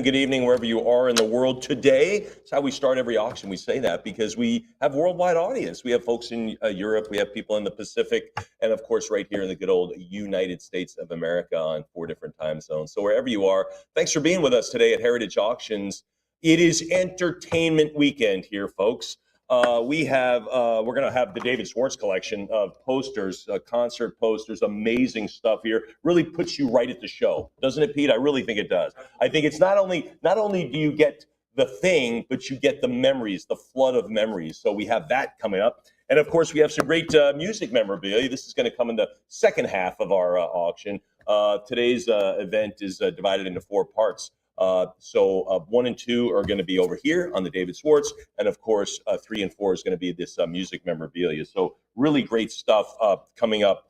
Good evening, wherever you are in the world today. It's how we start every auction. We say that because we have worldwide audience. We have folks in Europe, we have people in the Pacific, and of course, right here in the good old United States of America on 4 different time zones. So wherever you are, thanks for being with us today at Heritage Auctions. It is entertainment weekend here, folks. We're going to have the David Schwartz collection of posters, concert posters, amazing stuff here. Really puts you right at the show, doesn't it, Pete? I really think it does. I think it's not only do you get the thing, but you get the memories, the flood of memories. So we have that coming up. And of course, we have some great music memorabilia. This is going to come in the second half of our auction. Today's event is divided into 4 parts. So 1 and 2 are going to be over here on the David Schwartz, and of course 3 and 4 is going to be this music memorabilia. So really great stuff coming up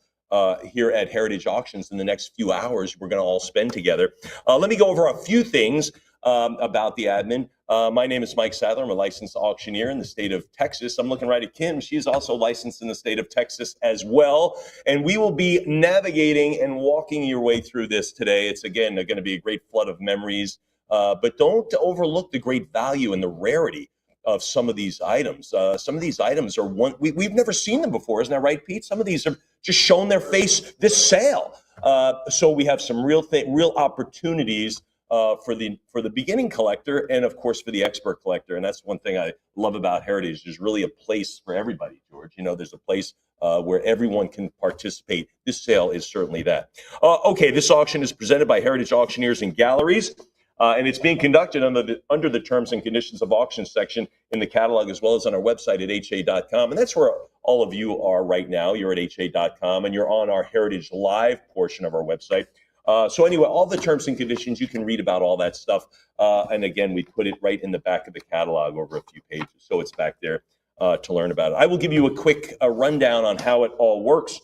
here at Heritage Auctions in the next few hours. We're going to all spend together. Let me go over a few things about the admin. My name is Mike Sadler. I'm a licensed auctioneer in the state of Texas. I'm looking right at Kim. She's also licensed in the state of Texas as well. And we will be navigating and walking your way through this today. It's, again, going to be a great flood of memories. But don't overlook the great value and the rarity of some of these items. Some of these items are we've never seen them before. Isn't that right, Pete? Some of these have just shown their face this sale. So we have some real opportunities for the beginning collector, and of course for the expert collector. And that's one thing I love about Heritage. There's really a place for everybody, George. You know, there's a place where everyone can participate. This sale is certainly that. Okay, this auction is presented by Heritage Auctioneers and Galleries, and it's being conducted under the terms and conditions of auction section in the catalog, as well as on our website at ha.com. And that's where all of you are right now. You're at ha.com, and you're on our Heritage Live portion of our website. So anyway, all the terms and conditions, you can read about all that stuff. And again, we put it right in the back of the catalog over a few pages. So it's back there to learn about it. I will give you a quick rundown on how it all works.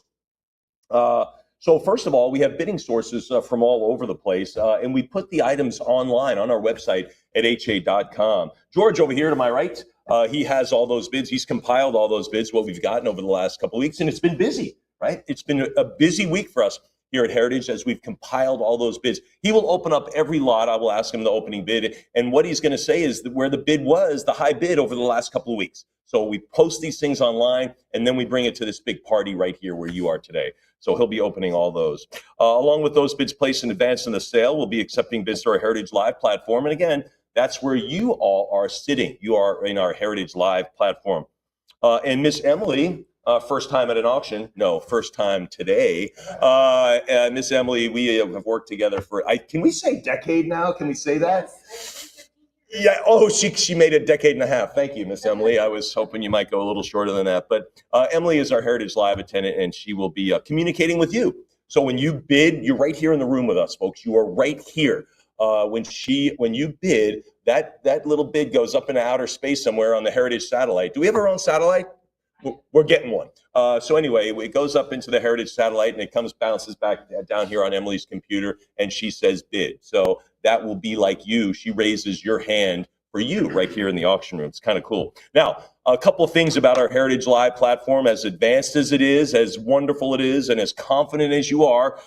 So first of all, we have bidding sources from all over the place. And we put the items online on our website at ha.com. George over here to my right, he has all those bids. He's compiled all those bids, what we've gotten over the last couple of weeks. And it's been busy, right? It's been a busy week for us here at Heritage as we've compiled all those bids. He will open up every lot. I will ask him the opening bid. And what he's going to say is where the bid was, the high bid over the last couple of weeks. So we post these things online, and then we bring it to this big party right here where you are today. So he'll be opening all those. Along with those bids placed in advance in the sale, we'll be accepting bids to our Heritage Live platform. And again, that's where you all are sitting. You are in our Heritage Live platform. And Miss Emily, first time at an auction. No, first time today. Miss Emily, we have worked together for, can we say decade now? Can we say that? Yeah. Oh, she made a decade and a half. Thank you, Miss Emily. I was hoping you might go a little shorter than that. But Emily is our Heritage Live attendant, and she will be communicating with you. So when you bid, you're right here in the room with us, folks. You are right here. When you bid, that little bid goes up into outer space somewhere on the Heritage satellite. Do we have our own satellite? We're getting one. So anyway, it goes up into the Heritage satellite, and it bounces back down here on Emily's computer, and she says bid. So that will be like you. She raises your hand for you right here in the auction room. It's kind of cool. Now, a couple of things about our Heritage Live platform. As advanced as it is, as wonderful it is, and as confident as you are,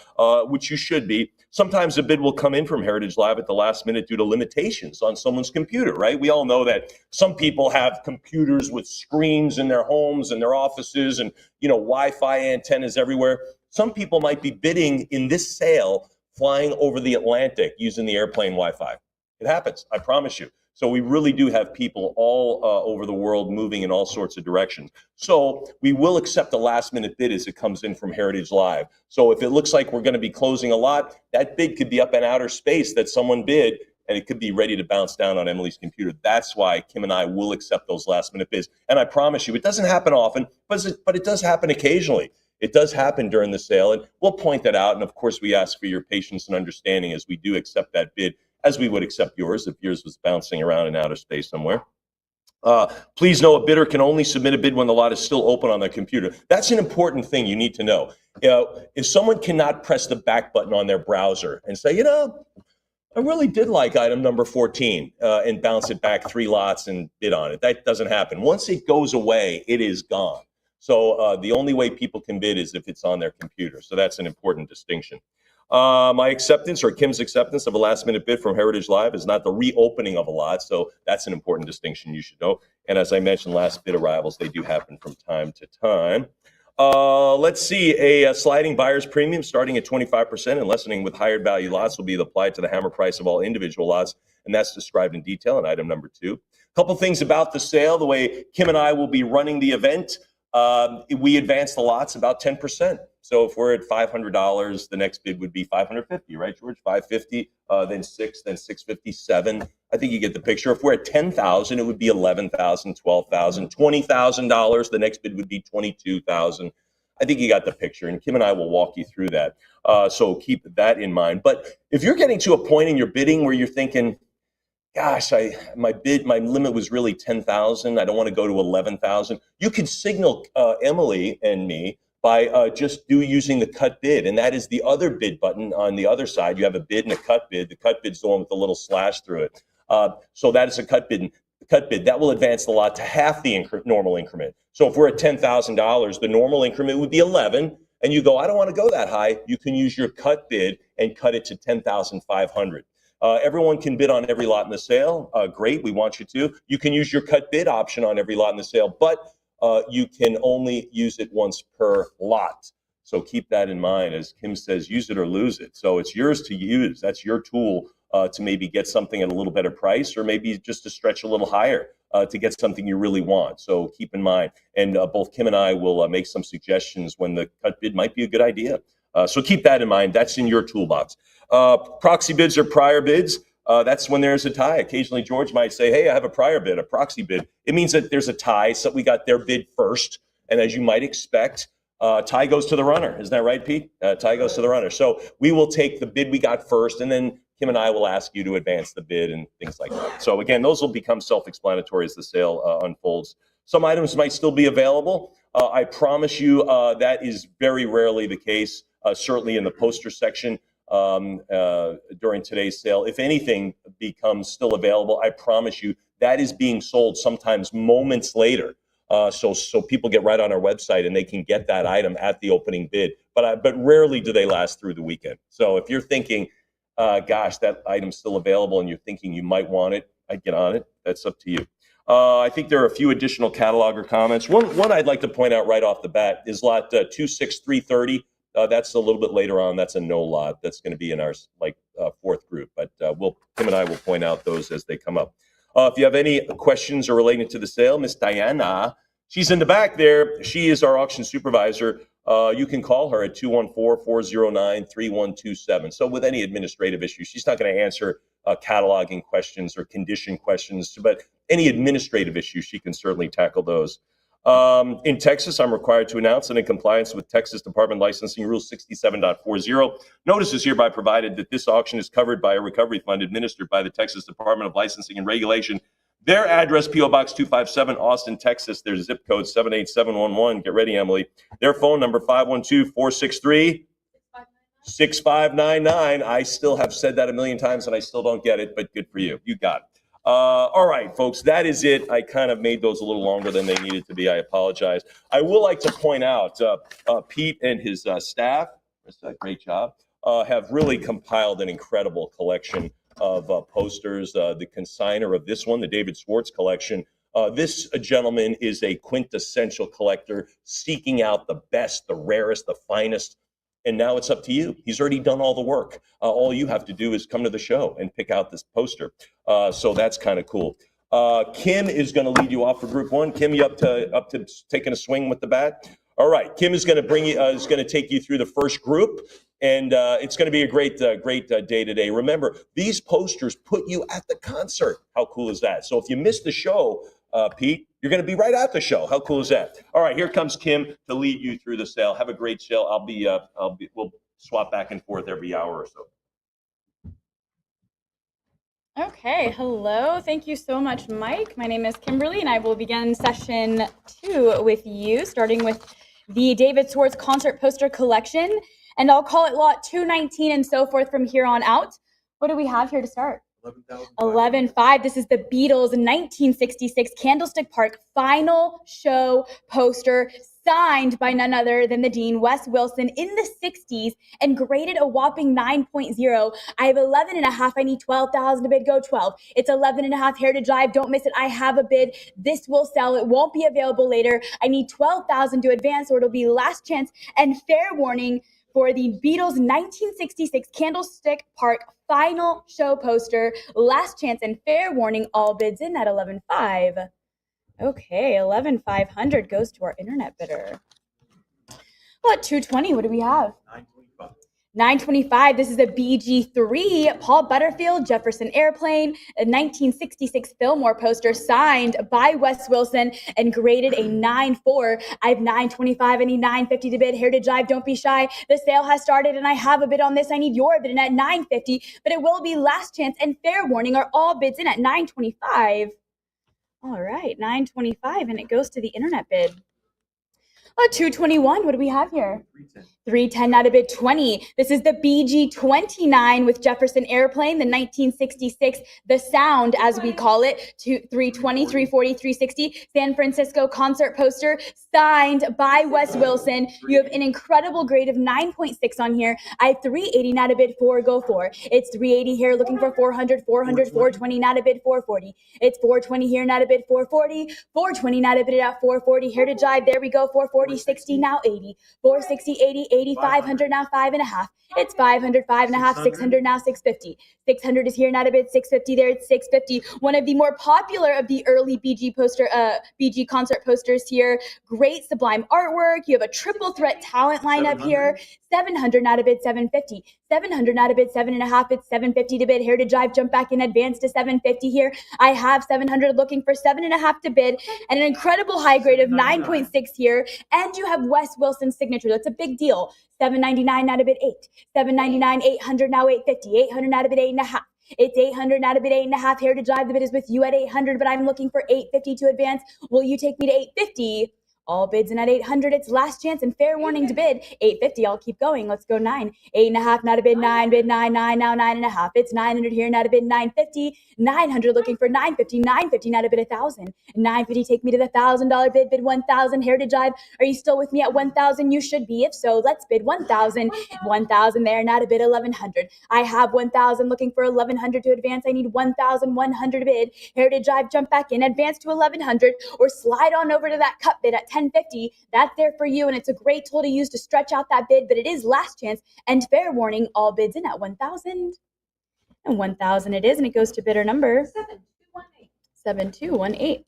which you should be, sometimes a bid will come in from Heritage Live at the last minute due to limitations on someone's computer, right? We all know that some people have computers with screens in their homes and their offices and, Wi-Fi antennas everywhere. Some people might be bidding in this sale flying over the Atlantic using the airplane Wi-Fi. It happens, I promise you. So we really do have people all over the world moving in all sorts of directions. So we will accept a last minute bid as it comes in from Heritage Live. So if it looks like we're going to be closing a lot, that bid could be up in outer space that someone bid, and it could be ready to bounce down on Emily's computer. That's why Kim and I will accept those last minute bids. And I promise you, it doesn't happen often, but it does happen occasionally. It does happen during the sale, and we'll point that out. And of course, we ask for your patience and understanding as we do accept that bid, as we would accept yours if yours was bouncing around in outer space somewhere. Please know a bidder can only submit a bid when the lot is still open on their computer. That's an important thing you need to know. If someone cannot press the back button on their browser and say, I really did like item number 14 and bounce it back 3 lots and bid on it. That doesn't happen. Once it goes away, it is gone. So the only way people can bid is if it's on their computer. So that's an important distinction. My acceptance, or Kim's acceptance, of a last-minute bid from Heritage Live is not the reopening of a lot, so that's an important distinction you should know. And as I mentioned, last bid arrivals, they do happen from time to time. Let's see, a sliding buyer's premium starting at 25% and lessening with higher value lots will be applied to the hammer price of all individual lots, and that's described in detail in item number 2. A couple things about the sale, the way Kim and I will be running the event. We advance the lots about 10%. So if we're at $500, the next bid would be $550, right, George? $550, then $6, then $650, $7. I think you get the picture. If we're at $10,000, it would be $11,000, $12,000, $20,000. The next bid would be $22,000. I think you got the picture, and Kim and I will walk you through that. So keep that in mind. But if you're getting to a point in your bidding where you're thinking, gosh, my limit was really 10,000. I don't want to go to 11,000. You can signal Emily and me by just using the cut bid, and that is the other bid button on the other side. You have a bid and a cut bid. The cut bid's the one with the little slash through it. So that is a cut bid. That will advance the lot to half the normal increment. So if we're at $10,000, the normal increment would be 11, and you go, I don't want to go that high. You can use your cut bid and cut it to 10,500. Everyone can bid on every lot in the sale. Great, we want you to. You can use your cut bid option on every lot in the sale, but you can only use it once per lot. So keep that in mind. As Kim says, use it or lose it. So it's yours to use. That's your tool to maybe get something at a little better price, or maybe just to stretch a little higher to get something you really want. So keep in mind. And both Kim and I will make some suggestions when the cut bid might be a good idea. So keep that in mind. That's in your toolbox. Proxy bids or prior bids. That's when there's a tie. Occasionally, George might say, hey, I have a prior bid, a proxy bid. It means that there's a tie, so we got their bid first. And as you might expect, tie goes to the runner. Isn't that right, Pete? Tie goes to the runner. So we will take the bid we got first, and then Kim and I will ask you to advance the bid and things like that. So again, those will become self-explanatory as the sale unfolds. Some items might still be available. I promise you that is very rarely the case, certainly in the poster section. During today's sale. If anything becomes still available, I promise you that is being sold sometimes moments later. So people get right on our website and they can get that item at the opening bid. But rarely do they last through the weekend. So if you're thinking, gosh, that item's still available, and you're thinking you might want it, I'd get on it. That's up to you. I think there are a few additional cataloger comments. One I'd like to point out right off the bat is lot 26330. That's a little bit later on. That's a no lot. That's going to be in our fourth group. But Kim and I will point out those as they come up. If you have any questions or relating to the sale, Miss Diana, she's in the back there. She is our auction supervisor. You can call her at 214-409-3127. So with any administrative issues, she's not going to answer cataloging questions or condition questions, but any administrative issues, she can certainly tackle those. In Texas, I'm required to announce that in compliance with Texas Department Licensing Rule 67.40, notice is hereby provided that this auction is covered by a recovery fund administered by the Texas Department of Licensing and Regulation. Their address, P.O. Box 257, Austin, Texas. Their zip code 78711. Get ready, Emily. Their phone number 512-463-6599. I still have said that a million times and I still don't get it, but good for you. You got it. All right, folks, that is it. I kind of made those a little longer than they needed to be. I apologize. I will like to point out Pete and his staff, great job, have really compiled an incredible collection of posters. The consigner of this one, the David Swartz collection, this gentleman is a quintessential collector seeking out the best, the rarest, the finest. And now it's up to you. He's already done all the work. All you have to do is come to the show and pick out this poster. So that's kind of cool. Kim is going to lead you off for Group 1. Kim, you up to taking a swing with the bat? All right. Kim is going to take you through the first group, and it's going to be a great day today. Remember, these posters put you at the concert. How cool is that? So if you missed the show, Pete, you're going to be right at the show. How cool is that? All right, here comes Kim to lead you through the sale. Have a great sale. We'll swap back and forth every hour or so. Okay, hello. Thank you so much, Mike. My name is Kimberly, and I will begin session 2 with you, starting with the David Swartz concert poster collection, and I'll call it lot 219 and so forth from here on out. What do we have here to start? 11.5. This is the Beatles 1966 Candlestick Park final show poster, signed by none other than the Dean, Wes Wilson, in the 60s and graded a whopping 9.0. I have 11.5. I need 12,000 to bid. Go 12. It's 11.5. Heritage Live. Don't miss it. I have a bid. This will sell. It won't be available later. I need 12,000 to advance, or it'll be last chance and fair warning for the Beatles 1966 Candlestick Park final show poster. Last chance and fair warning. All bids in at 11.5. Okay, 11,500 goes to our internet bidder. Well, at 220, what do we have? 925. This is a BG3 Paul Butterfield Jefferson Airplane, a 1966 Fillmore poster, signed by Wes Wilson and graded a 9.4. I have 925. I need 950 to bid. Heritage Live, don't be shy. The sale has started and I have a bid on this. I need your bid in at 950, but it will be last chance and fair warning. Are all bids in at 925? All right, 925, and it goes to the internet bid. 221, what do we have here? 310 out of bid 20. This is the BG29 with Jefferson Airplane, the 1966, the Sound, as we call it, 320, 340, 360, San Francisco concert poster, signed by Wes Wilson. You have an incredible grade of 9.6 on here. I have 380 out of bid 4, go 4. It's 380 here, looking for 400, 420 not a bid 440. It's 420 here, not a bid 440, 420 not a bid at 440. Heritage Live, there we go, 440, 60, now 80, 460, 80, 80, 500, now 5.5. It's 500, 5.5, 600, now 650. 600 is here, not a bid, 650 there, it's 650. One of the more popular of the early BG concert posters here. Great sublime artwork. You have a triple threat talent lineup here. 700, not a bid, 750. 700, not a bid, 7.5. It's 750 to bid. Heritage Live, jump back in advance to 750 here. I have 700 looking for 7.5 to bid, and an incredible high grade of 9.6 here. And you have Wes Wilson's signature. That's a big deal. 799, not a bid, 8. 799, 800, now 850. 800, not a bid, 8.5. It's 800, not a bid, 8.5. Heritage Live, the bid is with you at 800, but I'm looking for 850 to advance. Will you take me to 850? All bids in at 800. It's last chance and fair warning to bid. 850. I'll keep going. Let's go 9. 8.5. Not a bid. 9. Bid 9. 9. Now 9.5. It's 900 here. Not a bid. 950. 900. Looking for 950. 950. Not a bid. 1,000. 950. Take me to the $1,000 bid. Bid 1,000. Heritage Live. Are you still with me at 1,000? You should be. If so, let's bid 1,000. 1,000 there. Not a bid. 1,100. I have 1,000. Looking for 1,100 to advance. I need 1,100 to bid. Heritage Live. Jump back in. Advance to 1,100, or slide on over to that cut bid at 1050. That's there for you, and it's a great tool to use to stretch out that bid, but it is last chance and fair warning. All bids in at 1,000. And 1,000 it is, and it goes to bidder number 7218. 7218.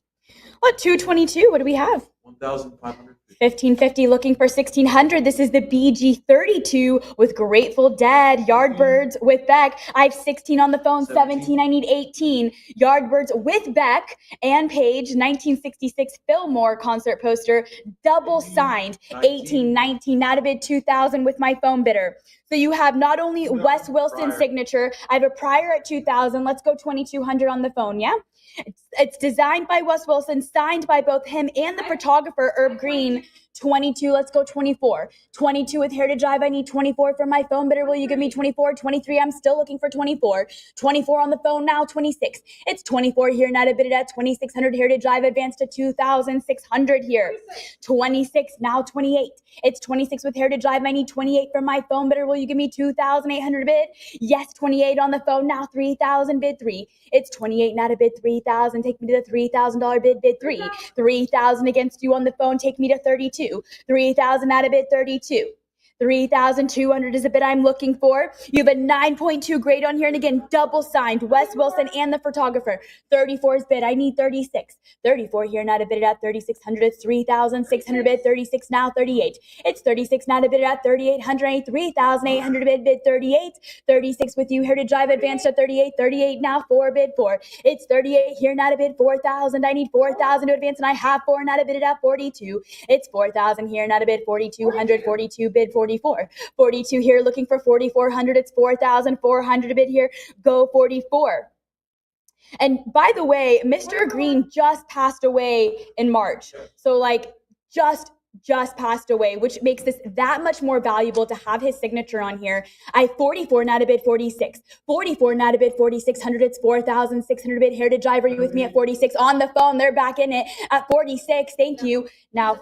What, 222? What do we have? 1,500. 1,550, looking for 1,600. This is the BG32 with Grateful Dead, Yardbirds with Beck. I have 16 on the phone, 17. I need 18. Yardbirds with Beck and Page, 1966 Fillmore concert poster, double signed. 18, 19, not a bid, 2,000 with my phone bidder. So you have not only Wes Wilson's signature, I have a prior at 2,000. Let's go 2,200 on the phone, yeah? It's designed by Wes Wilson, signed by both him and the photographer, Herb Green. 22, let's go 24. 22 with Heritage Live, I need 24 for my phone bidder. Will you give me 24? 23, I'm still looking for 24. 24 on the phone now, 26. It's 24 here, not a bid at 2,600. Heritage Live, advanced to 2,600 here. 26, now 28. It's 26 with Heritage Live, I need 28 for my phone bidder. Will you give me 2,800 bid? Yes, 28 on the phone now, 3,000 bid 3. It's 28, not a bid, 3,000. Take me to the $3,000 bid 3. 3,000 against you on the phone, take me to 32. 3,000 out of bid 32. 3,200 is a bid I'm looking for. You have a 9.2 grade on here, and again, double signed, Wes Wilson and the photographer. 34 is bid. I need 36. 34 here, not a bid at 3,600. It's 3,600 bid. 36 now, 38. It's 36 not a bid at 3,800. I need 3,800 bid 38. 36 with you, Heritage Drive, advanced to 38. 38 now, 4 bid 4. It's 38 here, not a bid, 4,000. I need 4,000 to advance, and I have 4, not a bid at 42. It's 4,000 here, not a bid, 4,200. 42 bid 44. 42 here, looking for 4,400. It's 4,400 a bid here. Go 44. And by the way, Mr. Green just passed away in March. So just just passed away, which makes this that much more valuable to have his signature on here. I have 44, now to bid 46. 44, now to bid 4,600. It's 4,600 bid. Heritage Drive, are you with me at 46? On the phone, they're back in it at 46. Thank you. Now,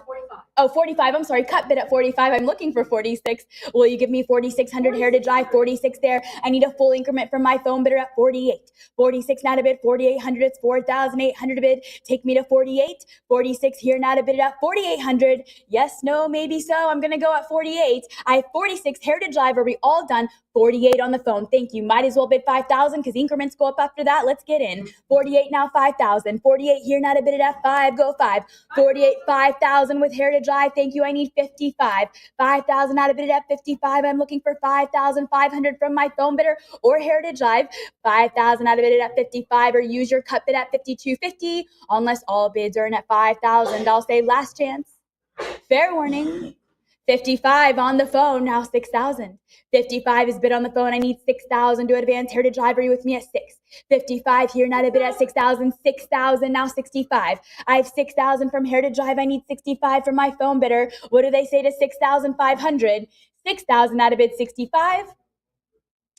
45. I'm sorry, cut bid at 45. I'm looking for 46. Will you give me 4,600 Heritage Drive? 46 there. I need a full increment from my phone bidder at 48. 46 now to bid 4,800. It's 4,800 to bid. Take me to 48. 46 here now to bid it at 4,800. Yes, no, maybe so. I'm going to go at 48. I have 46 Heritage Drive. Are we all done? 48 on the phone. Thank you. Might as well bid 5,000 because increments go up after that. Let's get in. 48 now, 5,000. 48 here now to bid it at 5. Go 5. 48, 5,000 with Heritage Drive. Thank you. I need 55. 5,000 now to bid it at 55. I'm looking for 5,500 from my phone bidder or Heritage Drive. 5,000 out of bid it at 55 or use your cut bid at 52.50 unless all bids are in at 5,000. I'll say last chance. Fair warning. 55 on the phone, now 6,000. 55 is bid on the phone. I need 6,000 to advance. Heritage Drive, are you with me at 6? 55 here, now to bid at 6,000. 6,000, now 65. I have 6,000 from Heritage Drive. I need 65 from my phone bidder. What do they say to 6,500? 6,000 out of bid 65.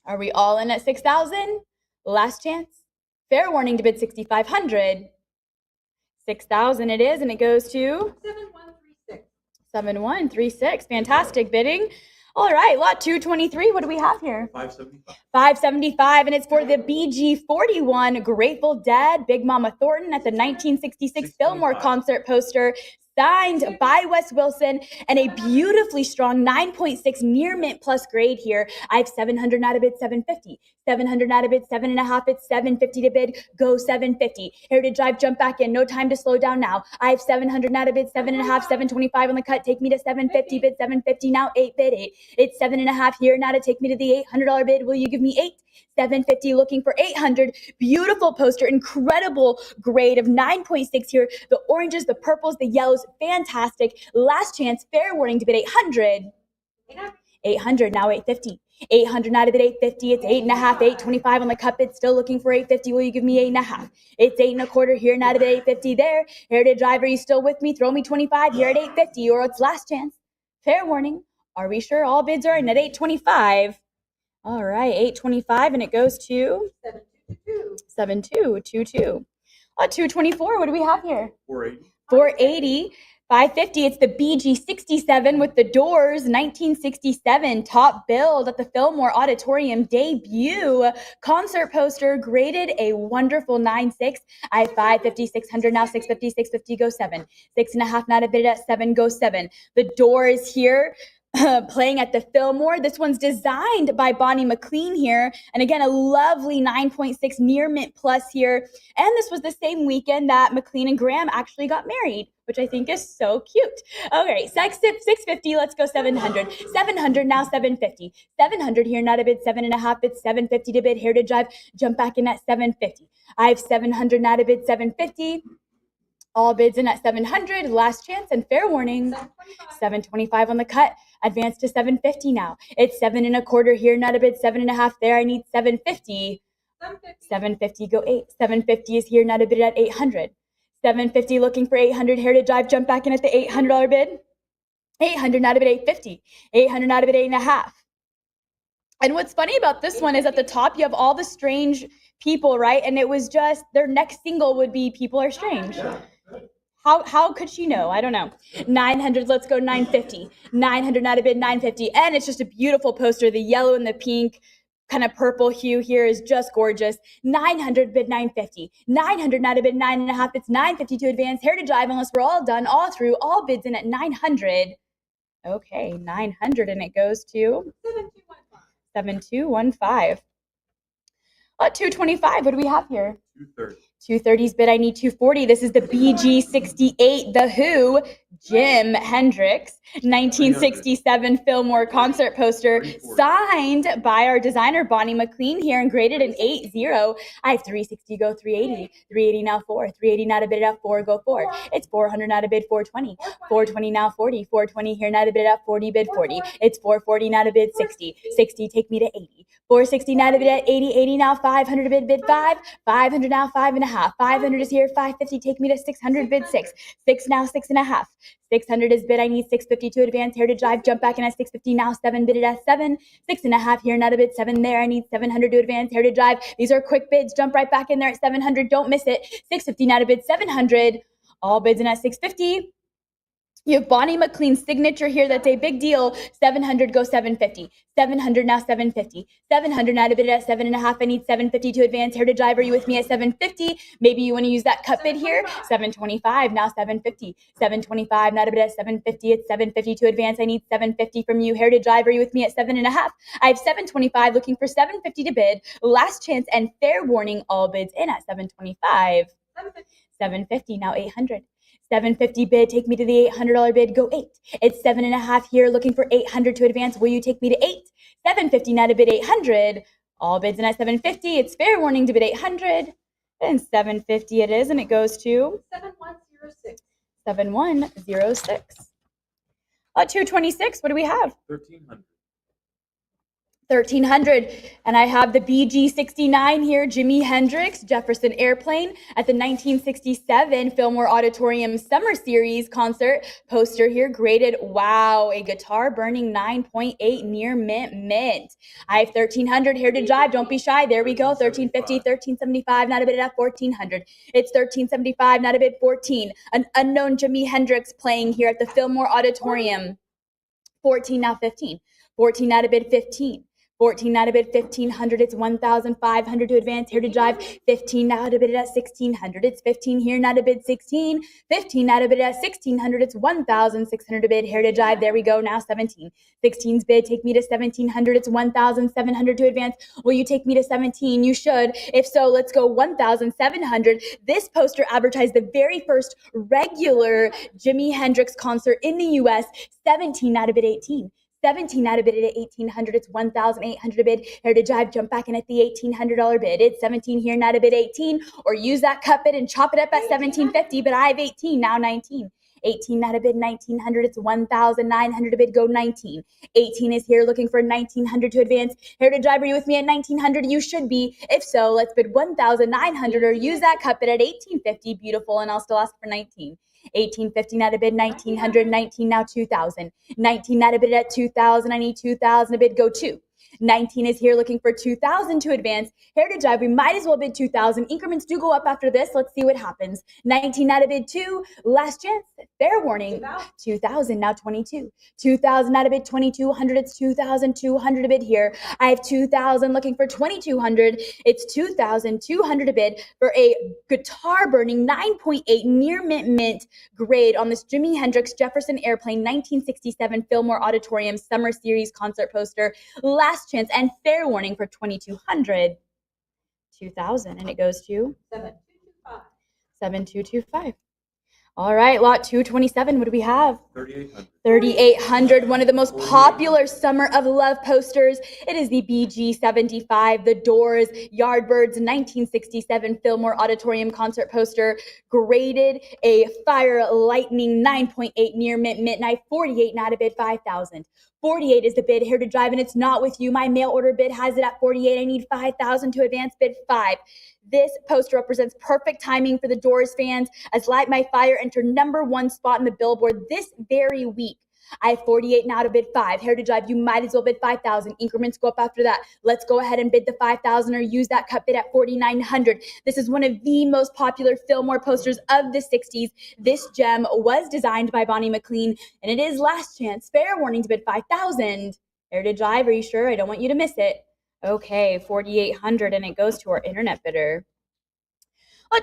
Are we all in at 6,000? Last chance. Fair warning to bid 6,500. 6,000 it is, and it goes to 7136. 7136. Fantastic bidding. All right, lot 223. What do we have here? 575. 575, and it's for the BG41 Grateful Dead, Big Mama Thornton at the 1966 Fillmore concert poster, signed by Wes Wilson, and a beautifully strong 9.6 near mint plus grade here. I have 700 out of bid 750. 700 out of bid 7.5. It's 750 to bid. Go 750. Heritage Drive, jump back in. No time to slow down now. I have 700 out of bid 7.5. 725 on the cut. Take me to 750. Bid 750 now. 8 bid 8. It's 7.5 here now to take me to the $800 bid. Will you give me 8? 750, looking for 800. Beautiful poster, incredible grade of 9.6 here. The oranges, the purples, the yellows, fantastic. Last chance, fair warning to bid 800. 800, now 850. 800 now to bid 850. It's 8.5, 825 on the cut bid. Still looking for 850. Will you give me 8.5? It's 8.25 here now to bid 850 there. Heritage Drive, are you still with me? Throw me 25 here at 850, or it's last chance. Fair warning. Are we sure all bids are in at 825? All right, 825, and it goes to 7222. 224. What do we have here? 480. 480. 550. It's the BG67 with the Doors 1967 top build at the Fillmore Auditorium debut concert poster, graded a wonderful 9.6. I have 550, 600 now, 650, 650, go 7. 6.5 now to bid it at 7, go 7. The Doors here. Playing at the Fillmore. This one's designed by Bonnie McLean here. And again, a lovely 9.6 near mint plus here. And this was the same weekend that McLean and Graham actually got married, which I think is so cute. Okay, 650, let's go 700. 700 now, 750. 700 here, not a bid, 7.5. It's 750 to bid. Heritage Drive, jump back in at 750. I have 700 now to bid, 750. All bids in at 700, last chance and fair warning. 725 on the cut. Advance to 750 now. It's 7.25 here, not a bid, 7.5 there. I need 750. 750, go 8. 750 is here, not a bid at 800. 750 looking for 800. Heritage Drive, jump back in at the $800 bid. 800, not a bid, 850. 800, not a bid, 8.5. And what's funny about this one is at the top, you have all the strange people, right? And it was just, their next single would be People Are Strange. How could she know? I don't know. 900, let's go 950. 900, not a bid, 950. And it's just a beautiful poster. The yellow and the pink kind of purple hue here is just gorgeous. 900, bid 950. 900, not a bid, 9.5. It's 950 to advance. Heritage Drive, unless we're all done, all through, all bids in at 900. Okay, 900, and it goes to 7215. 225, what do we have here? 230. 230's bid, I need 240. This is the BG68, The Who, Jim Hendrix. 1967 Fillmore concert poster signed by our designer Bonnie McLean here and graded an 8-0. I have 360, go 380. 380 now 4. 380 now to bid it at 4, go 4. It's 400 now to bid 420. 420 now 40. 420 here now to bid it at 40, bid 40. It's 440 now to bid 60. 60 take me to 80. 460 now to bid at 80. 80 now 500 to bid 5. 500 now 5.5. 500 is here. 550 take me to 600, bid 6. 6 now 6.5. 600 is bid. I need 650 to advance. Heritage Drive, jump back in at 650 now. 7 bid it at 7. 6.5 here, not a bid. 7 there. I need 700 to advance. Heritage Drive. These are quick bids. Jump right back in there at 700. Don't miss it. 650 now to bid. 700. All bids in at 650. You have Bonnie McLean's signature here. That's a big deal. 700, go 750. 700 now 750. 700 now to bid it at 7.5. I need 750 to advance. Heritage Drive, are you with me at 750? Maybe you want to use that cut bid here. 725 now 750. 725 now to bid at 750. It's 750 to advance. I need 750 from you. Heritage Drive, are you with me at 7.5? I have 725 looking for 750 to bid. Last chance and fair warning. All bids in at 725. 750 now 800. 750 bid, take me to the $800 bid, go 8. It's 7.5 here, looking for 800 to advance. Will you take me to 8? 750 now to bid 800. All bids in at 750. It's fair warning to bid 800. And 750 it is, and it goes to 7106. 7106. 226, what do we have? 1300. 1300, and I have the BG69 here, Jimi Hendrix, Jefferson Airplane at the 1967 Fillmore Auditorium Summer Series concert poster here, graded, wow, a guitar burning 9.8 near mint. I have 1300 here to drive, don't be shy, there we go, 1350, 1375, not a bid at 1400. It's 1375, not a bid 14. An unknown Jimi Hendrix playing here at the Fillmore Auditorium. 14 now 15. 14 out of bid 15. 14 out of bid 1500. It's 1,500 to advance here to drive. 15 out of bid at 1600. It's 15 here, not a bid 16. 15 out of bid at 1600. It's 1,600 to bid here to drive. There we go. Now 17. 16's bid. Take me to 1700. It's 1,700 to advance. Will you take me to 17? You should. If so, let's go 1,700. This poster advertised the very first regular Jimi Hendrix concert in the U.S. 17 out of bid 18. 17 out of bid at 1,800. It's 1,800 a bid. Here to drive, jump back in at the $1,800 bid. It's 17 here, not a bid 18. Or use that cut bid and chop it up at 1,750. But I have 18, now 19. 18 not a bid, 1,900. It's 1,900 a bid, go 19. 18 is here looking for 1,900 to advance. Here to drive, are you with me at 1,900? You should be. If so, let's bid 1,900 or use that cut bid at 1,850. Beautiful, and I'll still ask for 19. 1,850 not a bid, 1,900, 19 now 2,000. 19 not a bid at 2,000. I need 2,000 a bid, go 2. 19 is here looking for 2,000 to advance. Heritage Drive, we might as well bid 2,000. Increments do go up after this. Let's see what happens. 19 out of bid 2. Last chance. Fair warning. 2,000, now 22. 2,000 out of bid 2,200. It's 2,200 a bid here. I have 2,000 looking for 2,200. It's 2,200 a bid for a guitar burning 9.8 near mint grade on this Jimi Hendrix Jefferson Airplane 1967 Fillmore Auditorium Summer Series concert poster. Last chance and fair warning for 2,200. 2,000, and it goes to 7225. 7225. All right, lot 227. What do we have? 3,800. 3,800, one of the most popular Summer of Love posters. It is the BG75, The Doors, Yardbirds 1967 Fillmore Auditorium concert poster, graded a fire lightning 9.8 near midnight, 48 not a bid 5,000. 48 is the bid here to drive, and it's not with you. My mail order bid has it at 48. I need 5,000 to advance, bid 5. This poster represents perfect timing for the Doors fans as Light My Fire entered #1 spot in the Billboard this very week. I have 48 now to bid 5. Heritage Drive, you might as well bid 5,000. Increments go up after that. Let's go ahead and bid the 5,000 or use that cut bid at 4,900. This is one of the most popular Fillmore posters of the 60s. This gem was designed by Bonnie McLean, and it is last chance. Fair warning to bid 5,000. Heritage Drive, are you sure? I don't want you to miss it. Okay, 4,800, and it goes to our internet bidder.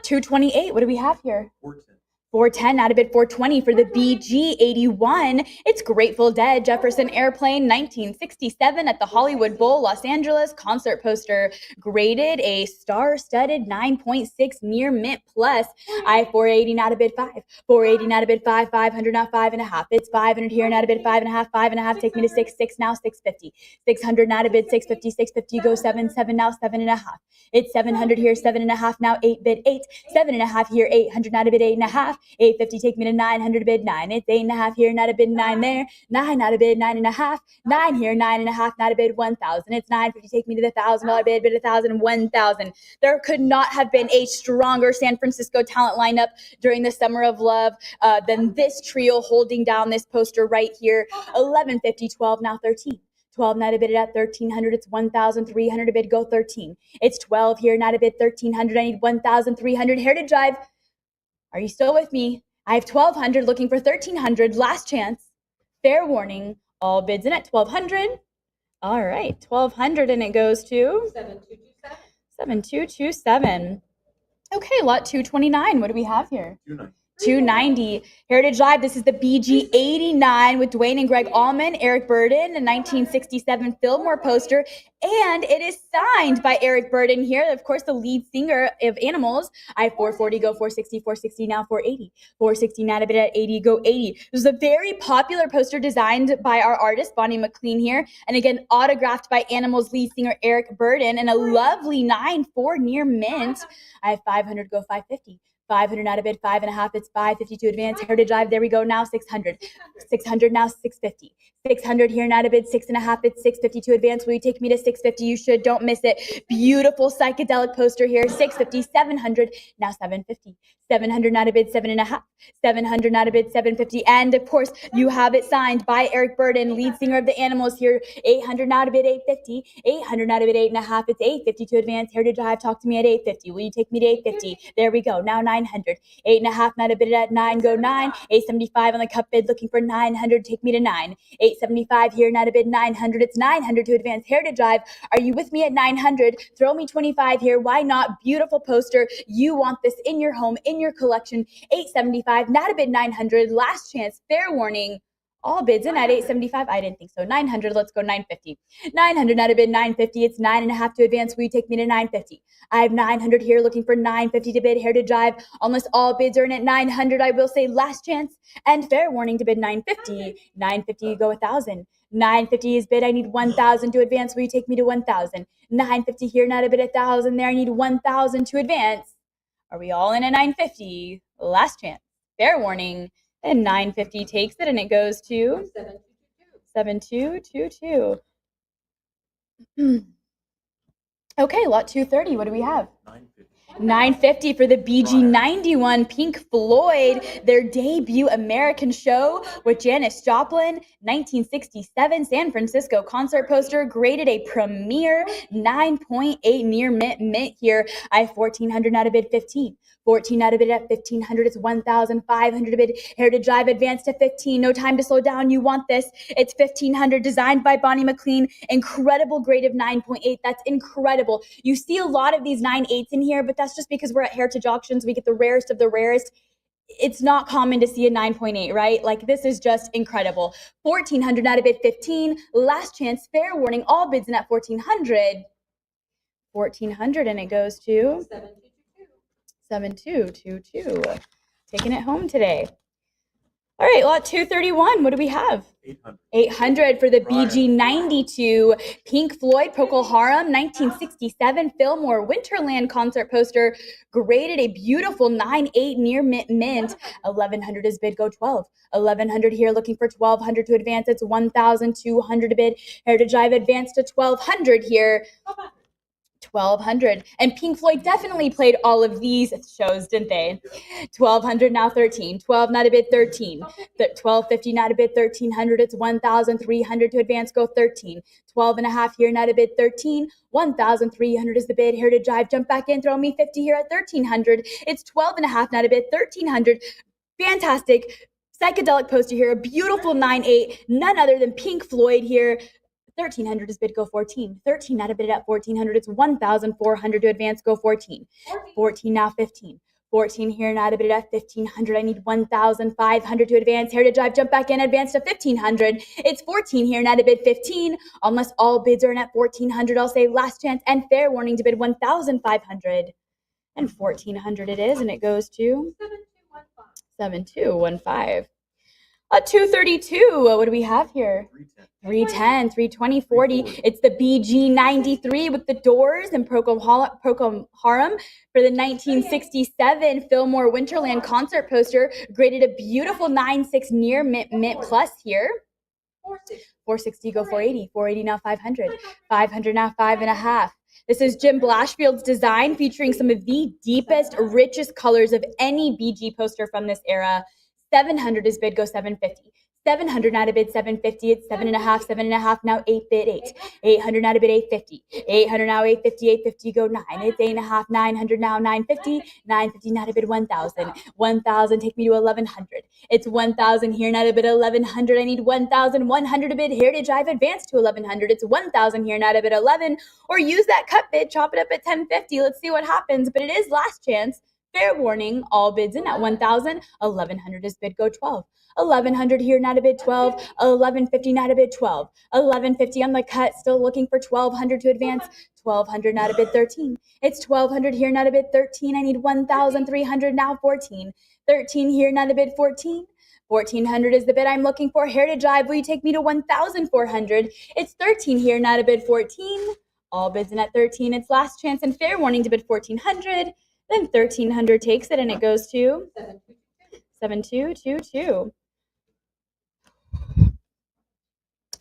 228, what do we have here? 410. 410 out of bid 420 for the BG81. It's Grateful Dead, Jefferson Airplane, 1967 at the Hollywood Bowl, Los Angeles concert poster. Graded a star-studded 9.6 near mint plus. I have 480 out of bid 5. 480 out of bid 5. 500 now 5.5. It's 500 here and out of bid 5.5. 5.5. Take me to 6. 6 now 650. 600 out of bid 650. 650 go 7. 7 now 7.5. It's 700 here 7.5 now 8 bid 8. 7.5 here 800 out of bid 8.5. 850 take me to 900 bid 9. It's 8.5 here, not a bid 9 there. 9 out of bid 9.5. 9 here, 9.5, not a bid 1,000. It's 950 take me to the $1,000 bid 1,000, 1,000. There could not have been a stronger San Francisco talent lineup during the Summer of Love than this trio holding down this poster right here. 1150, 12 now 13. 12 not a bid at 1,300. It's 1,300 a bid. Go 13. It's 12 here, not a bid 1,300. I need 1,300. Heritage Drive. Are you still with me? I have 1,200 looking for 1,300. Last chance. Fair warning. All bids in at 1,200. All right, 1,200 and it goes to 7227. 7227. Okay, lot 229. What do we have here? 290. 290. Heritage Live. This is the BG89 with Dwayne and Greg Allman, Eric Burden, a 1967 Fillmore poster. And it is signed by Eric Burden here, of course, the lead singer of Animals. I have 440, go 460, 460, now 480. 460, not a bit at 80, go 80. This is a very popular poster designed by our artist, Bonnie McLean here. And again, autographed by Animals lead singer Eric Burden, and a lovely 9-4 near mint. I have 500, go 550. 500 out of bid 5.5. It's 552 advance. Heritage Drive. There we go. Now 600. 600 now 650. 600 here and out of bid 6.5. It's 652 advance. Will you take me to 650? You should. Don't miss it. Beautiful psychedelic poster here. 650. 700 now 750. 700 out of bid 7.5. 700 out of bid 750. And of course, you have it signed by Eric Burden, lead singer of the Animals here. 800 out of bid 850. 800 out of bid 8.5. It's 852 advance. Heritage Drive. Talk to me at 850. Will you take me to 850? There we go. Now 900. 8.5, not a bid at 9, go 9. 875 on the cup bid, looking for 900, take me to 9. 875 here, not a bid 900. It's 900 to advance. Heritage Drive. Are you with me at 900? Throw me 25 here. Why not? Beautiful poster. You want this in your home, in your collection. 875, not a bid 900. Last chance. Fair warning. All bids in at 875. I didn't think so. 900. Let's go 950. 900 not a bid 950. It's 9.5 to advance. Will you take me to 950? I have 900 here, looking for 950 to bid. Heritage Drive. Almost all bids are in at 900. I will say last chance and fair warning to bid 950. 950 go 1,000. 950 is bid. I need 1,000 to advance. Will you take me to 1,000? 950 here, not a bid 1,000 there. I need 1,000 to advance. Are we all in at 950? Last chance. Fair warning. And 950 takes it, and it goes to 7222. Okay, lot 230. What do we have? 950 for the BG91 Pink Floyd, their debut American show with Janis Joplin, 1967 San Francisco concert poster, graded a premier 9.8 near mint here. I have 1,400 out of bid 15. 14 out of bid at 1,500. It's 1,500 a bid. Heritage Drive advanced to 15. No time to slow down. You want this. It's 1,500, designed by Bonnie McLean. Incredible grade of 9.8. That's incredible. You see a lot of these 9.8s in here, but that's just because we're at Heritage Auctions. We get the rarest of the rarest. It's not common to see a 9.8, right? Like, this is just incredible. 1,400 out of bid 15. Last chance. Fair warning. All bids in at 1,400. 1,400, and it goes to 7222. Taking it home today. All right, lot 231. What do we have? 800. 800 for the BG92 Pink Floyd Procol Harum 1967 Fillmore Winterland concert poster, graded a beautiful 9.8 near mint. 1,100 is bid, go 12. 1,100 here, looking for 1,200 to advance. It's 1,200 to bid. Heritage Drive advanced to 1,200 here. 1,200. And Pink Floyd definitely played all of these shows, didn't they? 1,200 now 13. 12 not a bid 13. 1,250 not a bid 1,300. It's 1,300 to advance. Go 13. 12.5 here not a bid 13. 1,300 is the bid. Heritage Drive. Jump back in. Throw me 50 here at 1,300. It's 12.5 not a bid 1,300. Fantastic psychedelic poster here. A beautiful 9.8. None other than Pink Floyd here. 1,300 is bid, go 14. 13 out of bid at 1,400. It's 1,400 to advance, go 14. 14 now 15. 14 here, not a bid at 1,500. I need 1,500 to advance. Heritage Drive, jump back in, advance to 1,500. It's 14 here, not a bid 15. Unless all bids are in at 1,400, I'll say last chance and fair warning to bid 1,500. And 1,400 it is, and it goes to 7215. 232. What do we have here? 310, 320, 40. It's the BG93 with the doors and Procol Harum for the 1967 Fillmore Winterland concert poster. Graded a beautiful 9.6 near mint plus here. 460 go 480. 480 now 500. 500 now 5.5. This is Jim Blashfield's design, featuring some of the deepest, richest colors of any BG poster from this era. 700 is bid, go 750. 700 now to bid 750. It's 7.5, 7.5 now 8 bid 8. 800 now to bid 850. 800 now 850, 850 go 9. It's 8.5, 900 now 950. 950 now to bid 1,000. 1,000 take me to 1,100. It's 1,000 here now to bid 1,100. I need 1,100 to bid. Heritage I've advanced to 1,100. It's 1,000 here now to bid 11. Or use that cut bid, chop it up at 1050. Let's see what happens. But it is last chance. Fair warning, all bids in at 1,000. 1,100 is bid, go 12. 1,100 here, not a bid 12. 1,150, not a bid 12. 1,150 on the cut, still looking for 1,200 to advance. 1,200, not a bid 13. It's 1,200 here, not a bid 13. I need 1,300, now 14. 13 here, not a bid 14. 1,400 is the bid I'm looking for. Heritage Drive, will you take me to 1,400? It's 13 here, not a bid 14. All bids in at 13. It's last chance and fair warning to bid 1,400. Then 1,300 takes it, and it goes to 7222.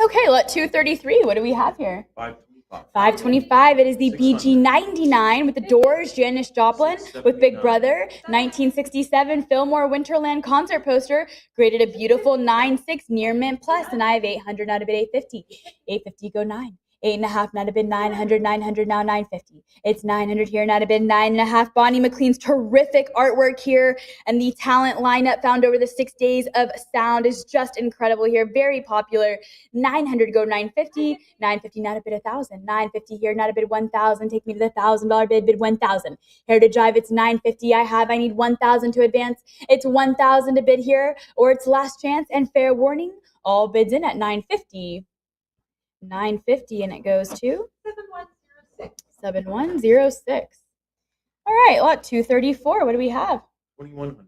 Okay, lot 233. What do we have here? 525. It is the BG99 with the doors, Janis Joplin with Big Brother, 1967 Fillmore Winterland concert poster, graded a beautiful 9.6 near mint plus, and I have 800 out of bid 850. 850 go 9. 8.5 not a bid 900, 900 now 950. It's 900 here, not a bid 9.5. Bonnie McLean's terrific artwork here, and the talent lineup found over the 6 days of sound is just incredible here. Very popular. 900 go 950. 950 not a bid 1,000. 950 here, not a bid 1,000. Take me to the $1,000 bid 1,000. Heritage Drive, it's 950. I need 1,000 to advance. It's 1,000 to bid here, or it's last chance and fair warning. All bids in at 950. 950, and it goes to 7106. 7106. All right, lot 234. What do we have? 2,100.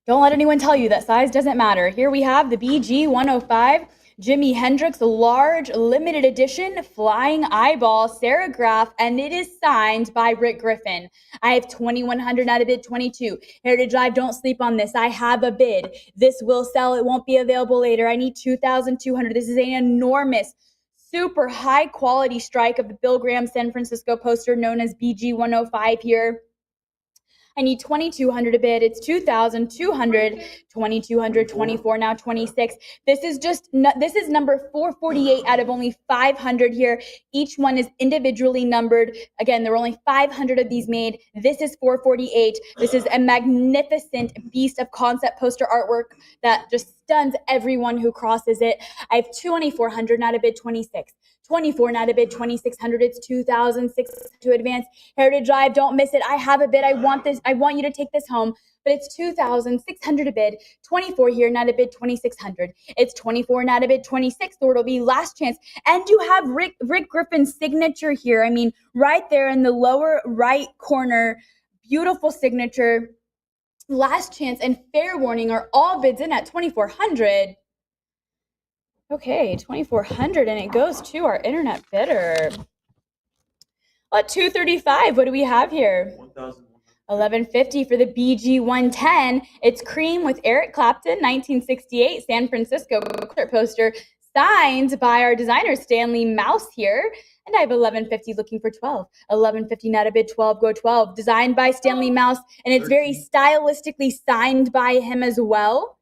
Don't let anyone tell you that size doesn't matter. Here we have the BG 105 Jimi Hendrix large limited edition flying eyeball serigraph, and it is signed by Rick Griffin. I have 2,100 out of bid 22. Heritage Drive, don't sleep on this. I have a bid. This will sell. It won't be available later. I need 2,200. This is an enormous, super high quality strike of the Bill Graham San Francisco poster known as BG 105 here. I need 2,200 a bid. It's 2,200, 2,200, 24, now 26. This is number 448 out of only 500 here. Each one is individually numbered. Again, there were only 500 of these made. This is 448. This is a magnificent beast of concept poster artwork that just stuns everyone who crosses it. I have 2,400, not a bid 26. 24, not a bid 2,600. It's 2,600 to advance. Heritage Drive, don't miss it. I have a bid. I want this. I want you to take this home. But it's 2,600 a bid. 24 here, not a bid 2,600. It's 24, not a bid 26. So it'll be last chance. And you have Rick Griffin's signature here. I mean, right there in the lower right corner. Beautiful signature. Last chance and fair warning are all bids in at 2,400. Okay, 2,400, and it goes to our internet bidder. 235, what do we have here? 1,150 for the BG 110. It's cream with Eric Clapton, 1968 San Francisco poster, signed by our designer Stanley Mouse here. And I have 1,150 looking for 12. 1,150, not a bid 12, go 12. Designed by Stanley Mouse, and it's 13. Very stylistically signed by him as well.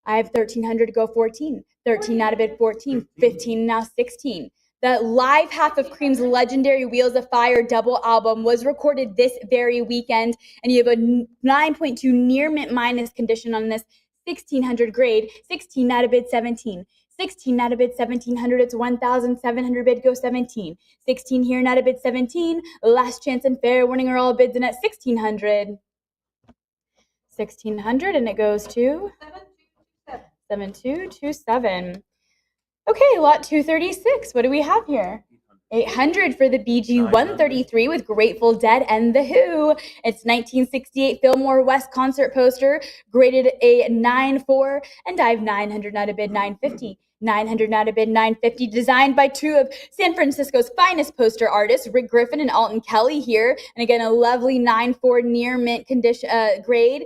I have 1,300 to go 14. 13, not a bid 14. 15, now 16. The live half of Cream's legendary Wheels of Fire double album was recorded this very weekend, and you have a 9.2 near mint minus condition on this. 1,600 grade. 16, not a bid 17. 16 not a bid 1700. It's 1,700 bid. Go 17. 16 here not a bid 17. Last chance and fair warning are all bids in at 1600. 1600 and it goes to 7227. Okay, lot 236. What do we have here? 800 for the BG 133 with Grateful Dead and The Who. It's 1968 Fillmore West concert poster, graded a 9.4, and I have 900 not a bid 950. 900 not a bid 950, designed by two of San Francisco's finest poster artists, Rick Griffin and Alton Kelly here. And again, a lovely 9.4 near mint condition grade.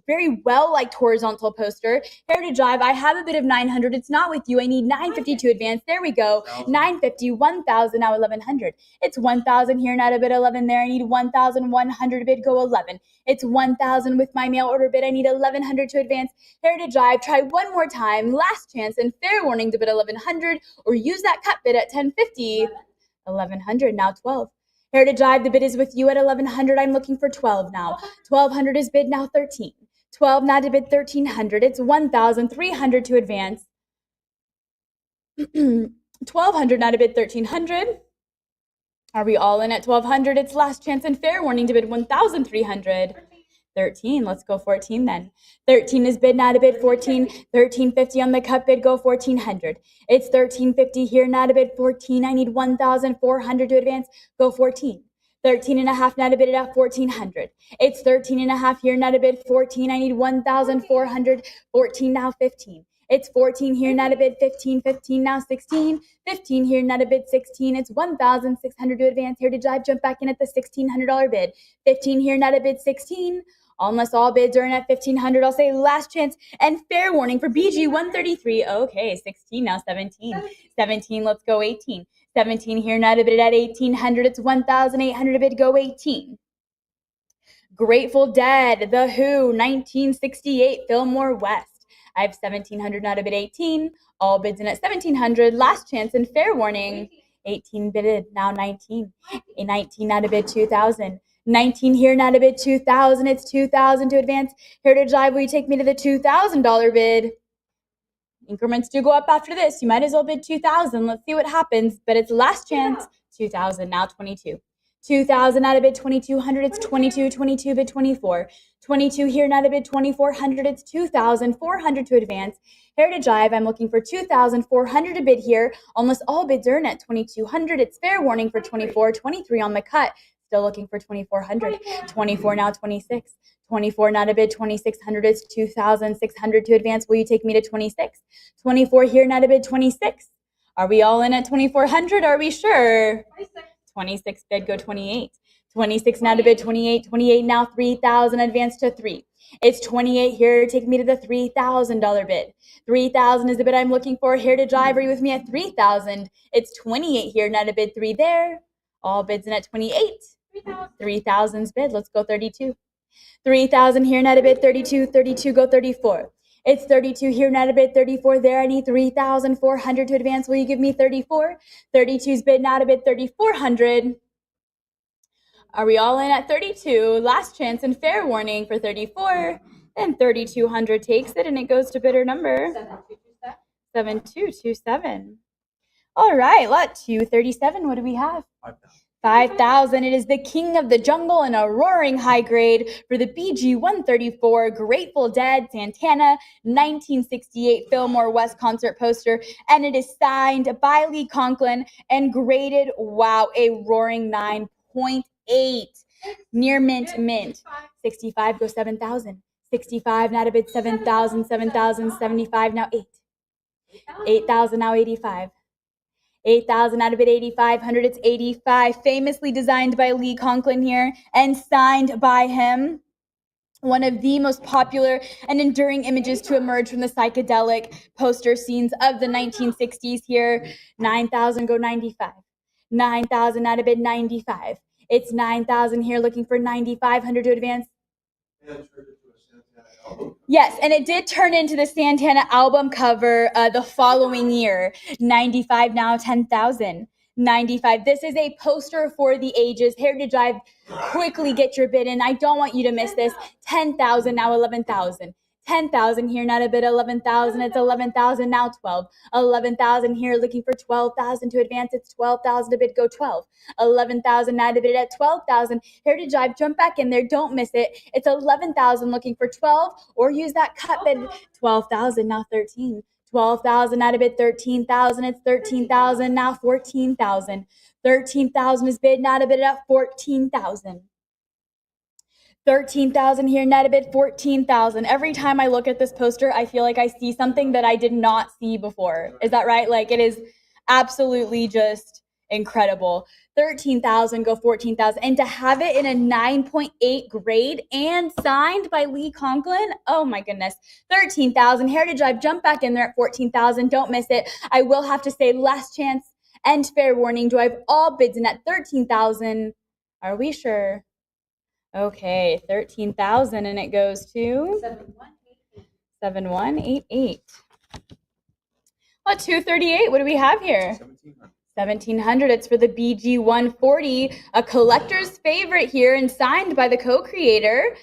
Very well liked horizontal poster. Heritage Drive, I have a bid of 900. It's not with you. I need 950 to advance. There we go. 950, 1,000, now 1,100. It's 1,000 here, not a bid 11 there. I need 1,100 bid, go 11. It's 1,000 with my mail order bid. I need 1,100 to advance. Heritage Drive, try one more time. Last chance and fair warning to bid 1,100 or use that cut bid at 1050. 1,100, now 12. Heritage Drive, the bid is with you at 1,100. I'm looking for 12 now. 1,200 is bid now 13. 12 now to bid 1,300. It's 1,300 to advance. 1,200 now to bid 1,300. Are we all in at 1,200? It's last chance and fair warning to bid 1,300. 13. Let's go 14 then. 13 is bid now to bid 14. 1350 on the cut bid, go 1,400. It's 1350 here now to bid 14. I need 1,400 to advance, go 14. 13 and a half now to bid it at 1,400. It's 13 and a half here now to bid 14. I need 1,400. 14 now 15. It's 14 here now to bid 15. 15 now 16. 15 here now to bid 16. It's 1,600 to advance. Here to Drive, jump back in at the $1,600 bid. 15 here now to bid 16. Almost all bids are in at 1,500. I'll say last chance and fair warning for BG 133. Okay, 16 now 17. 17, let's go 18. 17 here now to bid at 1,800. It's 1,800 to bid, go 18. Grateful Dead, The Who, 1968 Fillmore West. I have 1,700 now to bid 18. All bids in at 1,700. Last chance and fair warning. 18 bidded, now 19. 19 now to bid 2,000. 19 here now to bid 2,000. It's 2,000 to advance. Heritage Live, will you take me to the $2,000 bid? Increments do go up after this. You might as well bid 2,000. Let's see what happens. But it's last chance. 2,000, now 22. 2,000 out of bid 2,200. It's 22. 22 bid 24. 22 here now to bid 2,400. It's 2,400 to advance. Heritage Live, I'm looking for 2,400 to bid here. Almost all bids are in at 2,200. It's fair warning for 24. 23 on the cut. Still looking for 2,400. 24 now 26. 24 now to bid 2,600. It's 2,600 to advance. Will you take me to 26? 24 here now to bid 26. Are we all in at 2,400? Are we sure? 26 bid, go 28. 26 now to bid 28. 28 now 3,000, advance to 3. It's 28 here. Take me to the $3,000 bid. 3,000 is the bid I'm looking for. Here to Drive. Are you with me at 3,000? It's 28 here now to bid 3 there. All bids in at 28. 3,000's bid. Let's go 32. 3,000 here now to bid 32. 32 go 34. It's 32 here now to bid 34 there. I need 3,400 to advance. Will you give me 34? 32's bid now to bid 3,400. Are we all in at 32? Last chance and fair warning for 34. Then 3,200 takes it and it goes to bidder number 7227. All right, lot 237. What do we have? 5,000. It is the King of the Jungle and a roaring high grade for the BG 134 Grateful Dead Santana 1968 Fillmore West concert poster, and it is signed by Lee Conklin and graded, wow, a roaring 9.8. Near mint. 65 go 7,000. 65 now to bid 7,000. 7,000. 75 now 8. 8,000 now 85. 8,000 out of bid 8,500. It's 85. Famously designed by Lee Conklin here and signed by him. One of the most popular and enduring images to emerge from the psychedelic poster scenes of the 1960s here. 9,000 go 95. 9,000 out of bid 95. It's 9,000 here, looking for 9,500 to advance. Yes, and it did turn into the Santana album cover the following year. 95 now, 10,000. 95. This is a poster for the ages. Heritage Drive, quickly get your bid in. I don't want you to miss this. 10,000 now, 11,000. 10,000 here, not a bid, 11,000, it's 11,000, now 12. 11,000 here, looking for 12,000 to advance, it's 12,000 to bid, go 12. 11,000, now to bid at 12,000. Heritage Drive, jump back in there, don't miss it. It's 11,000, looking for 12, or use that cut bid. 12,000, now 13. 12,000, now to bid, 13,000, it's 13,000, now 14,000. 13,000 is bid, now to bid at 14,000. 13,000 here, net a bid 14,000. Every time I look at this poster, I feel like I see something that I did not see before. Is that right? Like, it is absolutely just incredible. 13,000, go 14,000. And to have it in a 9.8 grade and signed by Lee Conklin, oh my goodness. 13,000, Heritage Drive, jump back in there at 14,000. Don't miss it. I will have to say last chance and fair warning. Do I have all bids in at 13,000? Are we sure? Okay, 13,000, and it goes to 7188. Well, 238, what do we have here? 1,700. It's for the BG 140, a collector's favorite here and signed by the co-creator,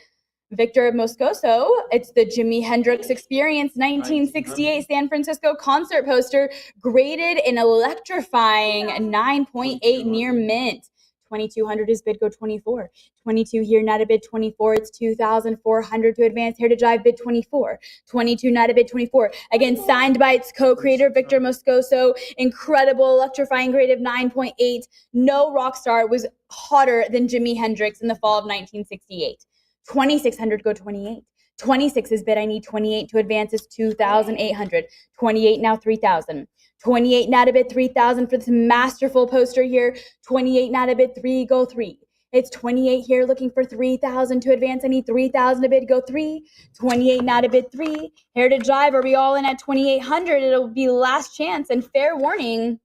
Victor Moscoso. It's the Jimi Hendrix Experience 1968 San Francisco concert poster, graded in electrifying 9.8 near mint. 2,200 is bid, go 24. 22 here, not a bid, 24. It's 2,400 to advance. Here to drive, bid 24. 22, not a bid, 24. Again, signed by its co-creator, Victor Moscoso. Incredible, electrifying grade of 9.8. No rock star was hotter than Jimi Hendrix in the fall of 1968. 2,600, go 28. 26 is bid. I need 28 to advance. Is 2,800. 28 now 3,000. 28 not a bid, 3,000 for this masterful poster here. 28 not a bid, 3, go 3. It's 28 here, looking for 3,000 to advance. I need 3,000 to bid, go 3. 28 not a bid, 3. Heritage Drive, are we all in at 2,800? It'll be last chance and fair warning.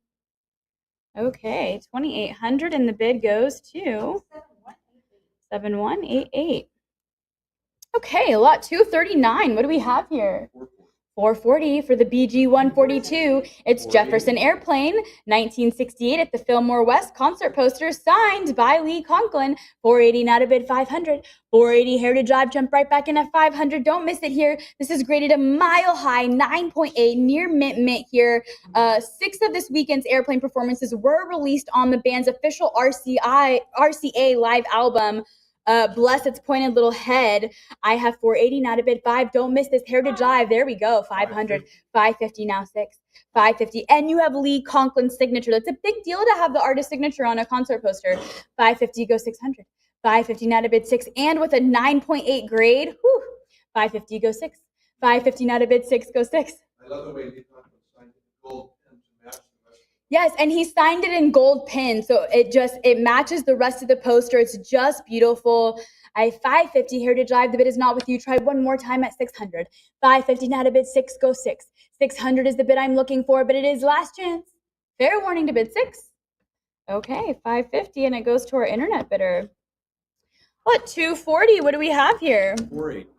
Okay, 2,800 and the bid goes to 7188. Okay, lot 239. What do we have here? 440 for the BG 142. It's Jefferson Airplane, 1968 at the Fillmore West concert poster, signed by Lee Conklin. 480 not a bid, 500. 480 Heritage Drive, jump right back in at 500. Don't miss it here. This is graded a mile high, 9.8, near mint here. 6 of this weekend's airplane performances were released on the band's official RCA live album. Bless its pointed little head. I have 480, not a bid, 5. Don't miss this Heritage Drive. There we go. 500, 550 now 6, 550. And you have Lee Conklin's signature. That's a big deal to have the artist signature on a concert poster. 550, go 600. 550, not a bid, 6. And with a 9.8 grade, 550, go 6. 550, not a bid, 6, go 6. I love the way Lee Conklin signed it in gold pen to match the rest. Yes, and he signed it in gold pin, so it matches the rest of the poster. It's just beautiful. I have 550 here to drive. The bid is not with you. Try one more time at 600. 550, not a bid, 6, go 6. 600 is the bid I'm looking for, but it is last chance. Fair warning to bid 6. Okay, 550, and it goes to our internet bidder. What, 240? What do we have here? 480.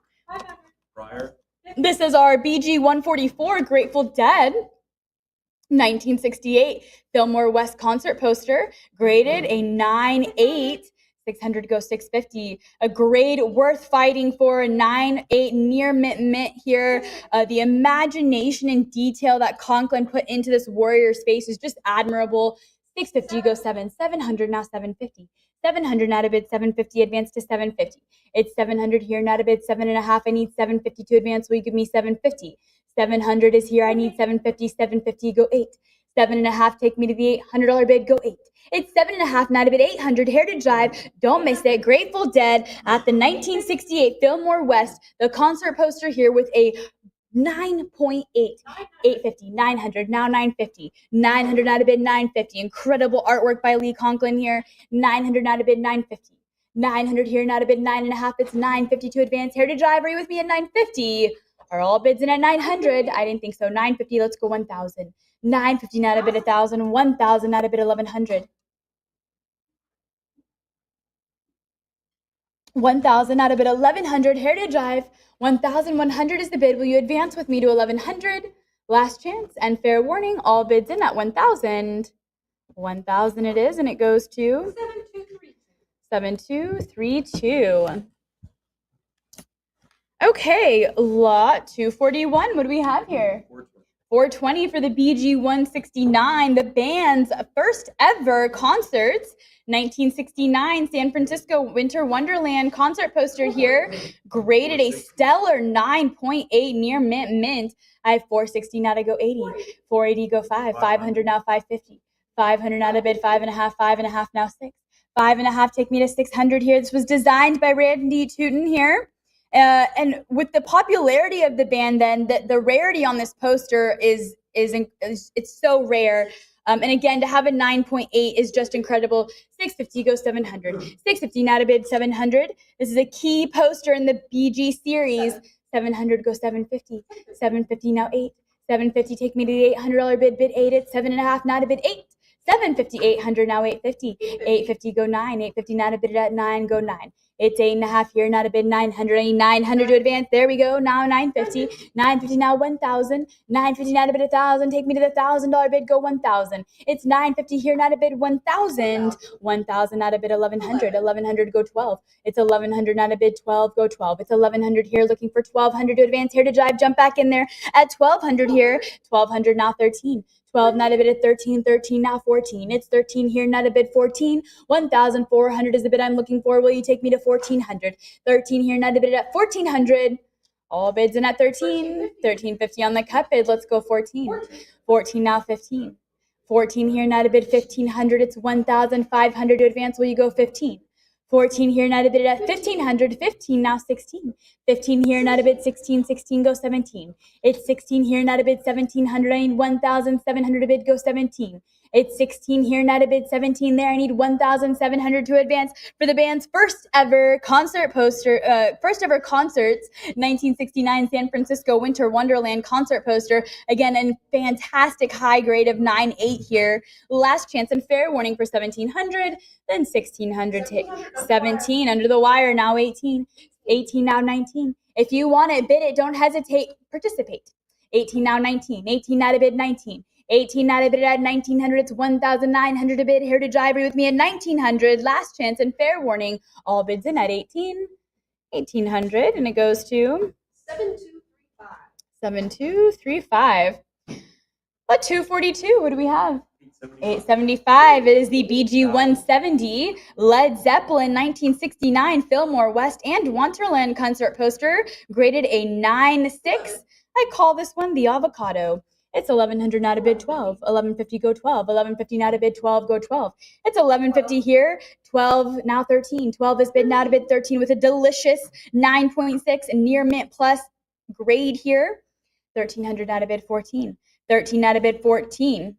Prior. This is our BG 144 Grateful Dead 1968 Fillmore West concert poster, graded a 9.8. 600 go 650. A grade worth fighting for. A 9.8 near mint here. The imagination and detail that Conklin put into this warrior's face is just admirable. 650 go 7. 700 now 750. 700 not a bid, 750 advance to 750. It's 700 here, not a bid, 7.5. I need 750 to advance. Will you give me 750? 700 is here. I need 750. 750 go 8. 7.5 take me to the $800 bid. Go 8. It's 7.5 not a bid, 800 Heritage Drive. Don't miss it. Grateful Dead at the 1968 Fillmore West. The concert poster here with a 9.8, 850, 900, now 950, 900 not a bid, 950. Incredible artwork by Lee Conklin here. 900 not a bid, 950. 900 here, not a bid, 9.5. It's 950 to advance. Heritage Drive, are you with me at 950? Are all bids in at 900? I didn't think so. 950, let's go 1,000. 950 not a bid, 1,000. 1,000 not a bid, 1,100. 1,000 not a bid, 1,100 Heritage Drive. 1,100 is the bid. Will you advance with me to 1,100? Last chance and fair warning. All bids in at 1,000. 1,000 it is, and it goes to 7232. Okay, lot 241. What do we have here? 420 for the BG 169, the band's first ever concerts. 1969 San Francisco Winter Wonderland concert poster here, graded a stellar 9.8 near mint. I have 460 now to go 80, 480 go 5, 500 now 550, 500 now to bid 5.5, 5.5 now 6, 5.5 take me to 600 here. This was designed by Randy Tootin here. And with the popularity of the band, then the rarity on this poster is it's so rare. And again, to have a 9.8 is just incredible. 650 goes 700. 650 now to bid 700. This is a key poster in the BG series. 700 goes 750. 750 now 8. 750 take me to the $800 bid 8 at 7.5 now to bid 8. 750, 800 now 850. 850 go 9. 850 now to bid it at 9 go 9. It's 8.5 here, not a bid 900, 900 to advance. There we go. Now 950, 950 now 1,000, 950 now to bid 1,000. Take me to the $1,000 bid, go 1,000. It's 950 here, not a bid 1,000, 1,000 not a bid 1,100, 1,100 go 12. It's 1,100 not a bid 12, go 12. It's 1,100 here, looking for 1,200 to advance. Here to drive, jump back in there at 1,200 here, 1,200 now 13. 12 not a bid at 13, 13 now 14. It's 13 here, not a bid 14. 1,400 is the bid I'm looking for. Will you take me to 1,400? 13 here, not a bid at 1,400. All bids in at 13. 13.50 on the cut bid. Let's go 14. 14 now 15. 14 here, not a bid 1,500. It's 1,500 to advance. Will you go 15? 14 here, not a bid at 1,500. 15 now 16. 15 here, not a bid 16. 16 go 17. It's 16 here, not a bid 1,700. I need 1,700 to bid, go 17. It's 16 here, not a bid 17 there. I need 1,700 to advance for the band's first ever concert poster, first ever concerts, 1969 San Francisco Winter Wonderland concert poster. Again, a fantastic high grade of 9.8 here. Last chance and fair warning for 1,700, then 1,600 take 17 under the wire, now 18. 18 now 19. If you want it, bid it. Don't hesitate. Participate. 18 now 19. 18 now to bid 19. 18 now to bid at 1,900. It's 1,900 to bid. Here to drive with me at 1,900. Last chance and fair warning. All bids in at 18. 1,800. And it goes to 7235. 7235. What 242? What do we have? 875. It is the BG 170 Led Zeppelin 1969 Fillmore West and Wonderland concert poster, graded a 9.6. I call this one the avocado. It's 1,100 now to bid 12. 1,150 go 12. 1,150 now to bid 12 go 12. It's 1,150 here. 12 now 13. 12 is bid now to bid 13 with a delicious 9.6 near mint plus grade here. 1,300 now to bid 14. 13 now to bid 14.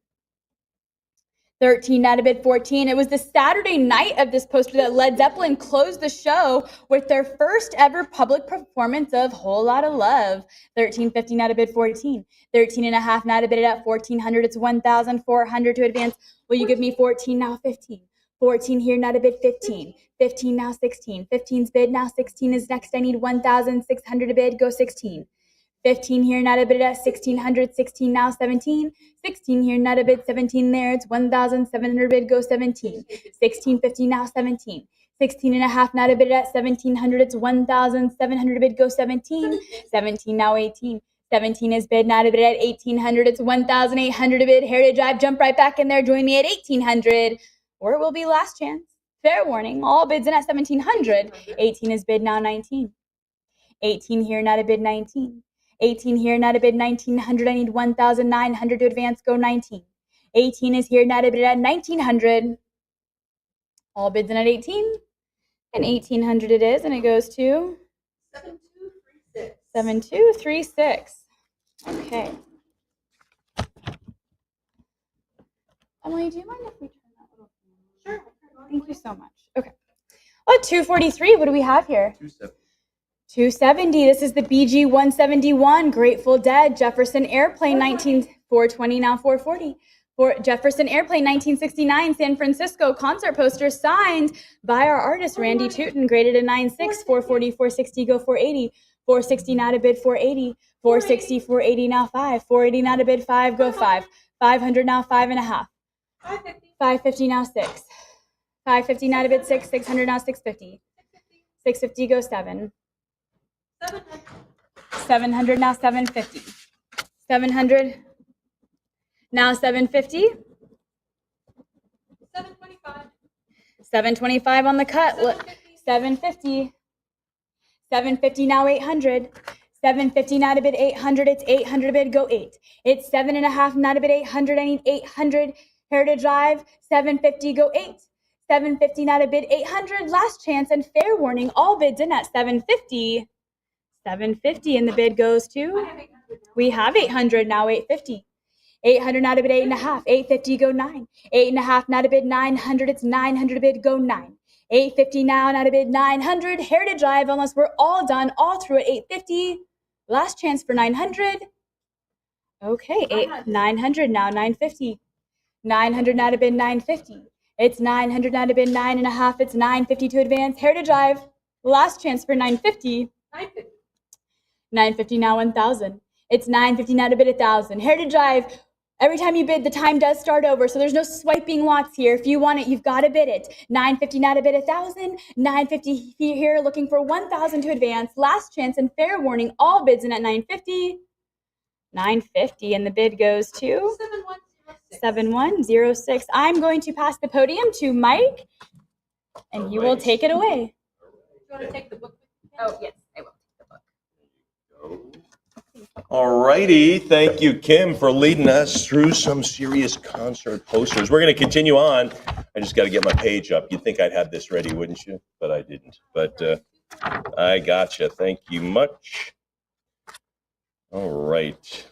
13 out of bid 14. It was the Saturday night of this poster that Led Zeppelin closed the show with their first ever public performance of Whole Lotta Love. 13.50 out of bid 14. 13.5 now to bid it at 1,400. It's 1,400 to advance. Will you give me 14 now 15? 14 here now to bid 15. 15 now 16. 15's bid now 16 is next. I need 1,600 to bid. Go 16. 15 here, not a bid at 1,600, 16 now 17. 16 here, not a bid 17 there. It's 1,700 bid, go 17. 16.50 now 17. 16.5, not a bid at 1,700. It's 1,700 bid, go 17. 17 now 18. 17 is bid, not a bid at 1,800. It's 1,800 a bid. Heritage Drive, jump right back in there. Join me at 1,800, or it will be last chance. Fair warning, all bids in at 1,700. 18 is bid, now 19. 18 here, not a bid 19. 18 here, not a bid 1,900. I need 1,900 to advance, go 19. 18 is here, not a bid at 1,900. All bids in at 18. And 1,800 it is, and it goes to 7236. 7236. Okay. Emily, do you mind if we turn that little thing on? Sure. Thank you so much. Okay. Oh, 243. What do we have here? 270. This is the BG 171 Grateful Dead Jefferson Airplane 420 now 440. For Jefferson Airplane 1969 San Francisco concert poster signed by our artist Randy Tootin, graded a 9.6. 440, 460 go 480. 460 now to bid 480. 460, 480 now 5. 480 now to bid 5 go 5. 500 now 5.5. 550 now 6. 550 now to bid 6. 600 now 650. 650 go 7. 700, now 750. 700, now 750. 725. 725 on the cut. 750. 750, now 800. 750, now to bid 800. It's 800 to bid, go 8. It's 7.5, now to bid 800. I need 800. Heritage Drive, 750, go 8. 750, now to bid 800. Last chance and fair warning. All bids in at 750. 750, and the bid goes to. We have 800, now 850. 800, now to bid 8.5. 850, go 9. 8.5, now to bid 900. It's 900 to bid, go 9. 850 now to bid 900. Heritage Drive, unless we're all done, all through at 850. Last chance for 900. Okay, 900, now 950. 900 now to bid 950. It's 900 now to bid 9.5. It's 950 to advance. Heritage Drive, last chance for 950. 950. 950 now 1,000. It's 950 now to bid 1,000. Heritage Drive, every time you bid, the time does start over, so there's no swiping lots here. If you want it, you've got to bid it. 950 now to bid 1,000. 950 here, looking for 1,000 to advance. Last chance and fair warning, all bids in at 950. 950, and the bid goes to 7106. 7106. I'm going to pass the podium to Mike, and he will take it away. Do you want to take the book with you? Oh, yes, I will take the book. All righty. Thank you, Kim, for leading us through some serious concert posters. We're going to continue on. I just got to get my page up. You'd think I'd have this ready, wouldn't you? But I didn't. But I gotcha. Thank you much. All right.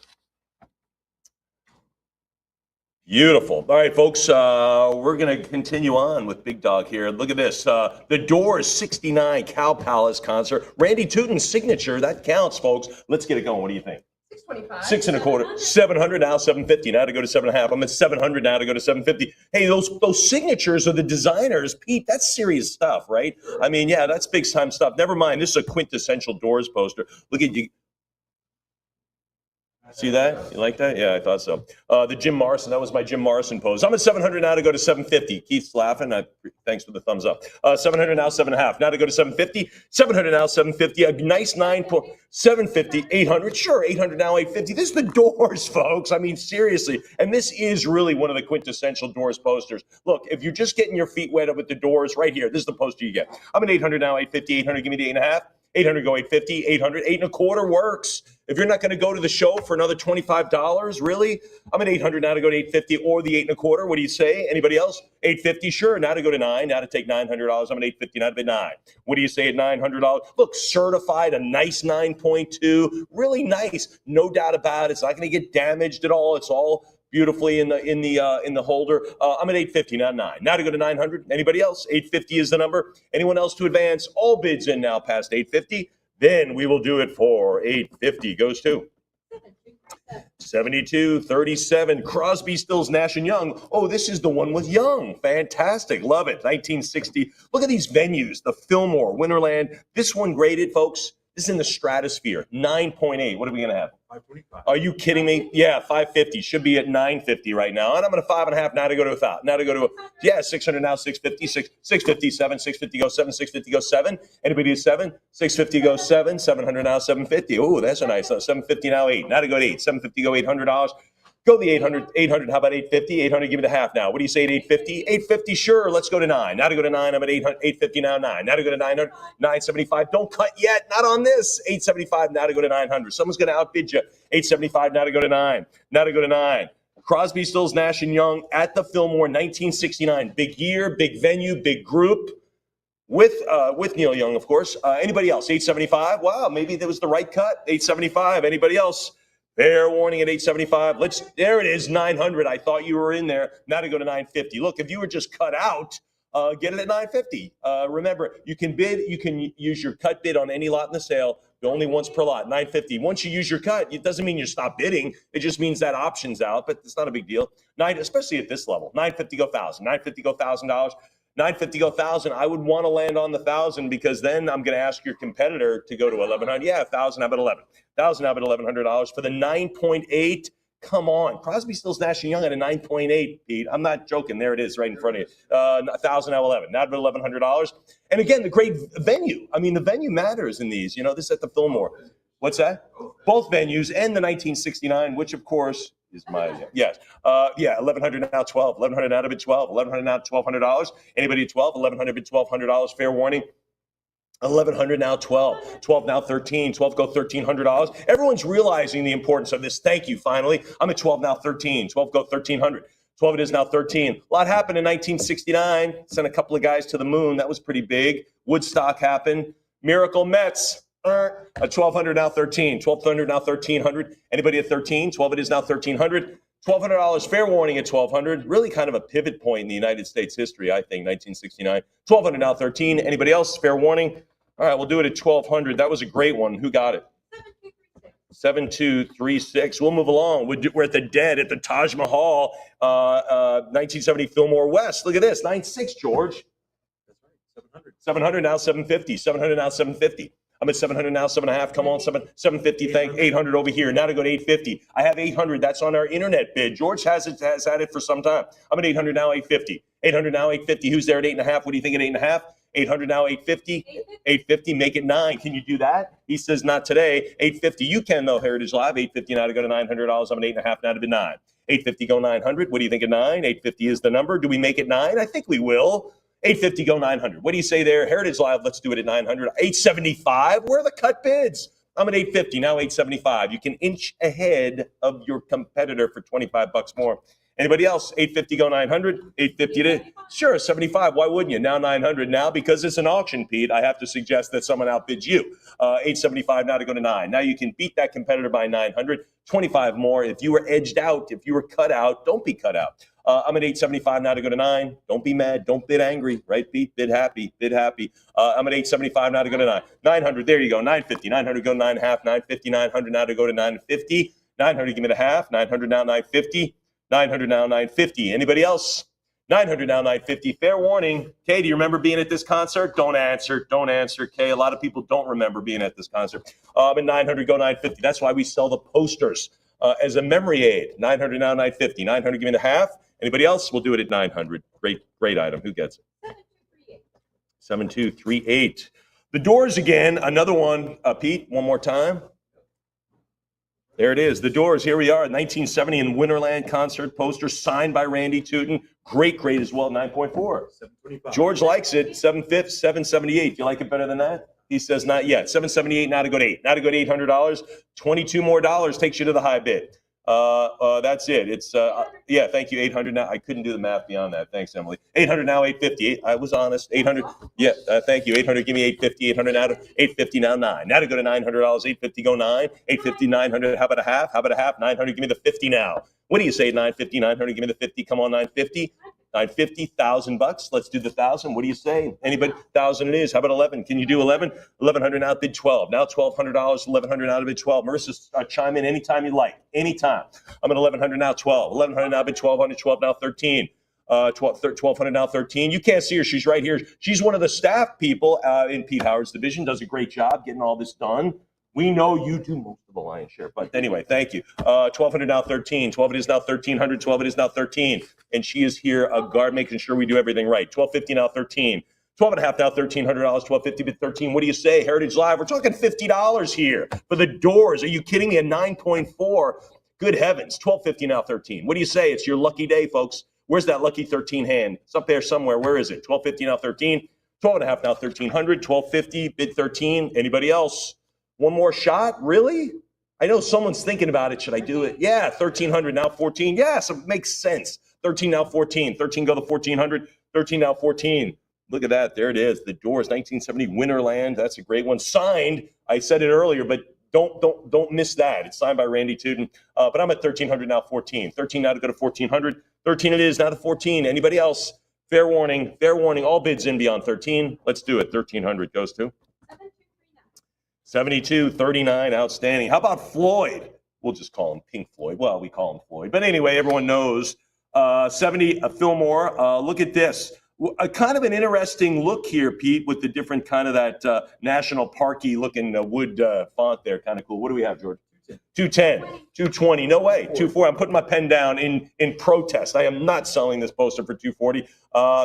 Beautiful. All right, folks, we're going to continue on with Big Dog here. Look at this. The Doors 69 Cow Palace concert. Randy Tootin's signature. That counts, folks. Let's get it going. What do you think? 625. 6 1/4. 700 now, 750. Now to go to 7.5. I'm at 700 now to go to 750. Hey, those signatures are the designers. Pete, that's serious stuff, right? I mean, yeah, that's big time stuff. Never mind. This is a quintessential Doors poster. Look at you. See that? You like that? Yeah, I thought so. The Jim Morrison, that was my Jim Morrison pose. I'm at 700 now to go to 750. Keith's laughing. Thanks for the thumbs up. 700 now, 7.5. Now to go to 750. 700 now, 750. A nice 750, 800. Sure, 800 now, 850. This is the Doors, folks. I mean, seriously. And this is really one of the quintessential Doors posters. Look, if you're just getting your feet wet up with the Doors, right here, this is the poster you get. I'm at 800 now, 850. 800, give me the 8.5. 800 go 850, 800, 8 1/4 works. If you're not going to go to the show for another $25, really? I'm at 800 now to go to 850 or the 8 1/4. What do you say? Anybody else? 850, sure. Now to go to 9, now to take $900. I'm at 850, now to bid 9. What do you say at $900? Look, certified, a nice 9.2, really nice. No doubt about it. It's not going to get damaged at all. It's all beautifully in the holder. I'm at 850, not 9. Now to go to 900. Anybody else? 850 is the number. Anyone else to advance? All bids in now past 850. Then we will do it for 850. Goes to 7237. Crosby, Stills, Nash & Young. Oh, this is the one with Young. Fantastic. Love it. 1960. Look at these venues. The Fillmore, Winterland. This one graded, folks. This is in the stratosphere. 9.8. What are we going to have? 525. Are you kidding me? Yeah, 550. Should be at 950 right now. And I'm at a 5.5 now to go to 1,000. Now to go to, 600 now, 650, 657, 650 go 7, 650 go 7. Anybody at 7? 650 go 7, 700 now, 750. Oh, that's a nice one. 750 now, 8. Now to go to 8. 750 go $800. Go the 800. 800, how about 850? 800, give me the half now. What do you say at 850? 850, sure. Let's go to 9. Now to go to 9, I'm at 800, 850 now, 9. Now to go to 900, 975. Don't cut yet. Not on this. 875, now to go to 900. Someone's going to outbid you. 875, now to go to 9. Now to go to 9. Crosby, Stills, Nash & Young at the Fillmore, 1969. Big year, big venue, big group. With Neil Young, of course. Anybody else? 875? Wow, maybe that was the right cut. 875. Anybody else? Fair warning at 875. There it is, 900. I thought you were in there. Now to go to 950. Look, if you were just cut out, get it at 950. Remember, you can use your cut bid on any lot in the sale, only once per lot, 950. Once you use your cut, it doesn't mean you stop bidding. It just means that option's out, but it's not a big deal. Especially at this level, 950 go 1,000, 950 go $1,000. 950 go 1,000. I would want to land on the 1,000 because then I'm going to ask your competitor to go to 1,100. Yeah, 1,000. How about 11? 1,000. How about $1,100 for the 9.8? Come on, Crosby, Stills, Nash & Young at a 9.8. Pete, I'm not joking. There it is, right in front of you. 1,000 now 11. Now about $1,100. And again, the great venue. I mean, the venue matters in these. You know, this is at the Fillmore. What's that? Both venues and the 1969, which of course is my, yes. Yeah, 1,100 now, 12. 1,100 now to bid 12. 1,100 now, $1,200. Anybody at 12? 1,100 bid $1,200. Fair warning. 1,100 now, 12. 12 now, 13. 12 go $1,300. Everyone's realizing the importance of this. Thank you, finally. I'm at 12 now, 13. 12 go 1,300. 12 it is now 13. A lot happened in 1969. Sent a couple of guys to the moon. That was pretty big. Woodstock happened. Miracle Mets. At 1,200 now, 13. 1,200 now, 1,300. Anybody at 13? 12 it is now 1,300. $1,200 fair warning at 1,200. Really kind of a pivot point in the United States history, I think, 1969. 1,200 now, 13. Anybody else? Fair warning. All right, we'll do it at 1,200. That was a great one. Who got it? 7236. We'll move along. We're at the Dead at the Taj Mahal, 1970 Fillmore West. Look at this, 96, George. 700 now, 750. 700 now, 750. I'm at 700 now, 7.5. Come on, 750. Thank 800 over here. Now to go to 850. I have 800. That's on our internet bid. George has had it for some time. I'm at 800 now, 850. 800 now, 850. Who's there at 8.5? What do you think at 8.5? 800 now, 850. 850. Make it 9. Can you do that? He says not today. 850. You can though. Heritage Live. 850 now to go to $900. I'm at 8.5 now to bid 9. 850 go 900. What do you think at 9? 850 is the number. Do we make it 9? I think we will. 850 go 900. What do you say there? Heritage Live, let's do it at 900. 875, where are the cut bids? I'm at 850, now 875. You can inch ahead of your competitor for 25 bucks more. Anybody else? 850 go 900. 850 to, sure, 75. Why wouldn't you? Now 900. Now, because it's an auction, Pete, I have to suggest that someone outbids you. 875 now to go to 9. Now you can beat that competitor by 900. 25 more. If you were edged out, if you were cut out, don't be cut out. I'm at 875 now to go to 9. Don't be mad. Don't bid angry, right, Pete? Bid happy. Bid happy. I'm at 875 now to go to 9. 900. There you go. 950. 900 go 9.5. 950. 900 now to go to 950. 900. Give me the half. 900 now 950. 900 now 950. Anybody else? 900 now 950. Fair warning. Kay, do you remember being at this concert? Don't answer. Don't answer. Kay, a lot of people don't remember being at this concert. At 900 go 950. That's why we sell the posters as a memory aid. 900 now 950. 900. Give me the half. Anybody else? We'll do it at 900. Great item. Who gets it? 7238. The Doors again. Another one. Pete, one more time. There it is. The Doors. Here we are. 1970 in Winterland concert poster signed by Randy Tootin. Great as well. 9.4. 725. George likes it. 7.5, 778. Do you like it better than that? He says not yet. 778. Now to go to 8. Now to go to $800. 22 more dollars takes you to the high bid. That's it. It's yeah. Thank you. 800 now. I couldn't do the math beyond that. Thanks, Emily. 800 now. 850. I was honest. 800. Yeah. Thank you. 800. Give me 850. 800 now to 850 now 9. Now to go to $900. 850 go 9. 850 900. How about a half? How about a half? 900. Give me the 50 now. What do you say? 950 900. Give me the 50. Come on. 950. 950, $1,000. Let's do the 1,000. What do you say? Anybody? 1,000 it is. How about 11? Can you do 11? 1,100 now bid 12. Now $1,200. 1,100 now to bid 12. Marissa, chime in anytime you like. Anytime. I'm at 1,100 now 12. 1,100 now bid 1,200. 12 now 13. 1,200 now 13. You can't see her. She's right here. She's one of the staff people in Pete Howard's division. Does a great job getting all this done. We know you do most of the lion's share, but anyway, thank you. 1,200 now 13. 12 it is now 1,300. 12 it is now 13. And she is here, a guard, making sure we do everything right. 1,250 now 13. 12 and a half now $1,300. 1,250 bid 13. What do you say? Heritage Live. We're talking $50 here for the Doors. Are you kidding me? A 9.4. Good heavens. 1,250 now 13. What do you say? It's your lucky day, folks. Where's that lucky 13 hand? It's up there somewhere. Where is it? 1,250 now 13. 12 and a half now 1,300. 1,250 bid 13. Anybody else? One more shot? Really? I know someone's thinking about it. Should I do it? Yeah, 1,300 now 14. Yes, it makes sense. 13 now 14. 13 go to 1,400. 13 now 14. Look at that. There it is. The Doors, 1970 Winterland. That's a great one. Signed. I said it earlier, but don't miss that. It's signed by Randy Tootin. But I'm at 1,300 now 14. 13 now to go to 1,400. 13 it is now to 14. Anybody else? Fair warning. Fair warning. All bids in beyond 13. Let's do it. 1,300 goes to 7239. Outstanding. How about Floyd? We'll just call him Pink Floyd. Well, we call him Floyd. But anyway, everyone knows. 70 Fillmore. Look at this. A kind of an interesting look here, Pete, with the different kind of that national parky looking wood font there. Kind of cool. What do we have, George? 210, 220, no way. 240. I'm putting my pen down in protest. I am not selling this poster for 240.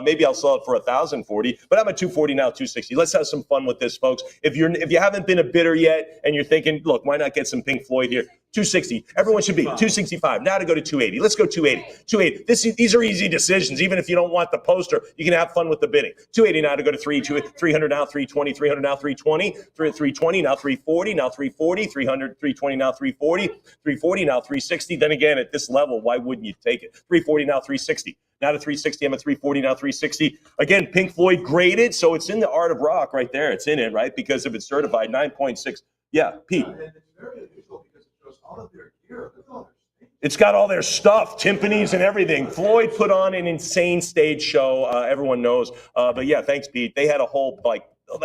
Maybe I'll sell it for 1,040, but I'm at 240 now, 260. Let's have some fun with this, folks. If you haven't been a bidder yet and you're thinking, look, why not get some Pink Floyd here? 260. Everyone should be 265. Now to go to 280. Let's go 280. 280. These are easy decisions. Even if you don't want the poster, you can have fun with the bidding. 280 now to go to 300 now, 320, 300 now, 320, 320 now, 340 now, 340, 300, 320 now, 340, 340 now, 360. Then again, at this level, why wouldn't you take it? 340 now, 360. Now to 360, I'm at 340, now 360. Again, Pink Floyd graded, so it's in the art of rock right there. It's in it, right? Because if it's certified, 9.6. Yeah, Pete. And it's very unusual because it shows all of their gear. Look at all their stage. It's got all their stuff, timpanis and everything. Floyd put on an insane stage show. Everyone knows. But yeah, thanks, Pete. They had a whole,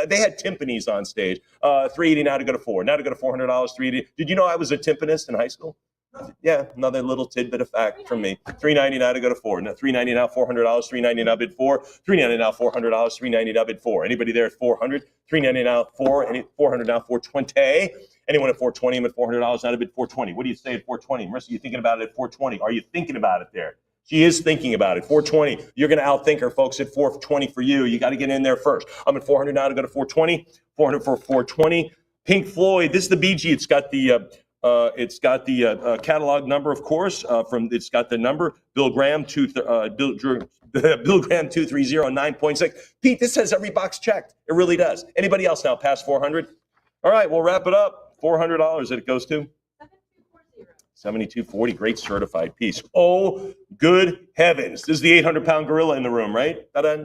they had timpanis on stage. 380 now to go to 4. Now to go to $400, 380. Did you know I was a timpanist in high school? Yeah, another little tidbit of fact from me. 390 now to go to 4. Now 390 now, $400, 390 now bid 4. 390 now, $400, 390 now bid 4. Anybody there at 400? 390 now, 4. 400 now, 420. Anyone at 420? I'm at $400 now to bid 420. What do you say at 420? Marissa, you thinking about it at 420? Are you thinking about it there? She is thinking about it. 420. You're going to outthink her, folks, at 420 for you. You got to get in there first. I'm at 400 now to go to 420. 400 for 420. Pink Floyd. This is the BG. It's got the catalog number, of course. It's got the number. Bill Graham 230 9.6. Pete, this has every box checked. It really does. Anybody else now past 400? All right, we'll wrap it up. $400 that it goes to. 7240. Great certified piece. Oh, good heavens! This is the 800-pound gorilla in the room, right? Ta-da.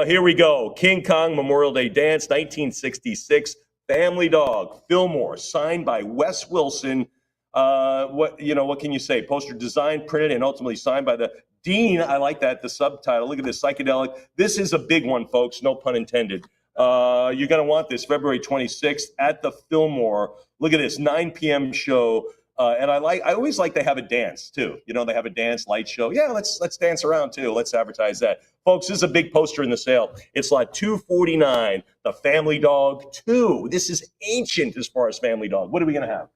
Here we go. King Kong Memorial Day Dance, 1966. Family Dog, Fillmore, signed by Wes Wilson. What can you say? Poster designed, printed, and ultimately signed by the Dean. I like that, the subtitle. Look at this, psychedelic. This is a big one, folks, no pun intended. You're going to want this February 26th at the Fillmore. Look at this, 9 p.m. show. And I always like they have a dance, too. You know, they have a dance, light show. Yeah, let's dance around, too. Let's advertise that. Folks, this is a big poster in the sale. It's lot 249, the Family Dog 2. This is ancient as far as Family Dog. What are we going to have?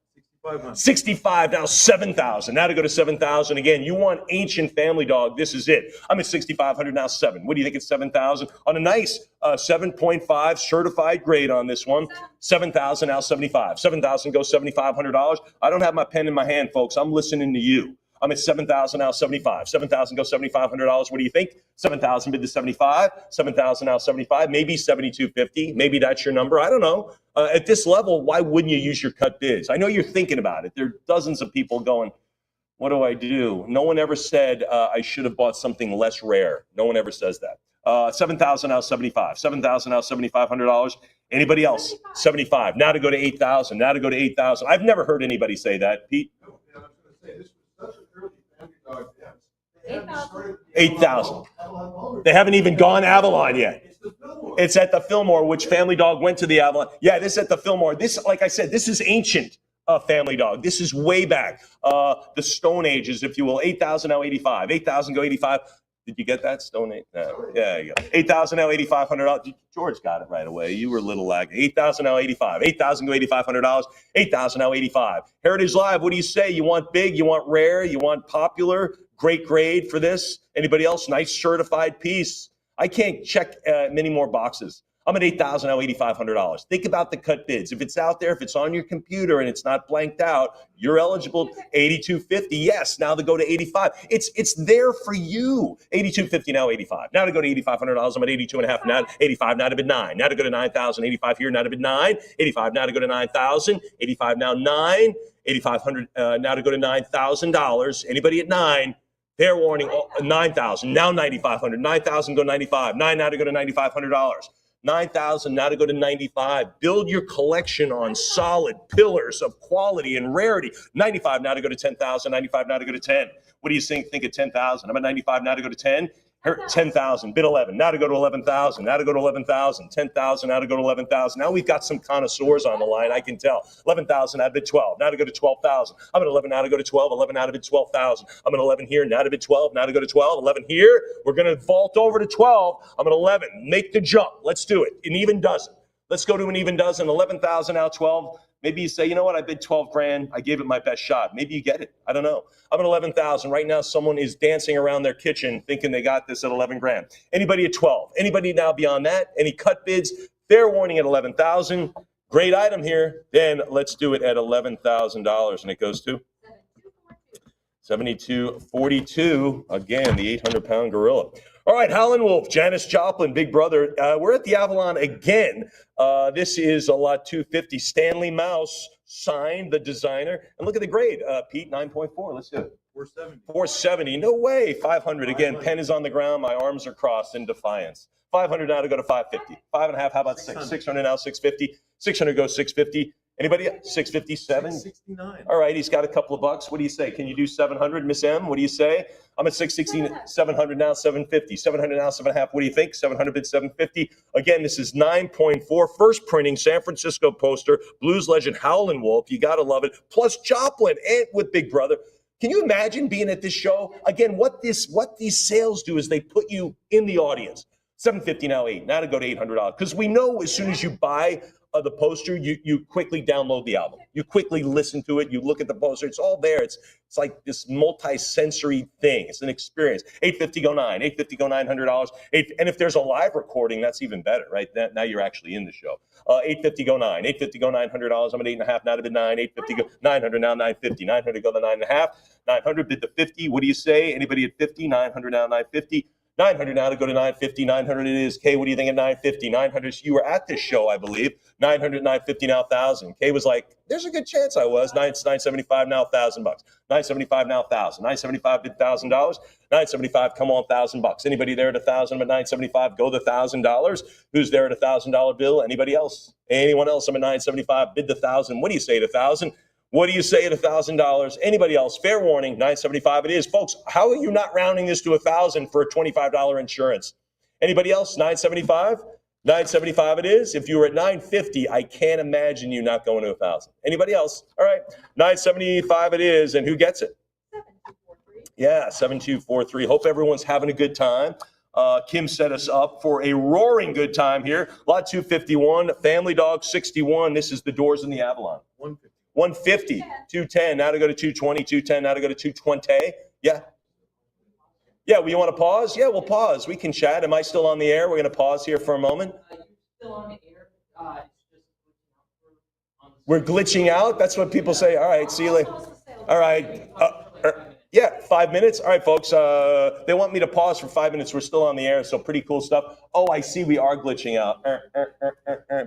65 now, 7,000. Now to go to 7,000 again. You want ancient Family Dog? This is it. I'm at 6,500 now. 7. What do you think? It's 7,000 on a nice 7.5 certified grade on this one. 7,000 now. 75. 7,000 goes $7,500. I don't have my pen in my hand, folks. I'm listening to you. I'm at 7,000 now, 75. 7,000 goes $7,500. What do you think? 7,000 bid to 75. 7,000 now, 75. Maybe 7,250. Maybe that's your number. I don't know. At this level, why wouldn't you use your cut bids? I know you're thinking about it. There are dozens of people going, what do I do? No one ever said I should have bought something less rare. No one ever says that. 7,000 now, 75. 7,000 now, $7,500. Anybody else? 75. Now to go to 8,000. Now to go to 8,000. I've never heard anybody say that. Pete? No, I was going to say, this was such an early Family Dog dance. 8,000. They haven't even gone Avalon yet. It's the Fillmore. It's at the Fillmore, which Family Dog went to the Avalon. Yeah, this is at the Fillmore. This, like I said, this is ancient Family Dog. This is way back. The Stone Ages, if you will. 8,000 now, 85. 8,000 go 85. Did you get that? Stone Age? No. Yeah, you go. 8,000 now, $8,500. George got it right away. You were a little lagging. 8,000 now, 85. 8,000 go $8,500. 8,000 now, 85. Heritage Live, what do you say? You want big? You want rare? You want popular? Great grade for this? Anybody else? Nice certified piece. I can't check many more boxes. I'm at 8,000 now, $8,500. Think about the cut bids. If it's out there, if it's on your computer and it's not blanked out, you're eligible. 8,250. Yes. Now to go to 85. It's there for you. 8,250 now, 85. Now to go to $8,500. I'm at 82.5 now. 85 now to bid 9. Now to go to 9,000. 85 here. Now to bid 9. 85 now to go to 9,000. 85 now 9. 8,500 now to go to $9,000. Anybody at 9? Fair warning. 9,000 now 9,500. 9,000 go 95. 9 now to go to $9,500. 9,000 now to go to 95. Build your collection on solid pillars of quality and rarity. 95 now to go to 10,000. 95 now to go to 10. What do you think at 10,000? I'm at 95 now to go to 10. 10,000. Bid 11. Now to go to 11,000. Now to go to 11,000. 10,000. Now to go to 11,000. Now we've got some connoisseurs on the line. I can tell. 11,000 out of bid 12. Now to go to 12,000. I'm at 11 now to go to 12. 11 out of bid 12,000. I'm at 11 here. Now to bid 12. Now to go to 12. 11 here. We're going to vault over to 12. I'm at 11. Make the jump. Let's do it. An even dozen. Let's go to an even dozen. 11,000 out 12. Maybe you say, you know what? I bid 12 grand. I gave it my best shot. Maybe you get it. I don't know. I'm at 11,000 right now. Someone is dancing around their kitchen thinking they got this at 11 grand. Anybody at 12? Anybody now beyond that? Any cut bids? Fair warning at 11,000. Great item here. Then let's do it at $11,000, and it goes to 72.42. Again, the 800-pound gorilla. All right, Howlin' Wolf, Janis Joplin, Big Brother. We're at the Avalon again. This is a lot 250. Stanley Mouse signed, the designer. And look at the grade. Pete, 9.4. Let's do it. 470. 470. No way. 500. Again, pen is on the ground. My arms are crossed in defiance. 500 now to go to 550. 5.5. How about 6? 600 now, 650. 600 goes 650. Anybody? 657. 669. All right, he's got a couple of bucks. What do you say? Can you do 700, Miss M? What do you say? I'm at 616, 700 now, 750. 700 now, 7.5. What do you think? 700 bid 750. Again, this is 9.4. First printing, San Francisco poster, blues legend Howlin' Wolf. You got to love it. Plus Joplin and with Big Brother. Can you imagine being at this show? Again, what these sales do is they put you in the audience. 750 now, 8. Now to go to $800. Because we know as soon as you buy the poster, you quickly download the album. You quickly listen to it. You look at the poster. It's all there. It's like this multi-sensory thing. It's an experience. 850 go 9. 850 go $900. And if there's a live recording, that's even better, right? Now you're actually in the show. 850 go 9. 850 go $900. I'm at 8.5 now to bid 9. 850 go 900 now 950. 900 go the 9.5. 900 bid the 50. What do you say? Anybody at 50? 900 now 950. 900 now to go to 950. 900 it is. Kay, what do you think at 950? 900, you were at this show, I believe. 900, 950 now 1,000. Kay was like, there's a good chance I was. 975 now $1,000. 975 now 1,000. 975 bid $1,000. 975, come on, $1,000. Anybody there at 1,000? I'm at 975. Go the $1,000. Who's there at $1,000 bill? Anybody else? Anyone else? I'm at 975. Bid the 1,000. What do you say at 1,000? What do you say at $1,000? Anybody else? Fair warning, 975 it is. Folks, how are you not rounding this to 1,000 for a $25 insurance? Anybody else? 975? 975 it is. If you were at 950, I can't imagine you not going to 1,000. Anybody else? All right, 975 it is. And who gets it? 7243. Yeah, 7243. Hope everyone's having a good time. Kim set us up for a roaring good time here. Lot 251, Family Dog 61. This is the Doors in the Avalon. 150. 150, 210, now to go to 220, 210, now to go to 220. Yeah. Yeah, well, you want to pause? Yeah, we'll pause. We can chat. Am I still on the air? We're going to pause here for a moment. You're still on the air. We're glitching out? That's what people say. All right, see you later. All right. Yeah, 5 minutes. All right, folks. They want me to pause for 5 minutes. We're still on the air, so pretty cool stuff. Oh, I see we are glitching out.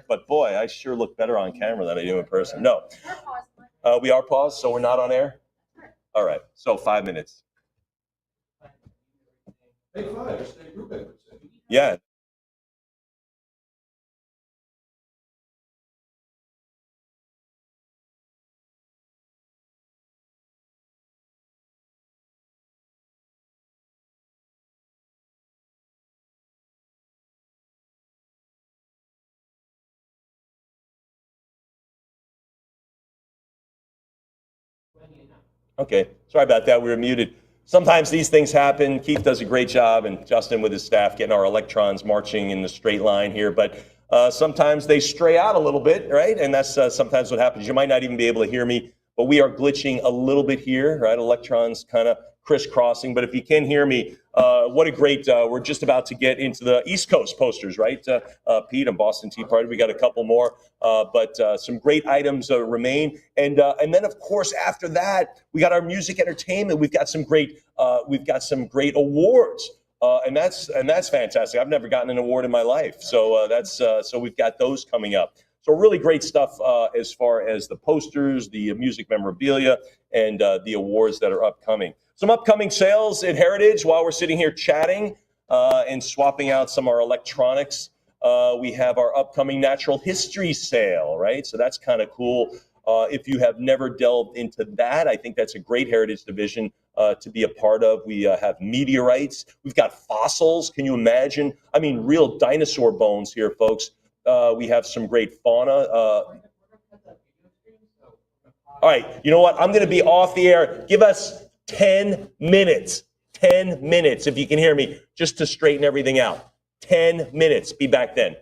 But boy, I sure look better on camera than I do in person. No. We are paused, so we're not on air? All right, so 5 minutes. Hey, 5. Just a group effort. Yeah. Okay, sorry about that. We were muted. Sometimes these things happen. Keith does a great job, and Justin with his staff getting our electrons marching in the straight line here. But sometimes they stray out a little bit, right? And that's sometimes what happens. You might not even be able to hear me, but we are glitching a little bit here, right? Electrons kind of crisscrossing. But if you can hear me, what a great, we're just about to get into the East Coast posters, right? Pete and Boston Tea Party, we got a couple more, but some great items remain. And then of course, after that, we got our music entertainment. We've got some great awards. And that's fantastic. I've never gotten an award in my life. So so we've got those coming up. So really great stuff as far as the posters, the music memorabilia, and the awards that are upcoming. Some upcoming sales at Heritage while we're sitting here chatting and swapping out some of our electronics. We have our upcoming natural history sale, right? So that's kind of cool. If you have never delved into that, I think that's a great Heritage division to be a part of. We have meteorites. We've got fossils. Can you imagine? I mean, real dinosaur bones here, folks. We have some great fauna. All right, you know what? I'm going to be off the air. Give us 10 minutes. 10 minutes, if you can hear me, just to straighten everything out. 10 minutes. Be back then.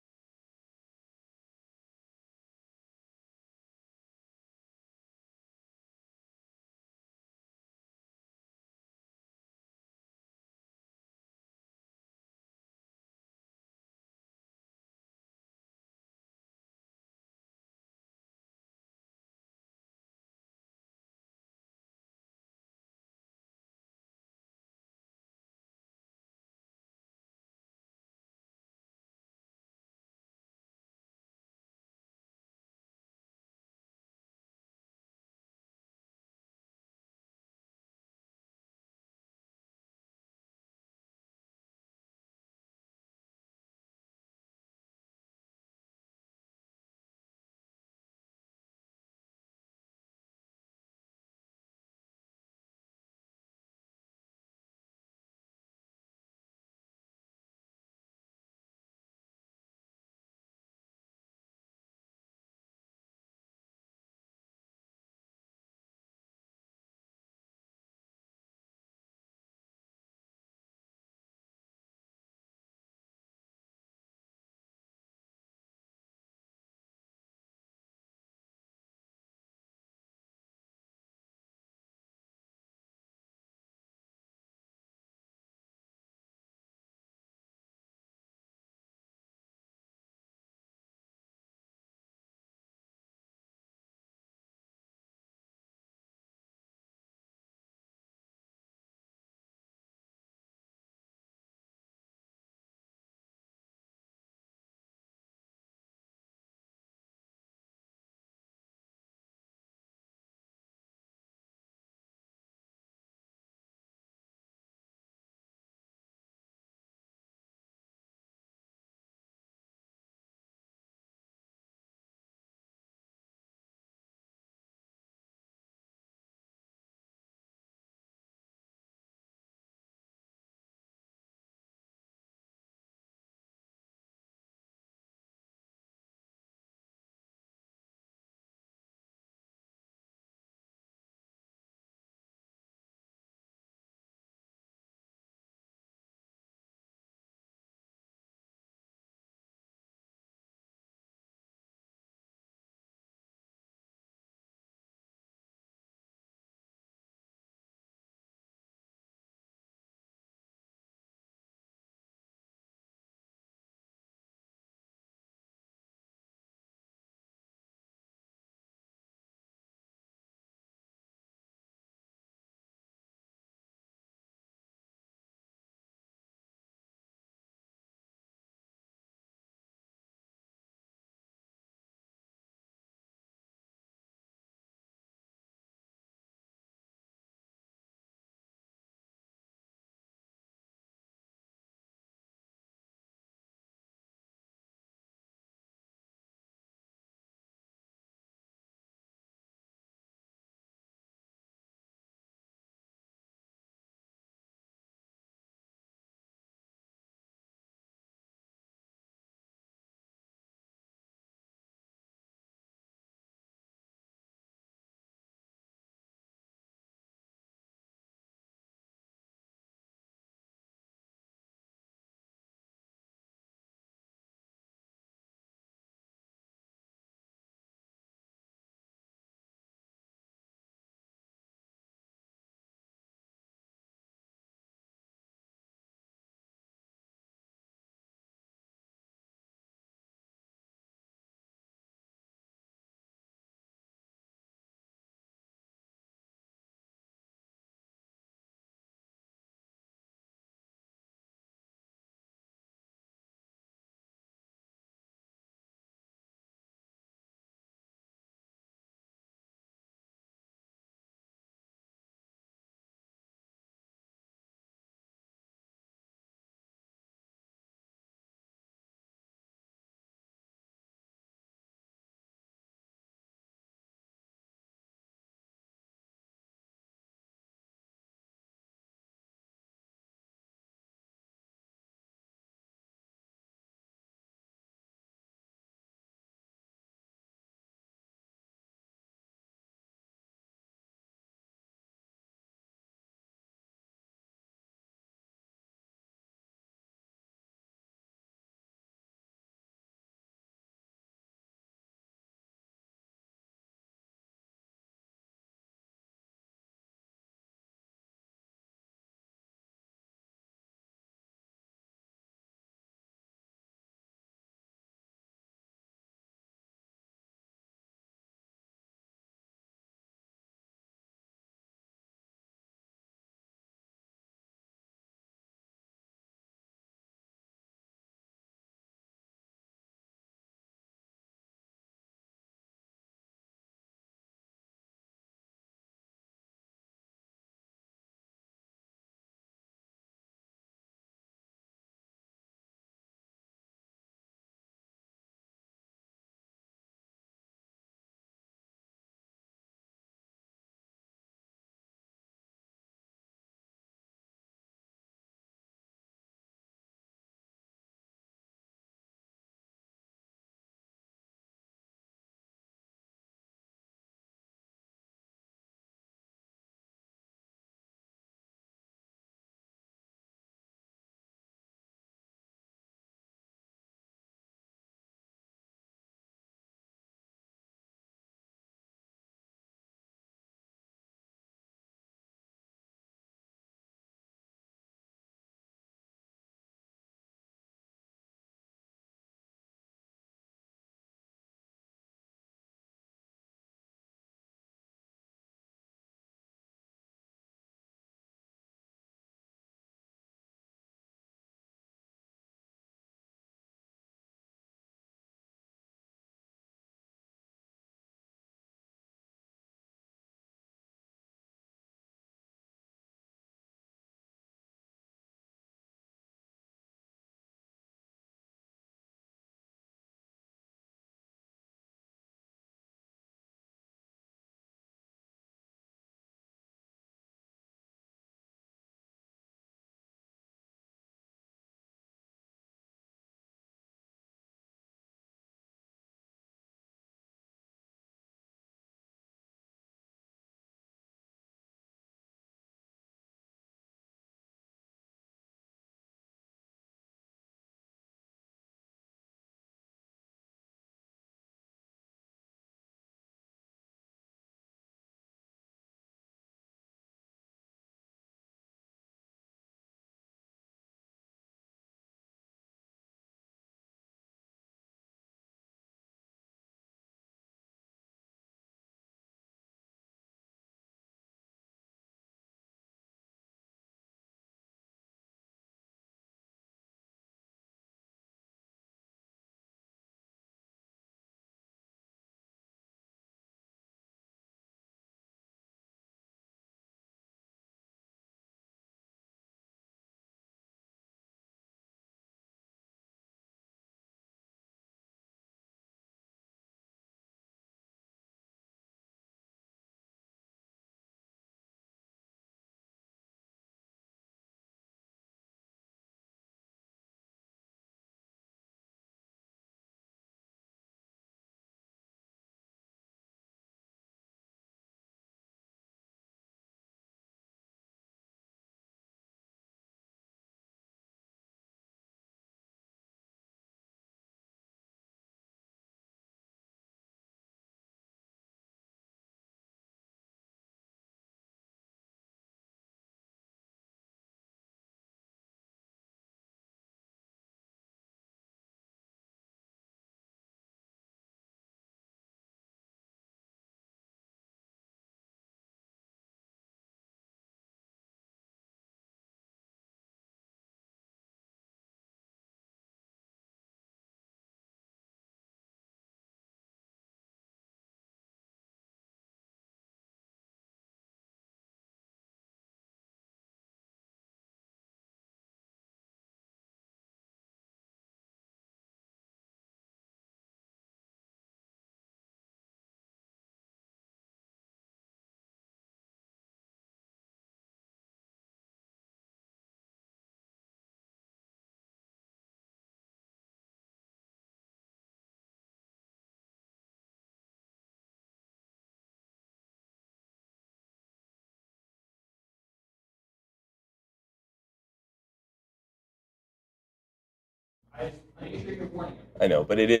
I know, but it is.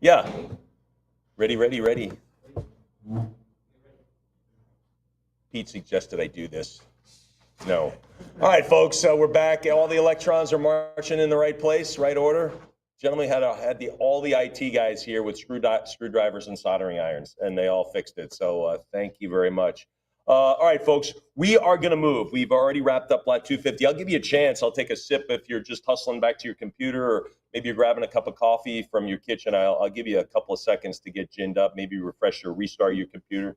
Yeah. Ready. Pete suggested I do this. No. All right, folks, we're back. All the electrons are marching in the right place, right order. Gentlemen had all the IT guys here with screwdrivers and soldering irons, and they all fixed it. So thank you very much. All right, folks, we are going to move. We've already wrapped up lot 250. I'll give you a chance. I'll take a sip if you're just hustling back to your computer, or maybe you're grabbing a cup of coffee from your kitchen. I'll give you a couple of seconds to get ginned up, maybe restart your computer.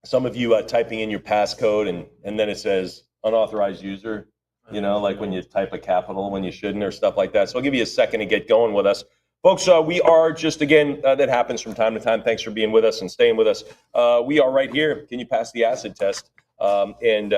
Some of you typing in your passcode and then it says unauthorized user, like when you type a capital when you shouldn't or stuff like that. So I'll give you a second to get going with us. Folks, we are just, again, that happens from time to time. Thanks for being with us and staying with us. We are right here. Can you pass the acid test? And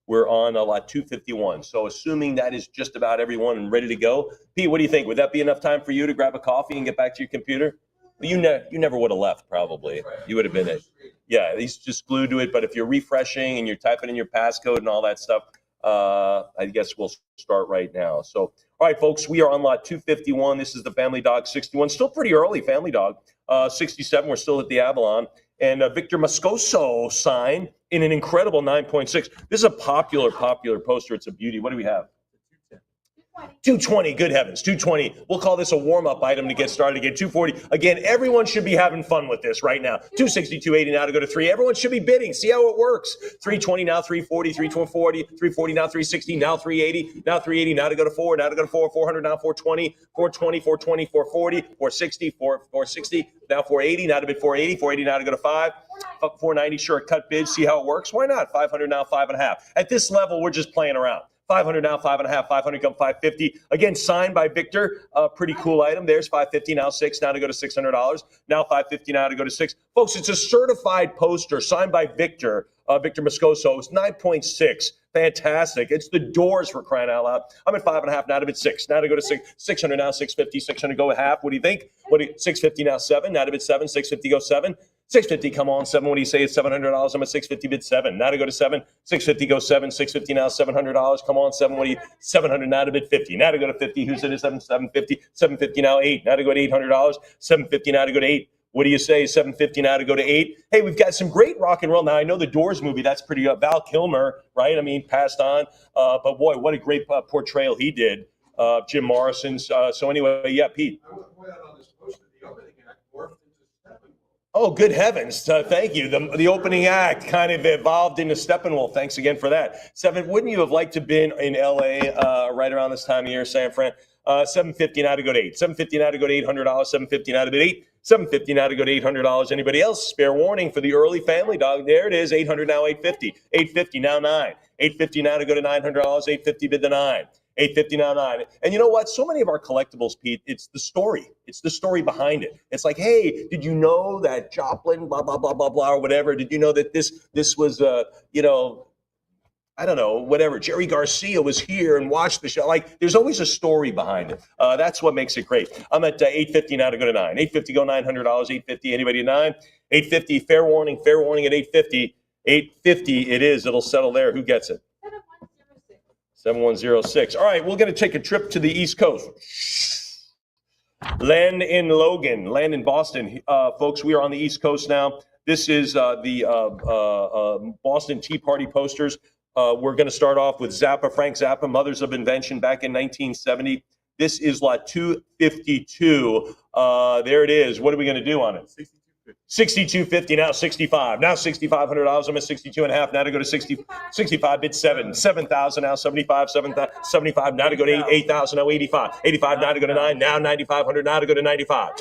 we're on lot 251. So assuming that is just about everyone and ready to go. Pete, what do you think? Would that be enough time for you to grab a coffee and get back to your computer? You never would have left, probably. You would have been it. Yeah, he's just glued to it. But if you're refreshing and you're typing in your passcode and all that stuff, I guess we'll start right now. So, all right, folks, we are on lot 251. This is the Family Dog 61. Still pretty early, Family Dog. 67, we're still at the Avalon. And Victor Moscoso sign in an incredible 9.6. This is a popular poster. It's a beauty. What do we have? 220, good heavens, 220. We'll call this a warm-up item to get started again. 240. Again, everyone should be having fun with this right now. 260, 280 now to go to 3. Everyone should be bidding. See how it works. 320 now, 340, 340, 340 now, 360 now, 380 now, 380 now to go to 4. Now to go to 4. 400 now, 420, 420, 420, 440, 460, 460 now, 480 now to bid 480, 480 now to go to 5. 490 shortcut bid. See how it works. Why not? 500 now, 5.5. At this level, we're just playing around. 500 now, 5.5, 500 come 550. Again, signed by Victor. Pretty cool item. There's 550 now, 6 now to go to $600. Now 550 now to go to 6. Folks, it's a certified poster signed by Victor Moscoso. It's 9.6. Fantastic. It's the Doors, for crying out loud. I'm at 5.5 now to bid 6. Now to go to 6. 600 now, 650. 600 go half. What do you think? 650 now, 7. Now to bid 7. 650 go 7. 650, come on, 7. What do you say? It's $700. I'm at 650 bid 7. Now to go to 7. 650 go 7. 650 now, $700. Come on, 7. What do you? 700 now to bid 50. Now to go to 50. Who's it? 750. 750 now 8. Now to go to $800. 750 now to go to 8. What do you say? 750 now to go to 8. Hey, we've got some great rock and roll. Now, I know the Doors movie, that's pretty Val Kilmer, right? I mean, passed on. But boy, what a great portrayal he did. Jim Morrison's. So anyway, yeah, Pete. I want to point out on this poster, the opening act morphed into Steppenwolf. Oh, good heavens. Thank you. The opening act kind of evolved into Steppenwolf. Thanks again for that. 7, wouldn't you have liked to have been in L.A. Right around this time of year, San Fran? 750 now to go to 8. 750 now to go to $800. 750 now to bid 8. 750 now to go to $800. Anybody else? Spare warning for the early Family Dog. There it is. 800 now, 850. 850 now 9. 850 now to go to $900. 850 bid the 9. 850 now 9. And you know what? So many of our collectibles, Pete, it's the story. It's the story behind it. It's like, hey, did you know that Joplin, blah, blah, blah, blah, blah, or whatever? Did you know that this was, I don't know, whatever. Jerry Garcia was here and watched the show. Like, there's always a story behind it. That's what makes it great. I'm at 850 now to go to 9. 850 go $900. 850. Anybody at 9? 850. Fair warning at 850. 850 it is. It'll settle there. Who gets it? 7106. All right, we're going to take a trip to the East Coast. Land in Logan, land in Boston. Folks, we are on the East Coast now. This is the Boston Tea Party posters. We're going to start off with Frank Zappa, Mothers of Invention, back in 1970. This is lot 252. There it is. What are we going to do on it? 6250 now 65 now $6,500. I'm at 62 and a half now to go to 65 bid 7,000 now 75 75 now to go to 8,000 now 85 now to go to 9 now 9,500 now to go to 95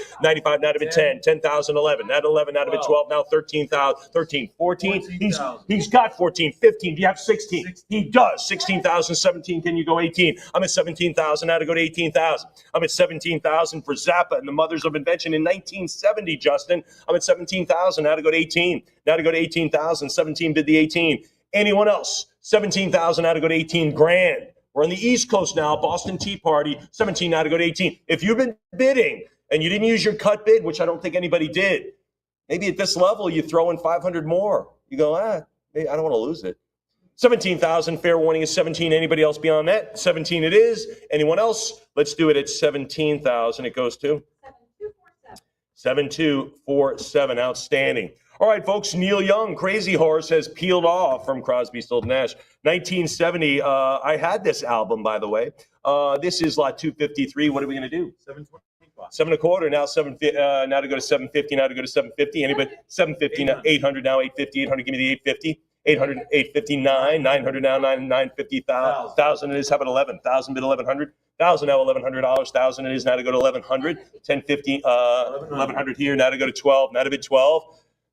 now to bid 10,000 11 now to 11 now to bid 12 now 13,000 13 14 he's got 14 15. Do you have 16? He does. 16,000 17. Can you go 18? I'm at 17,000 now to go to 18,000. I'm at 17,000 for Zappa and the Mothers of Invention in 1970. Justin, I'm at 17,000 now to go to 18. Now to go to 18,000. 17 bid the 18. Anyone else? 17,000 now to go to 18 grand. We're on the East Coast now. Boston Tea Party. 17 now to go to 18. If you've been bidding and you didn't use your cut bid, which I don't think anybody did, maybe at this level you throw in 500 more. You go, I don't want to lose it. 17,000. Fair warning is 17. Anybody else beyond that? 17 it is. Anyone else? Let's do it at 17,000. It goes to 7247. Outstanding. All right, folks. Neil Young, Crazy Horse, has peeled off from Crosby, Stills, Nash. 1970. I had this album, by the way. This is lot 253. What are we going to do? 7.25. Now 750. Now to go to 750. Now to go to 750. Anybody? 750. Now 800. Now 850. 800. Give me the 850. 800. 859. 900. Now 950. 1,000 it is. How about 11? 1,000 bid 1,100. 1,000 now $1,100. 1,000 it is. Now to go to 1,100. 1050. 1,100 here. Now to go to 12. Now to bid 12.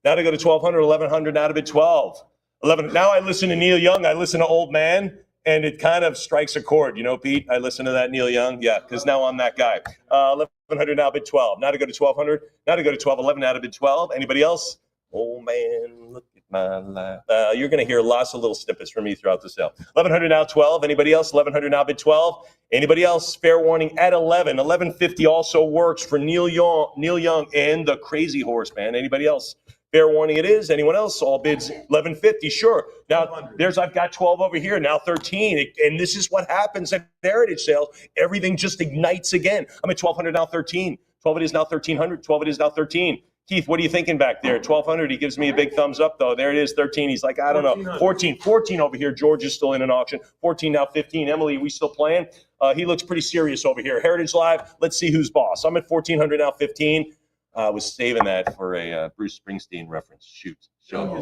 Now to go to 1,200. 1,100. Now to bid 12. 11. Now I listen to Neil Young. I listen to Old Man. And it kind of strikes a chord, you know, Pete. I listen to that Neil Young, yeah, because now I'm that guy. 1,100 now bid 12. Now to go to 1,200. Now to go to 1,211. Now to bid 12. Anybody else? Oh man, look at my life. You're going to hear lots of little snippets from me throughout the sale. 1,100 now 12. Anybody else? 1,100 now bid 12. Anybody else? Fair warning at 11. 1,150 also works for Neil Young and the Crazy Horse, man. Anybody else? Fair warning it is. Anyone else? All bids 1150. Sure. Now I've got 12 over here. Now 13. And this is what happens at heritage sales. Everything just ignites again. I'm at 1,200 now 13. 12 it is now 1,300. 12 it is now 13. Keith, what are you thinking back there? 1,200. He gives me a big thumbs up though. There it is. 13. He's like, I don't know. 14. 14 over here. George is still in an auction. 14 now 15. Emily, we still playing? He looks pretty serious over here. Heritage Live. Let's see who's boss. I'm at 1,400 now 15. I was saving that for a Bruce Springsteen reference. Shoot. All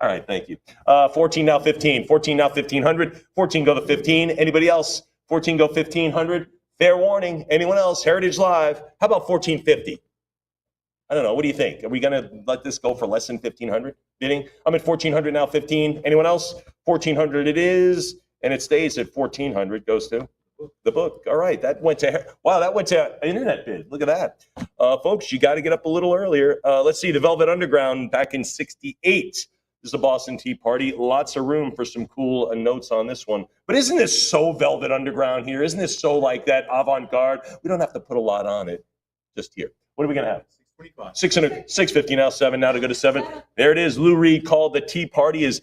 right, thank you. 14 now 15. 14 now 1,500. 14 go to 15. Anybody else? 14 go 1,500. Fair warning. Anyone else? Heritage Live. How about 1,450? I don't know. What do you think? Are we going to let this go for less than 1,500 bidding? I'm at 1,400 now 15. Anyone else? 1,400 it is, and it stays at 1,400. Goes to the book. All right, that went to an internet bid. Look at that, folks. You got to get up a little earlier. Let's see, the Velvet Underground back in '68. This is the Boston Tea Party. Lots of room for some cool notes on this one. But isn't this so Velvet Underground here? Isn't this so like that avant-garde? We don't have to put a lot on it. Just here. What are we gonna have? 600, 650 now 7. Now to go to 7. There it is. Lou Reed called the Tea Party his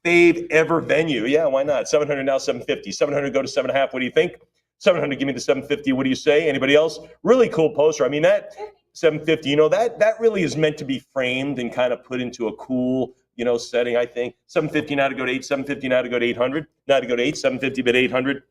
fave ever venue. Yeah, why not? 700 now 750. 700 go to 7.5. What do you think? 700, give me the 750. What do you say? Anybody else? Really cool poster. I mean, that 750, you know, that really is meant to be framed and kind of put into a cool, you know, setting, I think. 750 now to go to 8. 750 now to go to 800. Now to go to 8. 750 bid 800.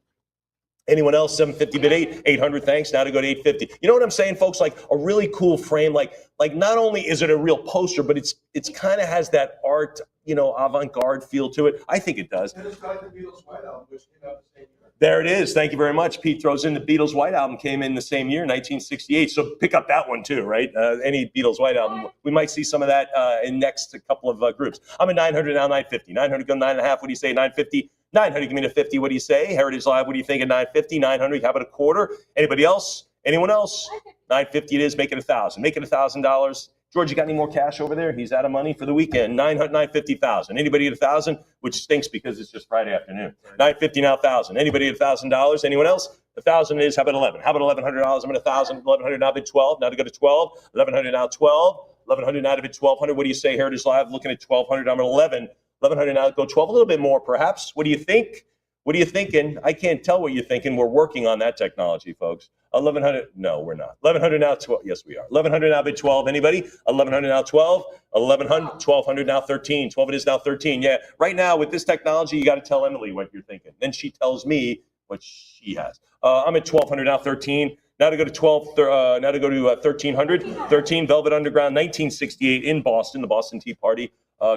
Anyone else? 750 bid 8. 800, thanks. Now to go to 850. You know what I'm saying, folks? Like a really cool frame. Like not only is it a real poster, but it's kind of has that art, you know, avant-garde feel to it. I think it does. And it's got the Beatles White Album, which came out the same year. There it is. Thank you very much. Pete throws in the Beatles White Album came in the same year, 1968. So pick up that one too, right? Any Beatles White Album. We might see some of that in next couple of groups. I'm at 900 now, 950. 900 go 9.5. What do you say? 950. 900, give me the 50. What do you say? Heritage Live, what do you think at 950? 900, how about a quarter? Anybody else? Anyone else? 950 it is. Make it $1,000. Make it $1,000. George, you got any more cash over there? He's out of money for the weekend. 950,000. Anybody at 1,000? Which stinks because it's just Friday afternoon. 950 now 1,000. Anybody at $1,000? Anyone else? 1,000 is. How about 11? How about $1,100? I'm at 1,000. 1,100 now bid 12. Now to go to 12. 1,100 now 12. 1,100 now to bid 1,200. What do you say? Heritage Live looking at 1,200. I'm at 11. 1,100 now go 12. A little bit more, perhaps. What do you think? What are you thinking? I can't tell what you're thinking. We're working on that technology, folks. 1,100. No, we're not. 1,100 now 12. Yes, we are. 1,100 now bid 12. Anybody? 1,100 now 12. 1,100. 1,200 now 13. 12 it is now 13. Yeah. Right now with this technology, you got to tell Emily what you're thinking. Then she tells me what she has. I'm at 1,200 now 13. Now to go to 12. Now to go to 1,300. 13 Velvet Underground, 1968 in Boston, the Boston Tea Party.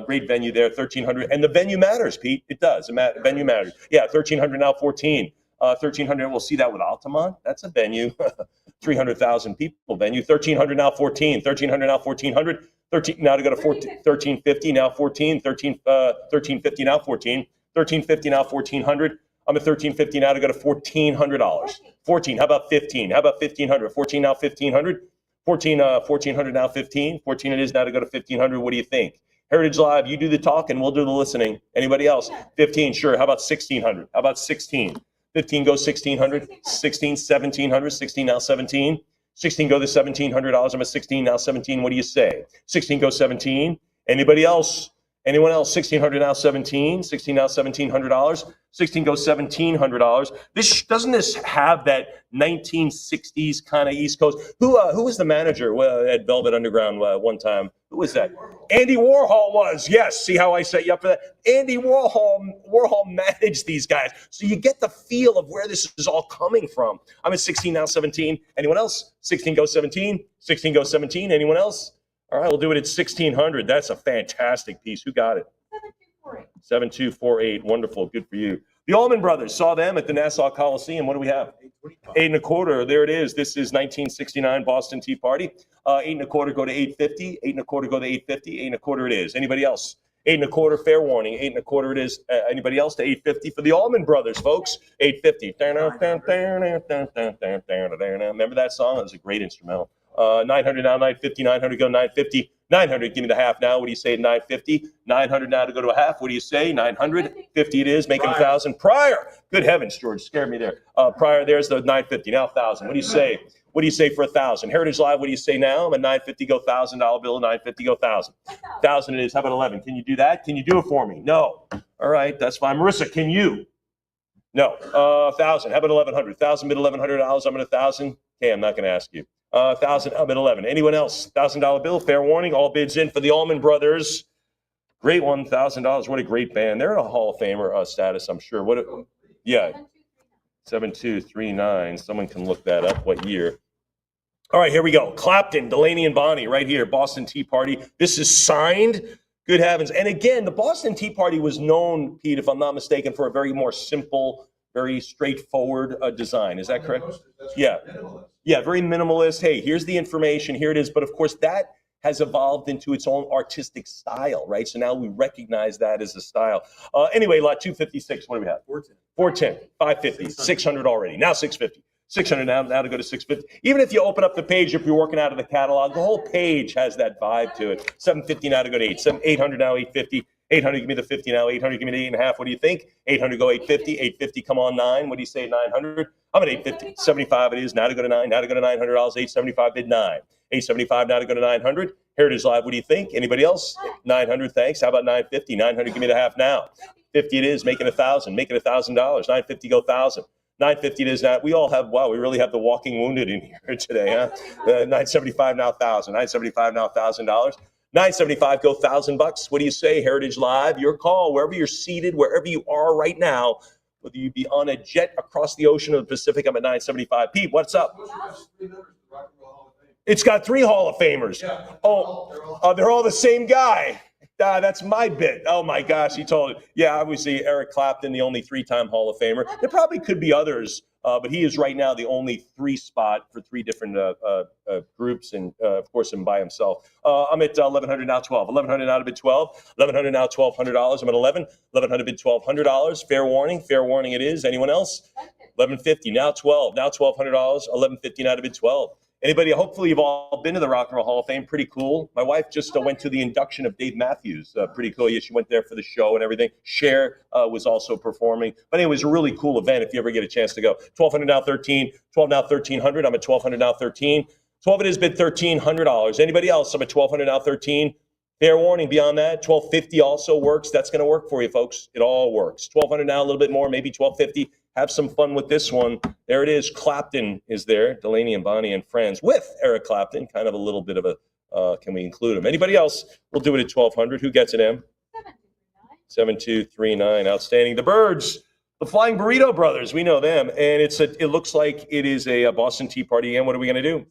Great venue there, 1,300. And the venue matters, Pete. It does. Venue matters. Yeah, 1,300 now 14. 1,300, we'll see that with Altamont. That's a venue. 300,000 people venue. 1,300 now 14. 1,300 now 1,400. 13 now to go to 14. 1,350 now 14. 1,350 now 14. 1,350 now 1,400. I'm at 1,350 now to go to $1,400. 14. How about 15? How about 1,500? 14 now 1,500. 1,400 now 15. 14 it is now to go to 1,500. What do you think? Heritage Live, you do the talking, we'll do the listening. Anybody else? 15, sure. How about 1,600? How about 16? 15 goes 1,600. 16, 1,700. 16 now 17. 16 go to $1,700. I'm at 16 now 17. What do you say? 16 goes 17. Anybody else? Anyone else? 1600 now 17. 16 now $1,700. 16 goes $1,700. Doesn't this have that 1960s kind of East Coast? Who was the manager at Velvet Underground one time? Who was that? Andy Warhol was. Yes. See how I set you up for that? Andy Warhol managed these guys, so you get the feel of where this is all coming from. I'm at 16 now 17. Anyone else? 16 goes 17. 16 goes 17. Anyone else? All right, we'll do it at 1600. That's a fantastic piece. Who got it? 7248. Wonderful. Good for you. The Allman Brothers, saw them at the Nassau Coliseum. What do we have? 8 1/4. There it is. This is 1969 Boston Tea Party. 8 1/4 go to 850. 8 1/4 go to 850. 8 1/4 it is. Anybody else? 8 1/4, fair warning. 8 1/4 it is. Anybody else to 850 for the Allman Brothers, folks? 850. Remember that song? It was a great instrumental. 900 now, 950, 900 go 950, 900, give me the half now. What do you say at 950? 900 now to go to a half. What do you say? 950 it is, making 1,000. Prior, good heavens, George, scared me there. Prior, there's the 950, now 1,000. What do you say? What do you say for 1,000? Heritage Live, what do you say now? I'm at 950, go $1,000 bill, 950, go 1,000. 1,000 it is. How about 11? Can you do that? Can you do it for me? No. All right, that's fine. Marissa, can you? No. 1,000. How about 1,100? 1,000 bid $1,100. I'm at 1,000. Okay, I'm not going to ask you. 1,000, I'm at 11. Anyone else? $1,000 bill, fair warning. All bids in for the Allman Brothers. Great one, $1,000. What a great band. They're in a Hall of Famer status, I'm sure. Yeah, 7239. Someone can look that up. What year? All right, here we go. Clapton, Delaney, and Bonnie, right here. Boston Tea Party. This is signed. Good heavens. And again, the Boston Tea Party was known, Pete, if I'm not mistaken, for a very more simple, very straightforward design. Is that correct? Yeah. Yeah, very minimalist. Hey, here's the information. Here it is. But of course, that has evolved into its own artistic style, right? So now we recognize that as a style. Anyway, lot 256. What do we have? 410, 550, 600 already. Now 650. 600 now to go to 650. Even if you open up the page, if you're working out of the catalog, the whole page has that vibe to it. 750 now to go to 800 now, 850. 800, give me the 50 now. 800, give me the 8.5. What do you think? 800, go 850. 850, come on 9. What do you say, 900? I'm at 850. 75 it is. Now to go to 9. Now to go to $900. 875 bid 9. 875 now to go to 900. Heritage Live, what do you think? Anybody else? 900, thanks. How about 950? 900, give me the half now. 50 it is, making 1,000. Making $1,000. 950, go 1,000. 950 it is now. We all have, wow, we really have the walking wounded in here today, huh? 975 now 1,000. 975 now $1,000. 975, go $1,000. What do you say? Heritage Live, your call. Wherever you're seated, wherever you are right now, whether you be on a jet across the ocean or the Pacific, I'm at 975. Pete, what's up? It's got 3 Hall of Famers. They're all the same guy. That's my bit. Oh my gosh, he told it. Yeah, obviously Eric Clapton, the only 3-time Hall of Famer. There probably could be others, but he is right now the only 3 spot for 3 different groups, and of course him by himself. I'm at 1,100 now, 12. 1,100 now to bid 12. 1,100 now, $1,200. I'm at 11. 1,100 bid $1,200. Fair warning it is. Anyone else? 1,150 now 12. Now $1,200. 1,150 now to bid 12. Anybody? Hopefully you've all been to the Rock and Roll Hall of Fame. Pretty cool. My wife just went to the induction of Dave Matthews. Pretty cool. Yeah, she went there for the show and everything. Cher was also performing. But anyway, it was a really cool event if you ever get a chance to go. 1,200 now 13. 12 now 1,300. I'm at 1,200 now 13. 12 it is bid $1,300. Anybody else? I'm at 1,200 now 13. Fair warning beyond that. 1,250 also works. That's going to work for you, folks. It all works. 1,200 now, a little bit more, maybe 1,250. Have some fun with this one. There it is. Clapton is there. Delaney and Bonnie and Friends with Eric Clapton. Kind of a little bit of a, can we include him? Anybody else? We'll do it at 1,200. Who gets it, Em? 7239. Outstanding. The Birds, the Flying Burrito Brothers. We know them. And it looks like it is a Boston Tea Party. And what are we going to do?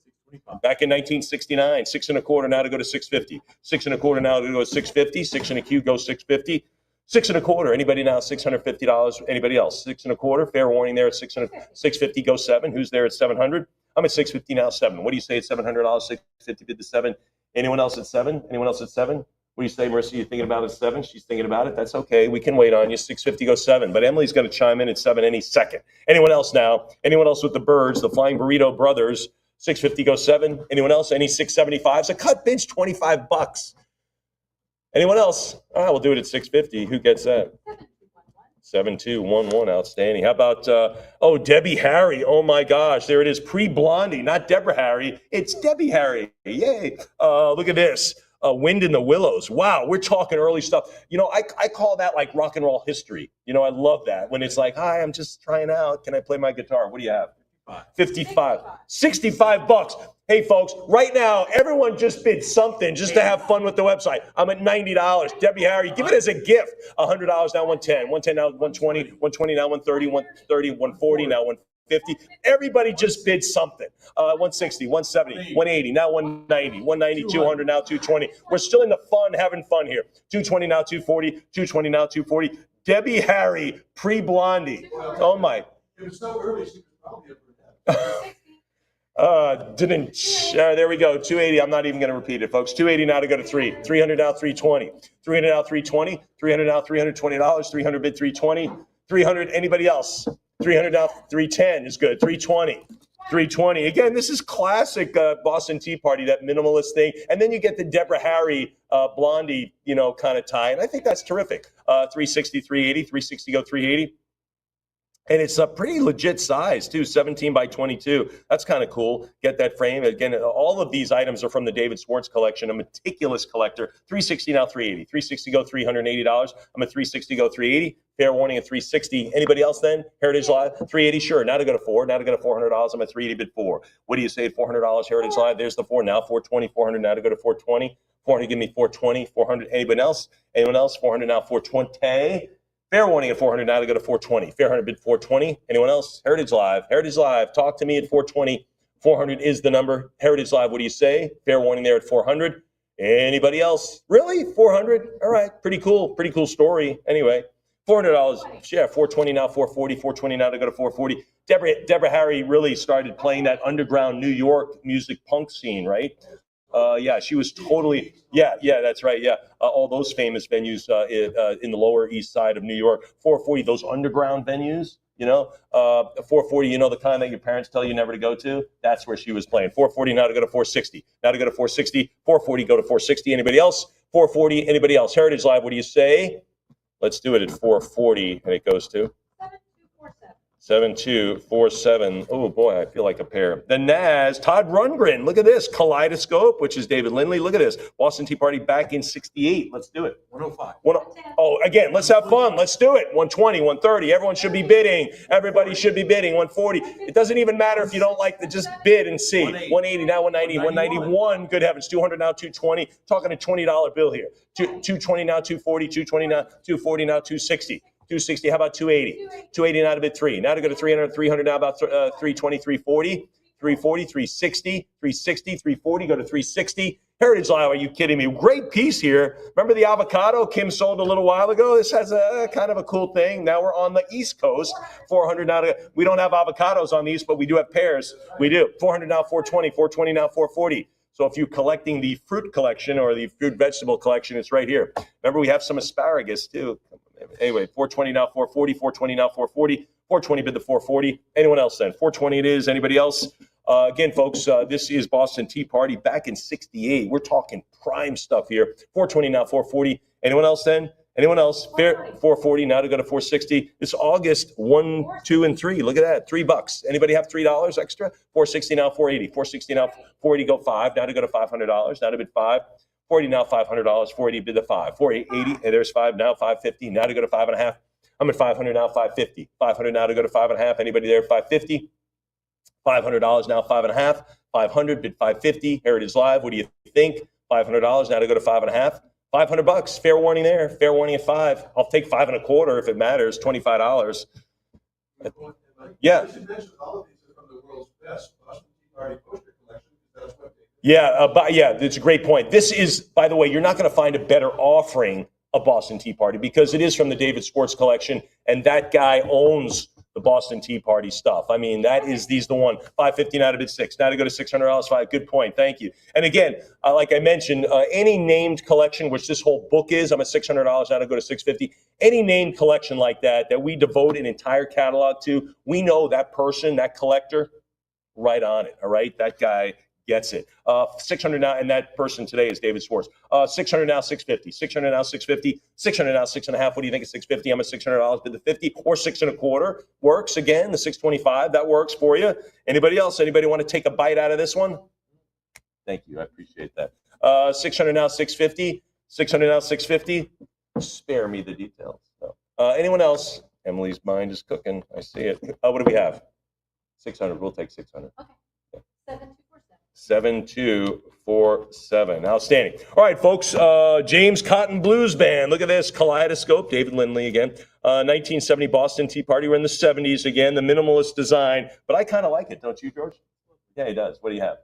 Back in 1969, 6 1/4 now to go to 650. 6 1/4 now to go to 650. 6 1/4 goes 650. 6 1/4. Anybody now? $650. Anybody else? 6 1/4. Fair warning there at 650 goes 7. Who's there at 700? I'm at 650 now 7. What do you say at $700? 650 bid to 7. Anyone else at 7? Anyone else at 7? What do you say, Marissa? You thinking about it at 7? She's thinking about it. That's okay. We can wait on you. 650 goes 7. But Emily's going to chime in at 7 any second. Anyone else now? Anyone else with the Birds, the Flying Burrito Brothers? 650 goes 7. Anyone else? Any 675s? A cut bench, $25. Anyone else? All right, we'll do it at 650. Who gets that? 7211. Outstanding. How about Debbie Harry? Oh my gosh, there it is. Pre-Blondie, not Deborah Harry. It's Debbie Harry. Yay! Look at this. Wind in the Willows. Wow, we're talking early stuff. You know, I call that like rock and roll history. You know, I love that when it's like, hi, I'm just trying out. Can I play my guitar? What do you have? 55. 65 bucks. Hey, folks, right now, everyone just bid something just to have fun with the website. I'm at $90. Debbie Harry, give it as a gift. $100 now 110, 110 now 120, 120 now 130, 130, 140 now 150. Everybody just bid something. 160, 170, 180, now 190, 190, 200, now 220. We're still in the fun, having fun here. 220 now 240, 220 now 240. Debbie Harry, pre-Blondie. Oh, my. It was so early, she was probably up There we go. 280. I'm not even going to repeat it, folks. 280 now to go to 300 now 320. 300 now 320. 300 now $320. 300 bid 320. 300. Anybody else? 300 now 310 is good. 320. 320. Again, this is classic Boston Tea Party, that minimalist thing. And then you get the Deborah Harry, Blondie, you know, kind of tie. And I think that's terrific. 360, 380. 360 go 380. And it's a pretty legit size, too, 17 by 22. That's kind of cool. Get that frame. Again, all of these items are from the David Schwartz collection, a meticulous collector. 360 now 380. 360 go $380. I'm at 360 go 380. Fair warning at 360. Anybody else then? Heritage Live? 380, sure. Now to go to 4. Now to go to $400. I'm at 380 bid 4. What do you say at $400 Heritage Live? There's the 4. Now 420, 400. Now to go to 420. 400, give me 420. 400. Anybody else? Anyone else? 400 now 420. Fair warning at 400 now to go to 420. Fair 100 bid 420. Anyone else? Heritage Live. Heritage Live. Talk to me at 420. 400 is the number. Heritage Live. What do you say? Fair warning there at 400. Anybody else? Really? 400? All right. Pretty cool. Pretty cool story. Anyway, $400. Yeah. 420 now. 440. 420 now to go to 440. Deborah Harry really started playing that underground New York music punk scene, right? Yeah, she was totally, yeah, that's right, yeah. All those famous venues in the Lower East Side of New York. 440, those underground venues, you know. 440, you know, the kind that your parents tell you never to go to? That's where she was playing. 440, now to go to 460. Now to go to 460. 440, go to 460. Anybody else? 440, anybody else? Heritage Live, what do you say? Let's do it at 440, and it goes to? 7247. Oh boy, I feel like a pair. The Naz, Todd Rundgren. Look at this. Kaleidoscope, which is David Lindley. Look at this. Boston Tea Party back in 68. Let's do it. 105. Oh, again, let's have fun. Let's do it. 120, 130. Everyone should be bidding. Everybody should be bidding. 140. It doesn't even matter if you don't like to just bid and see. 180 now 190. 191. Good heavens. 200 now 220. Talking a $20 bill here. 220 now 240. 220 now 240 now 260. 260, how about 280? 280 now to bid 3. Now to go to 300, 300 now about 320, 340, 340, 360, 360, 340, go to 360. Heritage Live, are you kidding me? Great piece here. Remember the avocado Kim sold a little while ago? This has a kind of a cool thing. Now we're on the East Coast. 400 now to, we don't have avocados on these, but we do have pears. We do. 400 now 420, 420 now 440. So if you're collecting the fruit collection or the fruit vegetable collection, it's right here. Remember, we have some asparagus too. Anyway, 420 now 440, 420 now 440, 420 bid the 440. Anyone else then? 420 it is. Anybody else? Again, folks, this is Boston Tea Party back in 68. We're talking prime stuff here. 420 now 440. Anyone else then? Anyone else? Fair 440 now to go to 460. It's August 1, 2, and 3. Look at that, $3. Anybody have $3 extra? 460 now 480. 460 now 480 go 5. Now to go to $500. Now to bid 5. 40 now $500. 480 bid the 5. 480 and there's 5 now 550. Now to go to 5.5. I'm at 500 now 550. 500 now to go to 5.5. Anybody there? 550. $500 now 5.5. 500 bid 550. Heritage Live. What do you think? $500 now to go to 5.5. $500. Fair warning there. Fair warning at 5. I'll take 5.25 if it matters. $25. Yeah. All of these are from the world's best Boston Tea Party poster collection. That's what Yeah, it's a great point. This is, by the way, you're not going to find a better offering of Boston Tea Party because it is from the David Schwartz collection, and that guy owns the Boston Tea Party stuff. I mean, he's the one. 550 now to bid 6. Now to go to $600. 5. Good point. Thank you. And again, like I mentioned, any named collection, which this whole book is, I'm at $600 now to go to 650. Any named collection like that we devote an entire catalog to, we know that person, that collector, right on it. All right, that guy gets it. 600 now, and that person today is David Schwartz. 600 now, 650. 600 now, 650. 600 now, 6.5. What do you think of 650? I'm at $600. Bid the 50 or 6.25 works. Again, the 625 that works for you. Anybody else? Anybody want to take a bite out of this one? Thank you. I appreciate that. 600 now, 650. 600 now, 650. Spare me the details. No. Anyone else? Emily's mind is cooking. I see it. What do we have? 600. We'll take 600. Okay. 7247. 7247. Outstanding. All right, folks. James Cotton Blues Band. Look at this. Kaleidoscope. David Lindley again. 1970 Boston Tea Party. We're in the 70s again. The minimalist design. But I kind of like it, don't you, George? Yeah, he does. What do you have?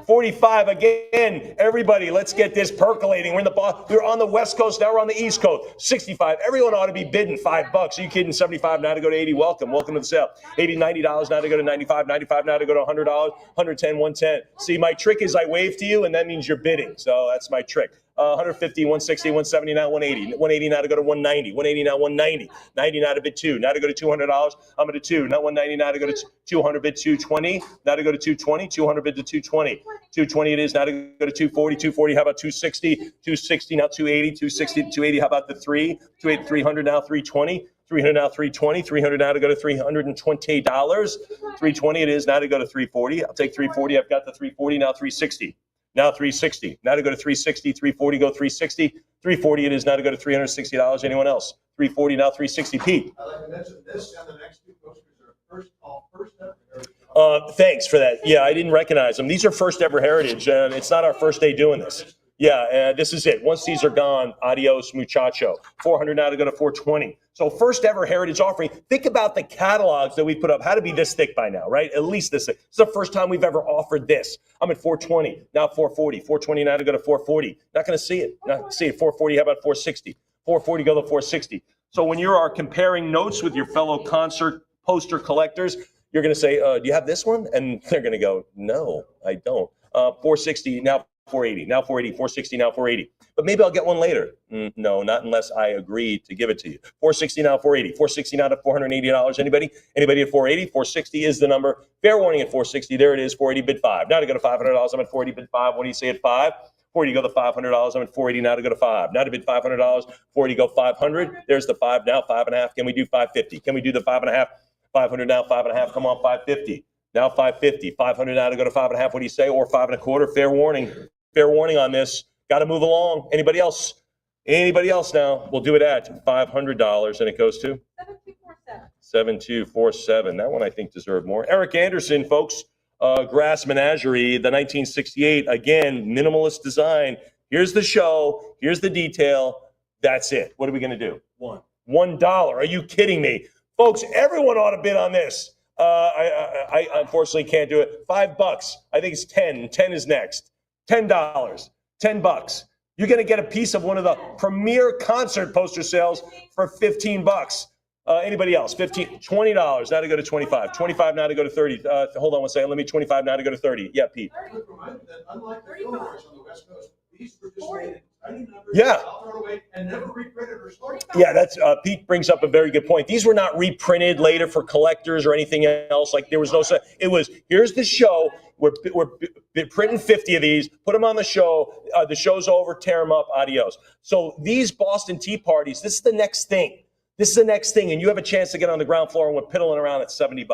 45 again. Everybody, let's get this percolating. We're on the West Coast. Now we're on the East Coast. 65. Everyone ought to be bidding $5. Are you kidding? 75 now to go to 80. Welcome to the sale. 80, $90 now to go to 95. 95 now to go to $100. 110, 110. See, my trick is I wave to you, and that means you're bidding. So that's my trick. 150, 160, 170, now 180. 180 now to go to 190. 180 now 190. 90 now to bid 2. Now to go to $200. I'm at a 2. Now 190 now to go to 200 bid 220. Now to go to 220. 200 bid to 220. 220 it is now to go to 240. 240. How about 260? 260 now 280. 260 to 280. How about the 3? 280, 300 now 320. 300 now 320. 300 now to go to $320. 320 it is now to go to 340. I'll take 340. I've got the 340 now 360. Now 360. Now to go to 360, 340, go 360. 340 it is now to go to $360. Anyone else? 340 now 360. Pete. I'd like to mention this and the next two posters are first ever. Thanks for that. Yeah, I didn't recognize them. These are first ever heritage, and it's not our first day doing this. Yeah, this is it. Once these are gone, adios, muchacho. 400 now to go to 420. So first ever heritage offering. Think about the catalogs that we put up. Had to be this thick by now, right? At least this thick. It's the first time we've ever offered this. I'm at 420, now 440. 420 now to go to 440. Not going to see it. Not see it. 440, how about 460? 440, go to 460. So when you are comparing notes with your fellow concert poster collectors, you're going to say, do you have this one? And they're going to go, no, I don't. 460, now 480, now 480, 460, now 480. But maybe I'll get one later. No, not unless I agree to give it to you. 460 now, 480, 460 now to $480. Anybody? Anybody at 480? 460 is the number. Fair warning at 460. There it is. 480 bid 5. Now to go to $500. I'm at 480 bid 5. What do you say at 5? 480 go to $500. I'm at 480 now to go to 5. Now to bid $500. 480 go 500. There's the 5 now. 5.5. Can we do 550? Can we do the 5.5? 500 now. 5.5. Come on, 550. Now 550. 500 now to go to 5.5. What do you say? Or 5.25. Fair warning. Fair warning on this. Got to move along. Anybody else? Anybody else now? We'll do it at $500, and it goes to 7247. 7247. That one I think deserved more. Eric Anderson, folks. Grass Menagerie, the 1968. Again, minimalist design. Here's the show. Here's the detail. That's it. What are we going to do? $1. Are you kidding me, folks? Everyone ought to bid on this. I unfortunately can't do it. $5. I think it's 10. 10 is next. $10. $10. You're going to get a piece of one of the premier concert poster sales for $15. Anybody else? $15, $20 now to go to 25. 25 now to go to 30. Hold on one second. Let me 25 now to go to 30. Yeah, Pete. I would remind you that unlike the billboards on the West Coast, these were just made in tiny numbers, Yeah. thrown away, and never reprinted or sold. Yeah, that's Pete brings up a very good point. These were not reprinted later for collectors or anything else. Like there was no. It was here's the show. We're printing 50 of these. Put them on the show. The show's over. Tear them up. Adios. So these Boston Tea Parties. This is the next thing. This is the next thing, and you have a chance to get on the ground floor and we're piddling around at $70.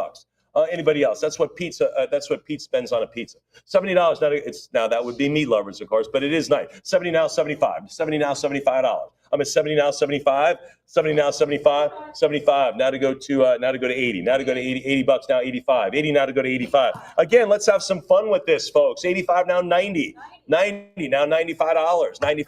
Anybody else? That's what pizza. That's what Pete spends on a pizza. $70. Now that would be meat lovers, of course, but it is nice. 70 now, 75. 70 now, $75. I'm at 70 now, 75. 70 now, 75. 75. Now to go to 80. Now to go to 80 bucks now, 85. 80 now to go to 85. Again, let's have some fun with this, folks. 85 now, 90. 90 now, $95. $95.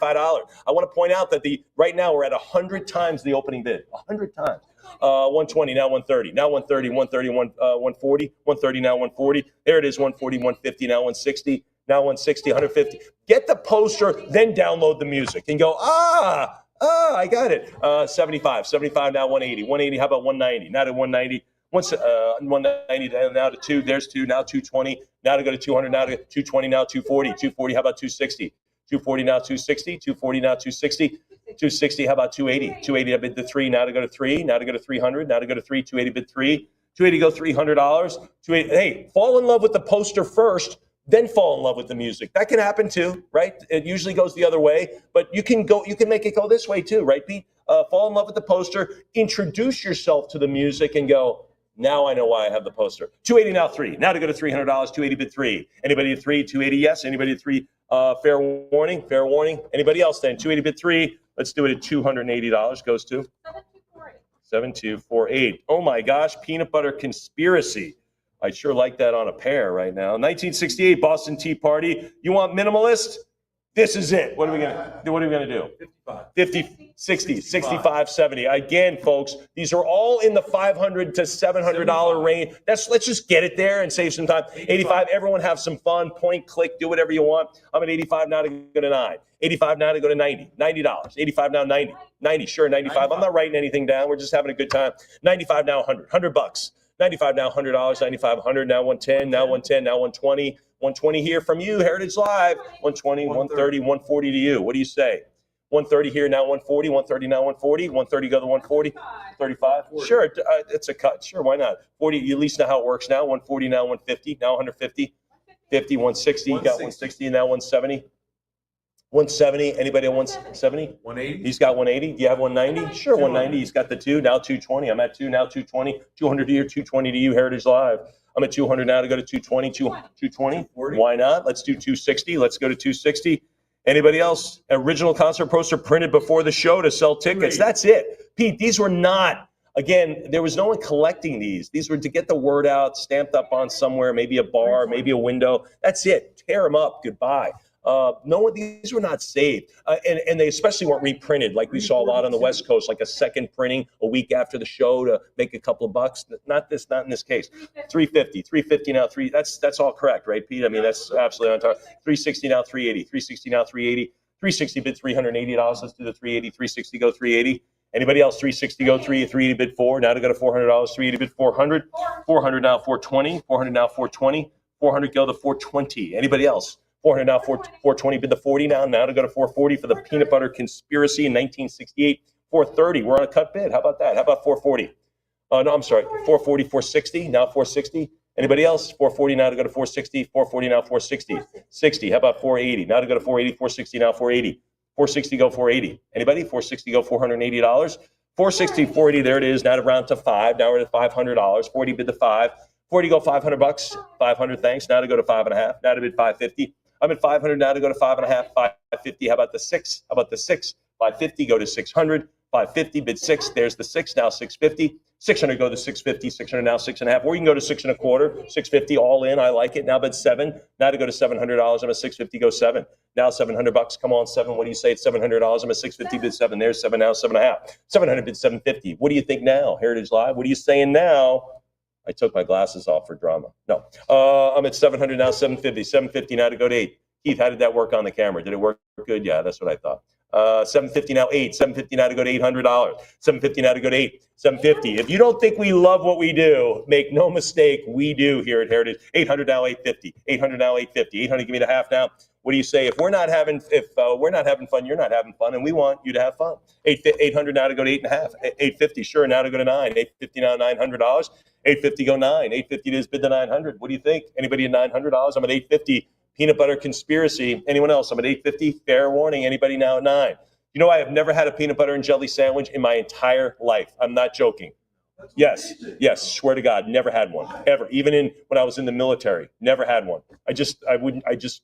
I want to point out that right now we're at 100 times the opening bid. 100 times. 120 now 130 now 130 130 140 130 now 140. There it is. 140 150 now 160 now 160 150. Get the poster, then download the music and go I got it. 75 now 180 180. How about 190 now to 190. 190 now to 2. There's 2 now 220 now to go to 200 now to 220 now 240 240. How about 260? 240 now 260 240 now 260 260. How about 280? 280 I bid the 3 now to go to 3 now to go to 300 now to go to 3. 280 bid 3. 280 go $300. 280. Hey, fall in love with the poster first, then fall in love with the music. That can happen too, right? It usually goes the other way, but you can make it go this way too, right, Pete? Fall in love with the poster, introduce yourself to the music, and go, Now I know why I have the poster. 280 now 3. Now to go to $300. 280 bid 3. Anybody at 3? 280 yes. Anybody at 3? Fair warning. Fair warning. Anybody else then? 280 bid 3. Let's do it at $280. Goes to 7248. 7248. Oh my gosh, peanut butter conspiracy. I sure like that on a pair right now. 1968 Boston Tea Party. You want minimalist? This is it. What are we gonna do? 55. 50, 60, 65, 70. Again, folks, these are all in the $500 to $700 range. Let's just get it there and save some time. 85, everyone have some fun. Point, click, do whatever you want. I'm at 85 now to go to 9. 85 now to go to 90. $90. 85 now 90. 90, sure, 95. I'm not writing anything down. We're just having a good time. 95 now 100. $100. 95 now $100. 95 100 now 110. Now 110. Now 120. 120 here from you, Heritage Live. 120, 130, 140 to you. What do you say? 130 here, now 140, 130 now 140, 130 go to 140, 35. Sure, it's a cut. Sure, why not? 40, you at least know how it works now. 140 now 150, now 150, 50, 160, you got 160, now 170. 170, anybody at 170? 180. He's got 180. Do you have 190? Sure, 190. He's got the 2, now 220. I'm at 2, now 220. 200 to you, 220 to you, Heritage Live. I'm at 200 now to go to 220, 220. Why not? Let's do 260. Let's go to 260. Anybody else? Original concert poster printed before the show to sell tickets. That's it. Pete, these were not, again, there was no one collecting these. These were to get the word out, stamped up on somewhere, maybe a bar, maybe a window. That's it. Tear them up. Goodbye. No one, these were not saved. And they especially weren't reprinted like we saw a lot on the West Coast, like a second printing a week after the show to make a couple of bucks. Not in this case. 350 now, that's all correct, right, Pete? I mean, that's absolutely on target. 360 now, 380, 360 now, 380, 360 bid $380. Let's do the 380, 360 go 380. Anybody else? 360 go 380 bid 4. Now to go to $400, 380 bid 400. 400 now 420, 400 now 420, 400 go to 420. Anybody else? 400 now, 420 bid the 40 now to go to 440 for the peanut butter conspiracy in 1968. 430, we're on a cut bid. How about that? How about 440? No, I'm sorry, 440, 460, now 460. Anybody else? 440 now to go to 460, 440 now 460. 60, how about 480? Now to go to 480, 460 now 480. 460 go 480. Anybody? 460 go $480. 460, 480, there it is. Now to round to 5. Now we're at $500. 40 bid the 5. 40 go $500. 500, thanks. Now to go to 5.5. Now to bid 550. I'm at 500 now to go to 5.5, 550. How about the 6? How about the 6? 550, go to 600. 550, bid 6. There's the 6, now 650. 600, go to 650. 600 now 6.5. Or you can go to 6.25. 650, all in. I like it. Now bid 7. Now to go to $700. I'm at 650, go 7. Now $700. Come on, 7. What do you say? It's $700. I'm at 650, bid 7. There's 7 now, 7.5. 700, bid 750. What do you think now? Heritage Live, what are you saying now? I took my glasses off for drama. No, I'm at 700 now, 750. 750 now to go to 8. Keith, how did that work on the camera? Did it work good? Yeah, that's what I thought. 750 now 8. 750 now to go to $800. 750 now to go to 8. 750. If you don't think we love what we do, make no mistake, we do here at Heritage. 800 now 850. 800 now 850. 800, give me the half now. What do you say? If we're not having fun, you're not having fun, and we want you to have fun. 800 now to go to 8.5. 850, sure, now to go to 9. 850 now $900. 850 go 9. 850 is bid the 900. What do you think? Anybody at $900? I'm at 850. Peanut butter conspiracy. Anyone else? I'm at 850. Fair warning. Anybody now at 9? You know, I have never had a peanut butter and jelly sandwich in my entire life. I'm not joking. Yes, swear to God, never had one ever. Even when I was in the military, never had one. I just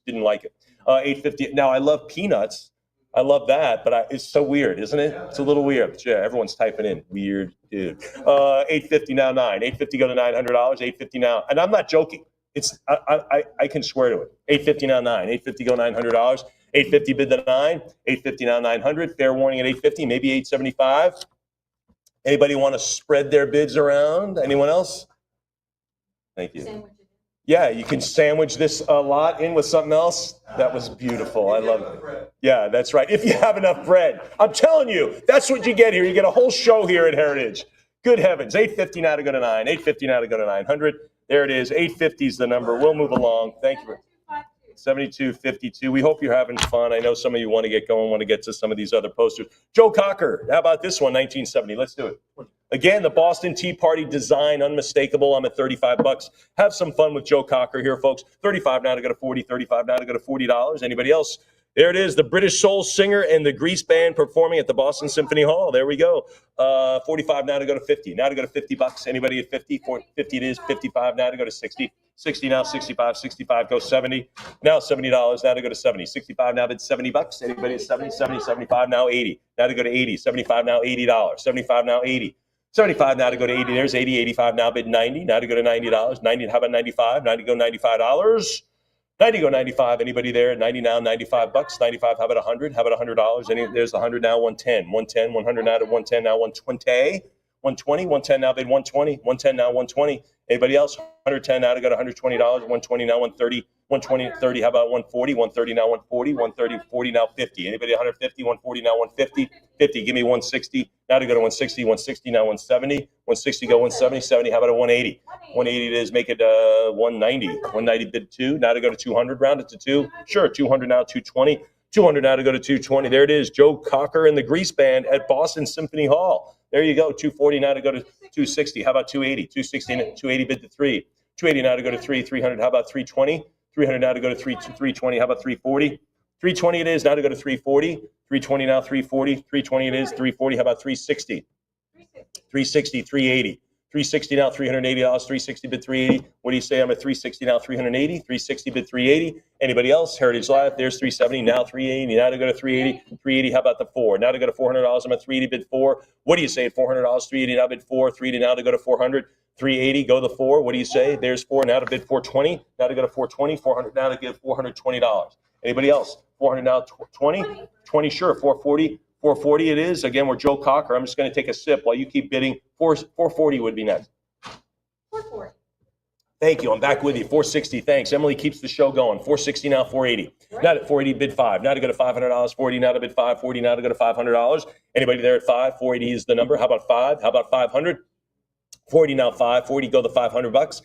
didn't like it. 850. Now I love peanuts. I love that, but it's so weird, isn't it? It's a little weird. But yeah, everyone's typing in weird, dude. 850 now 9. 850 go to $900. 850 now, and I'm not joking. It's I can swear to it. 850 now 9. 850 go $900. 850 bid the 9. 850 now 900. Fair warning at 850, maybe 875. Anybody want to spread their bids around? Anyone else? Thank you. Yeah, you can sandwich this a lot in with something else. That was beautiful. I love it. Yeah, that's right. If you have enough bread. I'm telling you, that's what you get here. You get a whole show here at Heritage. Good heavens. 850 now to go to 9. 850 now to go to 900. There it is. 850 is the number. We'll move along. Thank you. 7252. We hope you're having fun. I know some of you want to get going, want to get to some of these other posters. Joe Cocker, how about this one, 1970? Let's do it. Again, the Boston Tea Party design, unmistakable. I'm at $35. Have some fun with Joe Cocker here, folks. 35 now to go to 40. 35 now to go to $40. Anybody else? There it is, the British soul singer and the Grease band performing at the Boston Symphony Hall. There we go. 45 now to go to 50. Now to go to $50. Anybody at 50? 50 it is. 55 now to go to 60. 60 now, 65. 65 go 70. Now $70 now to go to 70. 65 now bid $70. Anybody at 70? 70, 75 now 80. Now to go to 80. 75 now $80. 75 now 80. 75 now to go to 80. There's 80. 85 now bid 90. Now to go to $90. 90. How about 95? 90 go $95. 90 go 95. Anybody there? 90 now, $95. 95. How about 100? How about $100? There's 100 now, 110. 110, 100 now to 110 now, 120. 120, 110 now bid 120. 110 now, 120. Anybody else? 110 now to go to $120. 120 now, 130. 120, 30. How about 140? 130 now, 140. 130, 40 now, 50. Anybody 150? 140 now, 150. 50. Give me 160. Now to go to 160. 160 now, 170. 160 go 170. 70. How about a 180? 180 it is. Make it 190. 190 bid 2. Now to go to 200. Round it to 2. Sure. 200 now, 220. 200 now to go to 220. There it is. Joe Cocker and the Grease Band at Boston Symphony Hall. There you go. 240 now to go to 260. How about 280? 260, 280 bid to 3. 280 now to go to 3. 300. How about 320? 300 now to go to 320. How about 340? 320 it is. Now to go to 340. 320 now, 340. 320 it is. 340. How about 360? 360, 380. 360 now, $380. 360 bid 380. What do you say? I'm at 360 now, 380. 360 bid 380. Anybody else? Heritage Live. There's 370 now, 380. Now to go to 380. 380. How about the 4? Now to go to $400. I'm at 380 bid 4. What do you say at $400? 380 now bid 4. 380 now to go to 400. 380 go the 4. What do you say? There's 4 now to bid 420. Now to go to 420. 400 now to give $420. Anybody else? 400 now, 20. 20 sure. 440. 440 it is. Again, we're Joe Cocker. I'm just going to take a sip while you keep bidding. 440 would be next. 440. Thank you. I'm back with you. 460. Thanks. Emily keeps the show going. 460 now, 480. Now at 480 bid 5. Now to go to $500. 480 now to bid 5. 40 now to go to $500. Anybody there at 5? 480 is the number. How about 5? How about 500? 40 now, 5. 40 go the $500.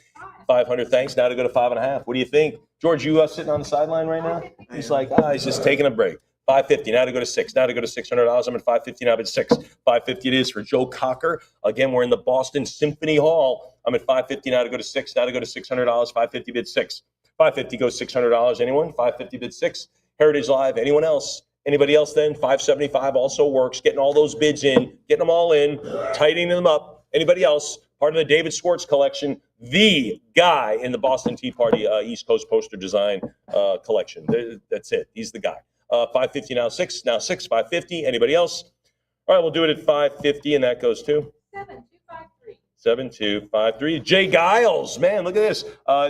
500. Thanks. Now to go to 5.5. What do you think, George? You sitting on the sideline right now? He's like, he's just taking a break. 550 now to go to 6. Now to go to $600. I'm at 550 now bid 6. 550 it is for Joe Cocker. Again, we're in the Boston Symphony Hall. I'm at 550 now to go to 6. Now to go to $600. 550 bid 6. 550 goes $600. Anyone? 550 bid 6. Heritage Live. Anyone else? Anybody else then? 575 also works. Getting all those bids in, getting them all in, tightening them up. Anybody else? Part of the David Schwartz collection, the guy in the Boston Tea Party East Coast poster design collection. That's it. He's the guy. 550 now 6. Now 6. 550. Anybody else? All right, we'll do it at 550, and that goes to 7253. 7253. Jay Giles. Man, look at this.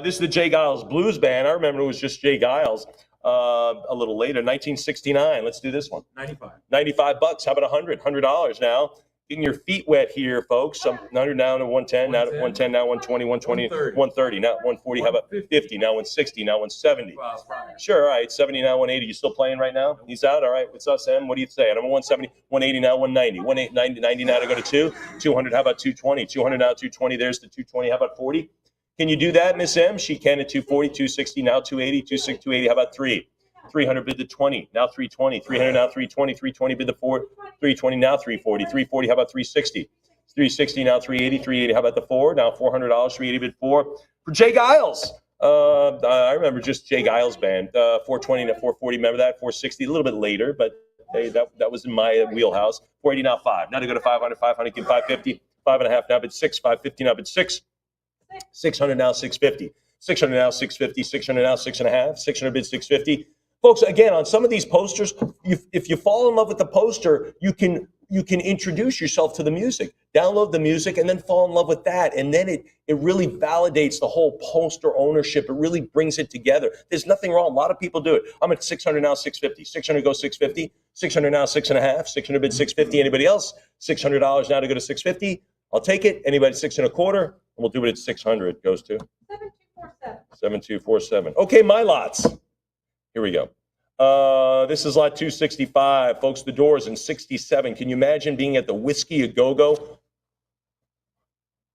This is the Jay Giles Blues Band. I remember it was just Jay Giles. A little later, 1969. Let's do this one. 95. $95. How about $100? $100 now. Getting your feet wet here, folks. 100 now to 110. Now to 110. Now 120. 120. 130. Now 140. How about 50? Now 160. Now 170. Sure. All right. 70 now. 180. You still playing right now? He's out. All right. What's us, Em? What do you say? I'm 170. 180 now. 190. 180. 90 now to go to 2. 200. How about 220? 200 now. 220. There's the 220. How about 40? Can you do that, Miss M? She can at 240. 260. Now 280. 260. 280. How about 3? 300 bid the 20, now 320, 300 now 320, 320 bid the 4, 320 now 340, 340, how about 360? 360 now 380, 380, how about the 4? Now $400, 380 bid 4. For Jay Giles, I remember just Jay Giles band, 420 to 440, remember that? 460, a little bit later, but hey, that was in my wheelhouse. 480 now 5, now to go to 500, 500, give 550, 5.5 now bid 6, 550 now bid 6, 600 now 650, 600 now 650, 600 now 6.5, 600 bid 650. Folks, again, on some of these posters, if you fall in love with the poster, you can introduce yourself to the music, download the music, and then fall in love with that. And then it really validates the whole poster ownership. It really brings it together. There's nothing wrong. A lot of people do it. I'm at 600 now, 650. 600 goes 650. 600 now, 6.5. 600 bid 650. Anybody else? $600 now to go to 650. I'll take it. Anybody 6 1/4? And we'll do it at 600. Goes to 7247. 7247. Okay, my lots. Here we go. This is lot 265. Folks, the Doors in 67. Can you imagine being at the Whiskey A Go-Go?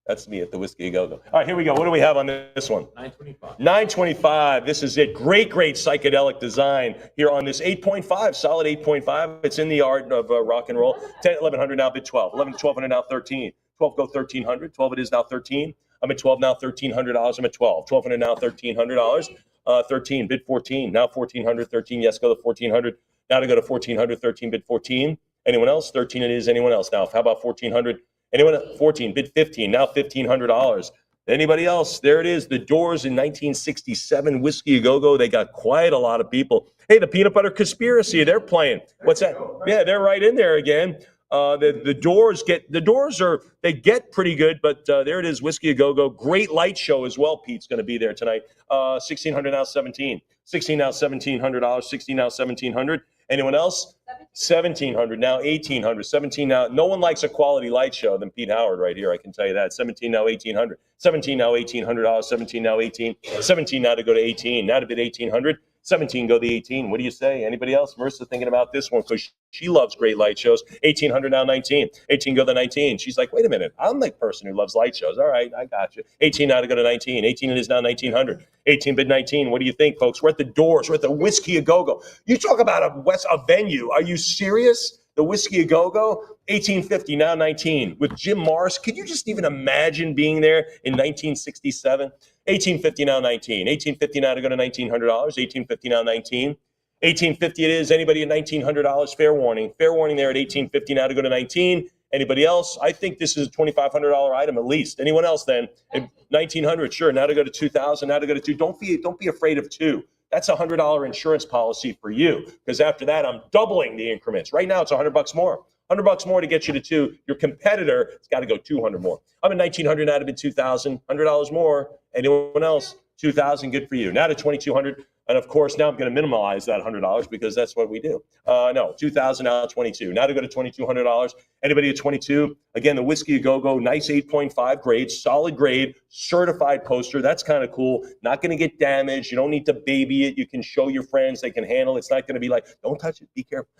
That's me at the Whiskey A Go-Go. All right, here we go. What do we have on this one? 925. 925. This is it. Great psychedelic design here on this 8.5, solid 8.5. It's in the art of rock and roll. 10, 1100 now bid 12. 1200 now 13. 12 go 1300. 12 it is now 13. I'm at 12 now, $1,300. I'm at 12. 1200 now, $1,300. 13, bid 14. Now 1400, 13. Yes, go to 1400. Now to go to 1400, 13, bid 14. Anyone else? 13 it is. Anyone else? Now, how about 1400? Anyone? 14, bid 15. Now $1,500. Anybody else? There it is. The Doors in 1967, Whiskey A Go-Go. They got quite a lot of people. Hey, the Peanut Butter Conspiracy, they're playing. What's that? Yeah, they're right in there again. The Doors get pretty good, but there it is, Whiskey A Go-Go. Great light show as well. Pete's going to be there tonight. 1600 now 17. 16 now $1,700. 16 now 1700. Anyone else? 1700 now 1800. 17 now. No one likes a quality light show than Pete Howard right here. I can tell you that. 17 now 1800. 17 now $1,800. 17 now 18. 17 now to go to 18. Now to bid 1800. 17 go the 18. What do you say? Anybody else? Marissa thinking about this one because she loves great light shows. 1800 now 19. 18 go to 19. She's like, wait a minute. I'm the person who loves light shows. All right, I got you. 18 now to go to 19. 18 it is now 1900. 18 bid 19. What do you think, folks? We're at the Doors. We're at the Whiskey A Go-Go. You talk about a venue. Are you serious? The Whiskey A Go-Go, 1850 now 19 with Jim Morris. Could you just even imagine being there in 1967? 1850 now 19. 1850 now to go to $1,900. 1850 now 19. 1850 it is. Anybody at $1,900? Fair warning. Fair warning there at 1850 now to go to 19. Anybody else? I think this is a $2,500 item at least. Anyone else then? 1900, sure. Now to go to 2000. Now to go to 2. Don't be afraid of 2. That's a $100 insurance policy for you because after that, I'm doubling the increments. Right now, it's $100 more. $100 more to get you to 2. Your competitor has got to go 200 more. I'm at 1900 now to bid 2000. $100 more. Anyone else? 2000, good for you. Now to 2200. And of course, now I'm going to minimize that $100 because that's what we do. No, 2000 now 22. Now to go to $2,200. Anybody at 22? Again, the Whiskey A Go-Go, nice 8.5 grade, solid grade, certified poster. That's kind of cool. Not going to get damaged. You don't need to baby it. You can show your friends. They can handle it. It's not going to be like, don't touch it. Be careful.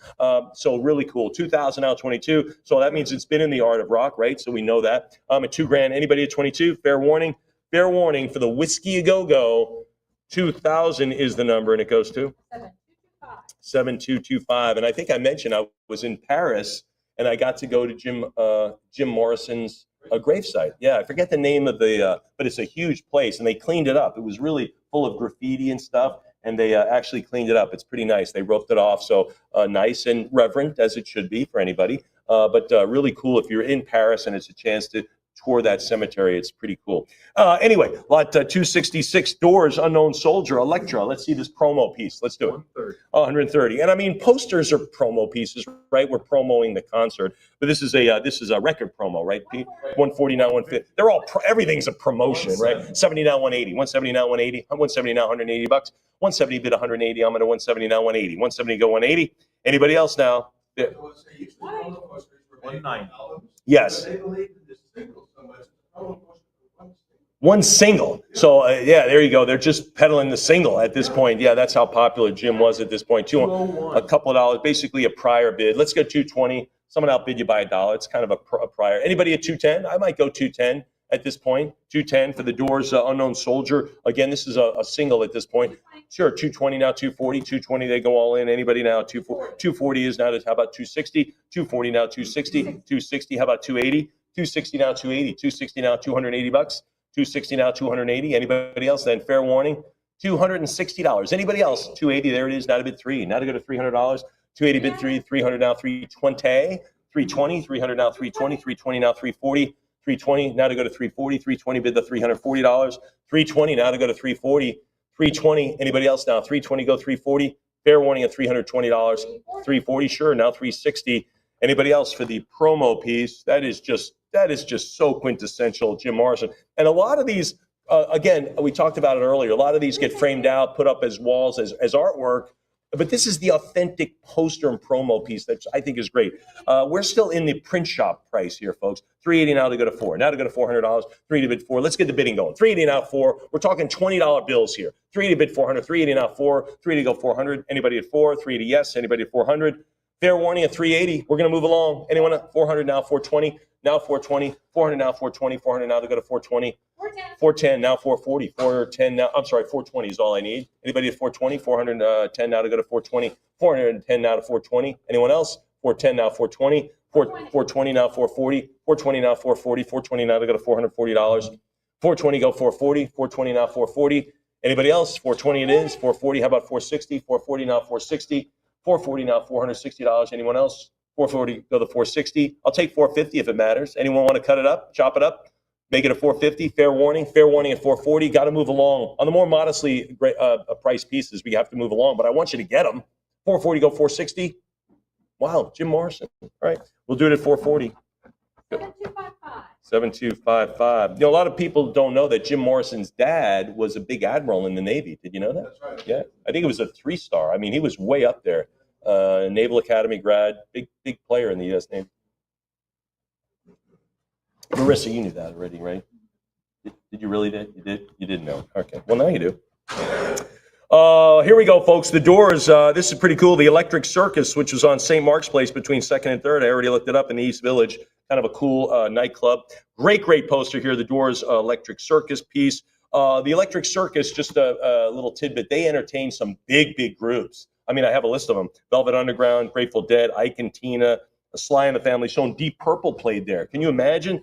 So really cool. 2000 now 22. So that means it's been in the art of rock, right? So we know that. At $2,000. Anybody at 22? Fair warning. Fair warning for the Whiskey A Go-Go. 2000 is the number, and it goes to 7225. And I think I mentioned I was in Paris, and I got to go to Jim Morrison's gravesite. Yeah, I forget the name of but it's a huge place, and they cleaned it up. It was really full of graffiti and stuff, and they actually cleaned it up. It's pretty nice. They roped it off, so nice and reverent as it should be for anybody. But really cool if you're in Paris and it's a chance to tour that cemetery. It's pretty cool. Anyway, lot 266, Doors, Unknown Soldier, Electra. Let's see this promo piece. Let's do it. 130. And I mean, posters are promo pieces, right? We're promoting the concert, but this is a record promo, right, Pete? 140 now 150. They're all everything's a promotion, right? 70 now 180. 170 now 180. 170 now $180. 170 bid 180. I'm at a 170 now 180. 170 go 180. Anybody else now? Yeah. 190. Yes. They believe in this single so much. One single. So, yeah, there you go. They're just peddling the single at this point. Yeah, that's how popular Jim was at this point. A couple of dollars, basically a prior bid. Let's go 220. Someone outbid you by $1. It's kind of a prior. Anybody at 210? I might go 210 at this point. 210 for the Doors, Unknown Soldier. Again, this is a single at this point. Sure, 220 now, 240. 220, they go all in. Anybody now? 240. 240 is now, how about 260? 240 now, 260. 260, how about 280? 260 now, 280. 260 now, $280. 260 now, 280. Anybody else? Then fair warning, $260. Anybody else? 280. There it is. Now to bid 3. Now to go to $300. 280 bid 3. 300 now 320. 320. 300 now 320. 320 now 340. 320 now to go to 340. 320 bid the $340. 320 now to go to 340. 320. Anybody else now? 320 go 340. Fair warning at $320. 340. Sure. Now 360. Anybody else for the promo piece? That is just so quintessential Jim Morrison. And a lot of these, again, we talked about it earlier. A lot of these get framed out, put up as walls, as artwork. But this is the authentic poster and promo piece that I think is great. We're still in the print shop price here, folks. $380 now to go to 4. Now to go to $400. 3 to bid 4. Let's get the bidding going. $380 now 4. We're talking $20 bills here. 3 to bid 400. 380 now 4. 3 to go 400. Anybody at 4? 3 to yes. Anybody at 400? Fair warning at 380. We're going to move along. Anyone at 400 now? 420. Now 420. 400 now 420. 400 now to go to 420. 410 now 440. 410 now. I'm sorry, 420 is all I need. Anybody at 420? 410 now to go to 420. 410 now to 420. Anyone else? 410 now 420. 420 now 440. 420 now 440. 420 now to go to $440. 420 go 440. 420 now 440. Anybody else? 420 it is. 440. How about 460? 440 now. 460. 440 now. $460. Anyone else? 440. Go to 460. I'll take 450 if it matters. Anyone want to cut it up? Chop it up? Make it a 450. Fair warning. Fair warning at 440. Got to move along on the more modestly priced pieces. We have to move along, but I want you to get them. 440. Go 460. Wow, Jim Morrison. All right, we'll do it at 440. 7255. 7255. You know, a lot of people don't know that Jim Morrison's dad was a big admiral in the Navy. Did you know that? That's right. Yeah, I think it was a 3-star. I mean, he was way up there. Naval Academy grad, big player in the U.S. Navy. Marissa, you knew that already, right? Did you really? You did? You didn't know. Okay. Well, now you do. Here we go, folks. The Doors. This is pretty cool. The Electric Circus, which was on St. Mark's Place between 2nd and 3rd. I already looked it up in the East Village. Kind of a cool nightclub. Great poster here. The Doors Electric Circus piece. The Electric Circus, just a little tidbit. They entertain some big groups. I mean, I have a list of them. Velvet Underground, Grateful Dead, Ike and Tina, Sly and the Family Stone. Deep Purple played there. Can you imagine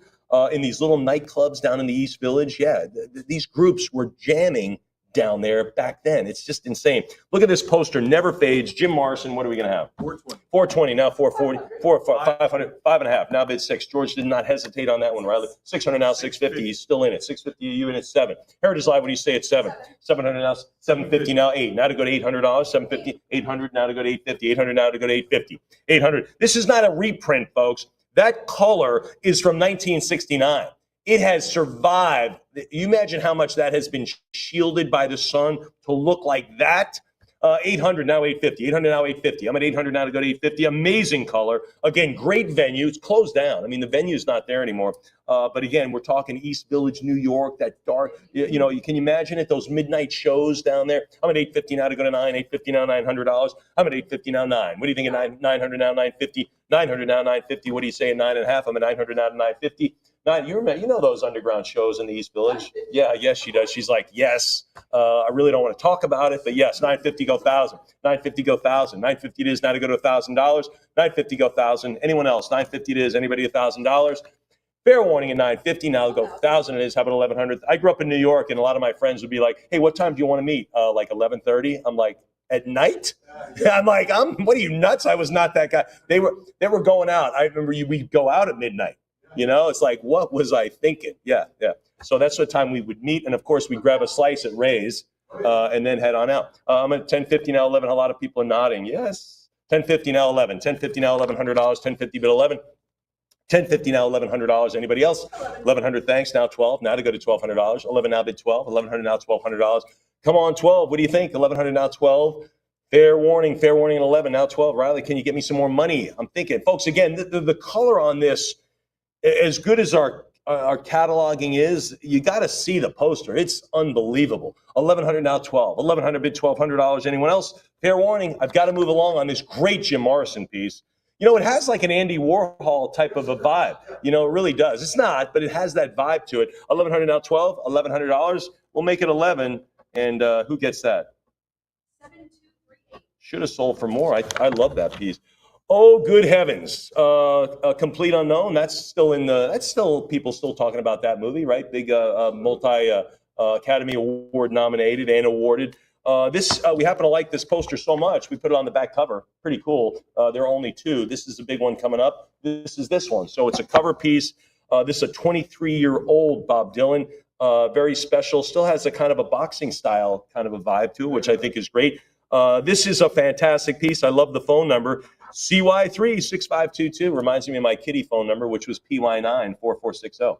in these little nightclubs down in the East Village? Yeah, these groups were jamming down there back then. It's just insane. Look at this poster. Never fades. Jim Morrison. What are we going to have? 420. 420. Now 440. 500. 5.5. Now bid 6. George did not hesitate on that one, Riley. 600 now. 650. He's still in it. 650. You in at 7. Heritage Live. What do you say at 7? 700 now. 750 now. 8. Now to go to $800. 750. 800 now to go to 850. 800 now to go to 850. 800. This is not a reprint, folks. That color is from 1969. It has survived. You imagine how much that has been shielded by the sun to look like that. 800 now 850. 800 now 850. I'm at 800 now to go to 850. Amazing color. Again, great venue. It's closed down. I mean, the venue's not there anymore. But again, we're talking East Village, New York. That dark. You know, you can imagine it. Those midnight shows down there. I'm at 850 now to go to 9. 850 now $900. I'm at 850 now 9. What do you think at 900 now 950? 900 now 950. What do you say at 9.5? I'm at 900 now to 950. You know those underground shows in the East Village? Yeah, yes, she does. She's like, yes. I really don't want to talk about it, but yes, 950 go 1,000. 950 go 1,000. 950 it is now to go to $1,000. 950 go 1,000. Anyone else? 950 it is. Anybody $1,000? Fair warning at 950 now to go 1,000 it is. How about 1,100? I grew up in New York, and a lot of my friends would be like, hey, what time do you want to meet? Like 11:30. I'm like, at night? I'm like, what are you, nuts? I was not that guy. They were going out. I remember we'd go out at midnight. You know, it's like, what was I thinking? Yeah. So that's what time we would meet. And of course, we'd grab a slice at Ray's and then head on out. I'm at 1050 now, 11. A lot of people are nodding. Yes. 1050 now, 11. 1050 now, $1,100. 1050 bid 11. 1050 now, $1,100. Anybody else? 1,100. Thanks. Now 12. Now to go to $1,200. 11 now bid 12. 1,100 now, $1,200. Come on, 12. What do you think? 1,100 now 12. Fair warning at 11. Now 12. Riley, can you get me some more money? I'm thinking, folks. Again, the color on this. As good as our cataloging is, you got to see the poster. It's unbelievable. 1,100 now 12. 1,100 bid $1,200. Anyone else? Fair warning. I've got to move along on this great Jim Morrison piece. You know, it has like an Andy Warhol type of a vibe. You know, it really does. It's not, but it has that vibe to it. 1,100 now 12. $1,100. We'll make it 11. And who gets that? 7238. Should have sold for more. I love that piece. Oh, good heavens! A Complete Unknown. That's still people still talking about that movie, right? Big multi Academy Award nominated and awarded. We happen to like this poster so much, we put it on the back cover. Pretty cool. There are only 2. This is a big one coming up. This is this one. So it's a cover piece. This is a 23-year-old Bob Dylan. Very special. Still has a kind of a boxing style kind of a vibe to it, which I think is great. This is a fantastic piece. I love the phone number. CY36522 reminds me of my kitty phone number, which was PY94460.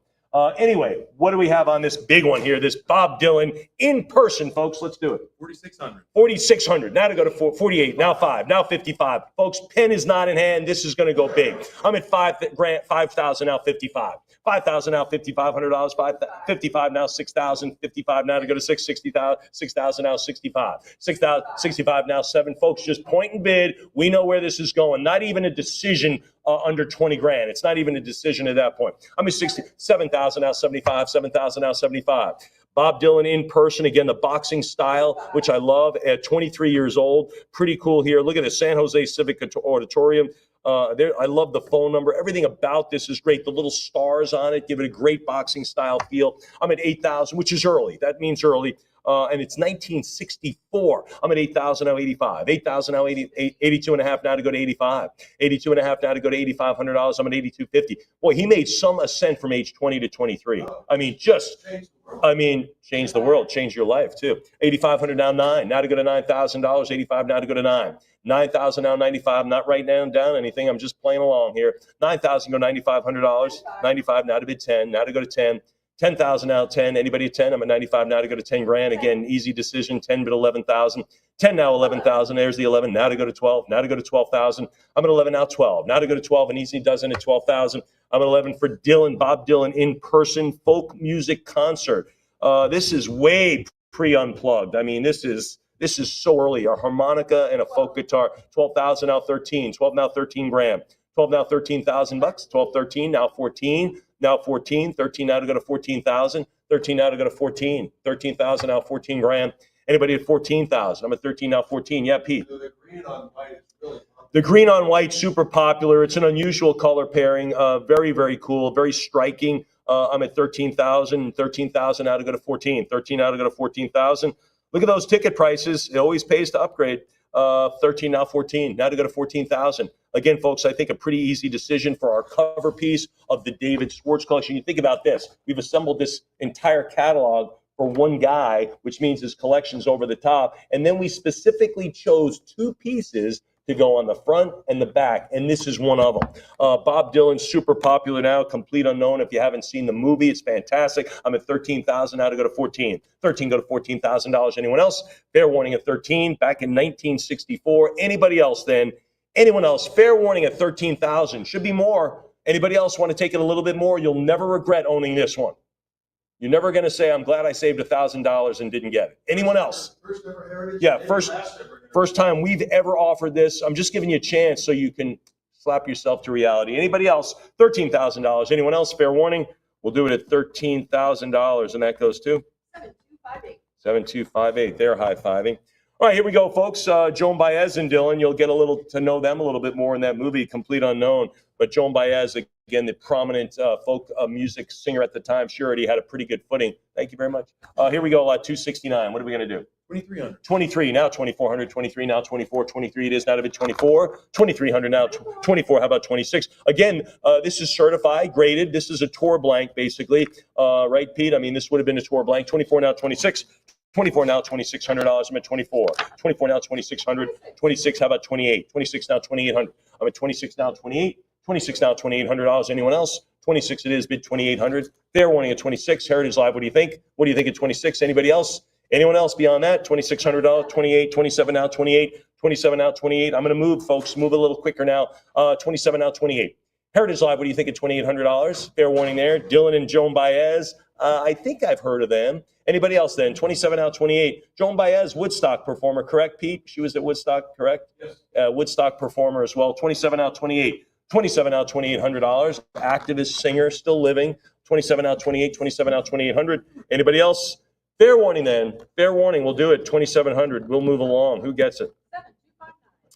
Anyway, what do we have on this big one here? This Bob Dylan in person, folks. Let's do it. 4,600. 4,600. Now to go to 48. Now 5. Now 55. Folks, pen is not in hand. This is going to go big. I'm at 5,000 now 55. 5,000 now $5,500. 55 now 6,000. 55 now to go to 60,000. 6,000 now 65. 6,000 65 now 7. Folks, just point and bid. We know where this is going. Not even a decision under 20 grand. It's not even a decision at that point. I'm at 7,000 now 75. 7,000 now 75. Bob Dylan in person, again, the boxing style, which I love, at 23 years old. Pretty cool here. Look at the San Jose Civic Auditorium. I love the phone number. Everything about this is great. The little stars on it give it a great boxing style feel. I'm at 8,000, which is early. That means early. and it's 1964. I'm at 8,000 now, 85. 8,000 now, 82 and a half now to go to 85. 82 and a half now to go to $8,500. I'm at 82.50. Boy, he made some ascent from age 20 to 23. I mean, change the world, change your life too. 8,500 now, 9. Now to go to $9,000. 85 now to go to 9. 9,000 now, 95. Not writing down anything. I'm just playing along here. 9,000 go $9,500. 95 now to bid 10. Now to go to 10. 10,000 now, 10. Anybody at 10? I'm at 95 now to go to 10 grand. Again, easy decision. 10 bid 11,000. 10 now, 11,000. There's the 11. Now to go to 12. Now to go to 12,000. I'm at 11 now, 12. Now to go to 12. An easy dozen at 12,000. I'm at 11 for Dylan, Bob Dylan in person folk music concert. This is way pre-unplugged. I mean, this is so early. A harmonica and a folk guitar. 12,000 now, 13. 12 now, 13 grand. 12 now, 13,000 bucks. 12, 13 now, 14. Now 14. 13 now to go to 14,000. 13 now to go to 14. 13,000 now, 14 grand. Anybody at 14,000? I'm at 13 now, 14. Yeah, Pete. So the green on white is really popular. The green on white, super popular. It's an unusual color pairing. Very, very cool. Very striking. I'm at 13,000. 13,000 now to go to 14. 13 now to go to 14,000. Look at those ticket prices. It always pays to upgrade. 13 now, 14. Now to go to 14,000. Again, folks, I think a pretty easy decision for our cover piece of the David Schwartz collection. You think about this. We've assembled this entire catalog for one guy, which means his collection's over the top. And then we specifically chose 2 pieces to go on the front and the back, and this is one of them. Bob Dylan's super popular now, Complete Unknown. If you haven't seen the movie, it's fantastic. I'm at 13,000 now to go to 14. 13 go to $14,000. Anyone else? Fair warning at 13, back in 1964. Anybody else then? Anyone else? Fair warning at 13,000. Should be more. Anybody else want to take it a little bit more? You'll never regret owning this one. You're never going to say, I'm glad I saved $1,000 and didn't get it. Anyone else? First ever heritage? Yeah, Maybe first last ever. First time we've ever offered this. I'm just giving you a chance so you can slap yourself to reality. Anybody else? $13,000. Anyone else? Fair warning. We'll do it at $13,000, and that goes to 7258. 7258. They're high-fiving. All right, here we go, folks. Joan Baez and Dylan. You'll get to know them a little bit more in that movie, Complete Unknown. But Joan Baez, again, the prominent folk music singer at the time, she already had a pretty good footing. Thank you very much. Here we go, 269. What are we going to do? 2,300. 23 now, 2,400, 23 now, 24, 23 it is now to be 24, 2,300 now, 24, how about 26? Again, this is certified, graded. This is a tour blank, basically. Right, Pete? I mean, this would have been a tour blank. 24 now, 26. 24 now, $2,600. I'm at 24. 24 now, 2,600. 26, how about 28? 26 now, 2,800. I'm at 26 now, 28. 26 now, $2,800. Anyone else? 26 it is, bid 2,800. Fair warning at 26. Heritage Live, what do you think? What do you think at 26? Anybody else? Anyone else beyond that? $2,600, 28, 27 now, 28, 27 now, 28. I'm going to move, folks. Move a little quicker now. 27 now, 28. Heritage Live, what do you think at $2,800? Fair warning there. Dylan and Joan Baez. I think I've heard of them. Anybody else then? 27 now, 28. Joan Baez, Woodstock performer, correct, Pete? She was at Woodstock, correct? Yes. Woodstock performer as well. 27 now, 28. 27 now, $2,800. Activist singer, still living. 27 now, 28. 27 now, 2,800. Anybody else? Fair warning then. Fair warning. We'll do it. 2,700. We'll move along. Who gets it?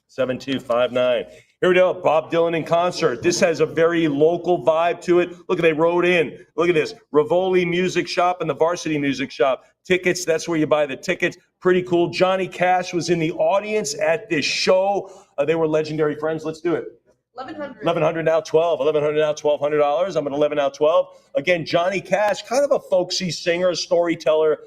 7259. Here we go. Bob Dylan in concert. This has a very local vibe to it. Look, they wrote in. Look at this. Rivoli Music Shop and the Varsity Music Shop. Tickets, that's where you buy the tickets. Pretty cool. Johnny Cash was in the audience at this show. They were legendary friends. Let's do it. 1,100 now, 12. 1,100 now, $1,200. I'm at 11 now, 12. Again, Johnny Cash, kind of a folksy singer, a storyteller,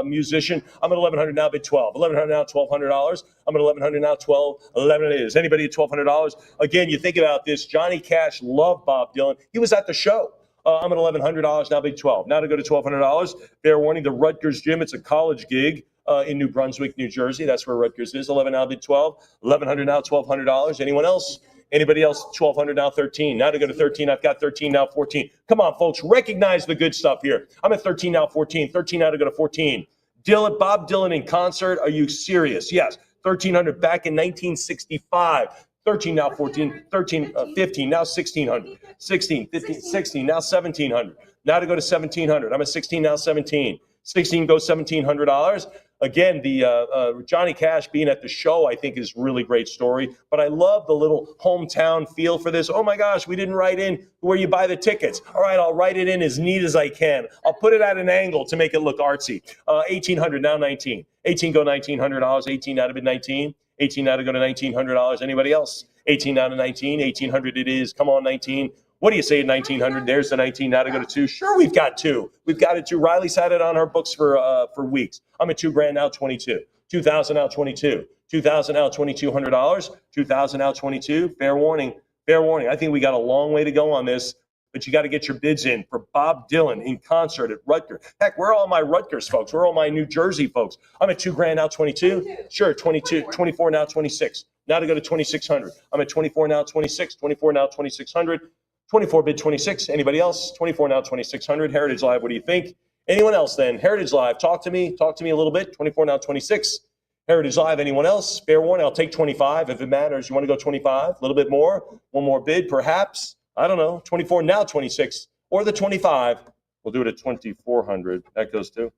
musician. I'm at 1,100 now, bid 12. 1,100 now, $1,200. I'm at 1,100 now, 12. 11 it is. Anybody at $1,200? Again, you think about this. Johnny Cash loved Bob Dylan. He was at the show. I'm at $1,100 now, bid 12. Now to go to $1,200. Fair warning, the Rutgers Gym. It's a college gig. In New Brunswick, New Jersey. That's where Rutgers is. 11 now, bid 12. 1,100 now, $1,200. Anyone else? Anybody else? 1,200 now, 13. Now to go to 13, I've got 13 now, 14. Come on, folks, recognize the good stuff here. I'm at 13 now, 14. 13 now to go to 14. Dylan, Bob Dylan in concert. Are you serious? Yes. 1,300 back in 1965. 13 now, 14. 13, 15 now, 1,600. 16, 15, 16 now, 1,700. Now to go to 1,700. I'm at 16 now, 17. 16 goes $1,700. Again, the Johnny Cash being at the show, I think, is really great story. But I love the little hometown feel for this. Oh my gosh, we didn't write in where you buy the tickets. All right, I'll write it in as neat as I can. I'll put it at an angle to make it look artsy. 1800 now 19. 18 go $1,900. 18 now to bid 19. 18 now to go to $1,900. Anybody else? 18 now to 19. 1800 it is. Come on, 19. What do you say at 1900? There's the 19 now to go to 2. Sure, we've got 2. We've got it 2. Riley's had it on her books for weeks. I'm at $2,000 now, 22. 2,000 now, 22. 2,000 now, $2,200. 2,000 now, 22. Fair warning. Fair warning. I think we got a long way to go on this, but you got to get your bids in for Bob Dylan in concert at Rutgers. Heck, where are all my Rutgers folks? Where are all my New Jersey folks? I'm at $2,000 now, 22. Sure, 22. 24 now, 26. Now to go to 2,600. I'm at 24 now, 26. 24 now, 2,600. 24 bid 26. Anybody else? 24 now, 2,600. Heritage Live, what do you think? Anyone else then? Heritage Live, talk to me. Talk to me a little bit. 24 now, 26. Heritage Live, anyone else? Fair warning, I'll take 25 if it matters. You want to go 25? A little bit more? One more bid, perhaps? I don't know. 24 now, 26. Or the 25. We'll do it at 2,400. That goes too.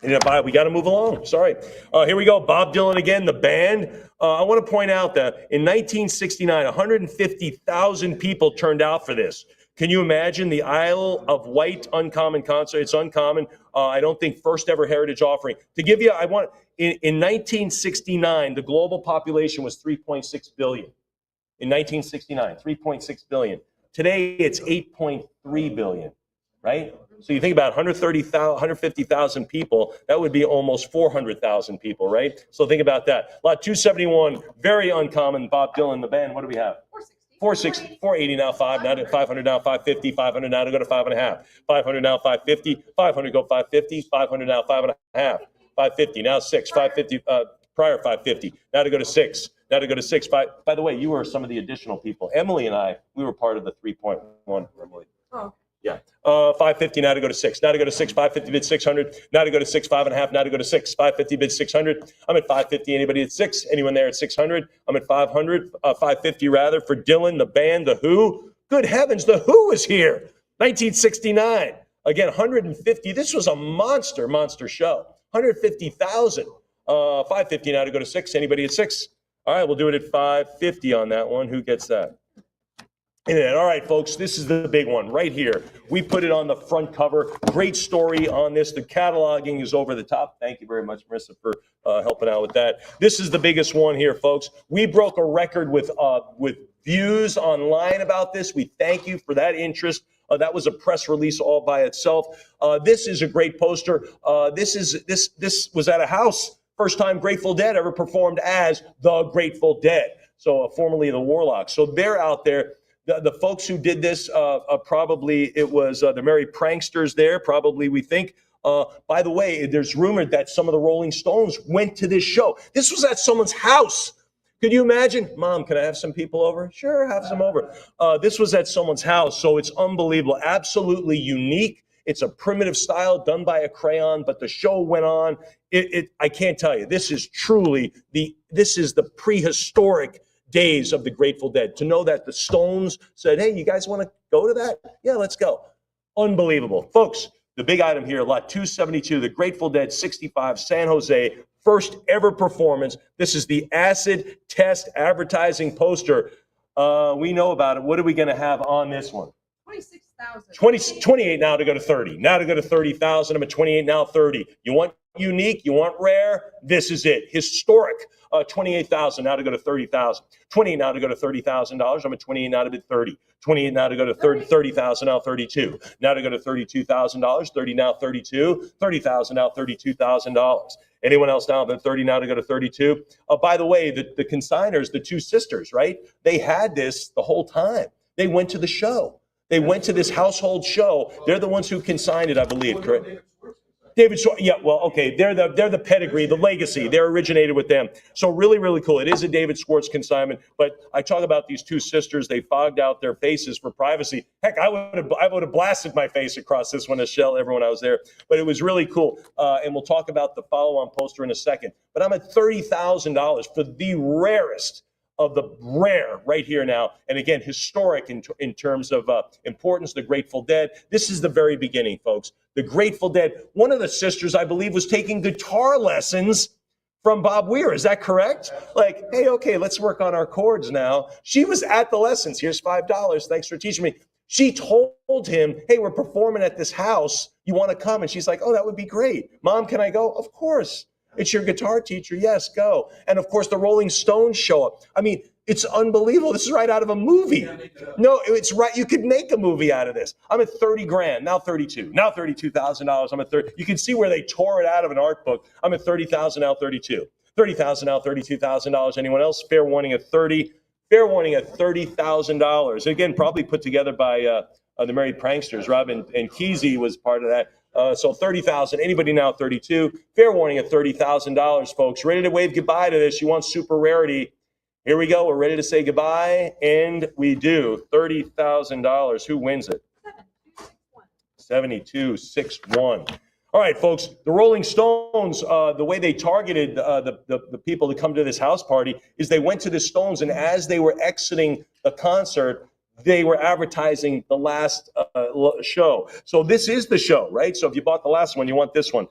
We got to move along. Sorry. Here we go. Bob Dylan again, the band. I want to point out that in 1969, 150,000 people turned out for this. Can you imagine the Isle of Wight Uncommon concert? It's uncommon. I don't think first ever heritage offering. To give you, in 1969, the global population was 3.6 billion. In 1969, 3.6 billion. Today, it's 8.3 billion, right? So you think about 150,000 people, that would be almost 400,000 people, right? So think about that. Lot 271, very uncommon, Bob Dylan, the band. What do we have? 460, 480 now, 500 now, 550, 500 now to go to 5.5. 500 now, 550, 500 go 550, 500 now, 5.5. 550, now 6, 550, prior 550, now to go to 6. Now to go to 6. By the way, you were some of the additional people. Emily and I, we were part of the 3.1. Emily. Oh. Yeah. 550 now to go to 6. Now to go to 6, 550 bid 600. Now to go to 6, 5.5. Now to go to 6, 550 bid 600. I'm at 550. Anybody at 6? Anyone there at 600? I'm at 500, 550 rather for Dylan, the band, the Who. Good heavens, the Who is here. 1969. Again, 150. This was a monster show. 150,000. 550 now to go to 6. Anybody at 6? All right, we'll do it at 550 on that one. Who gets that? And all right, folks, this is the big one right here. We put it on the front cover. Great story on this. The cataloging is over the top. Thank you very much, Marissa, for helping out with that. This is the biggest one here, folks. We broke a record with views online about this. We thank you for that interest. That was a press release all by itself. This is a great poster. This was at a house. First time Grateful Dead ever performed as the Grateful Dead. So formerly the Warlocks. So they're out there. The folks who did this, probably it was the Merry Pranksters there, probably we think. By the way, there's rumored that some of the Rolling Stones went to this show. This was at someone's house. Could you imagine? Mom, can I have some people over? Sure, have some over. This was at someone's house, so it's unbelievable. Absolutely unique. It's a primitive style done by a crayon, but the show went on. I can't tell you. This is truly this is the prehistoric days of the Grateful Dead. To know that the Stones said, hey, you guys want to go to that? Yeah, let's go. Unbelievable. Folks, the big item here, lot 272, the Grateful Dead 65 San Jose, first ever performance. This is the acid test advertising poster. We know about it. What are we going to have on this one? 26,000. 28 now to go to 30. Now to go to 30,000. I'm at 28 now, 30. You want unique? You want rare? This is it. Historic. 28,000 now to go to 30,000. 28 now to go to $30,000. I'm at 28 now to bid 30. 28 now to go to 30,000 now 32. Now to go to $32,000. 30 now 32. 30,000 now $32,000. Anyone else now at 30 now to go to 32? By the way, the consigners, the two sisters, right? They had this the whole time. They went to the show. They went to this household show. They're the ones who consigned it, I believe, correct? David Schwartz, yeah, well, okay, they're the pedigree, the legacy. They're originated with them. So really, really cool. It is a David Schwartz consignment, but I talk about these two sisters. They fogged out their faces for privacy. Heck, I would have blasted my face across this one to show everyone I was there. But it was really cool. And we'll talk about the follow-on poster in a second. But I'm at $30,000 for the rarest of the rare right here now. And again, historic in terms of importance, the Grateful Dead. This is the very beginning, folks. The Grateful Dead. One of the sisters, I believe, was taking guitar lessons from Bob Weir. Is that correct? Like, hey, okay, let's work on our chords now. She was at the lessons. Here's $5. Thanks for teaching me. She told him, hey, we're performing at this house. You want to come? And she's like, oh, that would be great. Mom, can I go? Of course. It's your guitar teacher. Yes, go. And of course, the Rolling Stones show up. I mean, it's unbelievable. This is right out of a movie. No, it's right. You could make a movie out of this. I'm at 30 grand, now 32, now $32,000. I'm at 30. You can see where they tore it out of an art book. I'm at 30,000, now 32. 30,000, now $32,000. Anyone else? Fair warning at 30. Fair warning at $30,000. Again, probably put together by the Merry Pranksters. Rob and Keezy was part of that. So 30,000. Anybody now 32? Fair warning at $30,000, folks. Ready to wave goodbye to this? You want super rarity? Here we go. We're ready to say goodbye, and we do. $30,000. Who wins it? 7261. All right, folks. The Rolling Stones. The way they targeted the people to come to this house party is they went to the Stones, and as they were exiting the concert, they were advertising the last show. So this is the show, right? So if you bought the last one, you want this one.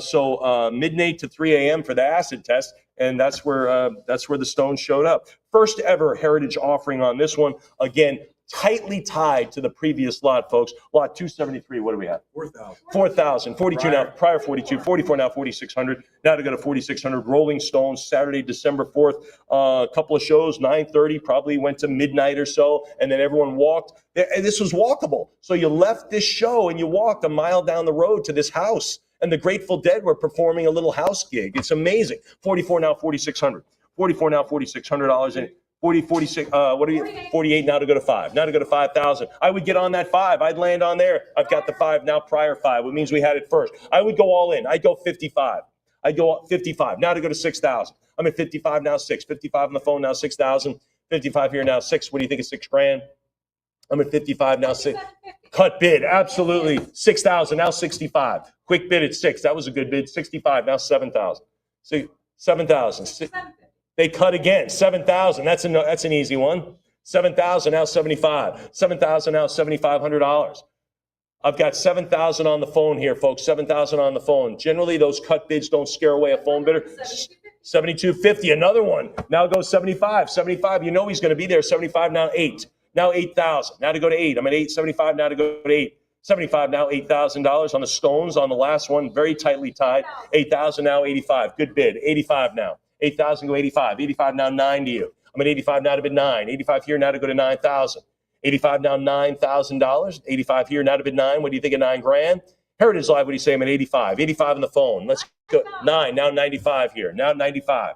So midnight to 3 a.m. for the acid test, and that's where the Stones showed up. First ever heritage offering on this one. Again, tightly tied to the previous lot, folks. Lot 273. What do we have? 4,000. 4,000. 42 now. Prior 42. 44 now. 4,600. Now to go to 4,600. Rolling Stones. Saturday, December 4th. A couple of shows. 9:30. Probably went to midnight or so, and then everyone walked. And this was walkable. So you left this show and you walked a mile down the road to this house. And the Grateful Dead were performing a little house gig. It's amazing. 44 now, 4,600. 44 now, $4,600. And 46, what are you? 48 now to go to 5. Now to go to 5,000. I would get on that 5. I'd land on there. I've got the 5 now, prior 5, which means we had it first. I would go all in. I'd go 55. I'd go 55. Now to go to 6,000. I'm at 55 now, 6. 55 on the phone now, 6,000. 55 here now, 6. What do you think is 6 grand? I'm at 55 now, 6. Cut bid, absolutely. 6,000 now, 65. Quick bid at 6. That was a good bid. 65 now, 7,000. 7,000. They cut again. 7,000. That's an easy one. 7,000 now, 75. 7,000 now, $7,500. I've got 7,000 on the phone here, folks. 7,000 on the phone. Generally, those cut bids don't scare away a phone bidder. 7,250. Another one. Now goes 75. 75. You know he's going to be there. 75 now, 8. Now 8,000. Now to go to 8. I'm at 875 now to go to 8. 75 now, $8,000 on the Stones on the last one. Very tightly tied. 8,000 now, 85. Good bid. 85 now. 8,000 go 85. 85 now, 9 to you. I'm at 85 now to bid 9. 85 here now to go to 9,000. 85 now, $9,000. 85 here now to bid 9. What do you think of 9 grand? Heritage Live, what do you say? I'm at 85. 85 on the phone. Let's go. 9. Now 95 here. Now 95.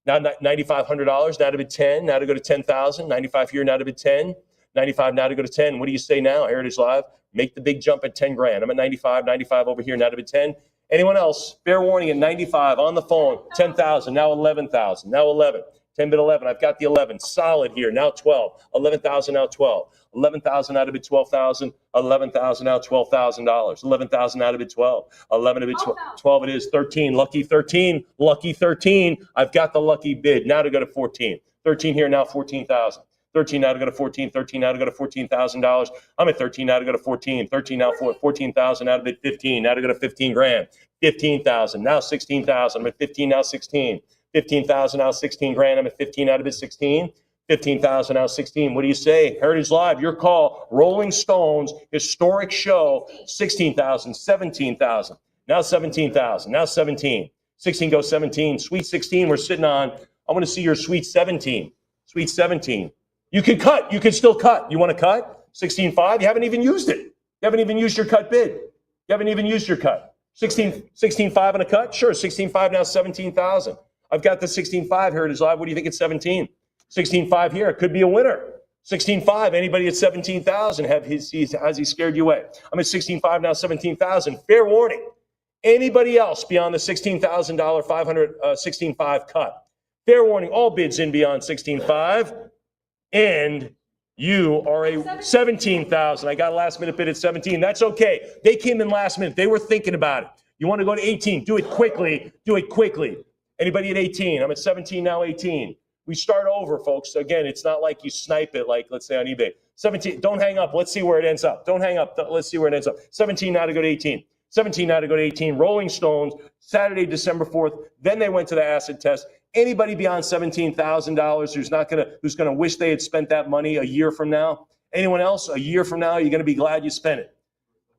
Now $9,500. Now to bid 10. Now to go to 10,000. 95 here. Now to bid 10. 95 now to go to 10. What do you say now? Heritage Live. Make the big jump at 10 grand. I'm at 95. 95 over here. Now to bid 10. Anyone else? Fair warning at 95 on the phone. 10,000. Now 11,000. Now 11. 10 bid 11. I've got the 11. Solid here. Now 12. 11,000. Now 12. 11,000 out of bid 12,000. 11,000 now $12,000. 11,000 out of bid 12. 11 to bid 12. 12 it is. 13. Lucky 13. Lucky 13. I've got the lucky bid. Now to go to 14. 13 here. Now 14,000. 13 now to go to 14. 13 now to go to $14,000. I'm at 13 now to go to 14. 13 now 14,000 out of bid 15. Now to go to 15 grand. 15,000. Now 16,000. I'm at 15 now 16. 15,000 now 16 grand. I'm at 15 out of bid 16. 15,000 now 16. What do you say? Heritage Live, your call. Rolling Stones, historic show. 16,000. 17,000. Now 17,000. Now 17. 16 goes 17. Sweet 16 we're sitting on. I want to see your sweet 17. Sweet 17. You can cut. You can still cut. You want to cut? 16.5. You haven't even used it. You haven't even used your cut bid. You haven't even used your cut. 16.5 on a cut? Sure. 16.5 now 17,000. I've got the 16.5 Heritage Live. What do you think at 17? 16.5 here. It could be a winner. 16.5. Anybody at 17,000? Has he scared you away? I'm at 16.5 now 17,000. Fair warning. Anybody else beyond the $16,000 500 16.5 cut? Fair warning. All bids in beyond 16.5. And you are a 17,000. I got a last minute bid at 17. That's okay. They came in last minute. They were thinking about it. You want to go to 18? Do it quickly. Do it quickly. Anybody at 18? I'm at 17 now, 18. We start over, folks. Again, it's not like you snipe it, like let's say on eBay. 17, don't hang up. Let's see where it ends up. Don't hang up. Let's see where it ends up. 17 now to go to 18. 17 now to go to 18. Rolling Stones, Saturday, December 4th. Then they went to the acid test. Anybody beyond $17,000 who's gonna wish they had spent that money a year from now? Anyone else? A year from now, you're gonna be glad you spent it.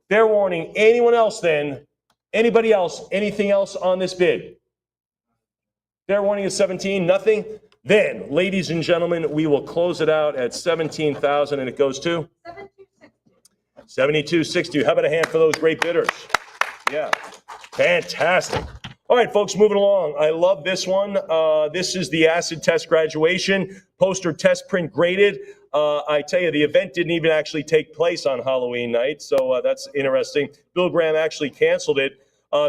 Fair warning. Anyone else then? Anybody else? Anything else on this bid? Fair warning is 17. Nothing. Then, ladies and gentlemen, we will close it out at 17,000, and it goes to 72.60. How about a hand for those great bidders? Yeah, fantastic. All right, folks, moving along. I love this one. This is the acid test graduation poster test print graded. I tell you, the event didn't even actually take place on Halloween night, so that's interesting. Bill Graham actually canceled it.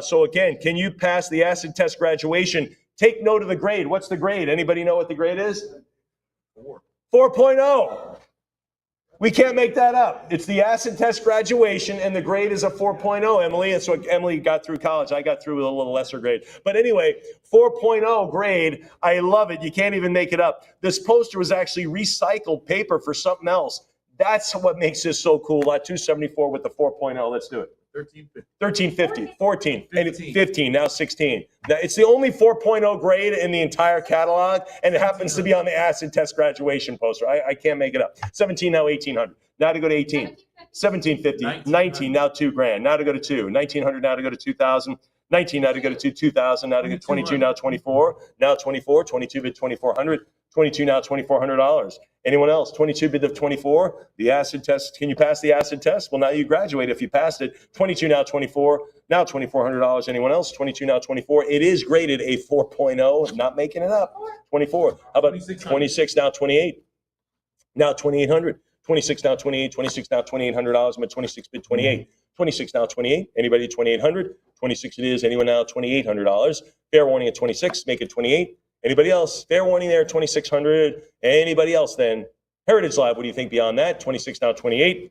So again, can you pass the acid test graduation? Take note of the grade. What's the grade? Anybody know what the grade is? 4.0. We can't make that up. It's the acid test graduation, and the grade is a 4.0, Emily. And so Emily got through college. I got through with a little lesser grade. But anyway, 4.0 grade. I love it. You can't even make it up. This poster was actually recycled paper for something else. That's what makes this so cool. Lot 274 with the 4.0. Let's do it. 1350, 14, 15, now 16. Now, it's the only 4.0 grade in the entire catalog, and it happens to be on the acid test graduation poster. I can't make it up. 17, now 1800. Now to go to 18. 1750, 19, now $2,000. Now to go to 2. 1900, now to go to 2000. 19, now to go to 2000. Now to go to 22, now 24. Now 24, 22 bid 2400. 22 now $2,400. Anyone else? 22 bid of 24. The acid test. Can you pass the acid test? Well, now you graduate if you passed it. 22 now 24. Now $2,400. Anyone else? 22 now 24. It is graded a 4.0. Not making it up. 24. How about 26 now 28? Now 2,800. 26 now 28. 26 now $2,800. I'm at 26 bid 28. 26 now 28. Anybody 2,800? 26 it is. Anyone now $2,800? Fair warning at 26. Make it 28. Anybody else? Fair warning there, 2,600. Anybody else then? Heritage Live, what do you think beyond that? 26 now 28.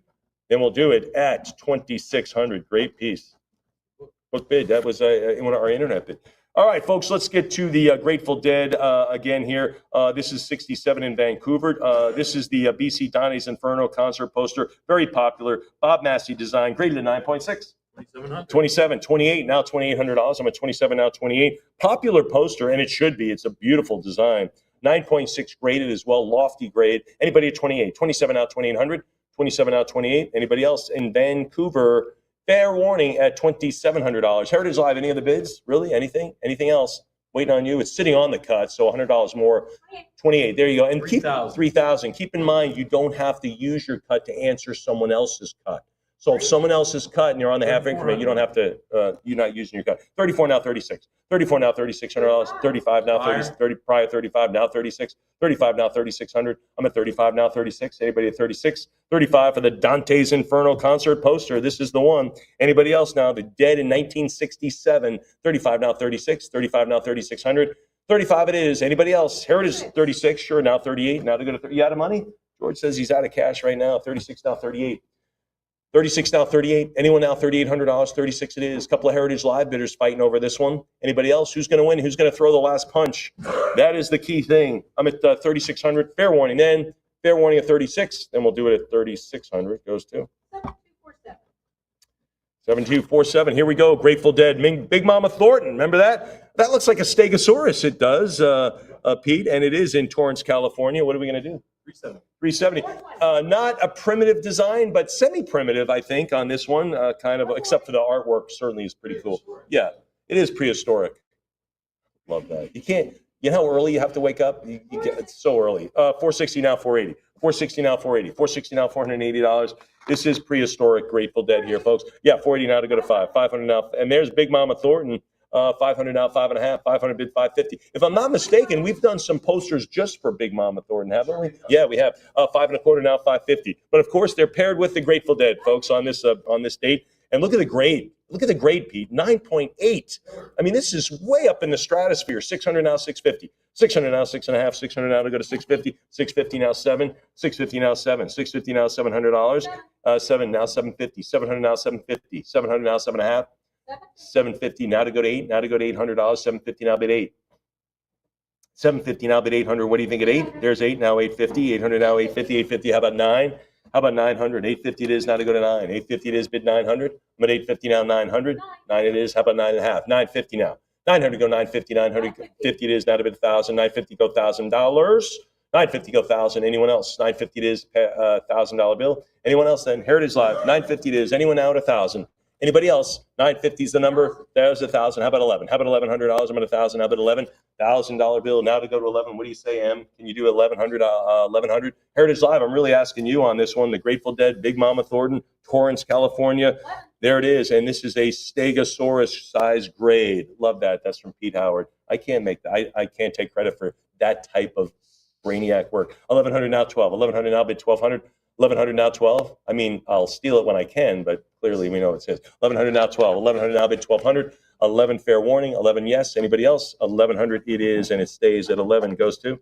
Then we'll do it at 2,600. Great piece. What bid? That was our internet bid. All right, folks, let's get to the Grateful Dead again here. This is 67 in Vancouver. This is the BC Donnie's Inferno concert poster. Very popular. Bob Massey design, graded at 9.6. 27, 28, now $2,800. I'm at 27, now 28. Popular poster, and it should be. It's a beautiful design. 9.6 graded as well, lofty grade. Anybody at 28? 27 now 2,800. 27 now 28. Anybody else in Vancouver? Fair warning at $2,700. Heritage Live, any other bids? Really? Anything? Anything else? Waiting on you. It's sitting on the cut, so $100 more. 28. There you go. And keep 3,000. Keep in mind, you don't have to use your cut to answer someone else's cut. So if someone else is cut and you're on the half increment, you don't have to, you're not using your cut. 34 now 36. 34 now $3,600. 35 now 30, prior 35 now 36. 35 now 3,600. I'm at 35 now 36. Anybody at 36? 35 for the Dante's Inferno concert poster. This is the one. Anybody else now? The Dead in 1967. 35 now 36. 35 now 3,600. 35 it is. Anybody else? Heritage 36. Sure. Now 38. Now to go to 30. You out of money? George says he's out of cash right now. 36 now 38. 36 now 38. Anyone now $3,800? 36 it is. A couple of Heritage Live bidders fighting over this one. Anybody else? Who's going to win? Who's going to throw the last punch? That is the key thing. I'm at 3,600. Fair warning then. Fair warning at 36. Then we'll do it at 3,600. Goes to 7247. Here we go. Grateful Dead. Big Mama Thornton. Remember that? That looks like a Stegosaurus. It does, Pete. And it is in Torrance, California. What are we going to do? 370. Not a primitive design, but semi-primitive, I think, on this one, kind of, except for the artwork certainly is pretty cool. Yeah, it is prehistoric. Love that. You can't, you know how early you have to wake up? You get, it's so early. 460 now 480. 460 now 480. 460 now $480. This is prehistoric Grateful Dead here, folks. Yeah, 480 now to go to 5. 500 now. And there's Big Mama Thornton. 500 now, 5.5, 500 bid 550. If I'm not mistaken, we've done some posters just for Big Mama Thornton, haven't we? Yeah, we have. 5.25 now, 550. But of course, they're paired with the Grateful Dead, folks, on this date. And look at the grade. Look at the grade, Pete. 9.8. I mean, this is way up in the stratosphere. 600 now, 650. 600 now, 6.5. 600 now to go to 650. 650 now 7. 650 now 7. 650 now $700. 7 now 750. 700 now 750. 700 now 7.5. 750 now to go to 8. Now to go to $800. 750 now bid 8. 750 now, but 800. What do you think at 8? There's 8 now, 850. 800 now, 850. 850. How about 9? How about 900? 850 it is now to go to 9. 850 it is, bid 900. I'm at 850 now, 900. 9 it is. How about 9.5? 950 now. 900 go 950. 950 it is now to bid 1,000. 950 go $1,000. 950 go 1,000. Anyone else? 950 it is, $1,000 bill. Anyone else then? Heritage Live. 950 it is. Anyone out? 1,000. Anybody else? 950 is the number. There's 1,000. How about 11? How about $1,100? I'm at 1,000. How about $11,000 bill? Now to go to 11. What do you say, Em? Can you do 1,100? 1,100. Heritage Live. I'm really asking you on this one. The Grateful Dead, Big Mama Thornton, Torrance, California. There it is, and this is a Stegosaurus size grade. Love that. That's from Pete Howard. I can't make that. I can't take credit for that type of brainiac work. 1,100 now, 12. 1,100 now, bid 1,200. 1,100 now, 12. I mean, I'll steal it when I can, but clearly we know it says 1,100 now, 12. 1,100 now, bid 1,200. 11 fair warning. 11 yes. Anybody else? 1,100 it is, and it stays at 11. Goes to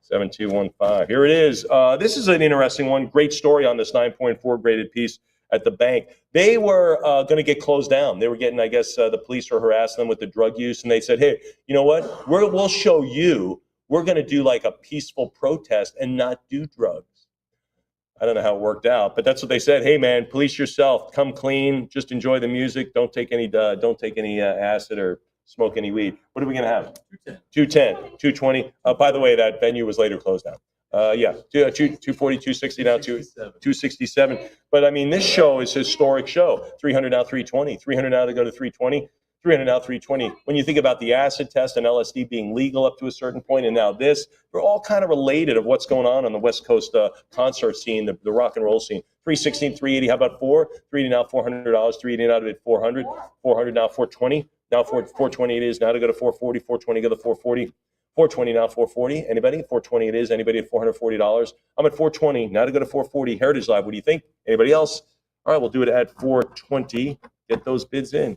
7215. Here it is. This is an interesting one. Great story on this 9.4 graded piece at the bank. They were going to get closed down. They were getting, I guess, the police were harassing them with the drug use, and they said, hey, you know what? We'll show you. We're going to do like a peaceful protest and not do drugs. I don't know how it worked out, but that's what they said. Hey, man, police yourself. Come clean. Just enjoy the music. Don't take any acid or smoke any weed. What are we going to have? 210, 220. By the way, that venue was later closed down. 240, 260 now, 267. But I mean, this show is a historic show. 300 now, 320. 300 now to go to 320. 300 now, 320. When you think about the acid test and LSD being legal up to a certain point, and now this, they're all kind of related of what's going on the West Coast concert scene, the rock and roll scene. 316, 380. How about 4? 380 now, $400. 380 now to bid 400. 400 now, 420. Now 420 it is. Now to go to 440. 420 go to 440. 420 now, 440. Anybody? 420 it is. Anybody at $440? I'm at 420. Now to go to 440. Heritage Live. What do you think? Anybody else? All right, we'll do it at 420. Get those bids in.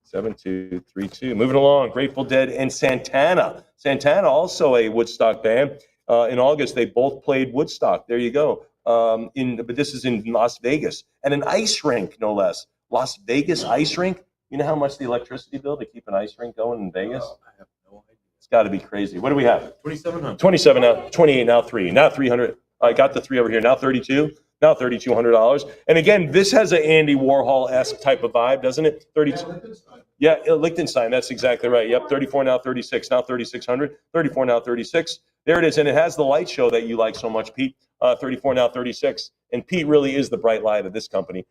7232. Moving along. Grateful Dead and Santana. Santana, also a Woodstock band. In August, they both played Woodstock. There you go. But this is in Las Vegas. And an ice rink, no less. Las Vegas ice rink. You know how much the electricity bill to keep an ice rink going in Vegas? I have no idea. It's got to be crazy. What do we have? 2,700. 27 now, 28 now, 3. Now 300. I got the 3 over here. Now 32. Now $3,200. And again, this has an Andy Warhol-esque type of vibe, doesn't it? 32. Yeah, Liechtenstein. That's exactly right. Yep. 34 now, 36. Now 3,600. 34 now, 36. There it is. And it has the light show that you like so much, Pete. 34 now, 36. And Pete really is the bright light of this company.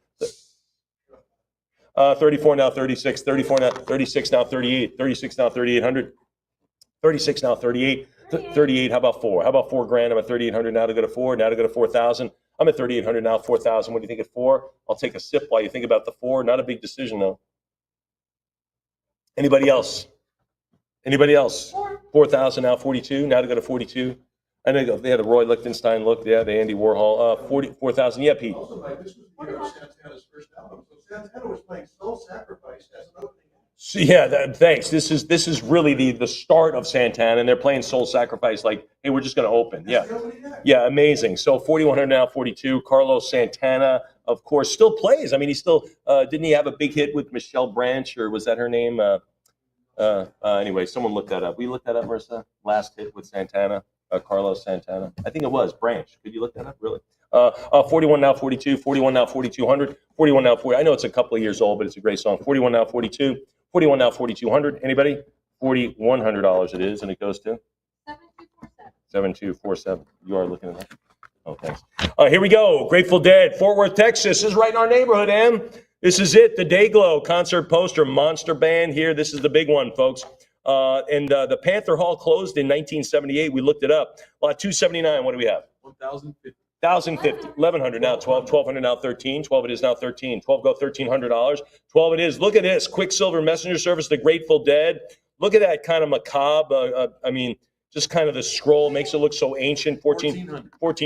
34 now, 36. 34 now, 36 now, 38. 36 now, 3,800. 36 now, 38. 38. How about 4? How about $4,000? I'm at 3,800 now to go to 4. Now to go to 4,000. I'm at 3,800 now, 4,000. What do you think at 4? I'll take a sip while you think about the 4. Not a big decision, though. Anybody else? Anybody else? 4,000 now, 42. Now to go to 42. I know they had the Roy Lichtenstein look. Yeah, the Andy Warhol. 44,000. Yeah, Pete. Also, Mike, this was the year of Santana's first album. So Santana was playing Soul Sacrifice as an opening. So, yeah, thanks. This is really the start of Santana, and they're playing Soul Sacrifice like, hey, we're just going to open. Yeah, amazing. So 4,100 now, 42. Carlos Santana, of course, still plays. I mean, he still didn't he have a big hit with Michelle Branch, or was that her name? Anyway, someone looked that up. We looked that up, Marissa. Last hit with Santana, Carlos Santana. I think it was Branch. Could you look that up? Really? 41 now, 42. 41 now, 4,200. 41 now, 40. I know it's a couple of years old, but it's a great song. 41 now, 42. 41 now, 4,200. Anybody? $4,100 it is, and it goes to 7247. You are looking at that. Oh, thanks. Here we go. Grateful Dead, Fort Worth, Texas. This is right in our neighborhood, Em. This is it. The Dayglow concert poster, monster band here. This is the big one, folks. And the Panther Hall closed in 1978. We looked it up. Lot 279. What do we have? 1,050. 1,050, 1,100 now, 12, 1,200 now, 13, 12 it is now, 13, 12 go $1,300, 12 it is. Look at this, Quicksilver Messenger Service, the Grateful Dead. Look at that kind of macabre. I mean, just kind of the scroll makes it look so ancient. 14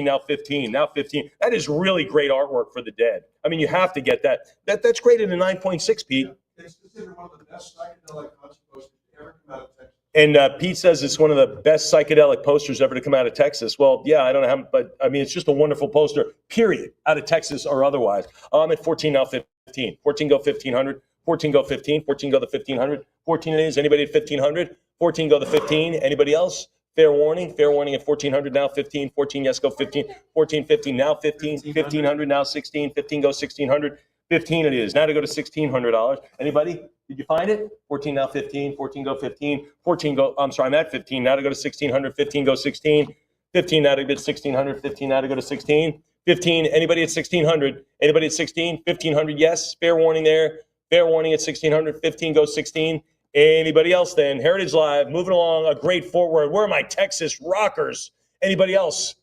now, 15, now 15. That is really great artwork for the Dead. I mean, you have to get that. That's graded a 9.6, Pete. It's considered one of the best psychedelic concert posters to ever come out of Texas. And Pete says it's one of the best psychedelic posters ever to come out of Texas. Well, yeah, I don't know how, but I mean, it's just a wonderful poster, period, out of Texas or otherwise. I'm at 14 now, 15. 14 go 1,500. 14 go 15. 14 go the 1,500. 14 it is. Anybody at 1,500? 14 go the 15. Anybody else? Fair warning at 1400, now 15. 14, yes, go 15. 14, 15, now 15. 1500, now 16. 15 go 1600. 15 it is. Now to go to $1,600. Anybody? Did you find it? 14 now 15. 14 go 15. 14 go, I'm sorry, I'm at 15. Now to go to 1600. 15 go 16. 15 now to get 1600. 15 now to go to 16. 15, anybody at 1600? Anybody at 16? 1500, yes. Fair warning there. Fair warning at 1600. 15 goes 16. Anybody else then? Heritage Live, moving along, a great forward. Where are my Texas rockers? Anybody else?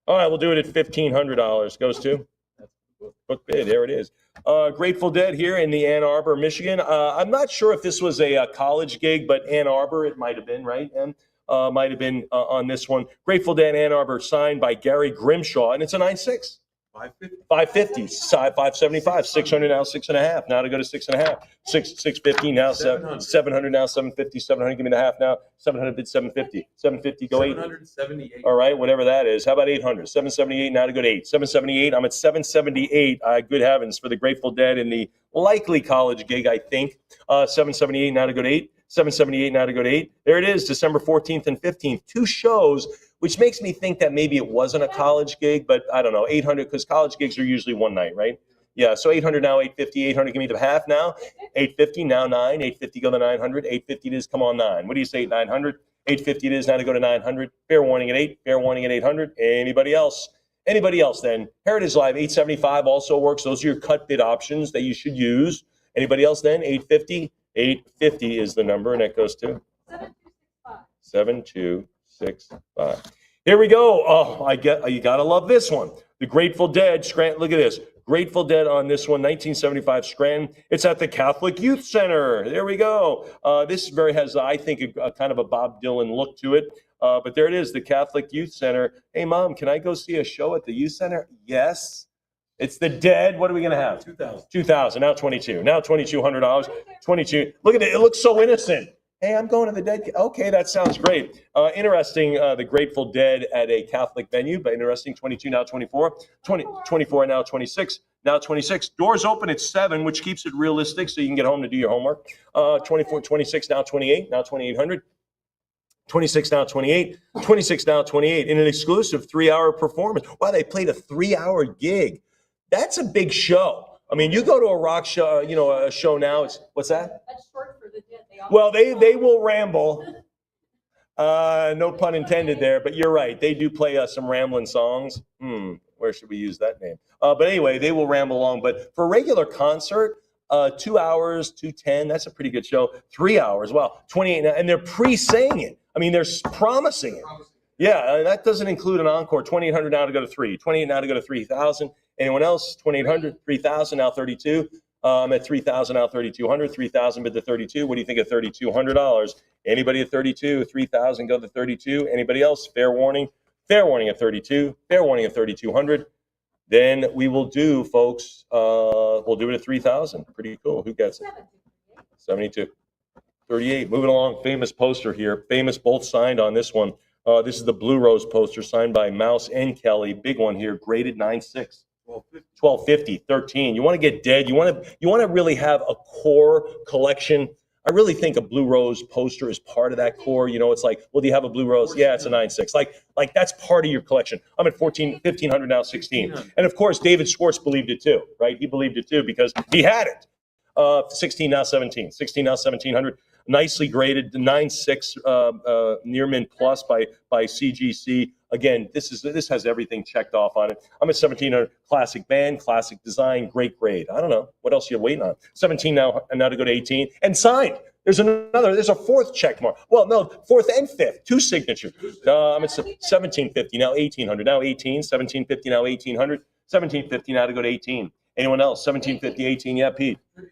All right, we'll do it at $1,500. Goes to book bid. There it is. Grateful Dead here in the Ann Arbor, Michigan. I'm not sure if this was a college gig, but Ann Arbor, it might have been, right? And might have been on this one. Grateful Dead Ann Arbor, signed by Gary Grimshaw, and it's a 9.6. 550, 575, 600 now, 6.5. Now to go to 6.5. 650 now, 700 now, 750, 700. Give me the half now. 700 bid 750. 750 go 8. 778. All right, whatever that is. How about 800? 778 now to go to 8. 778. I'm at 778. Good heavens, for the Grateful Dead in the likely college gig, I think. 778 now to go to 8. 778 now to go to 8. There it is, December 14th and 15th. 2 shows, which makes me think that maybe it wasn't a college gig, but I don't know, 800, because college gigs are usually one night, right? Yeah, so 800 now, 850, 800, give me the half now. 850 now, 9. 850 go to 900. 850 it is, come on, 9. What do you say, 900? 850 it is, now to go to 900. Fair warning at 8. Fair warning at 800. Anybody else? Anybody else then? Heritage Live, 875 also works. Those are your cut bid options that you should use. Anybody else then? 850? 850 is the number, and that goes to 7265. Here we go. Oh, you gotta love this one. The Grateful Dead, Scranton. Look at this. Grateful Dead on this one, 1975 Scranton. It's at the Catholic Youth Center. There we go. This has, I think, a kind of a Bob Dylan look to it. But there it is, the Catholic Youth Center. Hey, Mom, can I go see a show at the Youth Center? Yes. It's the Dead. What are we going to have? 2,000. Now 22. Now $2,200. 22. Look at it. It looks so innocent. Hey, I'm going to the Dead. Okay, that sounds great. Interesting, the Grateful Dead at a Catholic venue, but interesting. 22, now 24. 24, now 26. Now 26. Doors open at 7, which keeps it realistic so you can get home to do your homework. 24, 26, now 28. Now 2,800. 26 now 28. 26 now 28. In an exclusive 3-hour performance. Wow, they played a 3-hour gig. That's a big show. I mean, you go to a rock show, a show now. What's that? That's short for the Dead. Well, they will ramble. No pun intended there, but you're right. They do play some rambling songs. Where should we use that name? But anyway, they will ramble along. But for a regular concert, 2 hours, 210, that's a pretty good show. 3 hours, wow, 28, and they're pre-saying it. I mean, they're promising it. Yeah, that doesn't include an encore. 2,800 now to go to 3. 28 now to go to 3,000. Anyone else? 2,800, 3,000 now 32. I'm at 3,000 now 3,200. 3,000 bid to 32. What do you think of $3,200? Anybody at 32? 3,000 go to 32. Anybody else? Fair warning. Fair warning at 32. Fair warning at 3,200. Then we will do, folks. We'll do it at 3,000. Pretty cool. Who gets it? 72. 38. Moving along. Famous poster here. Famous, both signed on this one. This is the Blue Rose poster signed by Mouse and Kelly. Big one here. Graded 9.6. 1250, 13. You want to get Dead. You want to really have a core collection. I really think a Blue Rose poster is part of that core. It's like, well, do you have a Blue Rose? Yeah, it's a 9.6. Like that's part of your collection. I'm at 1,500 now, 16. And of course, David Schwartz believed it too, right? He believed it too because he had it. 16 now, 17. 16 now, 1,700. Nicely graded, 9.6 near mint plus by CGC. Again, this has everything checked off on it. I'm at 1,700. Classic band, classic design, great grade. I don't know what else you're waiting on. 17 now, and now to go to 18 and signed. There's a fourth check mark. Well, no, fourth and fifth, 2 signatures. I'm at 1,750 now, 1,800 now, 18. 1,750 now, 1,800. 1,750 now to go to 18. Anyone else? 1,750, 18. Yeah, Pete. This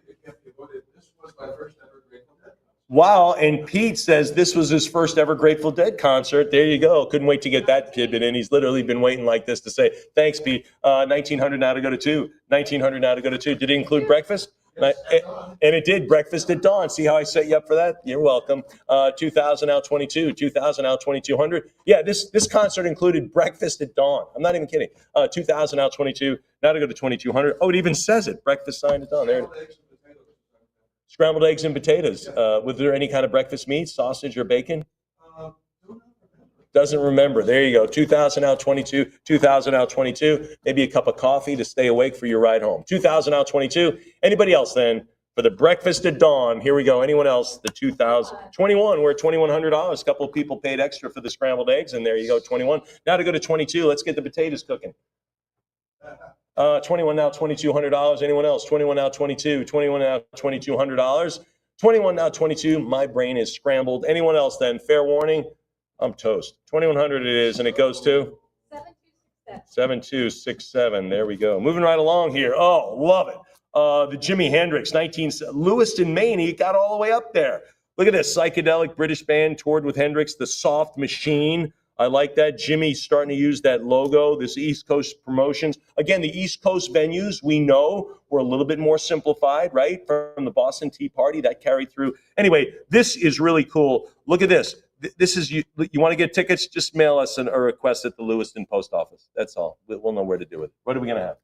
was my first ever Grateful Dead. Wow, and Pete says this was his first ever Grateful Dead concert. There you go. Couldn't wait to get that tidbit in. He's literally been waiting like this to say, thanks, Pete. 1,900 now to go to 2. 1,900 now to go to 2. Did it include breakfast? Yes, And it did. Breakfast at dawn. See how I set you up for that? You're welcome. 2,000 now 22. 2,000 now 2,200. Yeah, this concert included breakfast at dawn. I'm not even kidding. 2,000 now 22. Now to go to 2,200. Oh, it even says it. Breakfast signed at dawn. There. Scrambled eggs and potatoes. Was there any kind of breakfast meat, sausage or bacon? Doesn't remember. There you go. 2,000 out 22, 2,000 out 22. Maybe a cup of coffee to stay awake for your ride home. 2,000 out 22. Anybody else then? For the breakfast at dawn, here we go. Anyone else? The 2021, we're at $2,100. A couple of people paid extra for the scrambled eggs, and there you go, 21. Now to go to 22, let's get the potatoes cooking. 21 now, $2,200. Anyone else? 21 now, 22. 21 now, $2,200. 21 now, 22. My brain is scrambled. Anyone else then? Fair warning, I'm toast. 2,100 it is, and it goes to 7267. There we go. Moving right along here. Oh, love it. The Jimi Hendrix, Lewiston, Maine. He got all the way up there. Look at this psychedelic British band toured with Hendrix. The Soft Machine. I like that. Jimmy's starting to use that logo, this East Coast promotions. Again, the East Coast venues, we know, were a little bit more simplified, right? From the Boston Tea Party, that carried through. Anyway, this is really cool. Look at this. This is, you want to get tickets? Just mail us a request at the Lewiston Post Office. That's all. We'll know where to do it. What are we going to have?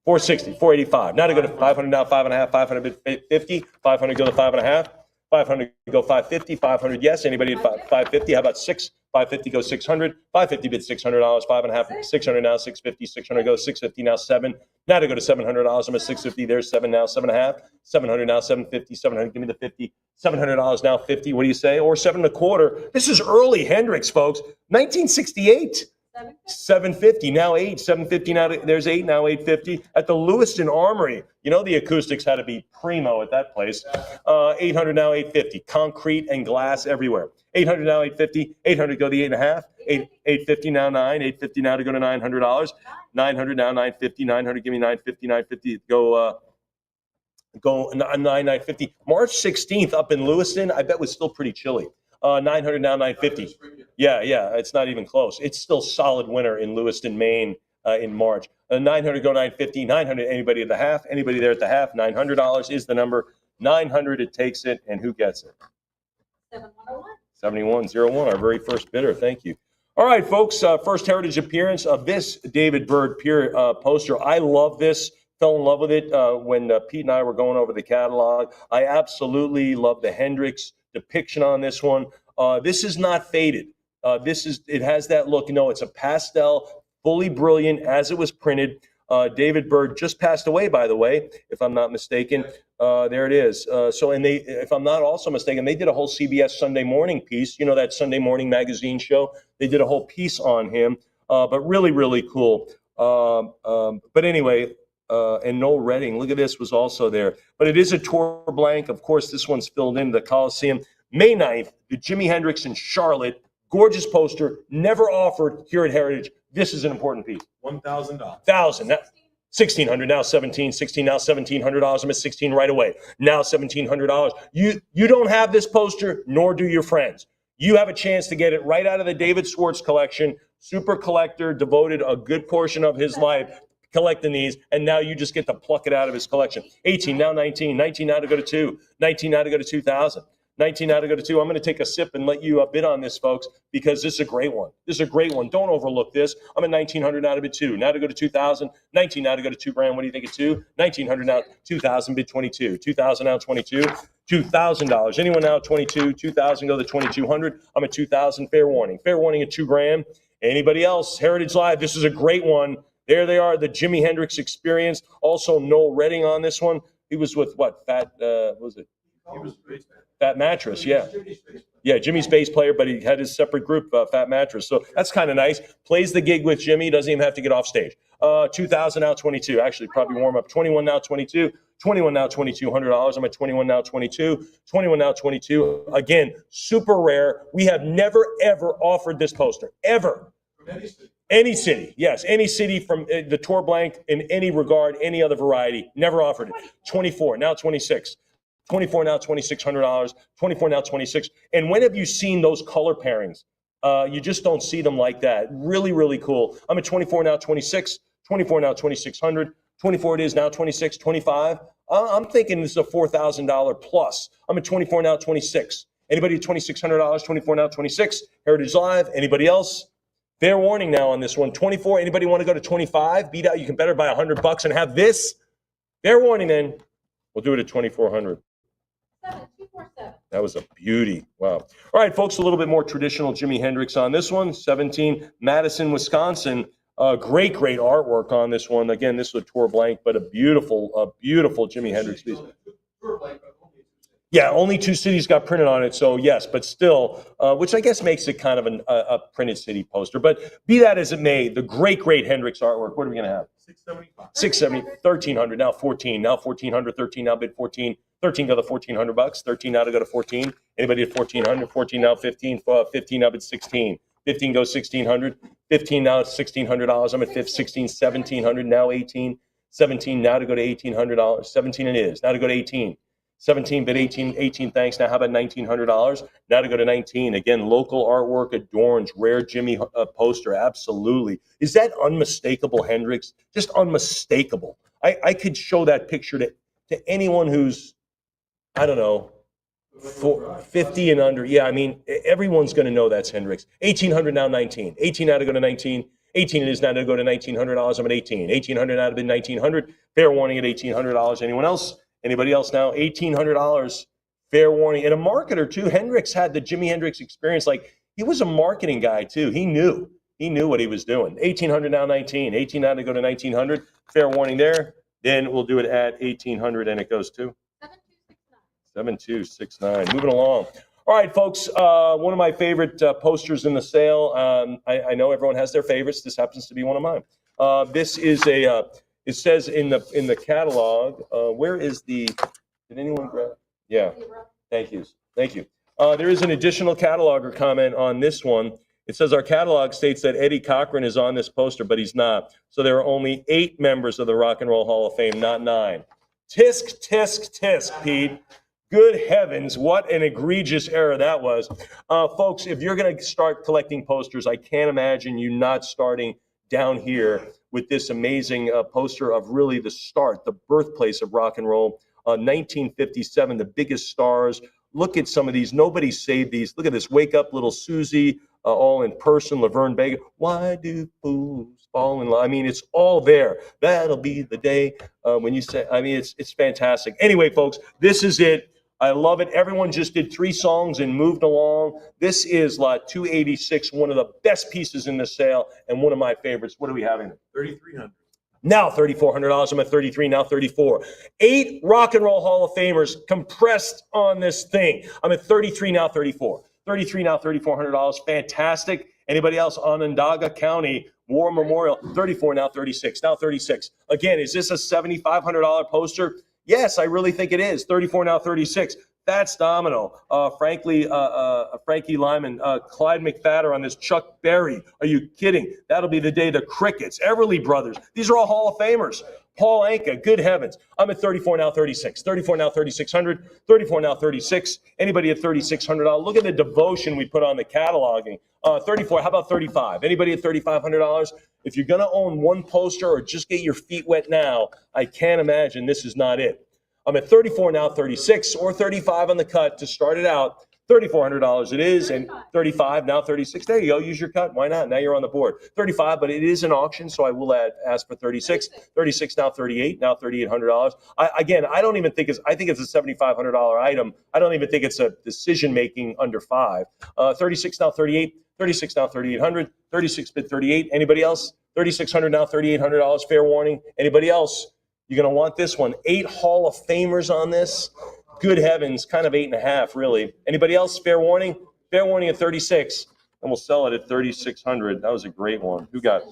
460, 485. Now to go to 500 now, 5.5, 500 50, 500 go to 5.5, 500 go 550, 500 yes. Anybody at 550? How about 6? 550 goes 600, 550 bid $600, 5.5, 600 now, 650, 600 goes 650 now, 7. Now to go to $700, I'm at 650, there's 7 now, 7.5, 700 now, 750, 700, give me the 50, $700 now, 50, what do you say? Or 7.25. This is early Hendrix, folks, 1968. 750 now 8, 750 now, there's 8 now, 850 at the Lewiston Armory. You know the acoustics had to be primo at that place. 800 now, 850, concrete and glass everywhere. 800 now, 850, 800 go the 8.5, 850 now 9, 850 now to go to $900, 900 now 950, 900 give me 950, 950 go 950. March 16th up in Lewiston, I bet was still pretty chilly. 900 now 950. Yeah, it's not even close. It's still solid winter in Lewiston, Maine in March. 900 go 950, 900 anybody at the half, anybody there at the half, $900 is the number. 900 it takes it, and who gets it? 7101, our very first bidder. Thank you. All right, folks, first heritage appearance of this David Byrd poster. I love this. Fell in love with it when Pete and I were going over the catalog. I absolutely love the Hendrix depiction on this one. This is not faded. It has that look. No, it's a pastel, fully brilliant as it was printed. David Byrd just passed away, by the way, if I'm not mistaken. There it is. If I'm not also mistaken, they did a whole CBS Sunday Morning piece. You know, that Sunday Morning magazine show? They did a whole piece on him, but really, really cool. But anyway, and Noel Redding, look at this, was also there. But it is a tour blank. Of course, this one's filled in the Coliseum. May 9th, the Jimi Hendrix in Charlotte. Gorgeous poster, never offered here at Heritage. This is an important piece. $1,000. 1,000. Now, 1,600, now 17, 16, now $1,700. I'm at 16 right away. Now $1,700. You don't have this poster, nor do your friends. You have a chance to get it right out of the David Schwartz collection. Super collector, devoted a good portion of his life collecting these, and now you just get to pluck it out of his collection. 18, now 19, 19 now to go to 2, 19 now to go to 2,000. 19 now to go to 2. I'm going to take a sip and let you bid on this, folks, because this is a great one. This is a great one. Don't overlook this. I'm at 1,900 now to bid 2. Now to go to 2,000. 19 now to go to $2,000. What do you think of 2? 1,900 now, 2,000 bid 22. 2,000 now 22. $2,000. Anyone now 22? 2,000 go to 2,200. I'm at 2,000. Fair warning. Fair warning at $2,000. Anybody else? Heritage Live. This is a great one. There they are. The Jimi Hendrix Experience. Also Noel Redding on this one. He was with what? What was it? He was Fat Mattress, yeah. Yeah, Jimmy's bass player, but he had his separate group, Fat Mattress. So that's kind of nice. Plays the gig with Jimmy, doesn't even have to get off stage. 2,000 now, 22. Actually, probably warm up. 21 now, 22. 21 now, $2,200. I'm at 21 now, 22. 21 now, 22. Again, super rare. We have never, ever offered this poster. Ever. From any city. Any city, yes. Any city from the tour blank in any regard, any other variety. Never offered it. 24, now 26. 24 now, $2,600. 24 now, 26. And when have you seen those color pairings? You just don't see them like that. Really, really cool. I'm at 24 now, 26. 24 now, 2,600. 24 it is now, 26, 25. I'm thinking this is a $4,000 plus. I'm at 24 now, 26. Anybody at $2,600? 24 now, 26. Heritage Live. Anybody else? Fair warning now on this one. 24. Anybody want to go to 25? Beat out. You can better buy $100 and have this. Fair warning then. We'll do it at 2,400. That was a beauty. Wow. All right, folks, a little bit more traditional Jimi Hendrix on this one. 17, Madison, Wisconsin. Great artwork on this one. Again, this was a tour blank, but a beautiful Jimi Hendrix piece. Yeah, only 2 cities got printed on it, so yes, but still, which I guess makes it kind of a printed city poster. But be that as it may, the great Hendrix artwork. What are we going to have? 675. 670, 1300, now 14, now 1400, 13, now bid 14. 13 go to $1,400. 13 now to go to 14. Anybody at 1400? 14 now 15. 15 now bid 16. 15 goes 1600. 15 now it's $1,600. I'm at 16, 1700. Now 18. 17 now to go to $1,800. 17 it is. Now to go to 18. 17 bid 18 thanks. Now how about $1,900? Now to go to 19. Again, local artwork adorns rare Jimmy poster. Absolutely. Is that unmistakable Hendrix? Just unmistakable. I could show that picture to anyone who's, I don't know, 50 and under. Yeah, I mean, everyone's going to know that's Hendrix. 1800 now 19. 18 now to go to 19. 18 it is now to go to $1,900. I'm at 18. 1800 now to bid 1900. Fair warning at $1,800. Anyone else? Anybody else now? $1,800. Fair warning. And a marketer too. Hendrix had the Jimi Hendrix experience. Like, he was a marketing guy too. He knew what he was doing. 1800 now 19. 18 now to go to 1900. Fair warning there. Then we'll do it at 1800 and it goes to 7269. Moving along. All right, folks. One of my favorite posters in the sale. I know everyone has their favorites. This happens to be one of mine. This is a. It says in the catalog. Where is the? Did anyone grab? Yeah. Thank you. There is an additional cataloger comment on this one. It says our catalog states that Eddie Cochran is on this poster, but he's not. So there are only 8 members of the Rock and Roll Hall of Fame, not 9. Tisk, Pete. Good heavens, what an egregious error that was. Folks, if you're going to start collecting posters, I can't imagine you not starting down here with this amazing poster of really the start, the birthplace of rock and roll. 1957, the biggest stars. Look at some of these. Nobody saved these. Look at this. Wake Up Little Susie, all in person. Laverne Vega. Why do fools fall in love? I mean, it's all there. That'll be the day when you say, I mean, it's fantastic. Anyway, folks, this is it. I love it. Everyone just did 3 songs and moved along. This is lot 286, one of the best pieces in the sale and one of my favorites. What are we having? 3,300. Now $3,400. I'm at 33, now 34. 8 Rock and Roll Hall of Famers compressed on this thing. I'm at 33, now 34. 33, now $3,400. Fantastic. Anybody else? Onondaga County War Memorial. 34, now 36. Now 36. Again, is this a $7,500 poster? Yes, I really think it is. 34, now 36. That's Domino. Frankie Lyman, Clyde McFadder on this, Chuck Berry. Are you kidding? That'll be the day. The Crickets, Everly Brothers. These are all Hall of Famers. Paul Anka, good heavens. I'm at 34, now 36. 34, now 3,600. 34, now 36. Anybody at $3,600? Look at the devotion we put on the cataloging. 34, how about 35? Anybody at $3,500? If you're going to own one poster or just get your feet wet now, I can't imagine this is not it. I'm at 34, now 36, or 35 on the cut to start it out. $3,400 it is, and 35, now 36. There you go. Use your cut. Why not? Now you're on the board. 35, but it is an auction, so I will ask for 36. 36, now 38, now $3,800. Again, I don't even think I think it's a $7,500 item. I don't even think it's a decision-making under 5. 36, now 38. 36, now 3,800. 36 bid 38. Anybody else? 3,600, now $3,800. Fair warning. Anybody else? You're going to want this one. 8 Hall of Famers on this. Good heavens, kind of 8.5, really. Anybody else? Fair warning? Fair warning at 36, and we'll sell it at 3,600. That was a great one. Who got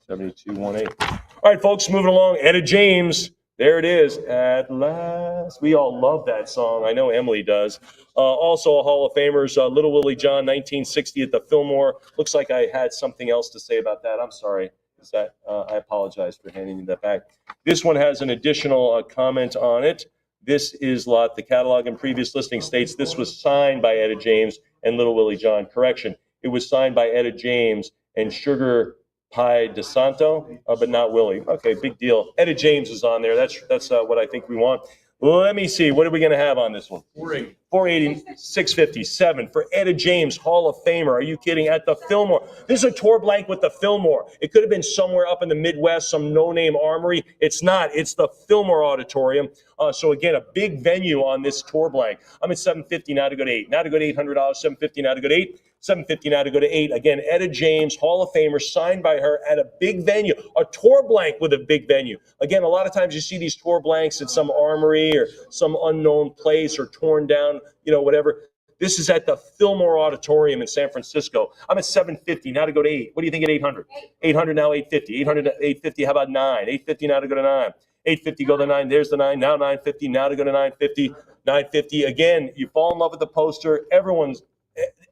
7218? All right, folks, moving along. Etta James. There it is. At last. We all love that song. I know Emily does. Also a Hall of Famers, Little Willie John, 1960 at the Fillmore. Looks like I had something else to say about that. I'm sorry. I apologize for handing you that back. This one has an additional comment on it. This is lot. The catalog and previous listing states this was signed by Etta James and Little Willie John. Correction. It was signed by Etta James and Sugar Pie DeSanto, but not Willie. Okay, big deal. Etta James is on there. That's what I think we want. Let me see. What are we going to have on this one? 480. 480, 650, 7 for Etta James, Hall of Famer. Are you kidding? At the Fillmore. This is a tour blank with the Fillmore. It could have been somewhere up in the Midwest, some no-name armory. It's not. It's the Fillmore Auditorium. So again, a big venue on this tour blank. I'm at 750 now to go to 8. Now to go to $800. 750 now to go to 8. 750 now to go to 8. Again, Etta James, Hall of Famer, signed by her at a big venue, a tour blank with a big venue. Again, a lot of times you see these tour blanks at some armory or some unknown place or torn down, whatever. This is at the Fillmore Auditorium in San Francisco. I'm at 750 now to go to 8. What do you think at 800? 800 now, 850. 800 850. How about 9? 850 now to go to 9. 850 go to 9. There's the 9. Now 950 now to go to 950. 950 again. You fall in love with the poster.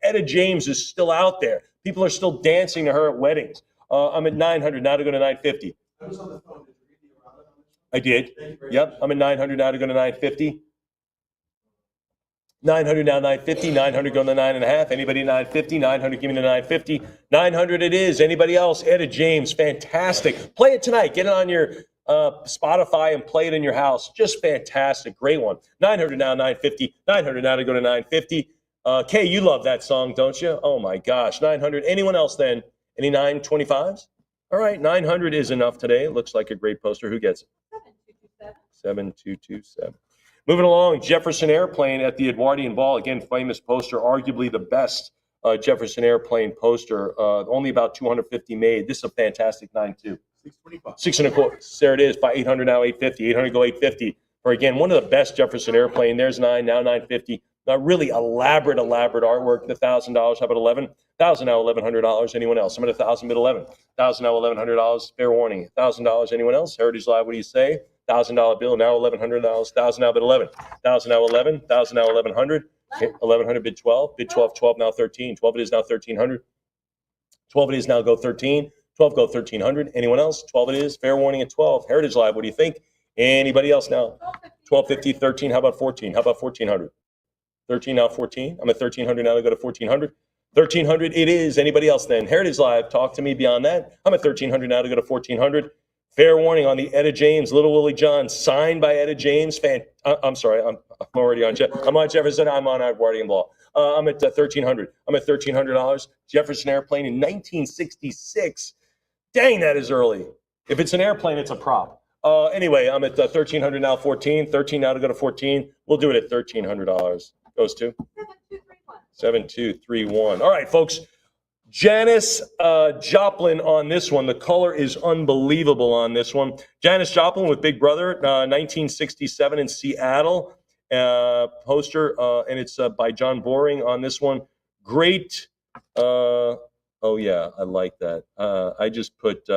Etta James is still out there. People are still dancing to her at weddings. I'm at 900 now to go to 950. I was on the phone. Did you read the errata on this? I did. Thank you very Yep. much. I'm at 900 now to go to 950. 900 now, 950. 900 going to 9.5. Anybody at 950? 900, give me the 950. 900 it is. Anybody else? Etta James, fantastic. Play it tonight. Get it on your Spotify and play it in your house. Just fantastic. Great one. 900 now, 950. 900 now to go to 950. Kay, you love that song, don't you? Oh my gosh. 900. Anyone else then? Any 925s? All right. 900 is enough today. It looks like a great poster. Who gets it? 7227. Moving along, Jefferson Airplane at the Edwardian Ball. Again, famous poster, arguably the best Jefferson Airplane poster. Only about 250 made. This is a fantastic 9.2. 625. 6.25. There it is. By 800 now, 850. 800 go 850. For again, one of the best Jefferson Airplane. There's 9, now 950. Really elaborate artwork. The $1,000. How about 11? 1,000 now, $1,100. Anyone else? I'm at 1,000, bid 11. 1,000 now, $1,100. Fair warning. $1,000. Anyone else? Heritage Live. What do you say? $1,000 bill now, $1,100. 1,000 now, bid 11. 1,000 now, 11. 1,000 now, 1,100. 1,100 bid 12. Bid 12. 12 now, 13. 12 it is now, 1,300. 12 it is now. Go 13. 12 go 1,300. Anyone else? 12 it is. Fair warning at 12. Heritage Live. What do you think? Anybody else now? 1250. 13. How about 14? How about 1,400? 13 now, 14. I'm at 1,300 now to go to 1,400. 1,300 it is. Anybody else then? Heritage Live, talk to me beyond that. I'm at 1,300 now to go to 1,400. Fair warning on the Etta James, Little Willie John, signed by Etta James. I'm sorry, I'm already on I'm on Jefferson. I'm on Edwardian Ball. I'm at 1,300. I'm at $1,300. Jefferson Airplane in 1966. Dang, that is early. If it's an airplane, it's a prop. Anyway, I'm at 1,300 now, 14. 13 now to go to 14. We'll do it at $1,300. Goes to 7231. All right, folks. Janis Joplin on this one. The color is unbelievable on this one. Janis Joplin with Big Brother, 1967 in Seattle. Poster, and it's by John Boring on this one. Great. Oh, yeah, I like that. I just put,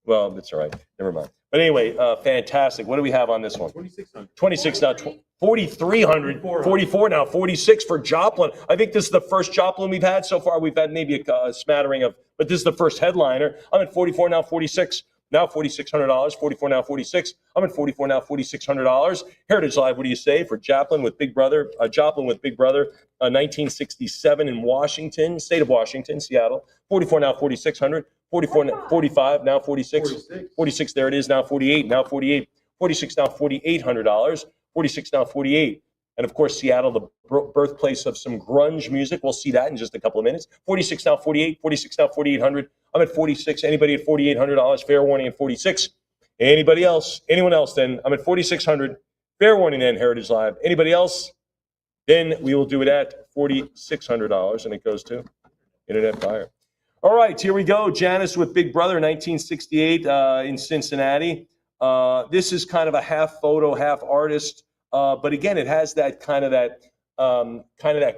well, it's all right. Never mind. But anyway, fantastic. What do we have on this one? 2,600. 26 now, 4,300, 44 now, 46 for Joplin. I think this is the first Joplin we've had so far. We've had maybe a smattering of, but this is the first headliner. I'm at 44 now, 46. Now $4,600, 44 now, 46. I'm at 44 now, $4,600. Heritage Live, what do you say for Joplin with Big Brother? Joplin with Big Brother, 1967 in Washington, state of Washington, Seattle. 44 now, 4,600. 44, 45 now, 46. 46, there it is now, 48 now, 48. 46 now, $4,800. 46 now, 48. And of course, Seattle, the birthplace of some grunge music. We'll see that in just a couple of minutes. 46 now, 48. 46 now, 4,800. I'm at 46. Anybody at $4,800? Fair warning at 46. Anybody else? Anyone else then? I'm at 4,600. Fair warning then, Heritage Live. Anybody else? Then we will do it at $4,600, and it goes to Internet Buyer. All right, here we go. Janis with Big Brother, 1968 in Cincinnati. This is kind of a half photo, half artist, but again, it has that kind of that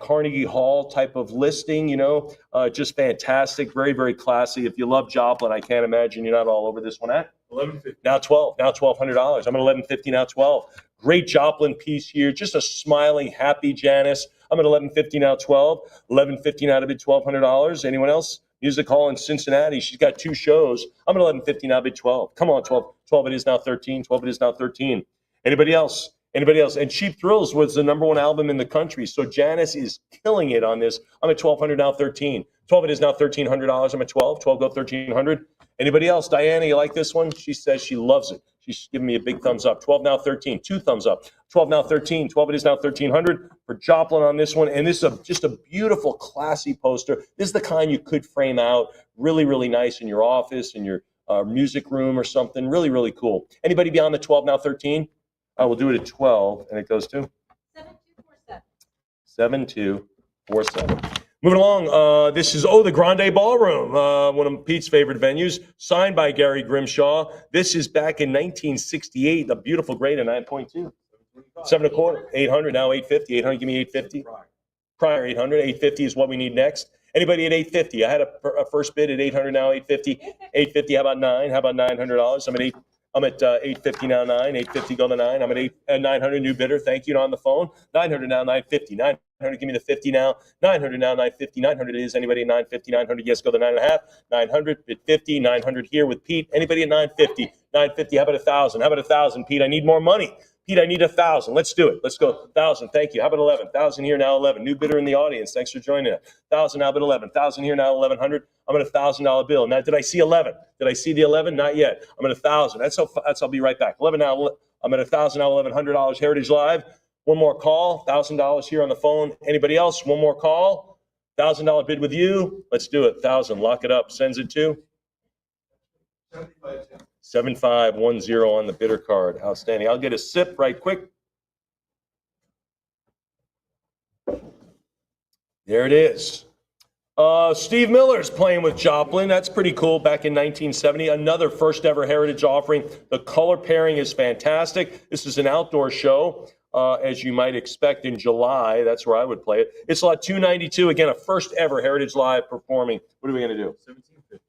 Carnegie Hall type of listing. You know, just fantastic, very very classy. If you love Joplin, I can't imagine you're not all over this one at $1,150. now 12, now $1,200. I'm at 1150 now 12. Great Joplin piece here, just a smiling, happy Janis. I'm at 1150 now 12. 1150 now to bid $1,200. Anyone else? Music Hall in Cincinnati. She's got 2 shows. I'm at 1150 now, bid 12. Come on, 12. 12 it is now 13. 12 it is now 13. Anybody else? Anybody else? And Cheap Thrills was the #1 album in the country. So Janis is killing it on this. I'm at 1,200 now, 13. 12 it is now $1,300. I'm at 12. 12 go 1,300. Anybody else? Diana, you like this one? She says she loves it. She's giving me a big thumbs up. 12 now, 13. 2 thumbs up. 12 now 13. 12 it is now 1300 for Joplin on this one. And this is just a beautiful, classy poster. This is the kind you could frame out really, really nice in your office, in your music room or something. Really, really cool. Anybody beyond the 12 now 13? We'll do it at 12, and it goes to 7247. Moving along, this is the Grande Ballroom, one of Pete's favorite venues, signed by Gary Grimshaw. This is back in 1968, the beautiful grade of 9.2. 7.25, 800, now 850. 800, give me 850. Prior 800, 850 is what we need next. Anybody at 850? I had a first bid at 800, now 850. 850, how about 9? How about $900? I'm at 850 now, 9. 850 go to 9. I'm at 900, new bidder. Thank you, on the phone. 900 now, 950. 900, give me the 50 now. 900 now, 950. 900 is anybody at 950? 900, yes, go to 9.5. 900, bid 50. 900 here with Pete. Anybody at 950? 950, how about 1,000? How about 1,000, Pete? I need more money. Pete, I need 1,000. Let's do it. Let's go. 1,000. Thank you. How about 11? 1,000 here, now 11. New bidder in the audience. Thanks for joining us. 1,000 now, but 11. 1,000 here, now 1,100. I'm at $1,000 bill. Now, did I see 11? Did I see the 11? Not yet. I'm at 1,000. I'll be right back. 11 now. I'm at 1,000 now. $1,100. Heritage Live. One more call. $1,000 here on the phone. Anybody else? One more call. $1,000 bid with you. Let's do it. 1,000. Lock it up. Sends it to 7510 on the bidder card. Outstanding. I'll get a sip right quick. There it is. Steve Miller's playing with Joplin. That's pretty cool. Back in 1970, another first ever Heritage offering. The color pairing is fantastic. This is an outdoor show, as you might expect in July. That's where I would play it. It's lot 292. Again, a first ever Heritage Live performing. What are we going to do?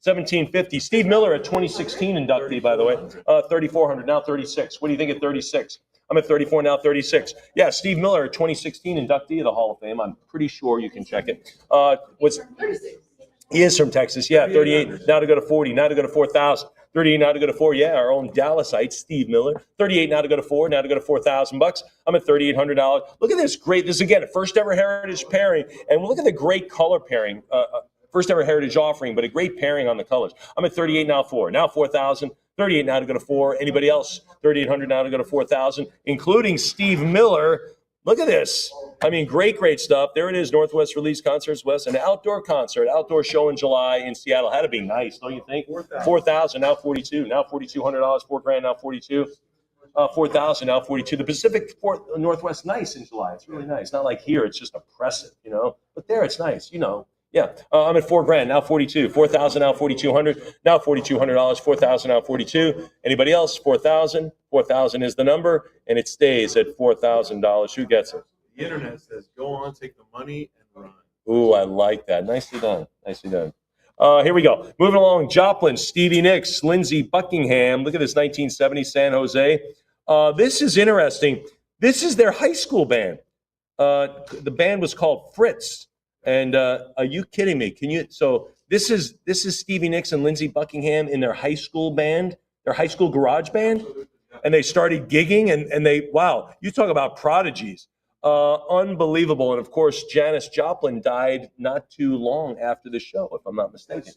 1750. Steve Miller, a 2016 inductee, by the way. 3,400, now 36. What do you think at 36? I'm at 34, now 36. Yeah, Steve Miller, a 2016 inductee of the Hall of Fame. I'm pretty sure you can check it. He is from Texas. Yeah, 38, now to go to 40, now to go to 4,000. 38 now to go to 4. Yeah, our own Dallasite, Steve Miller. 38 now to go to 4, now to go to $4,000. I'm at $3,800. Look at this great, this is again, a first ever Heritage pairing. And look at the great color pairing. First ever Heritage offering, but a great pairing on the colors. I'm at 38 now 4. Now 4,000. 38 now to go to 4. Anybody else? 3,800 now to go to 4,000, including Steve Miller. Look at this. I mean, great, great stuff. There it is, Northwest Release Concerts West, an outdoor concert, outdoor show in July in Seattle. Had to be nice, don't you think? 4,000, now 42. Now $4,200, $4,000, now 42. 4,000, now 42. The Pacific Northwest, nice in July. It's really nice. Not like here, it's just oppressive, you know. But there, it's nice, you know. Yeah, I'm at $4,000, now 42. 4,000, now 4,200. Now $4,200, 4,000, now 42. Anybody else? 4,000. 4,000 is the number, and it stays at $4,000. Who gets it? The internet says, go on, take the money, and run. Ooh, I like that. Nicely done. Nicely done. Here we go. Moving along, Joplin, Stevie Nicks, Lindsey Buckingham. Look at this, 1970, San Jose. This is interesting. This is their high school band. The band was called Fritz. And are you kidding me? So this is Stevie Nicks and Lindsey Buckingham in their high school band, their high school garage band, and they started gigging and they, wow, you talk about prodigies. Unbelievable. And of course, Janis Joplin died not too long after the show, if I'm not mistaken.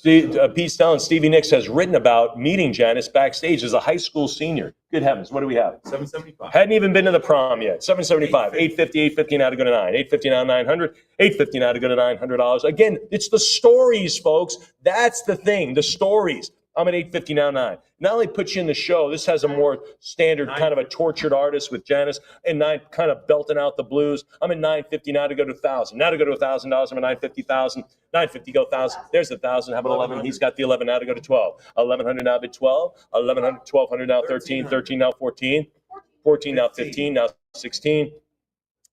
Pete Stellan, Stevie Nicks has written about meeting Janis backstage as a high school senior. Good heavens, what do we have? 775. Hadn't even been to the prom yet. 775, 850, 850 now to go to 9. 850 now 900, 850 now to go to $900. Again, it's the stories, folks. That's the thing, the stories. I'm at 850 now 9. Not only puts you in the show, this has a more standard kind of a tortured artist with Janis, and 9 kind of belting out the blues. I'm at 950 now to go to 1,000. Now to go to $1,000, I'm at 950,000. 950 go 1,000. There's the 1,000. How about 11? He's got the 11 now to go to 12. 1,100 now to 12. 1,100, 1,200 now 13. 13 now 14. 14 now 15. Now 16.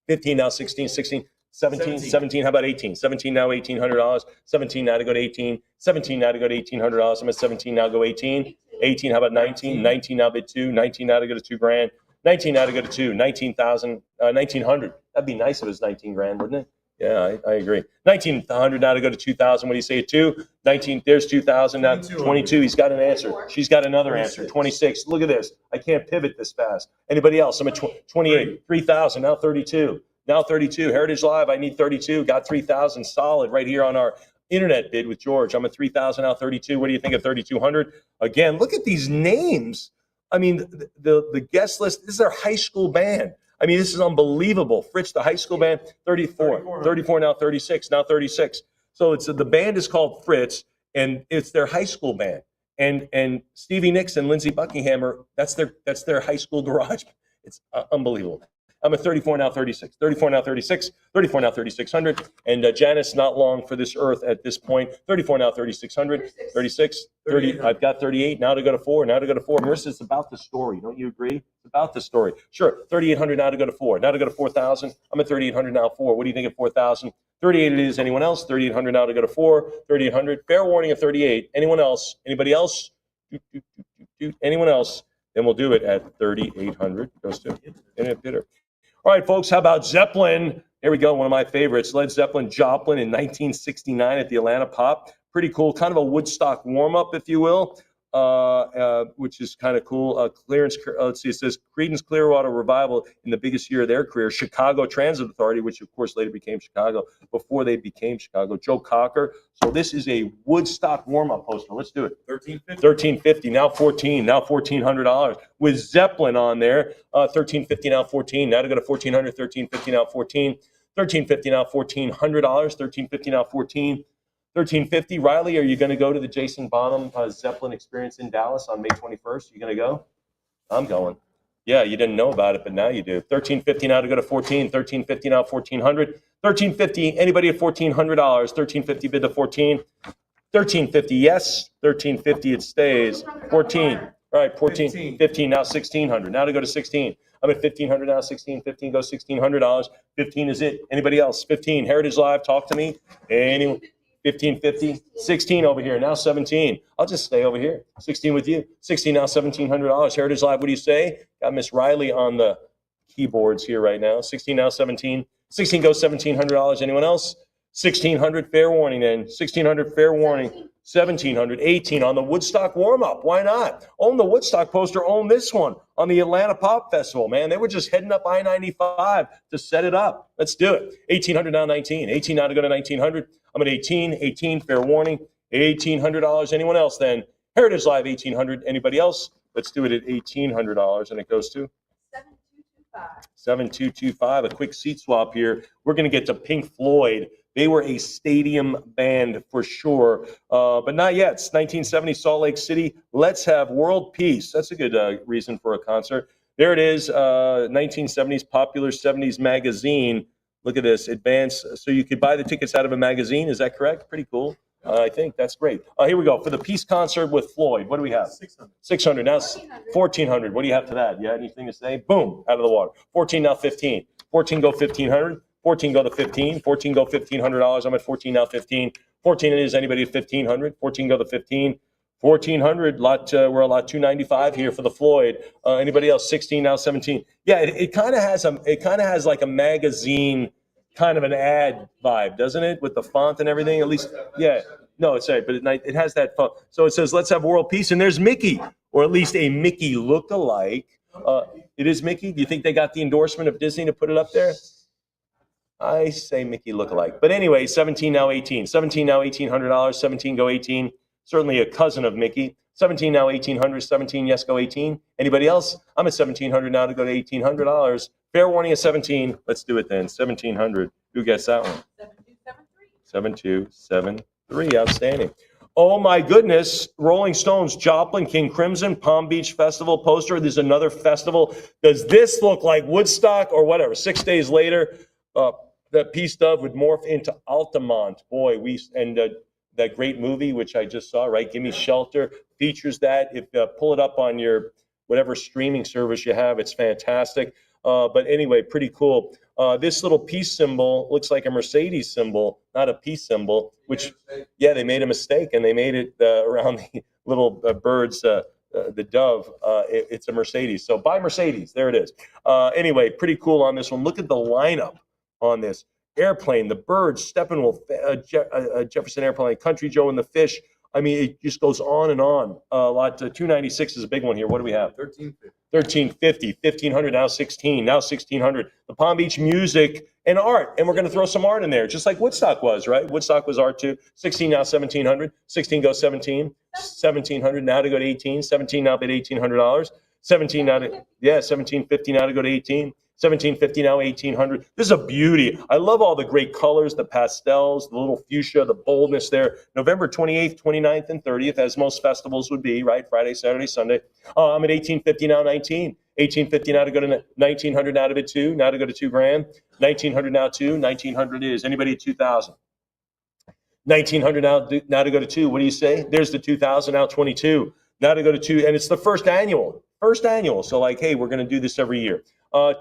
15 now 16. 16. 17, 17, how about 18? 17 now $1,800. 17 now to go to 18. 17 now to go to $1,800. I'm at 17 now go 18. 18, how about 19? 19 now bid 2. 19 now to go to $2,000. 19 now to go to 2. 19,000, 1,900. That'd be nice if it was 19 grand, wouldn't it? Yeah, I agree. 1,900 now to go to 2,000. What do you say at 2? 19, there's 2,000 now. 22, he's got an answer. She's got another answer. 26, look at this. I can't pivot this fast. Anybody else? I'm at 28, 3,000, now 32. Now 32. Heritage Live, I need 32. Got 3,000 solid right here on our internet bid with George. I'm at 3,000, now 32. What do you think of 3,200? Again, look at these names. I mean, the guest list, this is their high school band. I mean, this is unbelievable. Fritz, the high school band, 34 now 36, now 36. So the band is called Fritz, and it's their high school band. And Stevie Nicks and Lindsey Buckingham that's their high school garage. It's unbelievable. I'm at 34 now 36, 34 now 36, 34 now 3600. And Janice, not long for this earth at this point. 34 now 3600, 36, 30. I've got 38 now to go to 4. Now to go to 4. Marissa, it's about the story. Don't you agree? It's about the story. Sure. 3,800 now to go to 4. Now to go to 4,000. I'm at 3,800 now 4. What do you think of 4,000? 38 it is. Anyone else? 3,800 now to go to 4. 3,800. Fair warning of 38. Anyone else? Anybody else? Anyone else? Then we'll do it at 3,800. Goes to Internet Bidder. All right, folks, how about Zeppelin? Here we go, one of my favorites. Led Zeppelin, Joplin in 1969 at the Atlanta Pop. Pretty cool, kind of a Woodstock warm-up, if you will, which is kind of cool. Clearance, let's see, it says Creedence Clearwater Revival in the biggest year of their career. Chicago Transit Authority, which of course later became Chicago, before they became Chicago. Joe Cocker. So this is a Woodstock warm-up poster. Let's do it. $1,350, now 14, now $1,400 with Zeppelin on there. $1,350, now 14. Now to go to 1,400. $1,350, now 14. $1,350, now $1,400. $1,350, now 14. $1,350. Riley, are you going to go to the Jason Bonham Zeppelin experience in Dallas on May 21st? You going to go? I'm going. Yeah, you didn't know about it, but now you do. $1,350 now to go to 14. $1,350 now 1,400. $1,350. Anybody at $1,400? $1,350 bid to 14. $1,350. Yes. $1,350. It stays. 14. All right. 14. 15 now 1,600. Now to go to 16. I'm at 1,500 now. 16. 15 goes $1,600. 15 is it. Anybody else? 15. Heritage Live. Talk to me. Anyone? 1550, 16 over here, now 17. I'll just stay over here. 16 with you. 16 now, $1,700. Heritage Live, what do you say? Got Miss Riley on the keyboards here right now. 16 now, 17. 16 goes $1,700. Anyone else? 1,600, fair warning then. 1,600, fair warning. 1,700, 18 on the Woodstock warm-up. Why not? Own the Woodstock poster, own this one on the Atlanta Pop Festival, man. They were just heading up I-95 to set it up. Let's do it. 1,800 now 19. 18 now to go to 1,900. I'm at 18. 18, fair warning. $1,800. Anyone else then? Heritage Live, 1,800. Anybody else? Let's do it at $1,800. And it goes to 7225. 7225. A quick seat swap here. We're going to get to Pink Floyd. They were a stadium band for sure, but not yet. It's 1970 Salt Lake City. Let's have world peace. That's a good reason for a concert. There it is, 1970s popular 70s magazine. Look at this, advance. So you could buy the tickets out of a magazine. Is that correct? Pretty cool. I think that's great. Here we go for the peace concert with Floyd. What do we have? 600. Now 1,400. What do you have to that? Yeah, anything to say? Boom, out of the water. 14 now 15. 14 go 1,500. 14 go to 15. 14 go $1,500. I'm at 14 now 15. 14 it is. Anybody at 1,500? 14 go to 15. 1,400. We're a lot 295 here for the Floyd. Anybody else? 16 now 17. Yeah, it kind of has like a magazine kind of an ad vibe, doesn't it? With the font and everything. At least, yeah. No, it's right, but it has that font. So it says, "Let's have world peace," and there's Mickey, or at least a Mickey look-alike. It is Mickey. Do you think they got the endorsement of Disney to put it up there? I say Mickey look-alike. But anyway, 17 now 18. 17 now $1,800. 17 go 18. Certainly a cousin of Mickey. 17 now 1,800. 17 yes go 18. Anybody else? I'm at 1,700 now to go to $1,800. Fair warning at 17. Let's do it then. 1,700. Who gets that one? 7273. 7273. Outstanding. Oh my goodness. Rolling Stones, Joplin, King Crimson, Palm Beach Festival poster. There's another festival. Does this look like Woodstock or whatever? 6 days later, that Peace Dove would morph into Altamont. Boy, that great movie, which I just saw, right? Gimme Shelter, features that. If pull it up on your whatever streaming service you have, it's fantastic. But anyway, pretty cool. This little peace symbol looks like a Mercedes symbol, not a peace symbol, which, yeah, they made a mistake, and they made it around the little birds, the dove. It's a Mercedes. So buy Mercedes. There it is. Anyway, pretty cool on this one. Look at the lineup on this. Airplane, the Birds, Steppenwolf, Jefferson Airplane, Country Joe and the Fish. I mean, it just goes on and on. Lot 296 is a big one here. What do we have? 1350. 1,500, now 16, now 1,600. The Palm Beach Music and Art. And we're going to throw some art in there, just like Woodstock was, right? Woodstock was art too. 16, now 1,700. 16 goes 17. 1,700 now to go to 18. 17 now bid $1,800. 17 now to, yeah, 1750 now to go to 18. 1750 now, 1800. This is a beauty. I love all the great colors, the pastels, the little fuchsia, the boldness there. November 28th, 29th, and 30th, as most festivals would be, right? Friday, Saturday, Sunday. I'm at 1850 now, 19. 1850 now to go to 1900 now to bid 2, now to go to 2 grand. 1900 now 2, 1900 is. Anybody at 2000? 1900 now to go to 2. What do you say? There's the 2000 now 22. Now to go to 2, and it's the first annual. First annual. So like, hey, we're going to do this every year.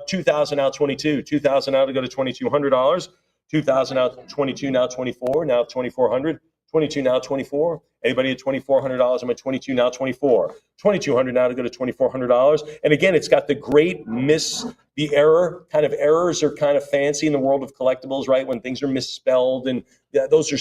2000 now 22. 2000 now to go to $2,200. 2000 now 22 now 24 now 2400. 22 now 24. Anybody at $2,400? I'm at 22 now 24. 2200 now to go to $2,400. And again, it's got the great the error kind of errors are kind of fancy in the world of collectibles, right? When things are misspelled, and those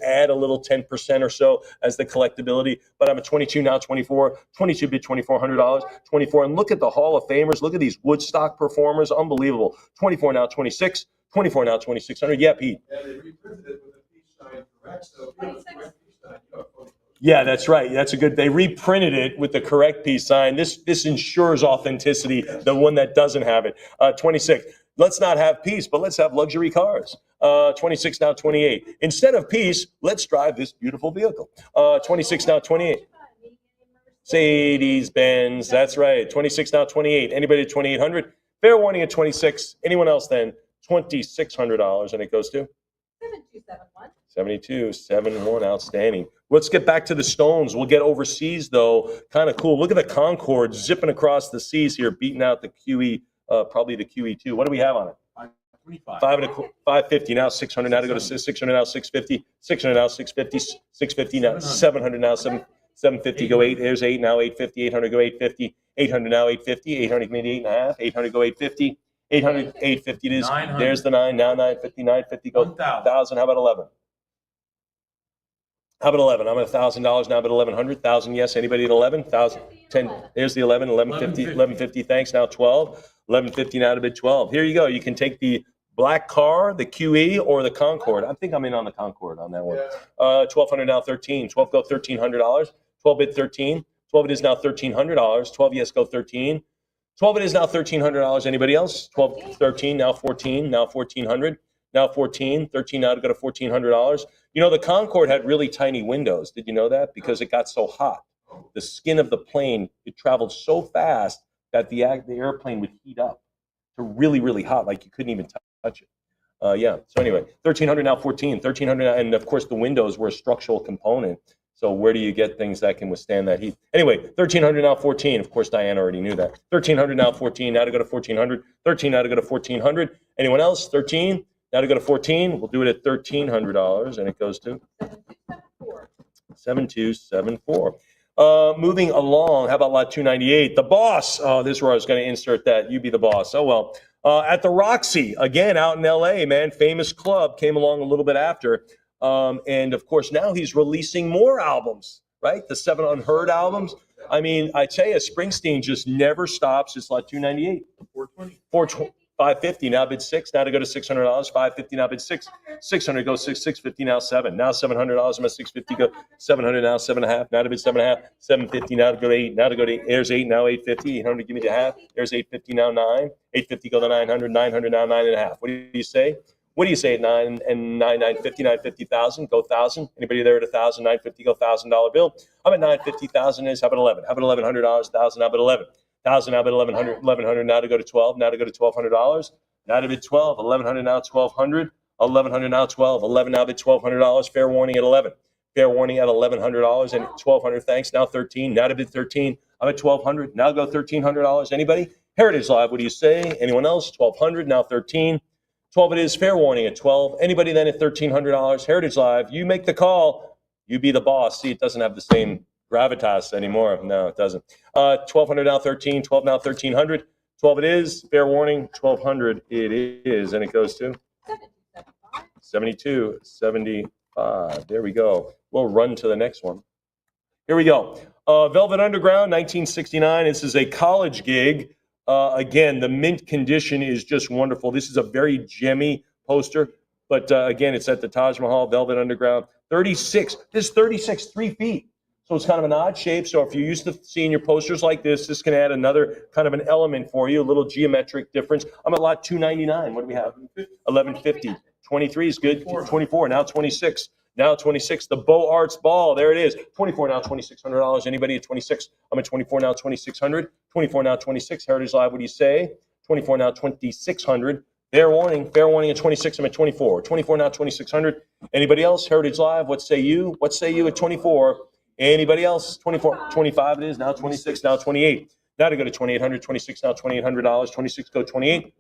add a little 10% or so as the collectability. But I'm at 22 now 24. 22 bid $2,400. 24, and look at the Hall of Famers. Look at these Woodstock performers, unbelievable. 24 now 26. 24 now 2600. Yeah, Pete. Yeah, they reprinted it with a peace sign correct, so if you have the correct peace sign, you have photos. Yeah, that's right. That's a good. They reprinted it with the correct peace sign. This ensures authenticity. The one that doesn't have it. 26. Let's not have peace, but let's have luxury cars. 26 now 28. Instead of peace, let's drive this beautiful vehicle. 26 now 28. Mercedes Benz. That's right. 26 now 28. Anybody at 2800? Fair warning at 26. Anyone else then? $2,600, and it goes to 7271. 7271. Outstanding. Let's get back to the stones. We'll get overseas though. Kind of cool. Look at the Concorde zipping across the seas here, beating out the QE, probably the QE2. What do we have on it? 550 now, 600 now to go to 600 now, 650, 600 now, 650, 650 now, 700 now, 750 go 8. There's 8 now, 850, 800 go 850, 800 now, 850, 800 maybe 8.5, 800 go 850. 800, 850 it is. 900. There's the 9. Now 950, 950 go 1,000. How about 11? How about 11? I'm at $1,000 now, but 1,100. 1,000, yes. Anybody at 11? 1,000. 10. There's the 11. 1150. 1150. Thanks. Now 12. 1150 now to bid 12. Here you go. You can take the black car, the QE, or the Concorde. I think I'm in on the Concorde on that one. 1,200 now 13. 12 go $1,300. 12 bid 13. 12 it is now $1,300. 12 yes go 13. 12 it is now $1,300. Anybody else? 12, 13, now 14, now 1,400, now 14, 13 now to go to $1,400. You know, the Concorde had really tiny windows. Did you know that? Because it got so hot. The skin of the plane, it traveled so fast that the airplane would heat up to really, really hot, like you couldn't even touch it. Yeah, so anyway, 1,300 now 14, 1,300 now, and of course the windows were a structural component. So where do you get things that can withstand that heat? Anyway, 1,300 now 14. Of course, Diana already knew that. 1,300 now 14. Now to go to 1,400. 13 now to go to 1,400. Anyone else? 13 now to go to 14. We'll do it at $1,300, and it goes to 7274. Moving along, how about lot 298? The Boss. Oh, this is where I was going to insert that. You be the boss. Oh well. At the Roxy, again out in LA, man, famous club, came along a little bit after. And of course, now he's releasing more albums, right? The 7 Unheard albums. I mean, I tell you, Springsteen just never stops. It's like 298, 420, 550. Now bid 6. Now to go to $600. 550. Now bid 6. 600 goes 6. 650 now 7. Now $700. I'm at 650. Go 700 now 7.5. Now to bid 7.5. 750 now to go to 8. Now to go to 8. There's 8 now 850. 800 give me the half. There's 850 now 9. 850 go to 900. 900 now 9.5. What do you say? What do you say at 9 and 9, 950, 950,000? Go 1,000. Anybody there at 1,000, 950, go $1,000 bill. I'm at 950,000 is, how about 11? How about $1,100, 1,000, how about 11? 1,000, how about 1,100, 1,100 now to go to 12, now to go to $1,200. Now to bid 12, 1,100 now 1,200, 1,100 now 12, 11 now bid $1,200, fair warning at 11. Fair warning at $1,100 and 1,200, thanks, now 13, now to bid 13, I'm at 1,200, now go $1,300. Anybody? Heritage Live, what do you say? Anyone else? 1,200, now 13. 12 it is, fair warning at 12. Anybody then at $1,300, Heritage Live, you make the call. You be the boss. See, it doesn't have the same gravitas anymore. No, it doesn't. 1,200 now 13, 12 now 1,300. 12 it is, fair warning, 1,200 it is, and it goes to 7275. There we go. We'll run to the next one. Here we go. Velvet Underground, 1969. This is a college gig. Again, the mint condition is just wonderful. This is a very gemmy poster, but again, it's at the Taj Mahal, Velvet Underground. 36, this is 36, 3 feet. So it's kind of an odd shape. So if you're used to seeing your posters like this can add another kind of an element for you, a little geometric difference. I'm at lot 299. What do we have? 1150. 23 is good. 24, now 26. Now 26, the Beaux Arts Ball. There it is. 24 now, $2,600. Anybody at 26? I'm at 24 now, 2,600. 24 now, 26. Heritage Live, what do you say? 24 now, 2,600. Fair warning at 26. I'm at 24. 24 now, 2,600. Anybody else? Heritage Live, what say you? What say you at 24? Anybody else? 24, 25 it is. Now 26, now 28. Now to go to 2,800. 26 now, $2,800. 26 go 28.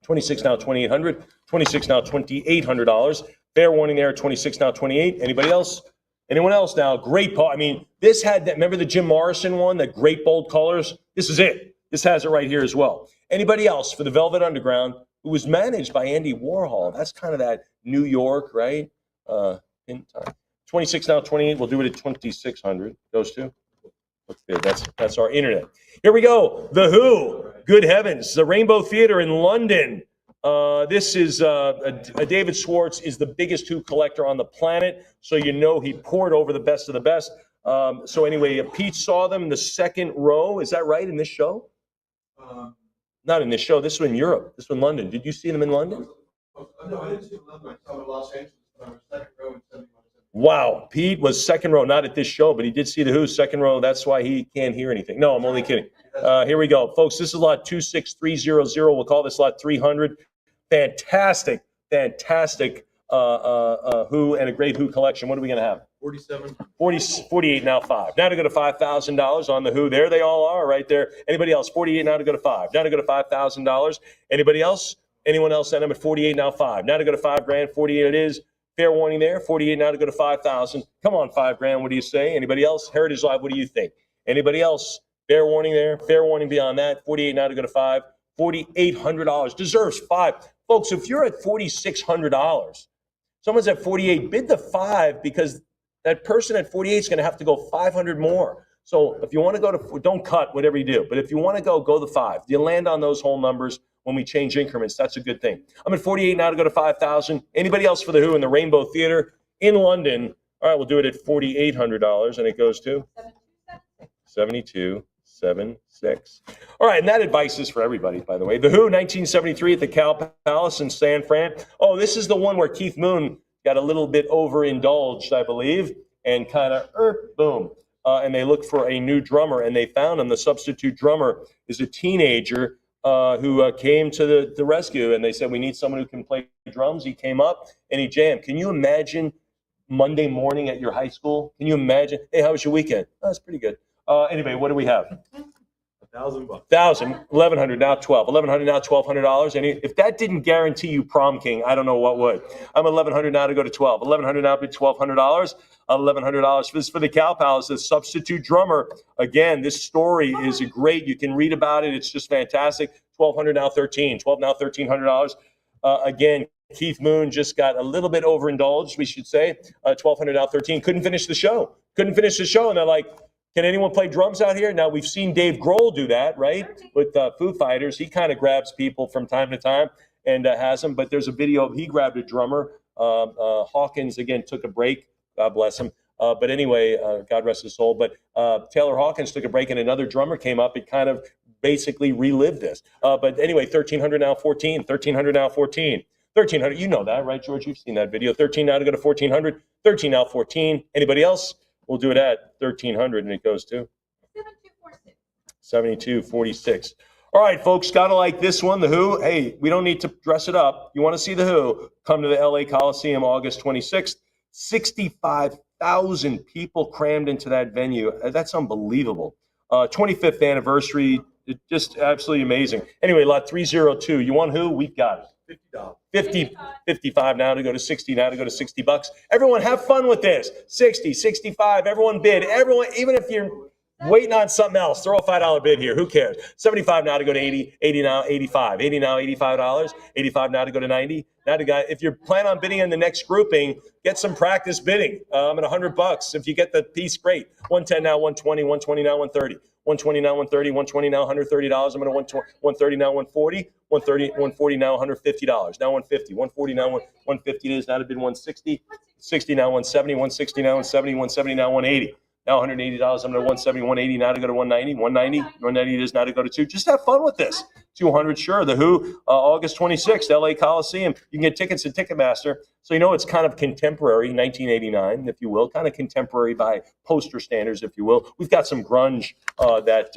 26 now, 2,800. 26 now, $2,800. Fair warning there at 26 now, 28. Anybody else? Anyone else now? Great. I mean, this had that. Remember the Jim Morrison one, that great bold colors? This is it. This has it right here as well. Anybody else for the Velvet Underground, who was managed by Andy Warhol? That's kind of that New York, right? 26 now, 28. We'll do it at 2,600. Those two. Good. That's our internet. Here we go. The Who. Good heavens. The Rainbow Theatre in London. This is David Schwartz is the biggest Who collector on the planet, so you know he poured over the best of the best. So anyway, Pete saw them in the second row. Is that right, in this show? Not in this show. This was in Europe. This was in London. Did you see them in London? No, I didn't see them in London. I saw them in Los Angeles. I was second row in 71. Wow, Pete was second row, not at this show, but he did see the Who second row. That's why he can't hear anything. No, I'm only kidding. Here we go, folks. This is lot 26300. We'll call this lot 300. Fantastic Who and a great Who collection. What are we going to have? 47. 48 now, 5. Now to go to $5,000 on the Who. There they all are right there. Anybody else? 48 now to go to 5. Now to go to $5,000. Anybody else? Anyone else? And I'm at 48 now, 5. Now to go to $5,000. 48 it is. Fair warning there. 48 now to go to 5,000. Come on, $5,000. What do you say? Anybody else? Heritage Live, what do you think? Anybody else? Fair warning there. Fair warning beyond that. 48 now to go to 5. $4,800. Deserves 5. Folks, if you're at $4,600, someone's at 48, bid the 5, because that person at 48 is going to have to go 500 more. So if you want to go to, don't cut whatever you do, but if you want to go the 5. You land on those whole numbers when we change increments. That's a good thing. I'm at 48 now to go to 5,000. Anybody else for the Who in the Rainbow Theatre in London? All right, we'll do it at $4,800, and it goes to 7276. All right, and that advice is for everybody, by the way. The Who, 1973 at the Cal Palace in San Fran. Oh, this is the one where Keith Moon got a little bit overindulged, I believe, and kind of, boom. And they looked for a new drummer, and they found him. The substitute drummer is a teenager who came to the rescue, and they said, we need someone who can play drums. He came up, and he jammed. Can you imagine Monday morning at your high school? Can you imagine? Hey, how was your weekend? Oh, it's pretty good. Anyway, what do we have? $1,000. 1,100 now, 12. 1,100 now, $1,200. And if that didn't guarantee you prom king, I don't know what would. I'm 1,100 now to go to 12. 1,100 now to $1,200. $1,100. This is for the Cal Palace, the substitute drummer. Again, this story is great. You can read about it. It's just fantastic. 1,200 now, 13. 12 now, $1,300. Again, Keith Moon just got a little bit overindulged, we should say. 1,200 now, 13. Couldn't finish the show. And they're like, can anyone play drums out here? Now, we've seen Dave Grohl do that, right, with Foo Fighters. He kind of grabs people from time to time and has them. But there's a video of he grabbed a drummer. Hawkins, again, took a break. God bless him. But anyway, God rest his soul. But Taylor Hawkins took a break, and another drummer came up. It kind of basically relived this. But anyway, 1,300 now, 14. 1,300 now, 14. 1,300. You know that, right, George? You've seen that video. 13 now to go to 1,400. 13 now, 14. Anybody else? We'll do it at 1,300, and it goes to 7246. All right, folks, gotta like this one. The Who. Hey, we don't need to dress it up. You want to see the Who? Come to the LA Coliseum, August 26th. 65,000 people crammed into that venue. That's unbelievable. 25th anniversary. Just absolutely amazing. Anyway, lot 302. You want Who? We've got it. $50, 55 now to go to 60, now to go to $60. Everyone have fun with this. 60, 65, everyone bid. Everyone, even if you're waiting on something else, throw a $5 bid here. Who cares? 75 now to go to 80, 80 now, 85, 80 now, $85, 85 now to go to 90. Now to go, if you're planning on bidding in the next grouping, get some practice bidding. I'm at $100. If you get the piece, great. 110 now, 120, 120 now, 130. 120 now, 130, 120 now, $130. I'm at 130 now, 140, 130, 140 now, $150. Now 150, 140 now, 150 it is. Now to bid 160, 60 now, 170, 160 now, 170, 170 now, 180. Now $180. I'm going to 170, 180. Now to go to 190, 190, 190 it is now to go to 2. Just have fun with this. 200, sure. The Who, August 26th, LA Coliseum. You can get tickets at Ticketmaster. So you know it's kind of contemporary, 1989, if you will, kind of contemporary by poster standards, if you will. We've got some grunge that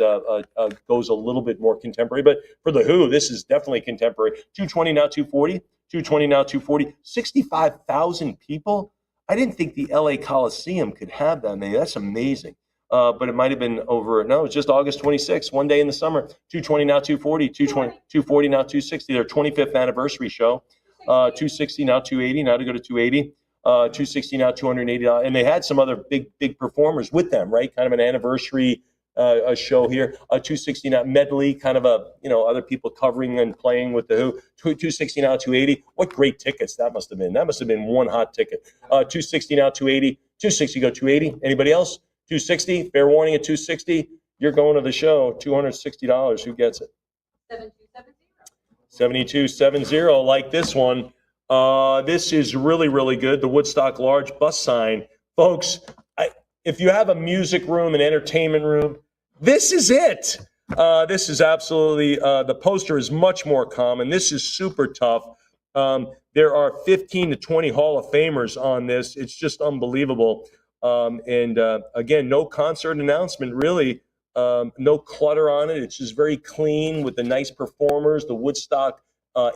goes a little bit more contemporary, but for the Who, this is definitely contemporary. 220 now 240, 220 now 240, 65,000 people. I didn't think the LA Coliseum could have that many. That's amazing. But it might have been over. No, it's just August 26th, one day in the summer. 220 now 240, 240 now 260. Their 25th anniversary show. 260 now 280. Now to go to 280. 260 now 280. And they had some other big performers with them, right? Kind of an anniversary a show here. 260 now medley, kind of other people covering and playing with the Who. 260 now 280. What great tickets that must have been. That must have been one hot ticket. 260 now 280. 260 go 280. Anybody else? 260. Fair warning at 260. You're going to the show. $260. Who gets it? 7270. Like this one. This is really, really good. The Woodstock large bus sign. Folks, if you have a music room, an entertainment room, this is it. This is absolutely, the poster is much more common. This is super tough. There are 15 to 20 Hall of Famers on this. It's just unbelievable. Again, no concert announcement, really. No clutter on it. It's just very clean with the nice performers, the Woodstock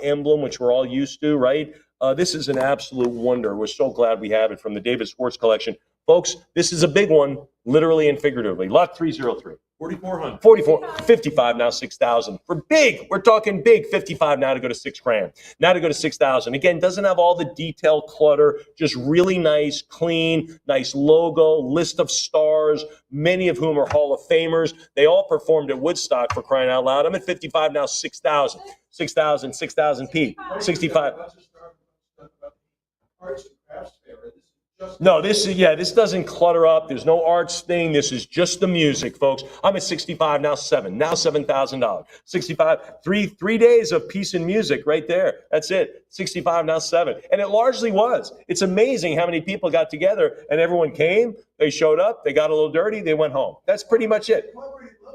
emblem, which we're all used to, right? This is an absolute wonder. We're so glad we have it from the David Schwartz collection. Folks, this is a big one, literally and figuratively. Lot 303. 4,400. 44, 55 now, 6,000. For big, we're talking big, 55 now to go to $6,000. Now to go to 6,000. Again, doesn't have all the detail clutter, just really nice, clean, nice logo, list of stars, many of whom are Hall of Famers. They all performed at Woodstock, for crying out loud. I'm at 55 now, 6,000. 6,000, 6,000 Pete. 65. Arts and crafts fair. No, this doesn't clutter up. There's no arts thing. This is just the music, folks. I'm at 65 now, $7,000. 65, three days of peace and music right there. That's it. 65 now 7. And it largely was. It's amazing how many people got together and everyone came, they showed up, they got a little dirty, they went home. That's pretty much it.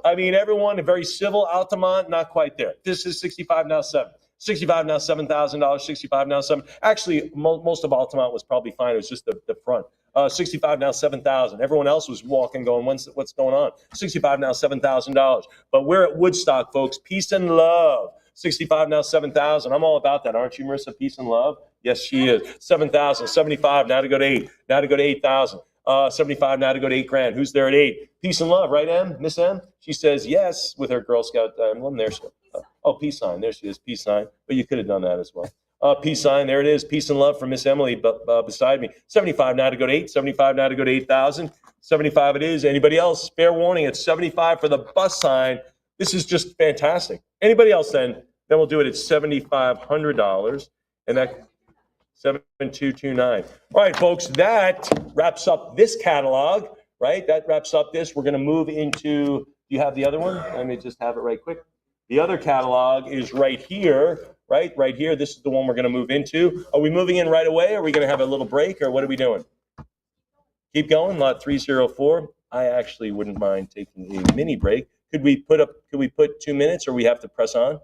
I mean, everyone very civil. Altamont, not quite there. This is 65 now 7. 65 now, $7,000. 65 now, 7. Actually, most of Altamont was probably fine. It was just the front. 65 now, 7,000. Everyone else was walking, going, what's going on? 65 now, $7,000. But we're at Woodstock, folks. Peace and love. 65 now, 7,000. I'm all about that, aren't you, Marissa? Peace and love. Yes, she is. 7,000. 75 now to go to 8. Now to go to 8,000. 75 now to go to $8,000. Who's there at 8? Peace and love, right, Em? Miss M? She says yes with her Girl Scout emblem. There she goes. Peace sign. There she is. Peace sign. But you could have done that as well. Peace sign. There it is. Peace and love from Miss Emily beside me. 75 now to go to 8. 75 now to go to 8,000. 75 it is. Anybody else? Fair warning. It's 75 for the bus sign. This is just fantastic. Anybody else then? Then we'll do it at $7,500. And that 7229. All right, folks, that wraps up this catalog, right? That wraps up this. We're going to move into, do you have the other one? Let me just have it right quick. The other catalog is right here, right? Right here. This is the one we're going to move into. Are we moving in right away? Or are we going to have a little break, or what are we doing? Keep going. Lot 304. I actually wouldn't mind taking a mini break. Could we put 2 minutes, or we have to press on?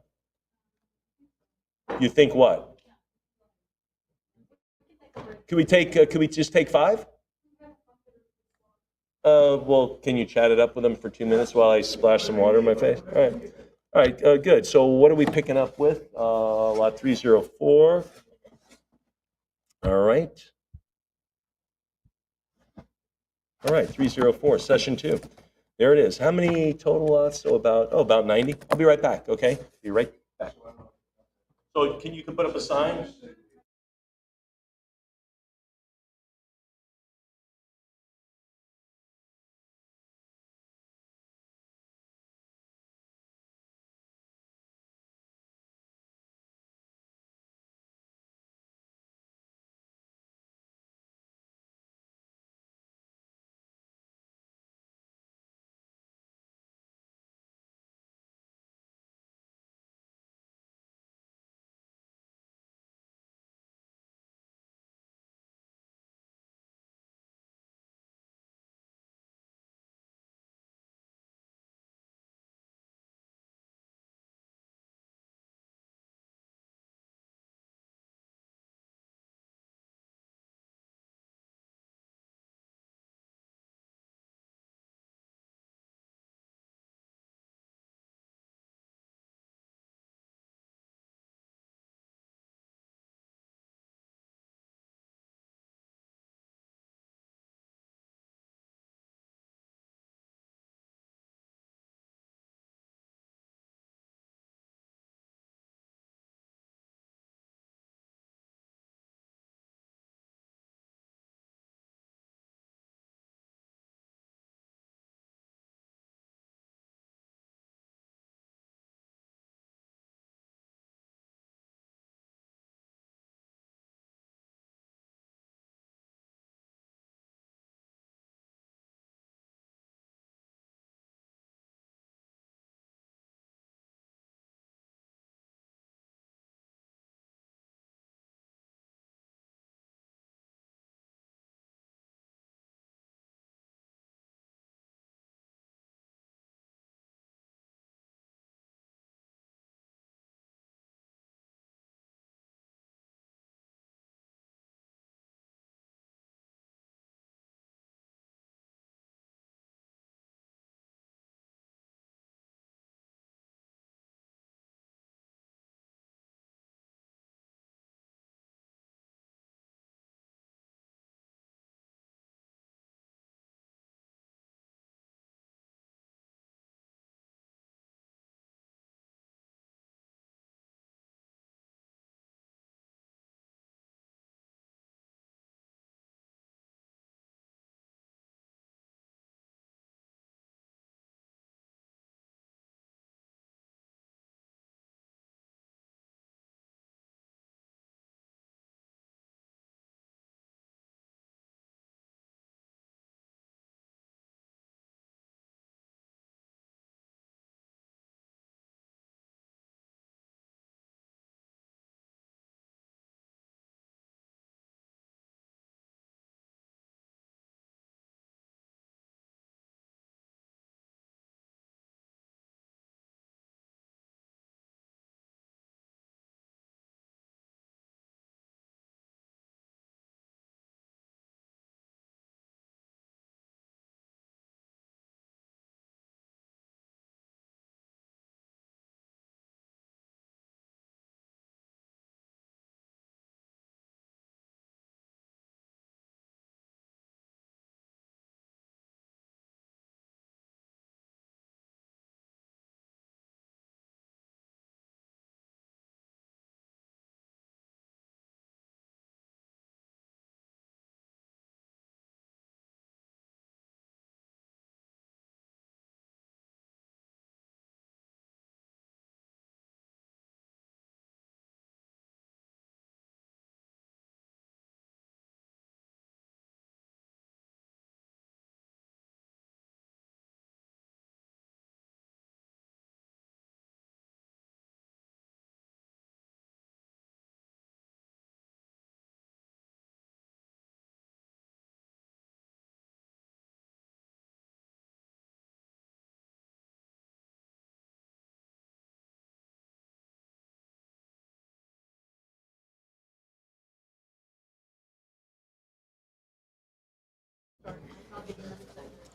You think what? Could we just take 5? Well, can you chat it up with them for 2 minutes while I splash some water in my face? All right, good. So what are we picking up with? Lot 304. All right. All right, 304, session 2. There it is. How many total lots? So about 90. I'll be right back, okay? Be right back. So you can put up a sign?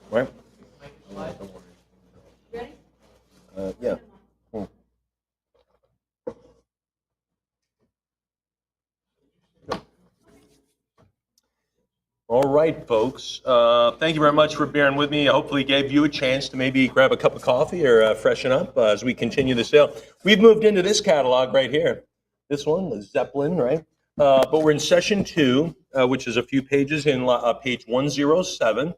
Right? Ready? Yeah. All right, folks. Thank you very much for bearing with me. I hopefully gave you a chance to maybe grab a cup of coffee or freshen up as we continue the sale. We've moved into this catalog right here. This one, the Zeppelin, right? But we're in session 2, which is a few pages in page 107.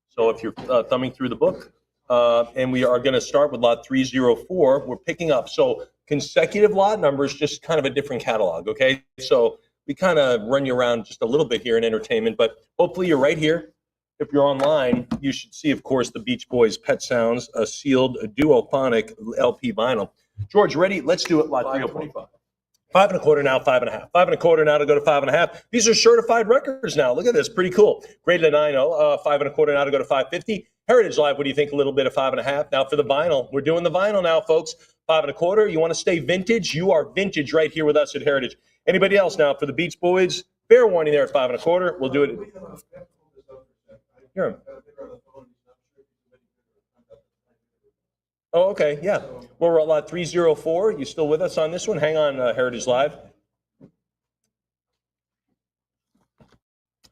So if you're thumbing through the book, and we are going to start with lot 304, we're picking up. So consecutive lot numbers, just kind of a different catalog, okay? So we kind of run you around just a little bit here in entertainment, but hopefully you're right here. If you're online, you should see, of course, the Beach Boys' Pet Sounds, a sealed duophonic LP vinyl. George, ready? Let's do it, lot 304. 5 1/4 now, 5 1/2. 5 1/4 now to go to 5 1/2. These are certified records now. Look at this, pretty cool. Graded at 9.0. 5 1/4 now to go to 550. Heritage Live, what do you think? A little bit of 5 1/2. Now for the vinyl, we're doing the vinyl now, folks. 5 1/4. You want to stay vintage? You are vintage right here with us at Heritage. Anybody else now for the Beach Boys? Fair warning there at 5 1/4. We'll do it. Sure. Oh, okay, yeah. Well, we're at lot 304. You still with us on this one? Hang on, Heritage Live.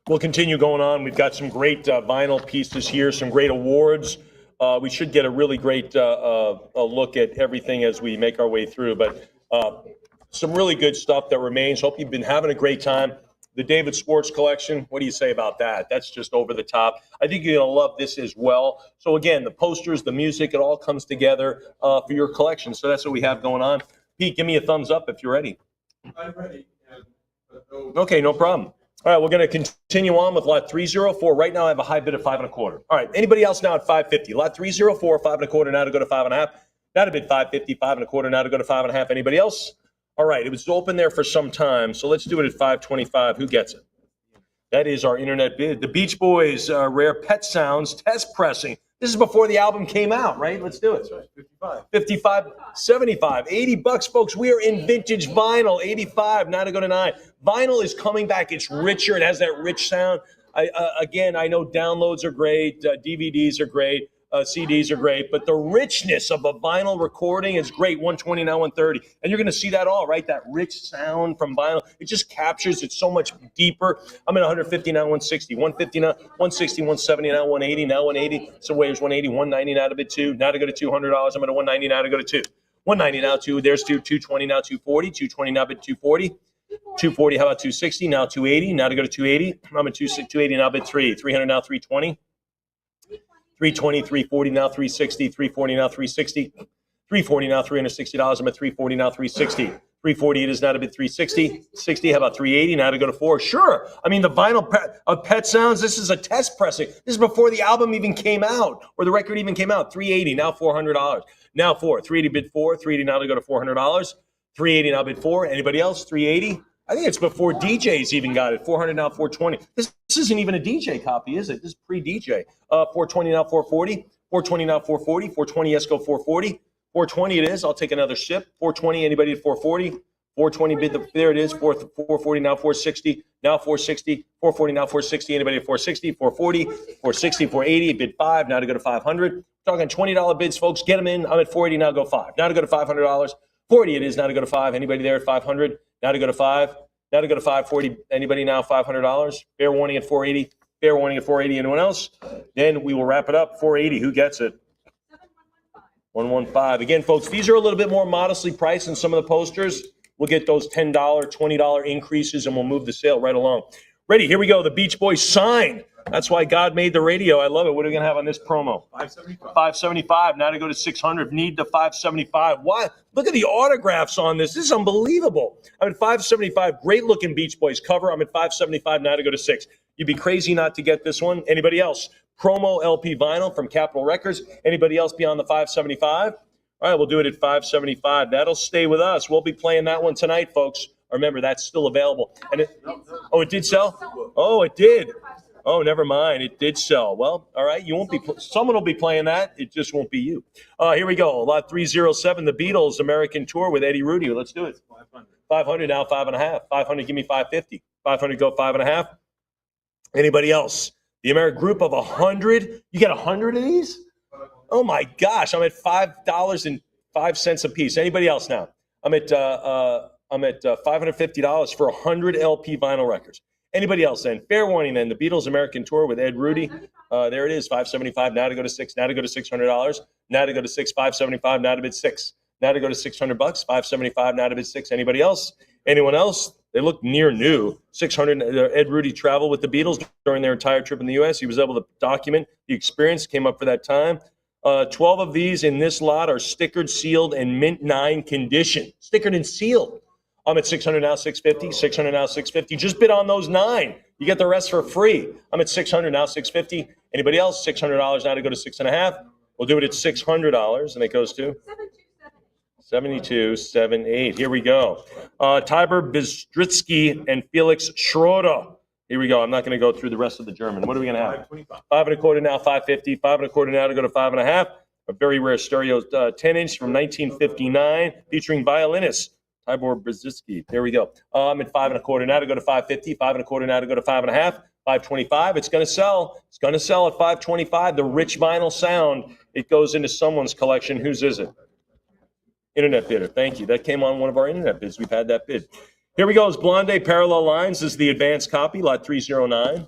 We'll continue going on. We've got some great vinyl pieces here, some great awards. We should get a really great a look at everything as we make our way through. But some really good stuff that remains. Hope you've been having a great time. The David Sports Collection, what do you say about that? That's just over the top. I think you're going to love this as well. So again, the posters, the music, it all comes together for your collection. So that's what we have going on. Pete, give me a thumbs up if you're ready. I'm ready. Okay, no problem. All right, we're going to continue on with lot 304. Right now, I have a high bid of 5 1/4. All right, anybody else now at 550? Lot 304, 5 1/4 now to go to 5 1/2. Now to bid 550, 5 1/4 now to go to 5 1/2. Anybody else? All right, it was open there for some time, so let's do it at 525. Who gets it? That is our internet bid. The Beach Boys, Rare Pet Sounds, test pressing. This is before the album came out, right? Let's do it. 55, 75, 80 bucks, folks. We are in vintage vinyl. 85, now to go to 9. Vinyl is coming back. It's richer. It has that rich sound. Again, I know downloads are great. DVDs are great. CDs are great, but the richness of a vinyl recording is great. 120 now 130, and you're going to see that all right. That rich sound from vinyl, it just captures it so much deeper. I'm at 150 now 160, 150 now 160, 170 now 180, now 180. So waves 180, 190 now to bid 2. Now to go to $200. I'm at a 190 now to go to 2. 190 now 2. There's 2. 220 now 240. 220 now bid 240. 240. How about 260 now 280? Now to go to 280. I'm at 280 now bid 3. 300 now 320. 320, 340 now 360, 340 now 360, 340 now $360. I'm at 340 now 360. 340 it is now to bid 360. 60, how about 380 now to go to 4? Sure. I mean, the vinyl of Pet Sounds, this is a test pressing. This is before the album even came out or the record even came out. 380 now $400. Now 4. 380 bid 4. 380 now to go to $400. 380 now bid 4. Anybody else? 380. I think it's before DJs even got it. 400 now 420. This isn't even a DJ copy, is it? This is pre-DJ. 420 now 440. 420 now 440. 420, yes, go 440. 420 it is. I'll take another sip. 420, anybody at 440? 420 bid, there it is. 440 now 460. Now 460. 440 now 460. Anybody at 460? 440. 460, 480. Bid 5. Now to go to 500. Talking $20 bids, folks. Get them in. I'm at 480 now, go 5. Now to go to $500. 40 it is. Now to go to 5. Anybody there at 500? Now to go to 5. Now to go to 540. Anybody now $500? Fair warning at 480. Fair warning at 480. Anyone else? Then we will wrap it up. 480. Who gets it? 115. Again, folks, these are a little bit more modestly priced than some of the posters. We'll get those $10, $20 increases, and we'll move the sale right along. Ready? Here we go. The Beach Boys sign. That's why God made the radio. I love it. What are we going to have on this promo? 575. 575. Now to go to 600. Need the 575. Why? Look at the autographs on this. This is unbelievable. I'm at 575. Great looking Beach Boys cover. I'm at 575. Now to go to 6. You'd be crazy not to get this one. Anybody else? Promo LP vinyl from Capitol Records. Anybody else beyond the 575? All right, we'll do it at 575. That'll stay with us. We'll be playing that one tonight, folks. Remember, that's still available. And it did sell? Oh, it did. Oh, never mind. It did sell. Well, all right. You won't be. Someone will be playing that. It just won't be you. Here we go. Lot 307, the Beatles American Tour with Eddie Rudy. Let's do it. 500 now, 5.5. 500, give me 550. 500, go 5.5. Anybody else? The American group of 100. You get 100 of these? Oh my gosh! I'm at $5.05 a piece. Anybody else now? I'm at $550 for 100 LP vinyl records. Anybody else then? Fair warning then. The Beatles American tour with Ed Rudy. There it is. $575. Now to go to $6. Now to go to $600. Now to go to $6. $575. Now to bid $6. Now to go to $600. $575. Now to bid $6. Anybody else? Anyone else? They look near new. 600. Ed Rudy traveled with the Beatles during their entire trip in the U.S. He was able to document the experience. Came up for that time. 12 of these in this lot are stickered, sealed, and mint 9 condition. Stickered and sealed. I'm at 600 now, 650. 600 now, 650. Just bid on those 9. You get the rest for free. I'm at 600 now, 650. Anybody else? $600 now to go to 6.5. We'll do it at $600, and it goes to 7278. Here we go. Tiber Bistritsky and Felix Schroeder. Here we go. I'm not going to go through the rest of the German. What are we going to have? 5.25 now, 550. 5.25 now to go to 5.5. A very rare stereo 10-inch from 1959 featuring violinist Tibor Brzezinski. There we go. I'm at 5.25 now to go to 550. 5.25 now to go to 5.5. 525. It's going to sell. It's going to sell at 525. The rich vinyl sound. It goes into someone's collection. Whose is it? Internet bidder. Thank you. That came on one of our internet bids. We've had that bid. Here we go. It's Blonde Parallel Lines. This is the advanced copy, lot 309.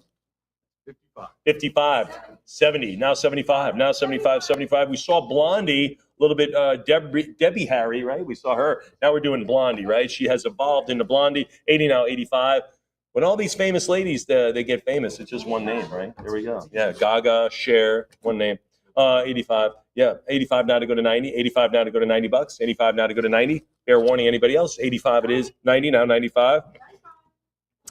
55. 70. Now 75. Now 75. 75. We saw Blondie a little bit. Debbie Harry, right? We saw her. Now we're doing Blondie, right? She has evolved into Blondie. 80 now. 85. When all these famous ladies, they get famous, it's just one name, right? There we go. Yeah. Gaga, Cher, one name. 85. Yeah. 85 now to go to 90. 85 now to go to $90. 85 now to go to 90. Fair warning, anybody else? 85 it is. 90 now, 95.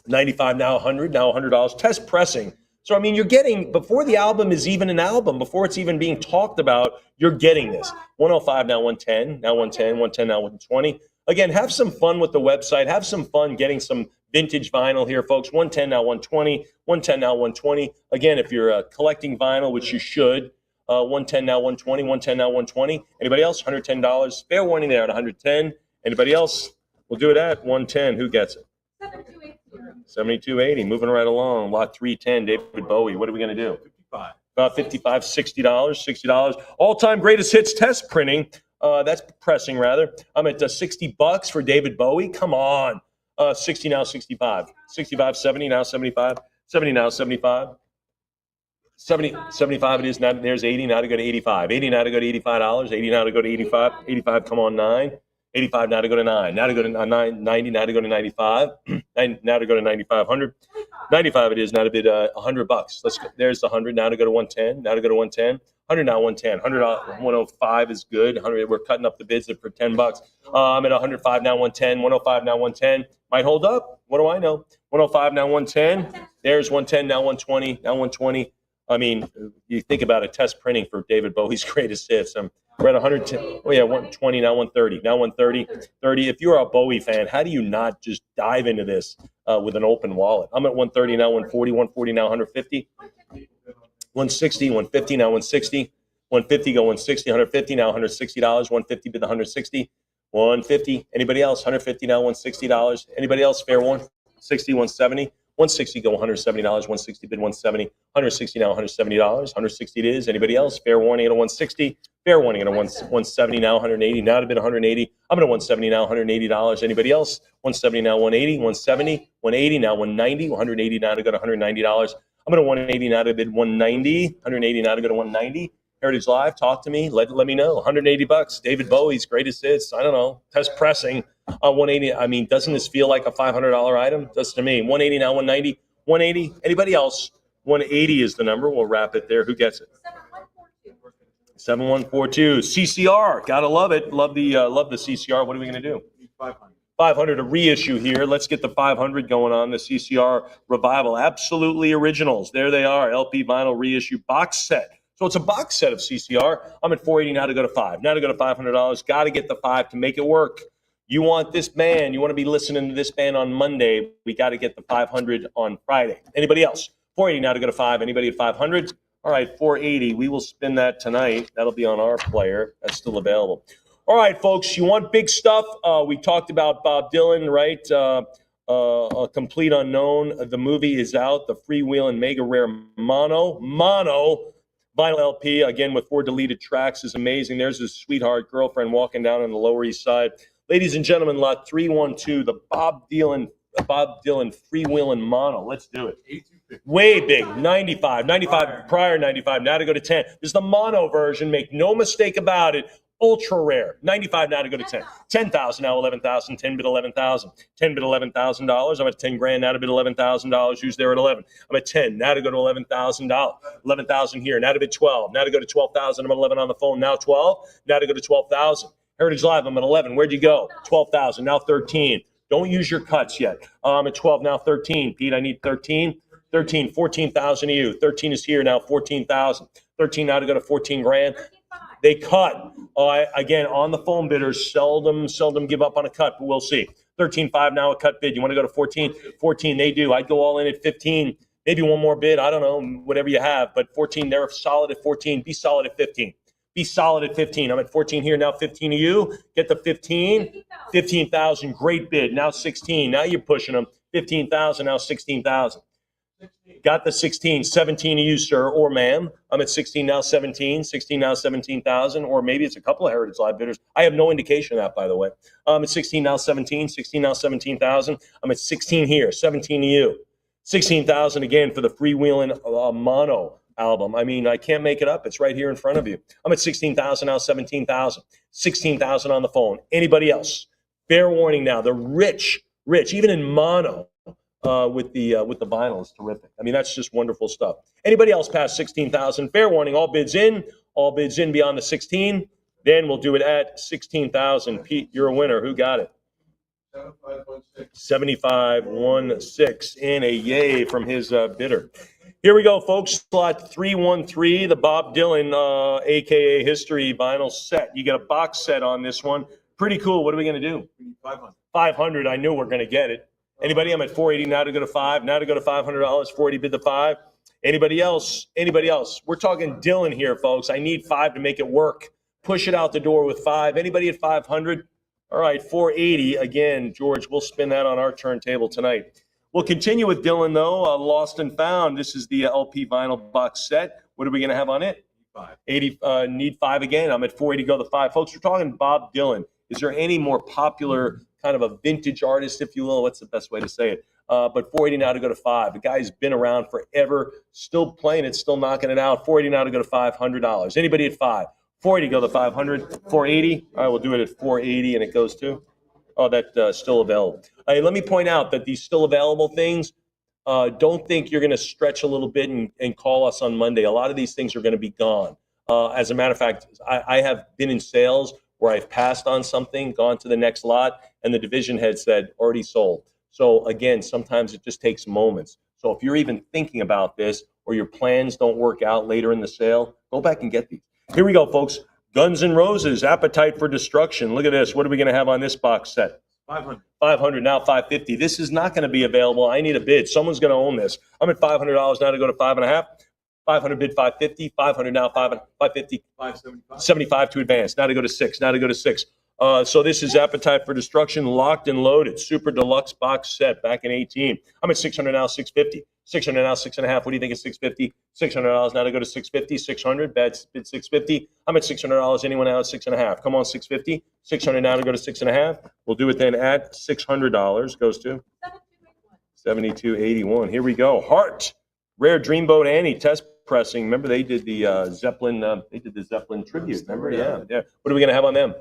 95 now, 100. Now $100. Test pressing. So, I mean, you're getting, before the album is even an album, before it's even being talked about, you're getting this. 105 now, 110. Now 110. 110 now, 120. Again, have some fun with the website. Have some fun getting some vintage vinyl here, folks. 110 now, 120. 110 now, 120. Again, if you're collecting vinyl, which you should, 110 now, 120. 110 now, 120. Anybody else? $110. Fair warning there at 110. Anybody else? We'll do it at 110. Who gets it? 7280. Moving right along. Lot 310. David Bowie. What are we going to do? 55. About $55. $60. All-time greatest hits test printing. That's pressing rather. I'm at $60 for David Bowie. Come on. 60 now, 65. 65, 70 now, 75. 70 now, 75. 70, 75 it is. Now there's 80 now to go to 85. 80 now to go to $85. 80 now to go to 85. 85, come on, 9. 85 now to go to 9. Now to go to 9. 90 now to go to 95. Now to go to 9,500. 95 it is. Now to bid $100. Let's go. There's the 100. Now to go to 110. Now to go to 110. 100 now, 110. 105 is good. 100. We're cutting up the bids for $10. I'm at 105 now, 110. 105 now, 110. Might hold up. What do I know? 105 now, 110. There's 110 now, 120. Now 120. I mean, you think about a test printing for David Bowie's greatest hits. We're at 110. Oh, yeah, 120, now 130. Now 130. 30. If you're a Bowie fan, how do you not just dive into this with an open wallet? I'm at 130, now 140. 140, now 150. 160, 150, now 160. 150, go 160. 150, now $160. 150, bid the 160. 150. Anybody else? 150, now $160. Anybody else? Fair one. 60, 170. 160, go $170. 160, bid 170. 160 now, $170. 160 it is. Anybody else? Fair warning at a 160. Fair warning at a 170 now, 180. Now to bid 180. I'm at a 170 now, $180. Anybody else? 170 now, 180. 170. 180 now, 190. 180 now to go to $190. I'm at a 180 now to bid 190. 180 now to go to 190. Heritage Live, talk to me. Let me know. $180. David Bowie's greatest hits. I don't know. Test pressing. 180. I mean, doesn't this feel like a $500 item? Does to me. 180 now, 190. 180. Anybody else? 180 is the number. We'll wrap it there. Who gets it? 7142. CCR. Gotta love it. Love the CCR. What are we gonna do? 500. A reissue here. Let's get the 500 going on. The CCR revival. Absolutely originals. There they are. LP vinyl reissue box set. So it's a box set of CCR. I'm at 480 now to go to 5. Now to go to $500. Got to get the 5 to make it work. You want this band. You want to be listening to this band on Monday. We got to get the 500 on Friday. Anybody else? 480 now to go to 5. Anybody at 500? All right, 480. We will spin that tonight. That'll be on our player. That's still available. All right, folks. You want big stuff? We talked about Bob Dylan, right? A complete unknown. The movie is out. The Freewheelin' Mega Rare Mono vinyl LP, again with 4 deleted tracks, is amazing. There's his sweetheart girlfriend walking down on the Lower East Side. Ladies and gentlemen, lot 312, the Bob Dylan Freewheelin' Mono. Let's do it. Way big, 95, prior 95, now to go to 10. This is the mono version, make no mistake about it. Ultra rare, 95 now to go to 10. 10,000 now, 11,000, 10 bid 11,000. 10 bid $11,000. I'm at 10 grand now to bid $11,000. Who's there at 11? I'm at 10 now to go to $11,000. 11,000 here now to bid 12. Now to go to 12,000. I'm at 11 on the phone. Now 12. Now to go to 12,000. Heritage Live. I'm at 11. Where'd you go? 12,000. Now 13. Don't use your cuts yet. I'm at 12 now. 13. Pete, I need 13. 13. 14,000 to you. 13 is here now. 14,000. 13 now to go to 14 grand. They cut. Again, on the phone bidders seldom give up on a cut, but we'll see. 13.5 now a cut bid. You want to go to 14? 14, they do. I'd go all in at 15. Maybe one more bid. I don't know, whatever you have. But 14, they're solid at 14. Be solid at 15. Be solid at 15. I'm at 14 here. Now 15 to you. Get the 15. 15,000. Great bid. Now 16. Now you're pushing them. 15,000. Now 16,000. Got the 16, 17 to you, sir or ma'am. I'm at 16 now, 17, 16 now, 17,000, or maybe it's a couple of Heritage Live bidders. I have no indication of that, by the way. I'm at 16 now, 17, 16 now, 17,000. I'm at 16 here, 17 to you. 16,000 again for the Freewheelin' Mono album. I mean, I can't make it up. It's right here in front of you. I'm at 16,000 now, 17,000. 16,000 on the phone. Anybody else? Fair warning now. The rich, even in mono, with the vinyl is terrific. I mean, that's just wonderful stuff. Anybody else past 16,000? Fair warning, all bids in beyond the 16. Then we'll do it at 16,000. Pete, you're a winner. Who got it? 7516 and a yay from his bidder. Here we go, folks. Slot 313, the Bob Dylan, aka History vinyl set. You get a box set on this one. Pretty cool. What are we going to do? 500. 500. I knew we're going to get it. Anybody? I'm at 480 now to go to 5. Now to go to $500. 480 bid the 5. Anybody else? We're talking Dylan here, folks. I need 5 to make it work. Push it out the door with 5. Anybody at 500? All right, 480. Again, George, we'll spin that on our turntable tonight. We'll continue with Dylan, though. Lost and Found. This is the LP vinyl box set. What are we going to have on it? 80. Need 5 again. I'm at 480. Go to 5. Folks, we're talking Bob Dylan. Is there any more popular kind of a vintage artist, if you will? What's the best way to say it? But 480 now to go to 5. The guy's been around forever, still playing it, still knocking it out. 480 now to go to $500. Anybody at 5? 480 go to 500. 480. All right, we'll do it at 480, and it goes to. Oh, that's still available. Hey, let me point out that these still available things. Don't think you're going to stretch a little bit and call us on Monday. A lot of these things are going to be gone. As a matter of fact, I have been in sales where I've passed on something, gone to the next lot, and the division head said, already sold. So again, sometimes it just takes moments. So if you're even thinking about this or your plans don't work out later in the sale, go back and get these. Here we go, folks. Guns N' Roses, Appetite for Destruction. Look at this. What are we going to have on this box set? 500. 500, now 550. This is not going to be available. I need a bid. Someone's going to own this. I'm at $500 now to go to 5.5. 500 bid 550. 500 now 550. 575 to advance. Now to go to 6. Now to go to 6. So this is Appetite for Destruction, locked and loaded. Super deluxe box set back in 18. I'm at 600 now, 650. 600 now, 6.5. What do you think is 650? $600 now to go to 650. 600, bid 650. I'm at $600. Anyone out at 6.5? Come on, 650. 600 now to go to 6.5. We'll do it then at $600. Goes to 7281. Here we go. Heart, Rare Dreamboat Annie, test pressing. Remember they did the Zeppelin. They did the Zeppelin tribute. Remember? Yeah. What are we gonna have on them?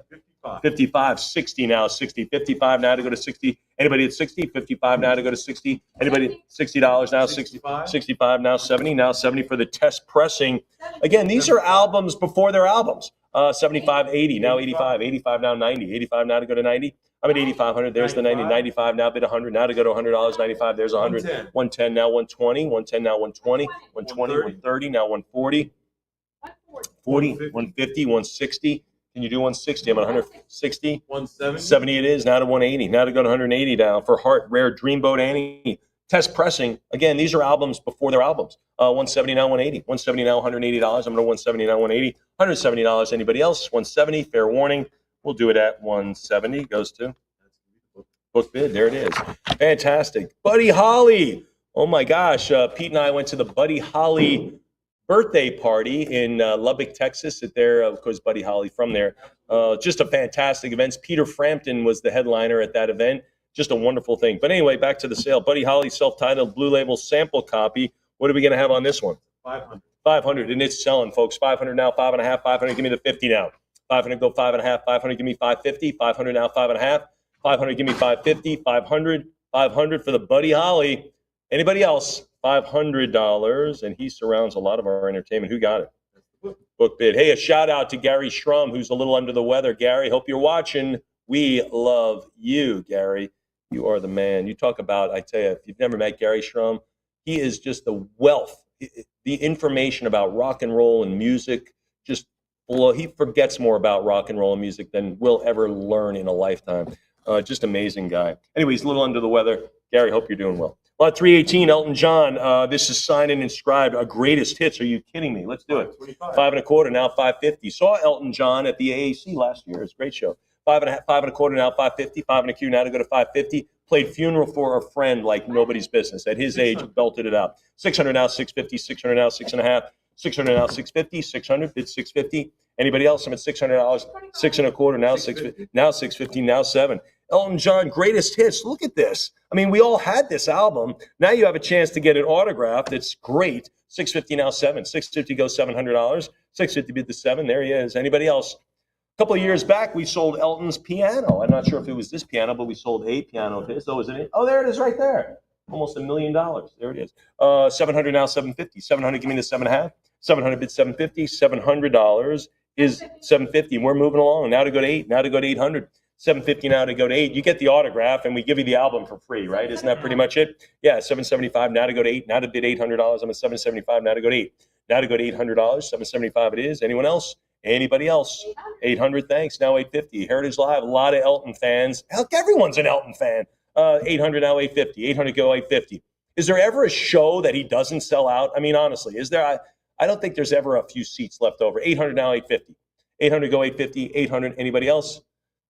55, 60 now, 60, 55 now to go to 60. Anybody at 60? 55 now to go to 60. Anybody $60 now, 60, 65 now, 70 now, 70 for the test pressing. Again, these are albums before their albums. 75, 80 now, 85, 85 now, 90, 85 now to go to 90. I'm at 8,500. There's the 90, 95 now, bid 100 now to go to $100. 95. There's 100. 110 now, 120. 110 now, 120. 120, 130 now, 140. 40, 150, 160. Can you do 160? I'm at 160. 170. 70 it is. Now to 180. Now to go to 180 now for Heart, Rare Dreamboat Annie. Test pressing. Again, these are albums before their albums. 170 now, 180. 170 now, $180. I'm at 170 now, 180. $170. Anybody else? 170. Fair warning. We'll do it at 170. Goes to Book bid. There it is. Fantastic. Buddy Holly. Oh my gosh. Pete and I went to the Buddy Holly birthday party in Lubbock, Texas. At there, of course, Buddy Holly from there. Just a fantastic event. Peter Frampton was the headliner at that event. Just a wonderful thing. But anyway, back to the sale. Buddy Holly self-titled Blue Label sample copy. What are we going to have on this one? 500. 500, and it's selling, folks. 500 now, 5.5, 500. Give me the 50 now. 500, go 5.5, 500. Give me 550. 500 now, 5.5. 500, give me 550. 500, 500 for the Buddy Holly. Anybody else? $500, and he surrounds a lot of our entertainment. Who got it? Book bid. Hey, a shout out to Gary Schrum, who's a little under the weather. Gary, hope you're watching. We love you, Gary. You are the man. You talk about, I tell you, if you've never met Gary Schrum, he is just the wealth. The information about rock and roll and music, just he forgets more about rock and roll and music than we'll ever learn in a lifetime. Just amazing guy. Anyway, he's a little under the weather. Gary, hope you're doing well. Lot 318, Elton John. This is signed and inscribed. A greatest hits. Are you kidding me? Let's do it. 5.25, now 550. Saw Elton John at the AAC last year. It's a great show. 5.25, now 550. 5 and a Q, now to go to 550. Played Funeral for a Friend like nobody's business. At his age, belted it out. 600 now, 650. 600 now, 6.5. 600 now, 650. 600, bid 650. Anybody else? I'm at $600. 6.25, now 650. Now 650, now 7. Elton John, greatest hits. Look at this. I mean, we all had this album. Now you have a chance to get it autographed. It's great. 650 now 7. 650 goes $700. 650 bid the 7. There he is. Anybody else? A couple of years back, we sold Elton's piano. I'm not sure if it was this piano, but we sold a piano of his. Oh, is it? Oh, there it is right there. Almost $1 million. There it is. 700 now 750. 700, give me the 7.5. 700 bid 750. $700 is 750. We're moving along. Now to go to 8. Now to go to 800. 750 now to go to 8. You get the autograph, and we give you the album for free, right? Isn't that pretty much it? Yeah, 775 now to go to 8. Now to bid $800. I'm at 775 now to go to 8. Now to go to $800. 775 it is. Anyone else? Anybody else? 800, thanks. Now 850. Heritage Live, a lot of Elton fans. Heck, everyone's an Elton fan. 800 now 850. 800 go 850. Is there ever a show that he doesn't sell out? I mean, honestly, is there? I don't think there's ever a few seats left over. 800 now 850. 800 go 850. 800. Anybody else?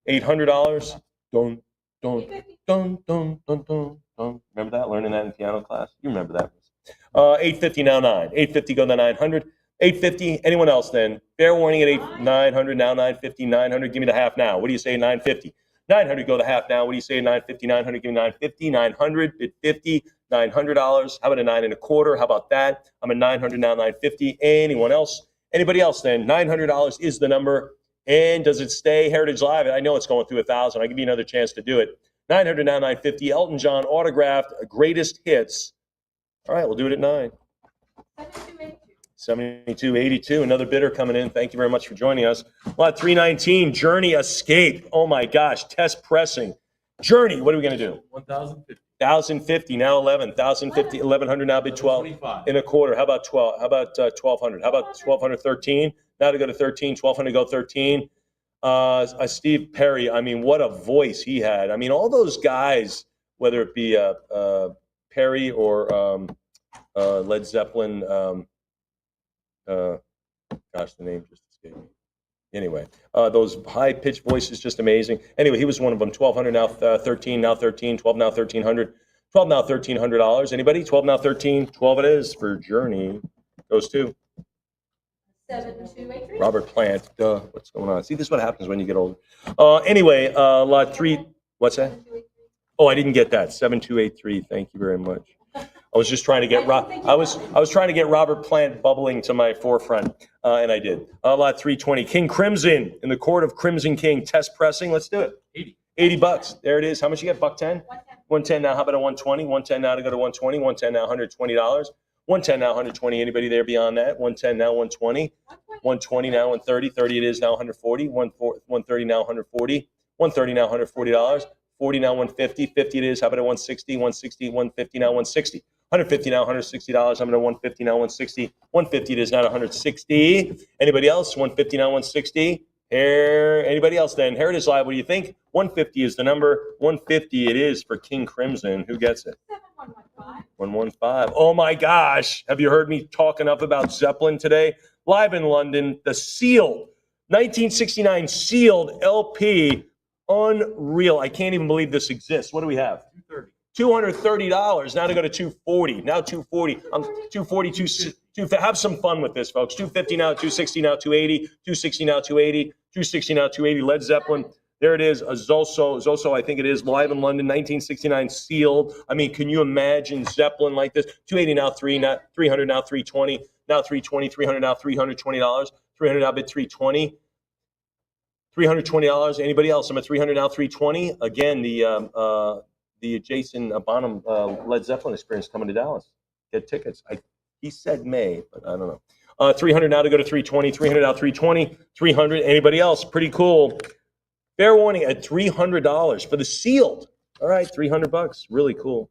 $800. Dun, dun, dun, dun, dun, dun, dun. Remember that? Learning that in piano class? You remember that. 850 now 9. 850 go to 900. 850. Anyone else then? Fair warning at 900 now 950. 900. Give me the half now. What do you say? 950. 900 go the half now. What do you say? 950. 900. Give me 950. 900. Bid 50. $900. How about a 9.25? How about that? I'm at 900 now 950. Anyone else? Anybody else then? $900 is the number. And does it stay? Heritage Live, I know it's going through 1,000. I'll give you another chance to do it. 900 now 950. Elton John autographed greatest hits. All right, we'll do it at 9. 7282. Another bidder coming in. Thank you very much for joining us. Lot 319, Journey Escape. Oh my gosh, test pressing. Journey, what are we going to do? 1,050. 1,050 now 11. 1,050, 1,100 now bid 12 and a quarter. How about 12? How about 1,200? How about 1,200? 13. Now to go to 13. 1,200 go 13. Steve Perry. I mean, what a voice he had. I mean, all those guys, whether it be Perry or Led Zeppelin. Gosh, the name just escaped me. Anyway, those high-pitched voices, just amazing. Anyway, he was one of them. 1,200 now 13, now 13, 12 now 1,300, 12 now $1,300. Anybody? 12 now 13, 12 it is for Journey. Goes to 7283. Robert Plant. What's going on? See, this is what happens when you get older. Anyway, lot 3. What's that? Oh, I didn't get that. 7283. Thank you very much. I was just trying to get I was trying to get Robert Plant bubbling to my forefront, and I did. Lot 320, King Crimson in the Court of Crimson King. Test pressing. Let's do it. 80 bucks. There it is. How much you get? $110. 110 now. How about a 120? 110 now to go to 120. 110 now. $120. 110 now. 120. Anybody there beyond that? 110 now. 120. 120 now. 130. 30 it is now. 140. 130 now. 140. 130 now. $140. 40 now. 150. 50 it is. How about a 160? 160. 150 now. 160. 150 now, $160. I'm at 150 now, 160. 150 it is now, 160. Anybody else? 150 now, 160. Anybody else then? Heritage Live, what do you think? 150 is the number. 150 it is for King Crimson. Who gets it? 115. Oh my gosh. Have you heard me talk enough about Zeppelin today? Live in London, the sealed 1969 sealed LP Unreal. I can't even believe this exists. What do we have? $230. Now to go to 240. Now 240. 240, 2, have some fun with this, folks. 250 now, 260 now, 280, 260 now, 280, 260 now, 280. Led Zeppelin. There it is. A Zoso, I think it is, live in London, 1969, sealed. I mean, can you imagine Zeppelin like this? 280 now, 300 now, 320, now 320, 300 now, $320, 300 now, bid 320. $320. Anybody else? I'm at 300 now, 320. Again, the Jason Bonham Led Zeppelin experience coming to Dallas. Get tickets. He said May, but I don't know. 300 now to go to 320. 300 now, 320. 300. Anybody else? Pretty cool. Fair warning at $300 for the sealed. All right, $300. Really cool.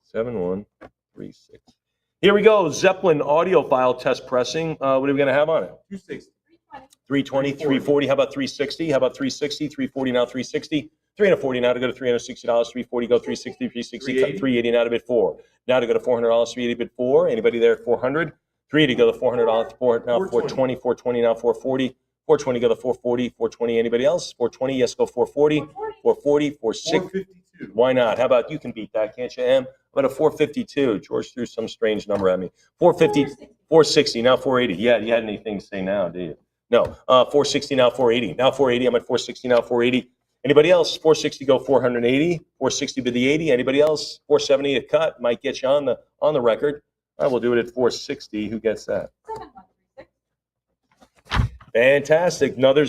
7136. Here we go. Zeppelin audiophile test pressing. What are we going to have on it? 260. 320, 340. How about 360? How about 360? 340 now, 360. 340 now to go to $360. 340 go 360, 360, 380 now to bid 4. Now to go to $400. 380 bid 4. Anybody there at 400? 380 go to $400. 4 now 420. 420 now 440. 420 go to 440. 420. Anybody else? 420. Yes, go 440. 440. 460. Why not? How about you can beat that, can't you, Em? How about a 452? George threw some strange number at me. 450. 460 now 480. Yeah, you had anything to say now, do you? No. 460 now 480. Now 480. I'm at 460 now 480. Anybody else? 460 go 480. 460 bid the 80. Anybody else? 470 a cut might get you on the record. All right, we'll do it at 460. Who gets that? Fantastic. Another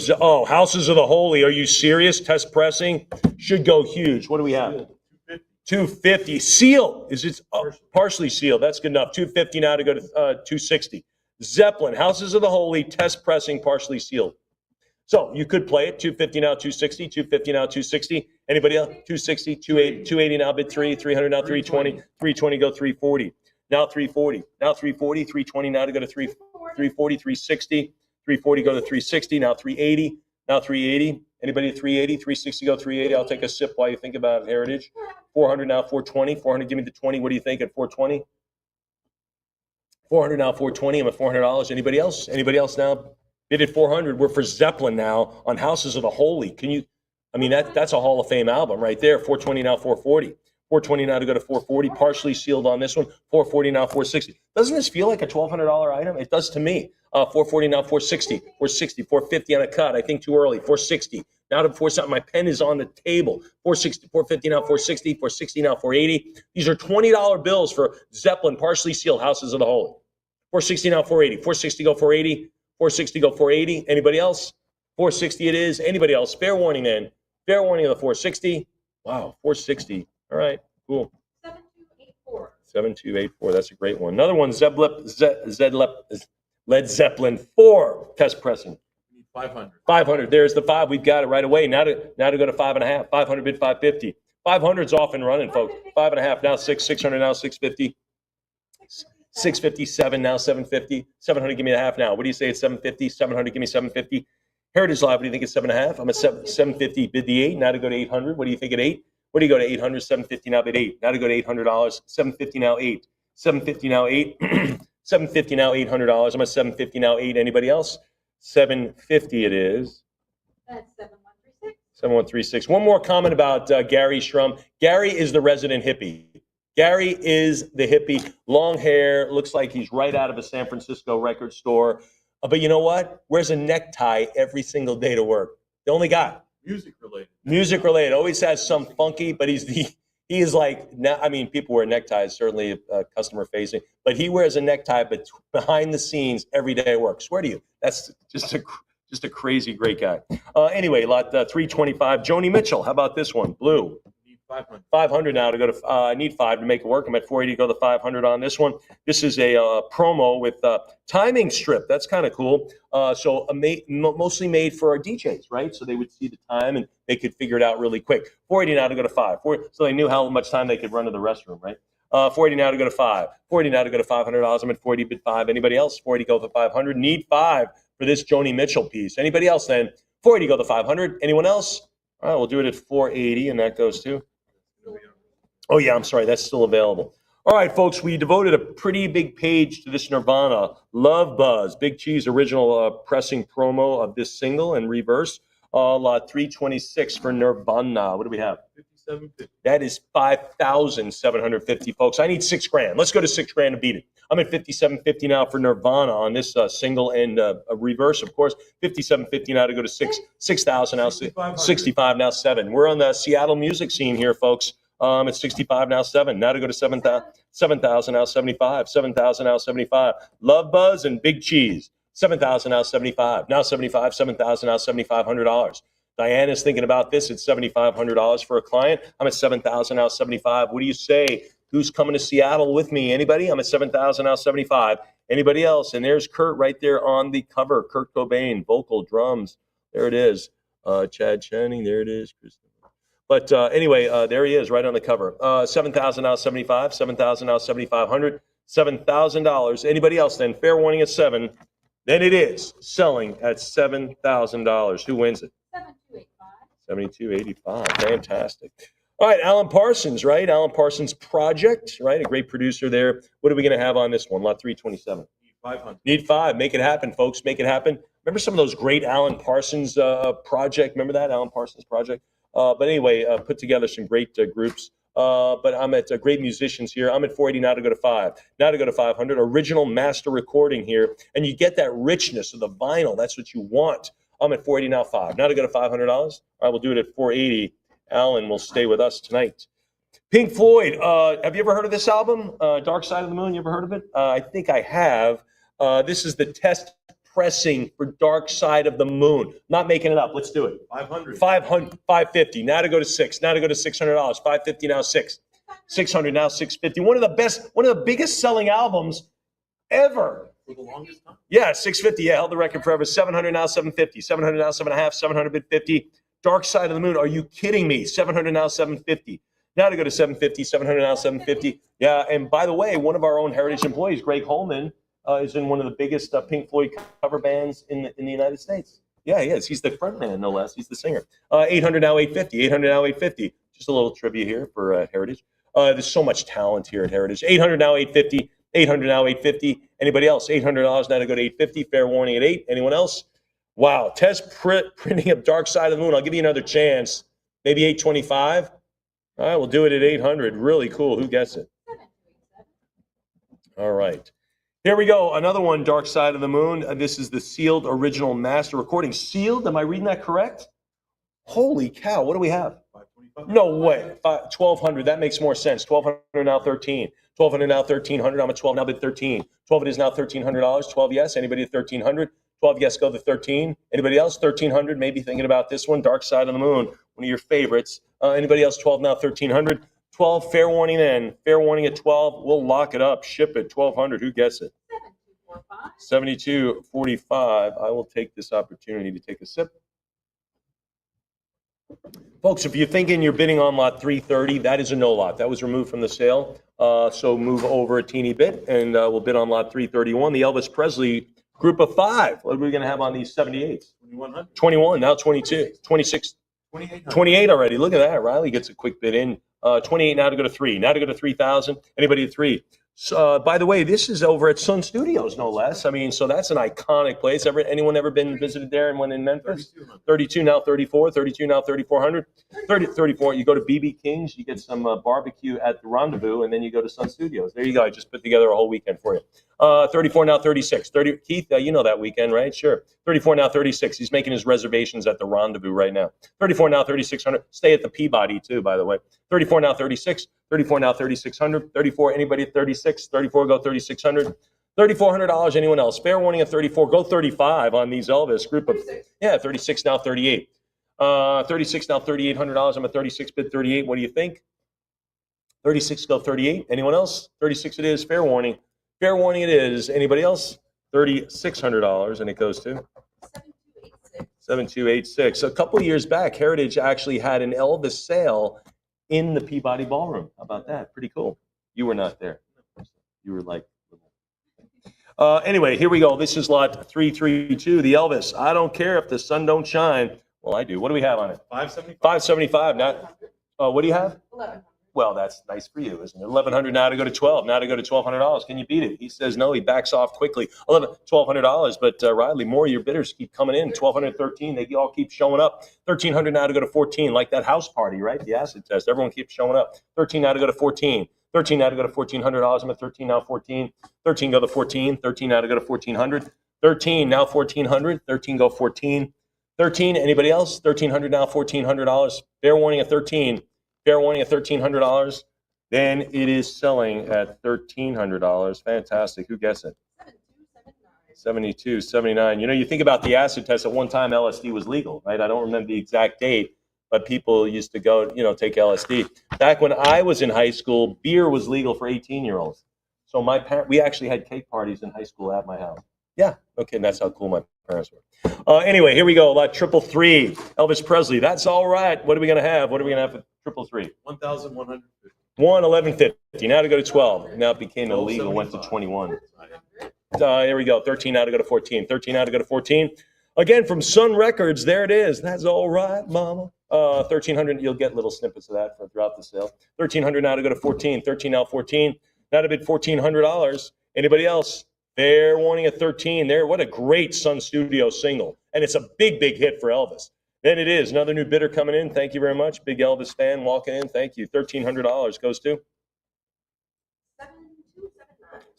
Houses of the Holy. Are you serious? Test pressing should go huge. What do we have? 250. Seal. Is it partially sealed? That's good enough. 250 now to go to 260. Zeppelin, Houses of the Holy, test pressing, partially sealed. So you could play it. 250 now, 260. 250 now, 260. Anybody else? 260, 280 now, bid 3. 300 now, 320. 320 go 340. Now 340. Now 340. 320 now to go to 340. 360. 340 go to 360. Now 380. Now 380. Anybody at 380? 360 go 380. I'll take a sip while you think about Heritage. 400 now, 420. 400, give me the 20. What do you think at 420? 400 now, 420. I'm at $400. Anybody else? Anybody else now? Bid at 400. We're for Zeppelin now on Houses of the Holy. Can you? I mean, that's a Hall of Fame album right there. 420 now, 440. 420 now to go to 440. Partially sealed on this one. 440 now, 460. Doesn't this feel like a $1,200 item? It does to me. 440 now, 460. 460. 450 on a cut. I think too early. 460. Now to 470. My pen is on the table. 460. 450 now, 460. 460 now, 480. These are $20 bills for Zeppelin partially sealed Houses of the Holy. 460 now, 480. 460 go 480. 460 go 480. Anybody else? 460 it is. Anybody else? Fair warning then. Fair warning of the 460. Wow, 460. All right, cool. 7284. 7284. That's a great one. Another one, Led Zeppelin 4 test pressing. 500. 500. There's the 5. We've got it right away. Now to go to 5.5. 500 bid 550. 500's off and running, folks. 5.5 now 6. 600 now 650. 657 now 750. 700. Give me a half now. What do you say at 750? 700. Give me 750. Heritage Live. What do you think at 7.5? I'm at 750. Bid the 8. Now to go to 800. What do you think at 8? What do you go to 800? 750 now bid 8. Now to go to $800. 750 now 8. 750 now 8. 750 now $800. I'm at 750 now 8. Anybody else? 750 it is. That's 7136. 7136. One more comment about Gary Shrum. Gary is the resident hippie. Gary is the hippie. Long hair, looks like he's right out of a San Francisco record store. But you know what? Wears a necktie every single day to work. The only guy. Music related. Music related. Always has some funky, but he is like, I mean, people wear neckties, certainly customer facing, but he wears a necktie but behind the scenes every day at work. Swear to you, that's just a crazy great guy. Anyway, lot 325. Joni Mitchell. How about this one? Blue. 500. 500 now to go to, I need 5 to make it work. I'm at 480 to go to 500 on this one. This is a promo with timing strip. That's kind of cool. So mostly made for our DJs, right? So they would see the time and they could figure it out really quick. 480 now to go to 5. So they knew how much time they could run to the restroom, right? 480 now to go to 5. 480 now to go to $500. I'm at 480 bid 5. Anybody else? 480 go to 500. Need 5 for this Joni Mitchell piece. Anybody else then? 480 go to 500. Anyone else? All right, we'll do it at 480 and that goes to. Oh, yeah, I'm sorry. That's still available. All right, folks, we devoted a pretty big page to this Nirvana Love Buzz, Big Cheese original pressing promo of this single and reverse. Lot 326 for Nirvana. What do we have? 57.50. That is 5,750, folks. I need $6,000. Let's go to $6,000 to beat it. I'm at 57.50 now for Nirvana on this single and a reverse, of course. 57.50 now to go to 6,000 now. 65 now 7. We're on the Seattle music scene here, folks. It's 65 now 7. Now to go to 7,000 now 75. 7,000 now 75. Love Buzz and Big Cheese. 7,000 now 75. Now 75. 7,000 now $7,500. Diana's thinking about this at $7,500 for a client. I'm at 7,000 now 75. What do you say? Who's coming to Seattle with me? Anybody? I'm at 7,000 now 75. Anybody else? And there's Kurt right there on the cover. Kurt Cobain, vocal, drums. There it is. Chad Channing. There it is. But anyway, there he is right on the cover. 7,000 now 75. 7,000 now 7,500. $7,000. Anybody else then? Fair warning at 7. Then it is selling at $7,000. Who wins it? 7285. Fantastic. All right, Alan Parsons, right? Alan Parsons Project, right? A great producer there. What are we going to have on this one? Lot 327. Need 500. Need 5. Make it happen, folks. Make it happen. Remember some of those great Alan Parsons Project? Remember that? Alan Parsons Project? But anyway, put together some great groups. But I'm at great musicians here. I'm at 480 now to go to 5. Now to go to 500. Original master recording here. And you get that richness of the vinyl. That's what you want. I'm at 480 now 5. Now to go to $500. All right, we'll do it at 480. Alan will stay with us tonight. Pink Floyd. Have you ever heard of this album? Dark Side of the Moon. You ever heard of it? I think I have. This is the test pressing for Dark Side of the Moon. Not making it up. Let's do it. 500. 550. Now to go to 6. Now to go to $600. 550 now 6. 600 now 650. One of the biggest selling albums ever. For the longest time? Yeah, 650. Yeah, held the record forever. 700 now 750. 700 now 7.5. 750. Dark Side of the Moon. Are you kidding me? 700 now 750. Now to go to 750. 700 now 750. Yeah, and by the way, one of our own Heritage employees, Greg Holman, is in one of the biggest Pink Floyd cover bands in the United States. Yeah, he is. He's the front man, no less. He's the singer. 800 now 850. 800 now 850. Just a little trivia here for Heritage. There's so much talent here at Heritage. 800 now 850. 800 now 850. Anybody else? $800 now to go to 850. Fair warning at 8. Anyone else? Wow. Test printing of Dark Side of the Moon. I'll give you another chance. Maybe 825. All right, we'll do it at 800. Really cool. Who gets it? All right. Here we go. Another one, Dark Side of the Moon. This is the sealed original master recording. Sealed? Am I reading that correct? Holy cow. What do we have? 525. No way. 1,200. That makes more sense. 1,200 now 13. 1,200 now 1,300. I'm at 12 now bid 13. 12 it is now $1,300. 12 yes. Anybody at 1,300? 12 yes, go to 13. Anybody else? 1,300. Maybe thinking about this one. Dark Side of the Moon. One of your favorites. Anybody else? 12 now 1,300. 12, fair warning then. Fair warning at 12. We'll lock it up. Ship it. 1,200. Who gets it? 7245. I will take this opportunity to take a sip. Folks, if you're thinking you're bidding on lot 330, that is a no lot. That was removed from the sale. So move over a teeny bit and we'll bid on lot 331. The Elvis Presley group of 5. What are we going to have on these 78s? 2,100. 21, now 22, 26, 28 already. Look at that. Riley gets a quick bid in. 28 now to go to 3. Now to go to 3,000. Anybody at 3? So, by the way, this is over at Sun Studios, no less. I mean, so that's an iconic place. Anyone ever been visited there and went in Memphis? 32 now 34. 32 now 3,400. 34. You go to BB King's, you get some barbecue at the Rendezvous, and then you go to Sun Studios. There you go. I just put together a whole weekend for you. 34 now 36. Keith, you know that weekend, right? Sure. 34 now 36. He's making his reservations at the Rendezvous right now. 34 now 3,600. Stay at the Peabody too, by the way. 34 now 36. 34 now 3,600. 34. Anybody at 36? 34 go 3,600. $3,400. Anyone else? Fair warning at 34. Go 35 on these Elvis group of 36 now 38. 36 now $3,800. I'm at 36 bid 38. What do you think? 36 go 38. Anyone else? 36 it is. Fair warning. Fair warning it is. Anybody else? $3,600 and it goes to 7286. A couple of years back, Heritage actually had an Elvis sale in the Peabody Ballroom. How about that? Pretty cool. You were not there. You were like, anyway, here we go. This is lot 332, the Elvis. I don't care if the sun don't shine. Well, I do. What do we have on it? 575. 575. Not. What do you have? Well, that's nice for you, isn't it? 1,100 now to go to 12. Now to go to $1,200. Can you beat it? He says no. He backs off quickly. $1,200. But Riley, more of your bidders keep coming in. 1,213. They all keep showing up. 1,300 now to go to 14. Like that house party, right? The acid test. Everyone keeps showing up. 13 now to go to 14. 13 now to go to $1,400. I'm at 13 now. 14. 13 go to 14. 13 now to go to 1,400. 13 now 1,400. 13 go 14. 13. Anybody else? 1,300 now. $1,400. Fair warning at 13. Fair warning at $1,300. Then it is selling at $1,300. Fantastic. Who gets it? 72, 79. You know, you think about the acid test. At one time, LSD was legal, right? I don't remember the exact date, but people used to go, take LSD. Back when I was in high school, beer was legal for 18-year-olds. So we actually had cake parties in high school at my house. Yeah. Okay. And that's how cool my parents were. Anyway, here we go. Lot 333. Elvis Presley. That's all right. What are we going to have? What are we going to have for 333? 1,150. 1150. Now to go to 12. Now it became illegal. Went to 21. Here we go. 13 now to go to 14. 13 now to go to 14. Again, from Sun Records. There it is. That's all right, mama. 1,300. You'll get little snippets of that throughout the sale. 1,300 now to go to 14. 13 now 14. Now to bid $1,400. Anybody else? Fair warning at 13 there. What a great Sun Studio single. And it's a big, big hit for Elvis. Then it is. Another new bidder coming in. Thank you very much. Big Elvis fan walking in. Thank you. $1,300 goes to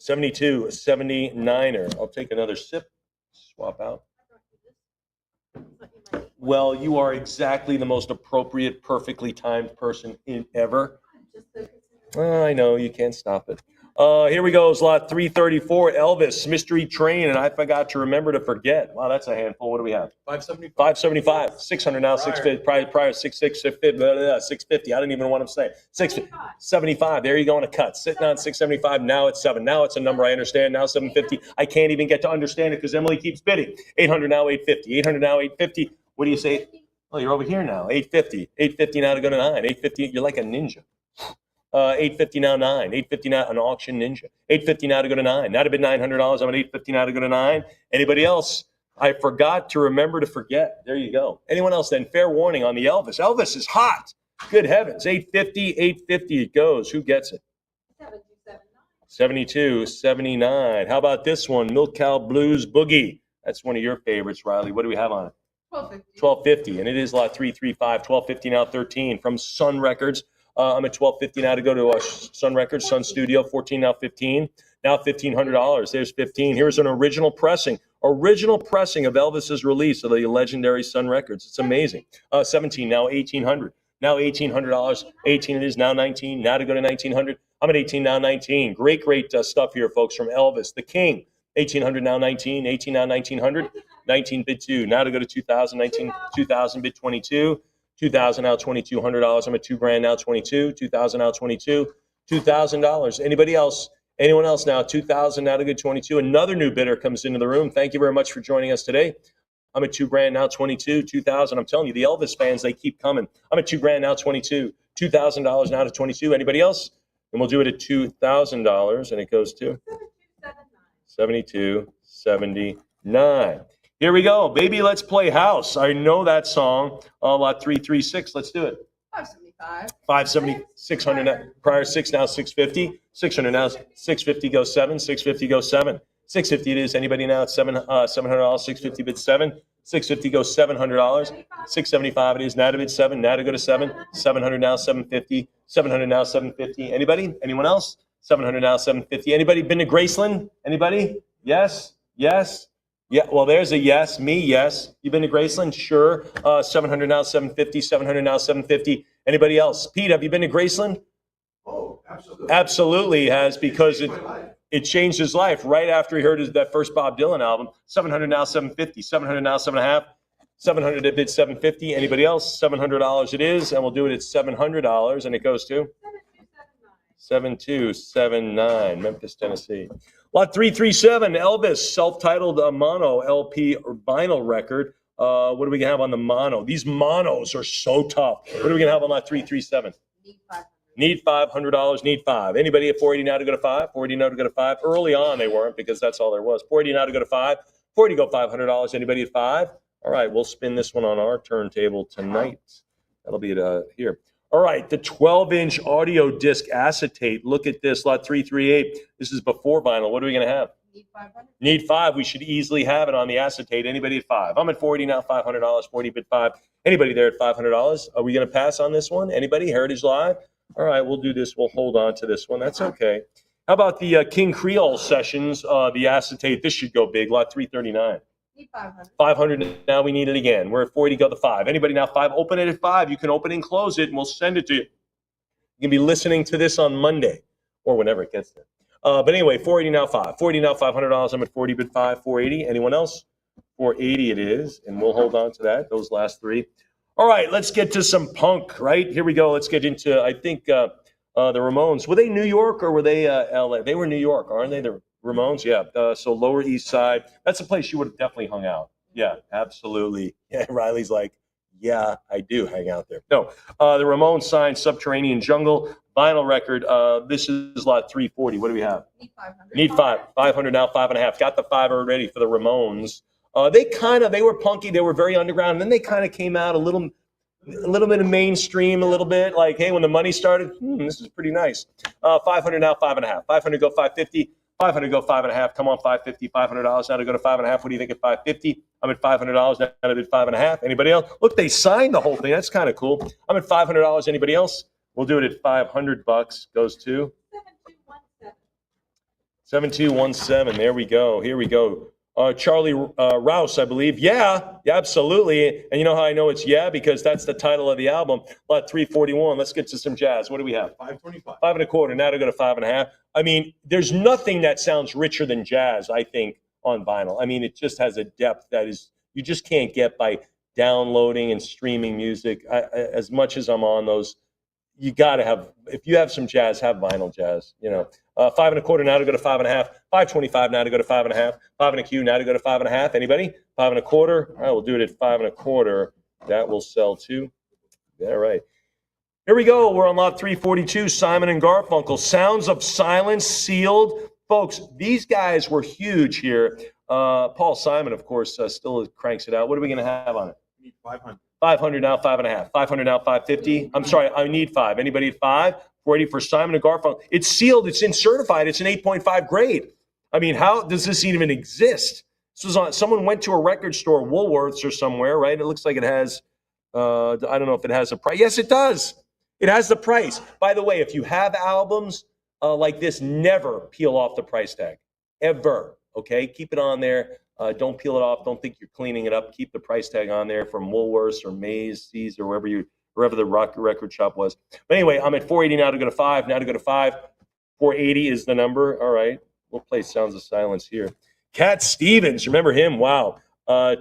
72.79er. I'll take another sip. Swap out. Well, you are exactly the most appropriate, perfectly timed person ever. I know. You can't stop it. Here we go. It's lot 334, Elvis, Mystery Train, and I forgot to remember to forget. Wow, that's a handful. What do we have? 575. 575. 600 now, 650. Prior 650. I didn't even want to say. 675. There you go on a cut. Sitting on 675. Now it's 7. Now it's a number I understand. Now 750. I can't even get to understand it because Emily keeps bidding. 800 now, 850. 800 now, 850. What do you say? Oh, you're over here now. 850. 850 now to go to 9. 850. You're like a ninja. 850 now 9. 850 now an auction ninja. 850 now to go to 9. Now to bid $900. I'm at 850 now to go to 9. Anybody else? I forgot to remember to forget. There you go. Anyone else then? Fair warning on the Elvis. Elvis is hot. Good heavens. 850, 850 it goes. Who gets it? 72, 79. How about this one? Milk Cow Blues Boogie. That's one of your favorites, Riley. What do we have on it? 1250. And it is lot 335. 1250 now 13 from Sun Records. I'm at 1250 now to go to Sun Records, Sun Studio. 14 now 15. Now $1,500. There's 15. Here's an original pressing of Elvis's release of the legendary Sun Records. It's amazing. 17 now 1,800. Now $1,800. 18 it is now 19. Now to go to 1,900. I'm at 18 now 19. Great stuff here, folks, from Elvis, the King. 1,800 now 19. 18 now 1,900. 19 bid 2. Now to go to 2,000. 19 2,000 bid 22. 2,000 now $2,200. I'm at $2,000 now 22. 2,000 now 22. $2,000. Anybody else? Anyone else now? 2,000 now to good 22. Another new bidder comes into the room. Thank you very much for joining us today. I'm at $2,000 now 22. 2,000. I'm telling you, the Elvis fans, they keep coming. I'm at $2,000 now 22. $2,000 now to 22. Anybody else? And we'll do it at $2,000, and it goes to 72.79. Here we go. Baby, let's play house. I know that song. Lot 336. Let's do it. 575. 570, 600 now. Prior 6 now 650. 600 now 650 goes 7. 650 goes 7. 650 it is. Anybody now at $700. 650 bid 7. 650 goes $700. 675 it is. Now to bid 7. Now to go to 7. 700 now 750. 700 now 750. Anybody? Anyone else? 700 now 750. Anybody been to Graceland? Anybody? Yes. Yes. Yeah, well, there's a yes. Me, yes. You been to Graceland? Sure. 700 now, 750. 700 now, 750. Anybody else? Pete, have you been to Graceland? Oh, absolutely. Absolutely he has, because it changed his life right after he heard that first Bob Dylan album. 700 now, 750. 700 now, 7.5. 700 at bid 750. Anybody else? $700 it is, and we'll do it at $700, and it goes to 7279, Memphis, Tennessee. Lot 337, Elvis, self-titled mono LP or vinyl record. What do we have on the mono? These monos are so tough. What are we going to have on lot 337? Need $500. Need 5. Anybody at 480 now to go to 5? 480 now to go to 5. Early on they weren't, because that's all there was. 480 now to go to 5. 480 go $500. Anybody at 5? All right, we'll spin this one on our turntable tonight. That'll be it here. All right, the 12-inch audio disc acetate. Look at this, lot 338. This is before vinyl. What are we going to have? Need 500. Need 5. We should easily have it on the acetate. Anybody at 5? I'm at 480 now, $500. 40 bid 5. Anybody there at $500? Are we going to pass on this one? Anybody? Heritage Live? All right, we'll do this. We'll hold on to this one. That's okay. How about the King Creole Sessions, the acetate? This should go big, lot 339. Need 500. 500 now. We need it again. We're at 40. Go to 5. Anybody now? 5. Open it at 5. You can open and close it, and we'll send it to you. You can be listening to this on Monday or whenever it gets there. But anyway, 480 now, 5. 480 now, $500. I'm at 40 bid 5. 480. Anyone else? 480 it is, and we'll hold on to that. Those last 3. All right, let's get to some punk. Right here we go. Let's get into. I think the Ramones. Were they New York or were they L.A.? They were New York, aren't they? The Ramones, yeah. So Lower East Side. That's a place you would have definitely hung out. Yeah, absolutely. Yeah, Riley's like, yeah, I do hang out there. No, the Ramones signed Subterranean Jungle vinyl record. This is lot 340. What do we have? Need 500. Need 5. 500 now, 5.5. Got the 5 already for the Ramones. They were punky. They were very underground. And then they kind of came out a little bit of mainstream, a little bit like, hey, when the money started, this is pretty nice. 500 now, 5.5. 500 go 550. 500 go 5.5. Come on, 550. $500 now to go to 5.5. What do you think at 550? I'm at $500 now to bid 5.5. Anybody else? Look, they signed the whole thing. That's kind of cool. I'm at $500. Anybody else? We'll do it at $500. Goes to 7217. 7217. There we go. Here we go. Charlie Rouse, I believe. Yeah, absolutely. And you know how I know it's because that's the title of the album. Lot 341. Let's get to some jazz. What do we have? 525. 5.25. Now to go to 5.5. I mean, there's nothing that sounds richer than jazz, I think, on vinyl. I mean, it just has a depth that is you just can't get by downloading and streaming music. As much as I'm on those, you got to have. If you have some jazz, have vinyl jazz. 5.25 now to go to 5.5. 5.25 now to go to 5.5. 5.25 now to go to 5.5. Anybody? 5.25. All right, we'll do it at 5.25. That will sell too. All right. Here we go. We're on lot 342. Simon and Garfunkel. Sounds of Silence, sealed. Folks, these guys were huge here. Paul Simon, of course, still cranks it out. What are we going to have on it? We need 500. 500 now, 5.5. 500 now, 550. I'm sorry, I need 5. Anybody at 5? 480 for Simon and Garfunkel. It's sealed. It's in certified. It's an 8.5 grade. I mean, how does this even exist? This was on. Someone went to a record store, Woolworths or somewhere, right? It looks like it has. I don't know if it has a price. Yes, it does. It has the price. By the way, if you have albums like this, never peel off the price tag, ever. Okay, keep it on there. Don't peel it off. Don't think you're cleaning it up. Keep the price tag on there from Woolworths or Macy's or wherever the record shop was. But anyway, I'm at 480 now to go to 5. Now to go to 5. 480 is the number. All right, we'll play Sounds of Silence here. Cat Stevens, remember him? Wow.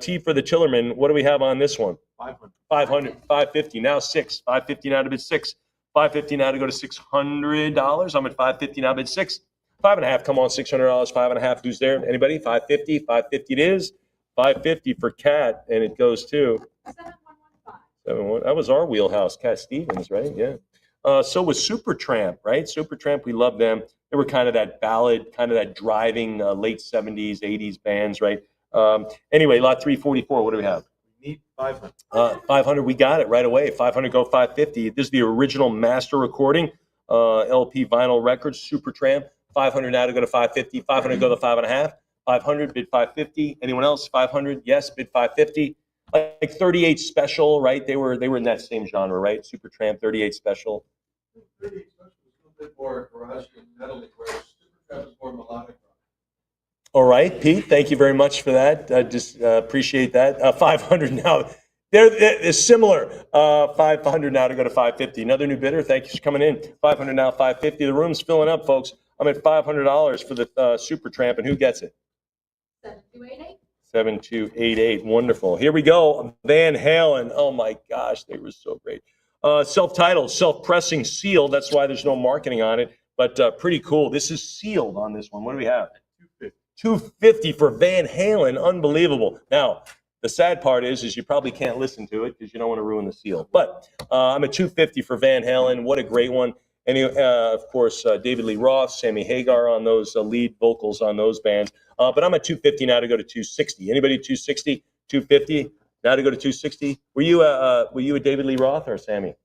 T for the Tillerman. What do we have on this one? 500. 500, 550, now 6. 550 now to bid 6. 550 now to go to $600. I'm at 550 now bid 6. 5.5. Come on, $600. 5.5. Who's there? Anybody? 550. 550 it is. 550 for Cat, and it goes to 7115. That was our wheelhouse, Cat Stevens, right? Yeah. So was Supertramp, right? Supertramp, we love them. They were kind of that ballad, kind of that driving late 70s, 80s bands, right? Anyway, lot 344. What do we have? We need 500. 500. We got it right away. 500 go 550. This is the original master recording, LP vinyl records, Supertramp. 500 now to go to 550. 500 go to 5.5. 500 bid 550. Anyone else? 500. Yes, bid 550. Like 38 Special, right? They were in that same genre, right? Supertramp, 38 Special. 38 Special is a little bit more garage and metal, whereas Supertramp is more melodic rock. All right, Pete. Thank you very much for that. Just appreciate that. 500 now. They're similar. 500 now to go to 550. Another new bidder. Thank you for coming in. 500 now, 550. The room's filling up, folks. I'm at $500 for the Supertramp, and who gets it? 7288. 7288. Wonderful. Here we go. Van Halen. Oh my gosh, they were so great. Self-titled, self-pressing, sealed. That's why there's no marketing on it, but pretty cool. This is sealed on this one. What do we have? 250 for Van Halen. Unbelievable. Now, the sad part is you probably can't listen to it because you don't want to ruin the seal. But I'm at 250 for Van Halen. What a great one. And of course, David Lee Roth, Sammy Hagar on those lead vocals on those bands. But I'm at 250 now to go to 260. Anybody 260, 250 now to go to 260? Were you a David Lee Roth or Sammy?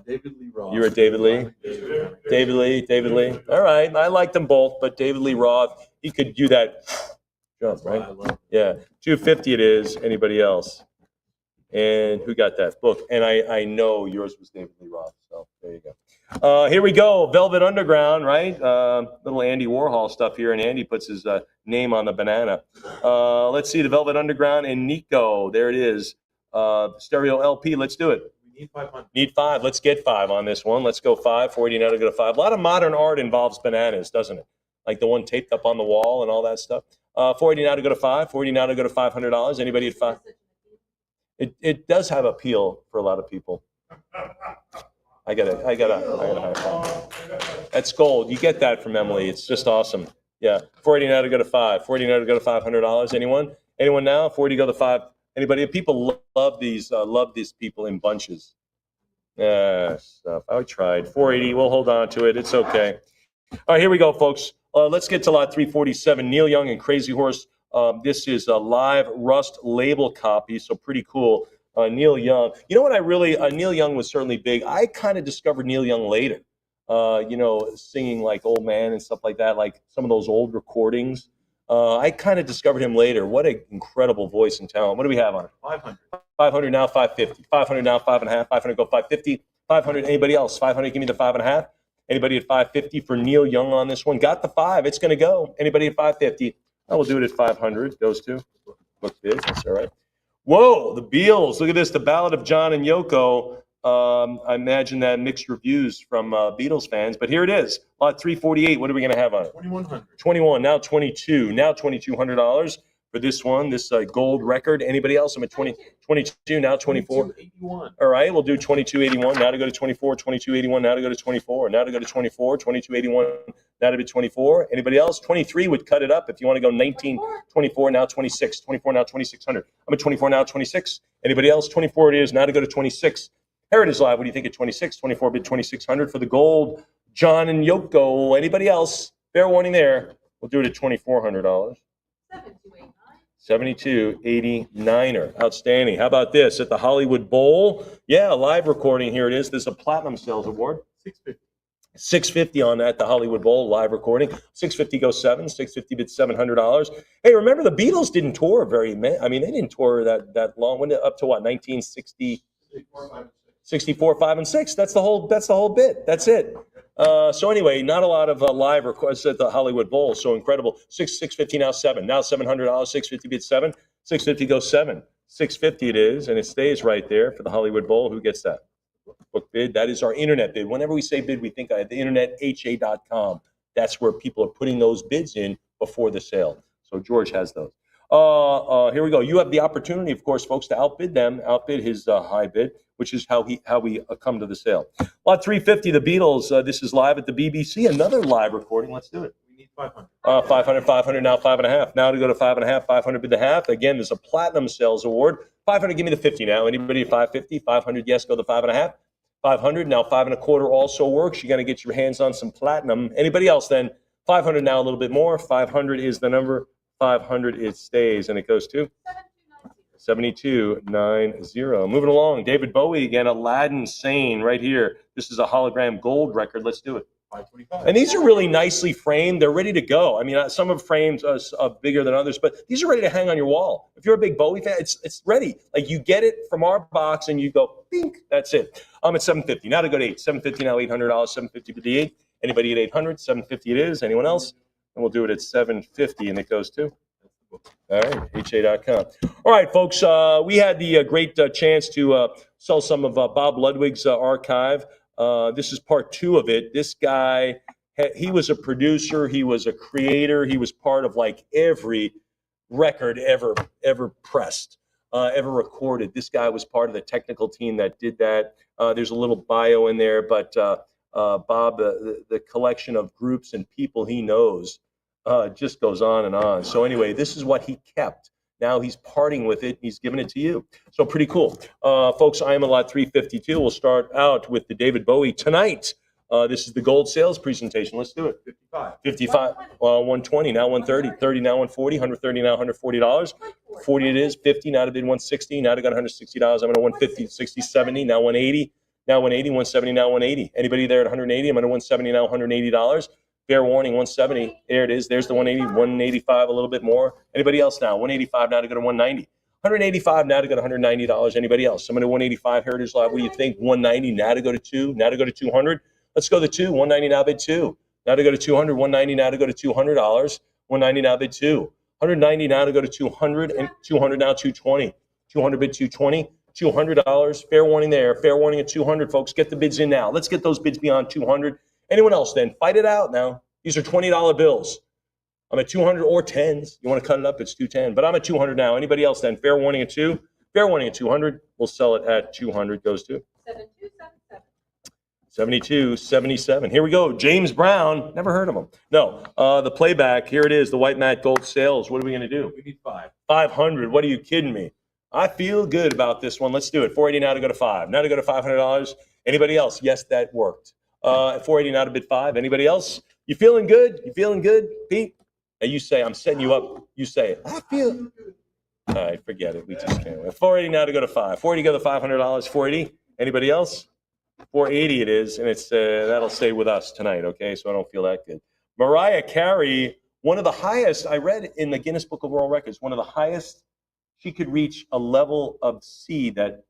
David Lee Roth. You're a David Lee? David Lee. All right. I like them both, but David Lee Roth, he could do that jump, right? Yeah. 250 it is. Anybody else? And who got that book? And I know yours was David Lee Roth. So there you go. Here we go. Velvet Underground, right? Little Andy Warhol stuff here. And Andy puts his name on the banana. Let's see the Velvet Underground and Nico. There it is. Stereo LP. Let's do it. We need 500. Need 5. Let's get 5 on this one. Let's go 5. 40 now to go to 5. A lot of modern art involves bananas, doesn't it? Like the one taped up on the wall and all that stuff. 40 now to go to 5. 40 now to go to $500. Anybody at 5? It does have appeal for a lot of people. I got a high five. That's gold. You get that from Emily. It's just awesome. Yeah. 40 now to go to 5. 40 now to go to $500. Anyone? Anyone now? 40 go to 5. Anybody? People love these people in bunches. Stuff. I tried. 480. We'll hold on to it. It's okay. All right, here we go, folks. Let's get to lot 347. Neil Young and Crazy Horse. This is a live Rust label copy, so pretty cool. Neil Young. You know what I really, Neil Young was certainly big. I kind of discovered Neil Young later, singing like Old Man and stuff like that, like some of those old recordings. I kind of discovered him later. What an incredible voice and talent. What do we have on it? 500. 500 now, 550. 500 now, 5.5. 500 go 550. 500. Anybody else? 500. Give me the 5.5. Anybody at 550 for Neil Young on this one? Got the 5. It's going to go. Anybody at 550? I will do it at 500. Those two. Book bid. That's all right. Whoa, the Beatles. Look at this. The Ballad of John and Yoko. I imagine that mixed reviews from Beatles fans, but here it is. Lot 348. What are we going to have on it? 2100. 21. Now 22. Now $2,200 for this one. This gold record. Anybody else? I'm at 22. Now 24. 2281. All right, we'll do 2281. Now to go to 24. 2281. Now to go to 24. Now to go to 24. 2281. Now to be 24. Anybody else? 23 would cut it up if you want to go 19. 24 now 26. 24 now 2600. I'm at 24 now 26. Anybody else? 24 it is. Now to go to 26. Heritage Live. What do you think at 26? 24 bid 2600 for the gold. John and Yoko. Anybody else? Fair warning there. We'll do it at $2,400. 7289er. Outstanding. How about this? At the Hollywood Bowl. Yeah, a live recording. Here it is. This is a Platinum Sales Award. 650. 650 on that, the Hollywood Bowl live recording. 650 goes 7. 650 bid $700. Hey, remember the Beatles didn't tour they didn't tour that long. When up to what? 1960. 64, 5, and 6. That's the whole bit. That's it. So anyway, not a lot of live requests at the Hollywood Bowl. So incredible. 650 now 7. Now $700. 650 bid 7. 650 goes 7. 650 it is, and it stays right there for the Hollywood Bowl. Who gets that? Book bid. That is our internet bid. Whenever we say bid, we think of the internet, ha.com. That's where people are putting those bids in before the sale. So George has those. Here we go. You have the opportunity, of course, folks, to outbid his high bid, which is how we come to the sale. Lot 350, the Beatles. This is live at the BBC. Another live recording. Let's do it. We need 500. 500 now 5.5. Now to go to 5.5. 500 bid the half. Again, there's a Platinum Sales Award. 500. Give me the 50 now. Anybody at 550? 500. Yes, go to 5.5. 500 now 5.25 also works. You got to get your hands on some platinum. Anybody else then? 500 now a little bit more. 500 is the number. 500 it stays, and it goes to 7290. Moving along, David Bowie again, Aladdin Sane right here. This is a hologram gold record. Let's do it. 525. And these are really nicely framed. They're ready to go. I mean, some of frames are bigger than others, but these are ready to hang on your wall. If you're a big Bowie fan, it's ready. Like you get it from our box and you go, bink, that's it. I'm at 750. Now to go to 8. 750 now, $800. 750 to the 8. Anybody at 800? 750 it is. Anyone else? And we'll do it at 750, and it goes to. All right, ha.com. All right, folks, we had the great chance to sell some of Bob Ludwig's archive. This is part 2 of it. This guy, he was a producer. He was a creator. He was part of like every record ever pressed, ever recorded. This guy was part of the technical team that did that. There's a little bio in there, but Bob, the collection of groups and people he knows just goes on and on. So anyway, this is what he kept. Now he's parting with it. He's giving it to you. So pretty cool. Folks, I am a lot 352. We'll start out with the David Bowie tonight. This is the gold sales presentation. Let's do it. 55. 120, now 130. 30, now 140. 130, now $140. 40 it is. 50, now to bid 160. Now to got $160. I'm going to 150, 60, 70, now 180. now 180, 170, now 180. Anybody there at 180? I'm going to 170 now, $180. Fair warning, 170. There it is. There's the 180, 185, a little bit more. Anybody else now? 185 now to go to 190. 185 now to go to $190. Anybody else? Somebody 185 Heritage Live. What do you think? 190 now to go to 2. Now to go to 200. Let's go to 2. 190 now bid 2. Now to go to 200. 190 now to go to $200. 190 now bid 2. 190 now to go to 200 and 200 now 220. 200 bid 220. $200. Fair warning there. Fair warning at 200, folks. Get the bids in now. Let's get those bids beyond 200. Anyone else then? Fight it out now. These are $20 bills. I'm at 200 or 10s. You want to cut it up? It's 210. But I'm at 200 now. Anybody else then? Fair warning at 2. Fair warning at 200. We'll sell it at 200. Goes to 7277. 72.77. Here we go. James Brown. Never heard of him. No. The playback. Here it is. The white mat gold sales. What are we going to do? We need 5. 500. What are you kidding me? I feel good about this one. Let's do it. 480 now to go to 5. Now to go to $500. Anybody else? Yes, that worked. 480 now to bid 5. Anybody else? You feeling good? You feeling good, Pete? And you say, I'm setting you up. You say it. I feel. All right, forget it. We just can't. 480 now to go to 5. 480 go to $500. 480. Anybody else? 480 it is, and it's that'll stay with us tonight. Okay, so I don't feel that good. Mariah Carey, one of the highest I read in the Guinness Book of World Records. One of the highest. She could reach a level of C that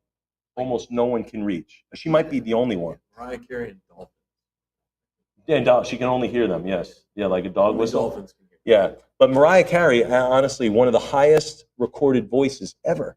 almost no one can reach. She might be the only one. Mariah Carey and dolphins. Yeah, and dog. She can only hear them. Yes. Yeah, like a dog Only whistle. dolphins can hear. Yeah, but Mariah Carey, honestly, one of the highest recorded voices ever.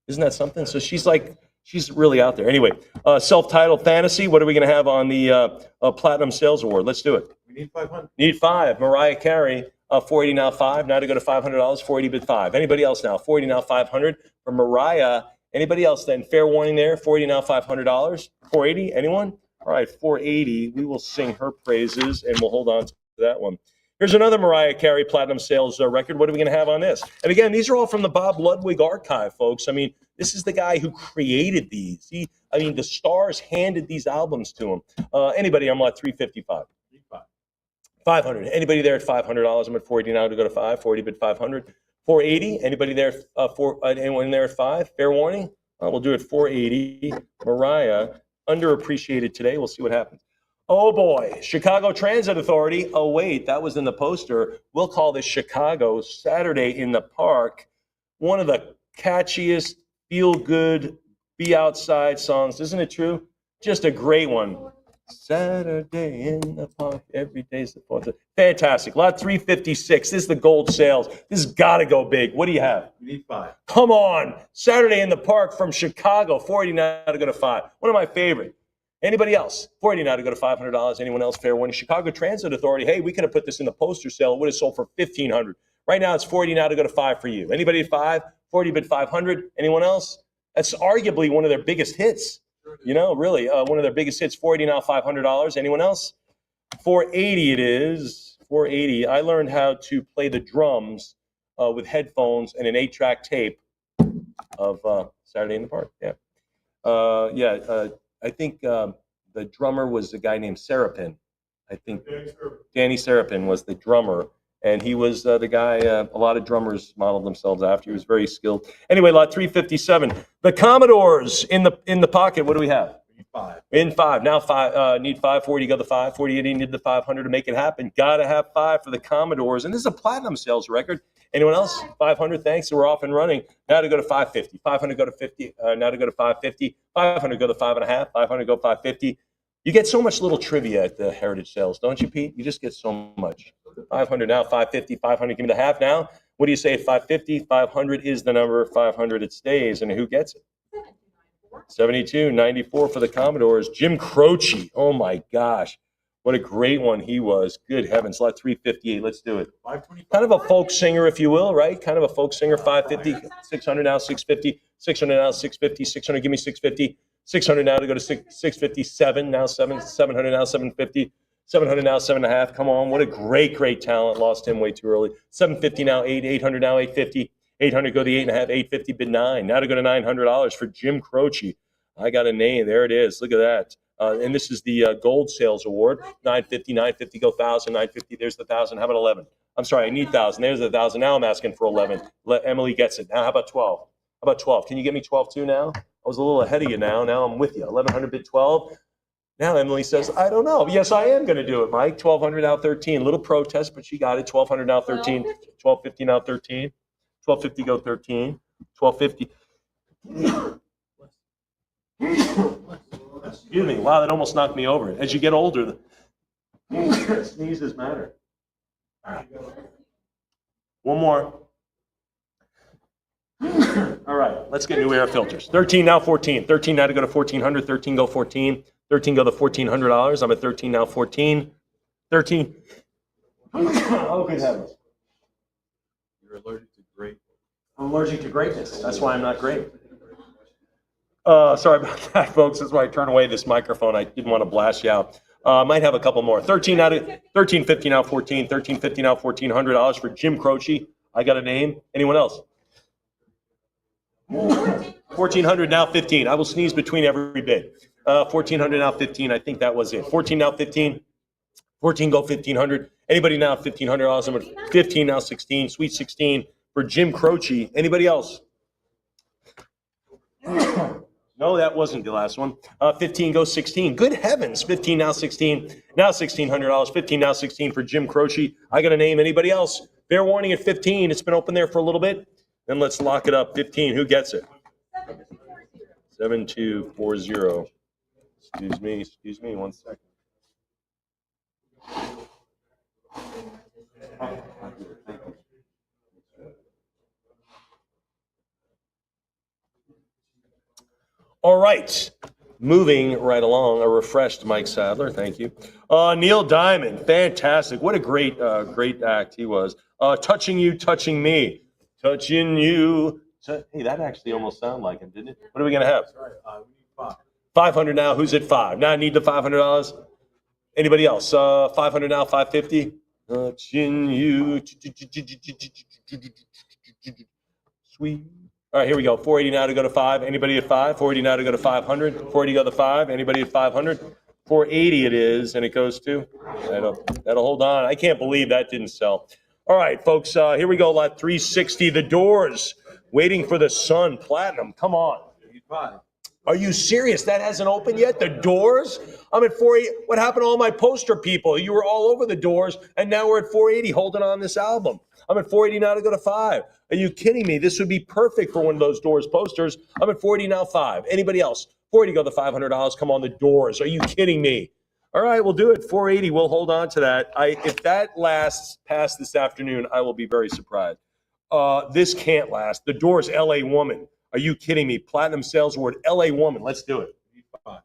Isn't that something? So she's really out there. Anyway, self-titled fantasy. What are we going to have on the Platinum Sales Award? Let's do it. We need 500. Need 5. Mariah Carey, 480 now 5. Now to go to $500. 480 bid 5. Anybody else now? 480 now 500 for Mariah. Anybody else then? Fair warning there. 480 now $500. 480. Anyone? All right, 480. We will sing her praises and we'll hold on to that one. Here's another Mariah Carey Platinum Sales record. What are we going to have on this? And again, these are all from the Bob Ludwig archive, folks. I mean, this is the guy who created these. The stars handed these albums to him. Anybody? I'm at 355. 500. Anybody there at $500? I'm at 480 now to go to 5. 480 bid 500. 480. Anybody there? Anyone there at 5? Fair warning. We'll do it 480. Mariah, underappreciated today. We'll see what happens. Oh boy, Chicago Transit Authority. Oh wait, that was in the poster. We'll call this Chicago Saturday in the Park. One of the catchiest, feel-good, be outside songs. Isn't it true? Just a great one. Saturday in the Park, every day's the 4th. Fantastic. Lot 356. This is the gold sales. This has got to go big. What do you have? We need 5. Come on. Saturday in the Park from Chicago. 480 now to go to 5. One of my favorite. Anybody else? 480 now to go to $500. Anyone else? Fair warning. Chicago Transit Authority. Hey, we could have put this in the poster sale. It would have sold for $1,500. Right now, it's 480 now to go to 5 for you. Anybody at 5? 480 bid 500. Anyone else? That's arguably one of their biggest hits. Really, one of their biggest hits. 480 now, $500. Anyone else? 480 it is. 480. I learned how to play the drums with headphones and an 8-track tape of Saturday in the Park. Yeah. I think the drummer was a guy named Serapin. I think Danny Serapin was the drummer, and he was the guy a lot of drummers modeled themselves after. He was very skilled. Anyway, lot 357. The Commodores in the pocket. What do we have? Need 5. In 5. Now 5. Need 540. Go the 5. 48. Need the 500 to make it happen. Got to have 5 for the Commodores. And this is a platinum sales record. Anyone else? 500. Thanks. So we're off and running. Now to go to 550. 500 go to 50. Now to go to 550. 500 go to 5.5. 500 go 550. You get so much little trivia at the Heritage Sales, don't you, Pete? You just get so much. 500 now. 550. 500. Give me the half now. What do you say at 550? 500 is the number. 500 it stays. And who gets it? 72.94 for the Commodores. Jim Croce. Oh my gosh. What a great one he was. Good heavens. Lot 358. Let's do it. 525. Kind of a folk singer, if you will, right? Kind of a folk singer. 550. 600 now. 650. 600 now. 650. 600. Give me 650. 600 now to go to 657. Now 700 now. 750. 700 now. 7.5. Come on. What a great talent. Lost him way too early. 750 now. 800 now. 850. 800 go to the 8.5, 850 bid 9. Now to go to $900 for Jim Croce. I got a name. There it is. Look at that. And this is the Gold Sales Award. 950, 950 go 1,000, 950. There's the 1,000. How about 11? I'm sorry, I need 1,000. There's the 1,000. Now I'm asking for 11. Emily gets it. Now how about 12? How about 12? Can you get me 12 too now? I was a little ahead of you now. Now I'm with you. 1100 bid 12. Now Emily says, I don't know. Yes, I am going to do it, Mike. 1200 now 13. Little protest, but she got it. 1200 now 13. 1250 now 13. 1250 go 13. 1250. Excuse me. Wow, that almost knocked me over. As you get older, sneezes matter. One more. All right, let's get new air filters. 13 now 14. 13 now to go to 1400. 13 go 14. 13 go to $1,400. I'm at 13 now 14. 13. Oh, good heavens. You're allergic to grape. I'm allergic to greatness. That's why I'm not great. Sorry about that, folks. That's why I turn away this microphone. I didn't want to blast you out. Might have a couple more. 13 now to 1350 now 14. 1350 now $1,400 for Jim Croce. I got a name. Anyone else? 1400 now 15. I will sneeze between every bid. 1400 now 15. I think that was it. 14 now 15. 14 go 1500. Anybody now $1,500? I'm at 15 now 16. Sweet 16 for Jim Croce. Anybody else? No, that wasn't the last one. 15 goes 16. Good heavens. 15 now 16. Now $1,600. 15 now 16 for Jim Croce. I got a name. Anybody else? Fair warning at 15. It's been open there for a little bit. Then let's lock it up. 15. Who gets it? 7240. Excuse me. 1 second. All right, moving right along, a refreshed Mike Sadler, thank you. Neil Diamond, fantastic. What a great act he was. Touching You, Touching Me. Touching You. Hey, that actually almost sounded like him, didn't it? What are we going to have? Sorry, we need 5. 500 now. Who's at 5? Now I need the $500. Anybody else? 500 now, 550. Touching You. Sweet. All right, here we go. 480 now to go to 5. Anybody at 5? 480 now to go to 500. 480 go to 5. Anybody at 500? 480 it is, and it goes to. That'll hold on. I can't believe that didn't sell. All right, folks, here we go. Lot 360. The Doors. Waiting for the Sun. Platinum. Come on. We need 5. Are you serious? That hasn't opened yet? The Doors? I'm at 480. What happened to all my poster people? You were all over the Doors, and now we're at 480 holding on this album. I'm at 480 now to go to 5. Are you kidding me? This would be perfect for one of those Doors posters. I'm at 480 now 5. Anybody else? 480 go to $500. Come on, the Doors. Are you kidding me? All right, we'll do it. 480. We'll hold on to that. If that lasts past this afternoon, I will be very surprised. This can't last. The Doors, LA Woman. Are you kidding me? Platinum Sales Award, LA Woman. Let's do it. We need 5.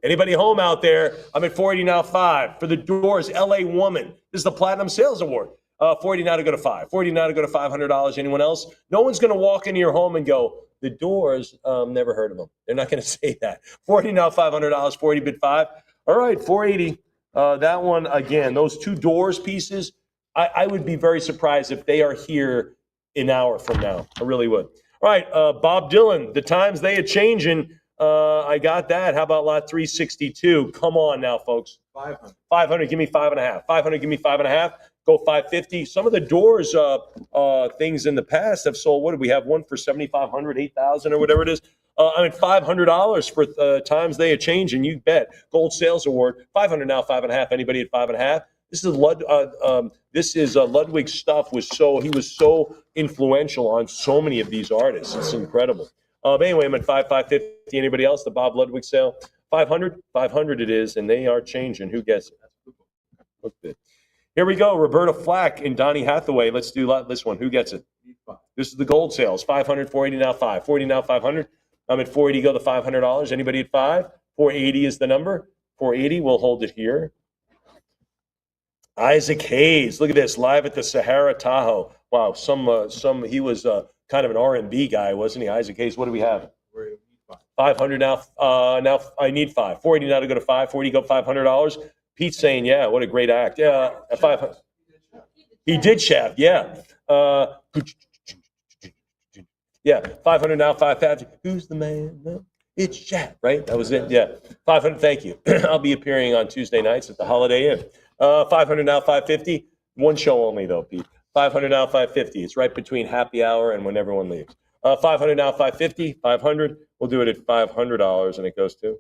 Anybody home out there? I'm at 480 now 5. For the Doors, LA Woman. This is the Platinum Sales Award. 480 now to go to 5. 480 now to go to $500. Anyone else? No one's going to walk into your home and go, the Doors, never heard of them. They're not going to say that. 480 now $500. 480 bid 5. All right, 480. That one, again, those two Doors pieces, I would be very surprised if they are here an hour from now. I really would. All right, Bob Dylan, The Times They Are Changing. I got that. How about lot 362? Come on now, folks. 500. 500, give me 5.5. 500, give me 5.5. Go 550. Some of the Doors things in the past have sold. What did we have? One for 7,500, 8,000, or whatever it is. I mean, $500 for Times They Are Changing. You bet. Gold Sales Award. 500 now, 5.5. Anybody at 5.5? This is Ludwig's stuff he was so influential on so many of these artists. It's incredible. But anyway, I'm at 550. Anybody else? The Bob Ludwig sale. 500? 500 it is, and they are changing. Who gets it? Look good. Here we go. Roberta Flack and Donny Hathaway. Let's do this one. Who gets it? This is the gold sales. 500, 480 now 5. 480 now 500. I'm at 480. Go the $500. Anybody at 5? 480 is the number. 480. We'll hold it here. Isaac Hayes. Look at this. Live at the Sahara Tahoe. Wow. He was kind of an R&B guy, wasn't he? Isaac Hayes. What do we have? 500 now. Now I need 5. 480 now to go to 5. 480 go $500. Pete's saying, yeah, what a great act. Yeah, 500. He did shaft, yeah. Yeah, 500 now, 550. Who's the man? No, it's Shaft, right? That was it, yeah. 500, thank you. I'll be appearing on Tuesday nights at the Holiday Inn. 500 now, 550. One show only, though, Pete. 500 now, 550. It's right between happy hour and when everyone leaves. $500 now, $550, $500. We'll do it at $500, and it goes to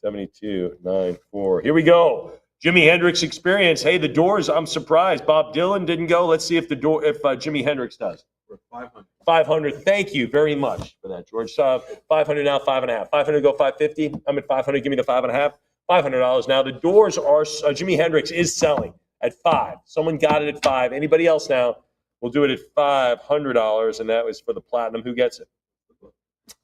7294. Here we go. Jimi Hendrix Experience. Hey, the Doors. I'm surprised. Bob Dylan didn't go. Let's see if Jimi Hendrix does. 500. 500. Thank you very much for that, George. 500 now, 5.5. 500 go 550. I'm at 500. Give me the 5.5. $500 now. The Doors are. Jimi Hendrix is selling at 5. Someone got it at 5. Anybody else now? We'll do it at $500, and that was for the platinum. Who gets it?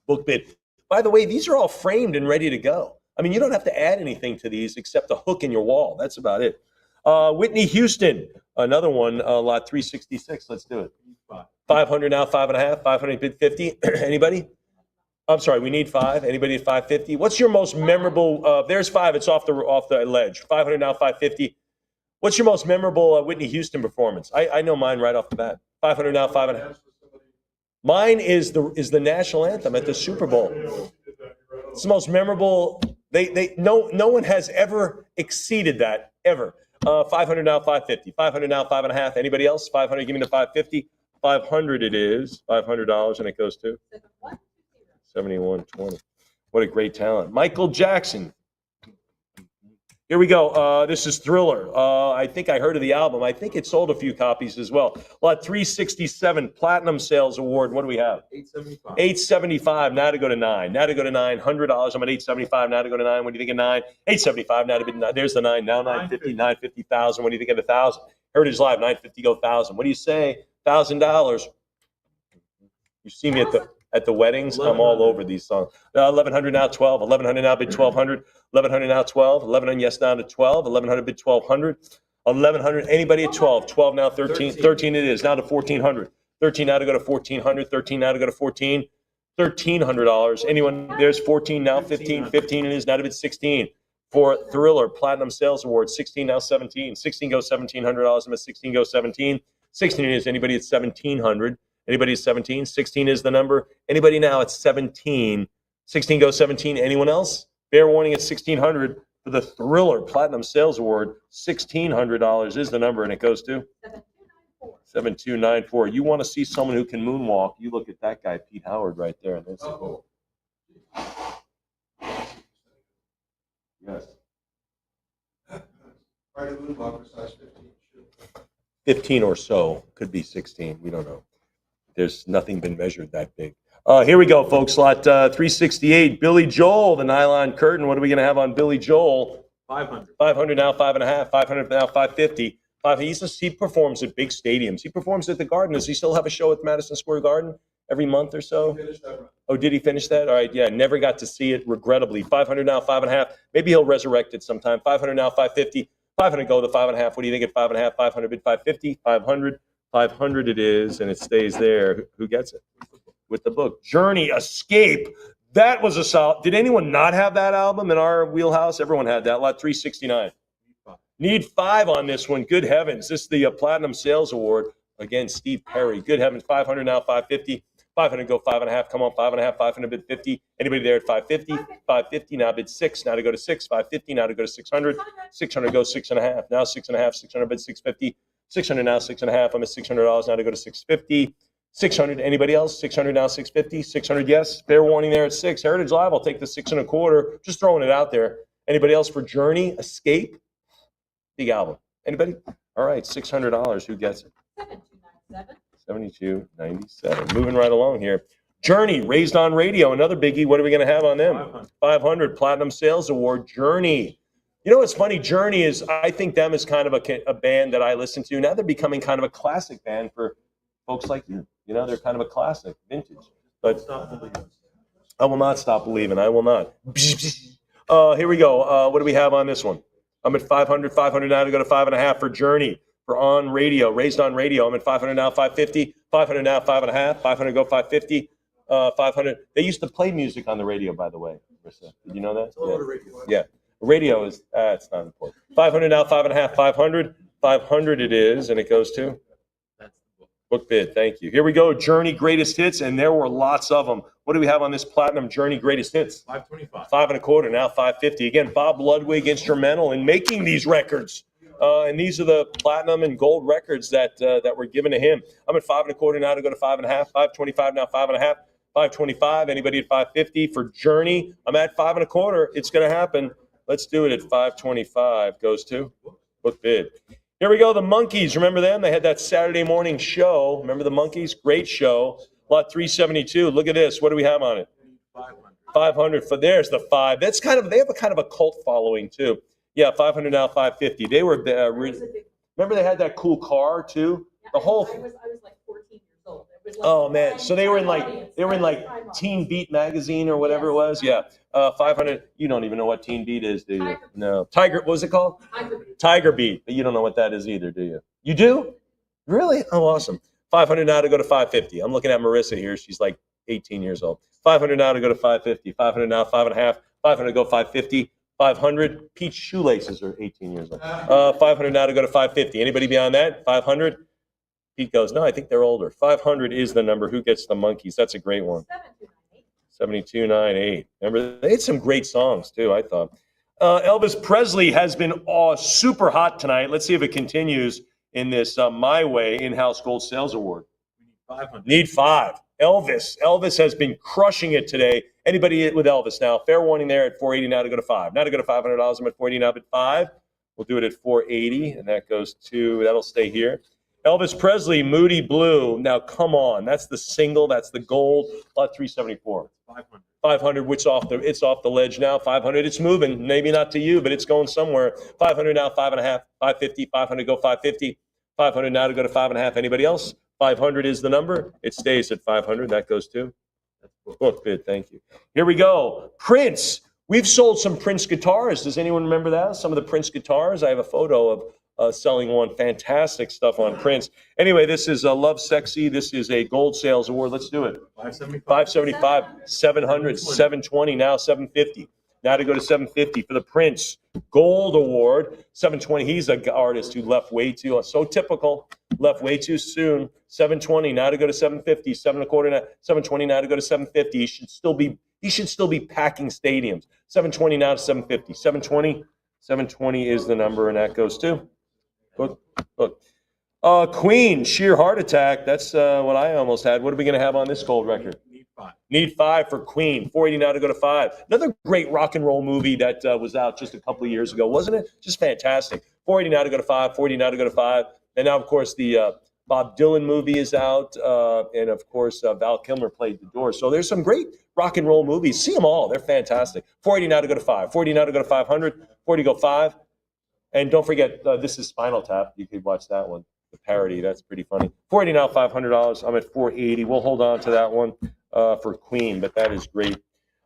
Book bid. By the way, these are all framed and ready to go. I mean, you don't have to add anything to these except a hook in your wall. That's about it. Whitney Houston, another one, lot 366. Let's do it. 500 now, 5.5. 500 bid 50. Anybody? I'm sorry, we need 5. Anybody at 550? What's your most memorable? There's 5. It's off the ledge. 500 now, 550. What's your most memorable Whitney Houston performance? I know mine right off the bat. 500 now, 5.5. Mine is the national anthem at the Super Bowl. It's the most memorable. No one has ever exceeded that ever. 500 now, 550. 500 now, 5.5. Anybody else? 500. Give me the 550. 500 it is. $500, and it goes to 7120. What a great talent, Michael Jackson. Here we go. This is Thriller. I think I heard of the album. I think it sold a few copies as well. Lot 367, Platinum Sales Award. What do we have? 875. 875. Now to go to 9. Now to go to 9. $100. I'm at 875. Now to go to 9. What do you think of 9? 875. Now to bid 9. There's the 9. Now 950. 950,000. What do you think of 1,000? Heritage Live. 950 go 1,000. What do you say? $1,000. You see me at the weddings. I'm all over these songs. 1,100 now 12. 1,100 now bid 1,200. 1,100 now 12. 1,100 yes now to 12. 1,100 bid 1,200. 1,100. Anybody at 12? 12 now 13. 13 it is. Now to 1,400. 13 now to go to 1,400. 13 now to go to 14. $1,300. Anyone? There's 14 now. 15. 15 it is. Now to bid 16. For Thriller Platinum Sales Award. 16 now 17. 16 goes $1,700. I'm at 16 goes 17. 16 is anybody at 1,700. Anybody at 17? 16 is the number. Anybody now at 17? 16 goes 17. Anyone else? Fair warning at 1,600 for the Thriller Platinum Sales Award. $1,600 is the number, and it goes to 7294. You want to see someone who can moonwalk? You look at that guy, Pete Howard, right there. That's cool. Yes. Friday moonwalker size 15. 15 or so. Could be 16. We don't know. There's nothing been measured that big. Here we go, folks. Lot 368, Billy Joel, the nylon curtain. What are we going to have on Billy Joel? 500. 500 now, 5.5. 500 now, 550. He performs at big stadiums. He performs at the Garden. Does he still have a show at Madison Square Garden every month or so? Oh, did he finish that? All right, yeah. Never got to see it, regrettably. 500 now, 5.5. Maybe he'll resurrect it sometime. 500 now, 550. 500 go to 5.5. What do you think at 5.5? 500 bid 550. 500. 500 it is, and it stays there. Who gets it? With the book. Journey, Escape. That was a solid. Did anyone not have that album in our wheelhouse? Everyone had that. Lot 369. Need 5 on this one. Good heavens. This is the Platinum Sales Award. Again, Steve Perry. Good heavens. 500 now, 550. 500 go 5.5. Come on, 5.5. 500 bid 50. Anybody there at 550? 550 now bid 6. Now to go to 6. 550 now to go to 600. 600 goes 6.5. Now 6.5. 600 bid 650. 600 now 6.5. I'm at $600 now to go to 650. 600. Anybody else? 600 now 650. 600 yes. Fair warning there at 6. Heritage Live. I'll take the 6.25. Just throwing it out there. Anybody else for Journey, Escape? Big album. Anybody? All right, $600. Who gets it? 7297. Moving right along here. Journey, Raised on Radio, another biggie. What are we going to have on them? 500. Platinum Sales Award. Journey. You know what's funny? Journey is, I think them is kind of a band that I listen to. Now they're becoming kind of a classic band for folks like you. You know, they're kind of a classic, vintage. But I will not stop believing. I will not. Here we go. What do we have on this one? I'm at 500. 500 now to go to 5.5 for Journey. For On Radio, Raised on Radio. I'm at 500 now, 550. 500 now, 5.5. 500 go 550. 500. They used to play music on the radio, by the way. Did you know that? Yeah. Radio is, it's not important. 500 now, 5.5. 500. 500 it is, and it goes to? Book bid. Thank you. Here we go. Journey Greatest Hits, and there were lots of them. What do we have on this Platinum Journey Greatest Hits? 525. 5.25. Now 550. Again, Bob Ludwig instrumental in making these records. And these are the platinum and gold records that were given to him. I'm at 5 1/4 now to go to 5 1/2. 525 now, 5 1/2. 525. Anybody at 550 for Journey? I'm at 5 1/4. It's going to happen. Let's do it at 525. Goes to book bid. Here we go. The Monkees. Remember them? They had that Saturday morning show. Remember the Monkees? Great show. Lot 372. Look at this. What do we have on it? 500. For there's the 5. That's kind of, they have a kind of a cult following too. Yeah, 500 now, 550. They were remember they had that cool car too. The whole. I was like 14 years old. It was like Oh man, so they were in like Teen Beat magazine or whatever it was. Yeah, 500. You don't even know what Teen Beat is, do you? No. Tiger. What was it called? Tiger Beat. But you don't know what that is either, do you? You do? Really? Oh, awesome. 500 now to go to 550. I'm looking at Marissa here. She's like 18 years old. 500 now to go to 550. 500 now, 5 1/2. 500 to go 550. 500. Peach shoelaces are 18 years old. 500 now to go to 550. Anybody beyond that? 500. Pete goes, no, I think they're older. 500 is the number. Who gets the Monkees? That's a great one. 7298. Remember, they had some great songs too, I thought. Elvis Presley has been super hot tonight. Let's see if it continues in this My Way in-house gold sales award. Need 5. Elvis has been crushing it today. Anybody with Elvis now? Fair warning there at 480 now to go to 5. Now to go to $500. I'm at 480 now at 5. We'll do it at 480, and that goes to, that'll stay here. Elvis Presley, Moody Blue. Now, come on. That's the single. That's the gold. Lot 374. 500, which it's off the ledge now. 500, it's moving. Maybe not to you, but it's going somewhere. 500 now, 5 1/2. 550, 500 go 550. 500 now to go to 5 1/2. Anybody else? 500 is the number. It stays at 500. That goes to book bid. Thank you. Here we go. Prince. We've sold some Prince guitars. Does anyone remember that? Some of the Prince guitars. I have a photo of selling one. Fantastic stuff on Prince. Anyway, this is Love Sexy. This is a gold sales award. Let's do it. 575, 700, 720, now 750. Now to go to 750 for the Prince Gold Award. 720. He's an artist who left way too, so typical. Left way too soon. 720. Now to go to 750. 7 1/4 now. 720. Now to go to 750. He should still be packing stadiums. 720 now to 750. 720. 720 is the number, and that goes to. Look. Queen, Sheer Heart Attack. That's what I almost had. What are we going to have on this gold record? Need 5 for Queen. 480 now to go to 5. Another great rock and roll movie that was out just a couple of years ago, wasn't it? Just fantastic. 480 now to go to 5. 480 now to go to 5. And now, of course, the Bob Dylan movie is out. And, of course, Val Kilmer played The Doors. So there's some great rock and roll movies. See them all. They're fantastic. 480 now to go to 5. 480 now to go to 500. 480 go 5. And don't forget, this is Spinal Tap. You could watch that one. The parody. That's pretty funny. 480 now, $500. I'm at 480. We'll hold on to that one for Queen, but that is great.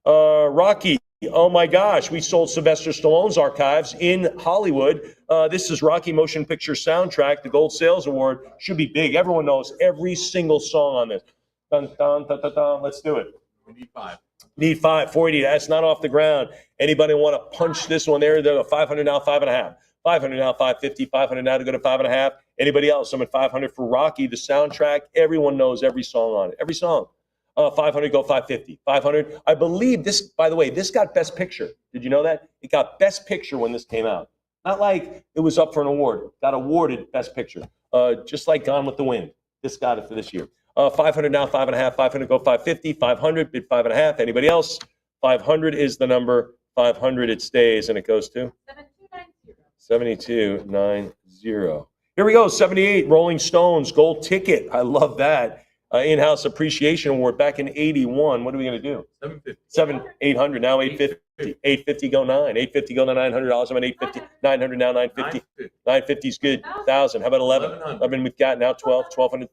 Rocky. Oh my gosh, we sold Sylvester Stallone's archives in Hollywood. This is Rocky Motion Picture Soundtrack. The Gold Sales Award should be big. Everyone knows every single song on this. Dun, dun, dun, dun, dun. Let's do it. We need 5. Need 5. 480. That's not off the ground. Anybody want to punch this one there? They're 500 now, 5 1/2. 500 now, 550. 500 now to go to 5 1/2. Anybody else? I'm at 500 for Rocky, the soundtrack. Everyone knows every song on it. Every song. 500 go 550. 500. I believe this, by the way, this got Best Picture. Did you know that? It got Best Picture when this came out. Not like it was up for an award. Got awarded Best Picture. Just like Gone with the Wind. This got it for this year. 500 now, 5 1/2. 500 go 550. 500 bid 5 1/2. Anybody else? 500 is the number. 500 it stays, and it goes to 7290. Here we go. 78 Rolling Stones Gold Ticket. I love that. In-house appreciation award back in 81. What are we going to do? 750. 800 now 850. 850 go 9. 850 go to $900. I'm at 850. 900 now 950. 950 is good. 1,000. How about 11? 11 we've got now 12. 1,200.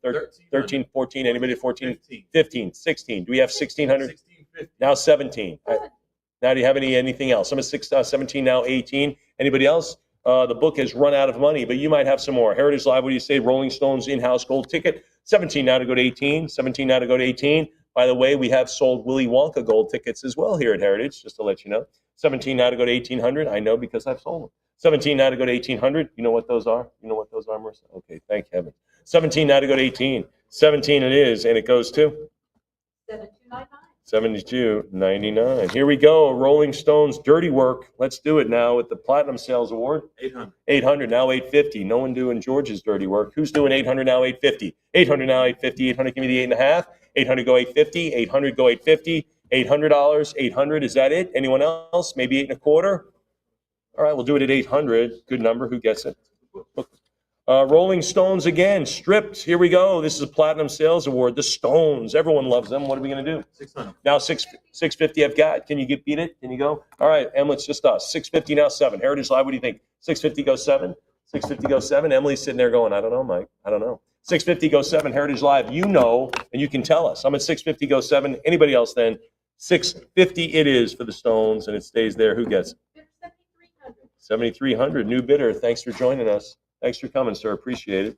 13. 14. Anybody at 14? 15. 16. Do we have 1,600? Now 17. Now do you have anything else? I'm at 17 now 18. Anybody else? The book has run out of money, but you might have some more. Heritage Live, what do you say? Rolling Stones in-house gold ticket. 17 now to go to 18. 17 now to go to 18. By the way, we have sold Willy Wonka gold tickets as well here at Heritage, just to let you know. 17 now to go to 1,800. I know because I've sold them. 17 now to go to 1,800. You know what those are? You know what those are, Marissa? Okay, thank heaven. 17 now to go to 18. 17 it is, and it goes to? 7299. $72.99. Here we go. Rolling Stones, Dirty Work. Let's do it now with the Platinum Sales Award. 800. 800, now 850. No one doing George's dirty work. Who's doing 800 now 850? 800 now 850. 800, give me the 8.5. 800 go 850. 800 go 850. $800. 800, is that it? Anyone else? Maybe 8.25? All right, we'll do it at 800. Good number. Who gets it? Rolling Stones again, stripped. Here we go. This is a Platinum Sales Award. The Stones. Everyone loves them. What are we going to do? 600. Now 650 I've got. Can you beat it? Can you go? All right, Emily, it's just us. 650 now 7. Heritage Live, what do you think? 650 goes 7. 650 goes 7. Emily's sitting there going, I don't know, Mike. I don't know. 650 goes 7. Heritage Live, you know, and you can tell us. I'm at 650 goes 7. Anybody else then? 650 it is for the Stones, and it stays there. Who gets it? 7,300. New bidder. Thanks for joining us. Thanks for coming, sir. Appreciate it.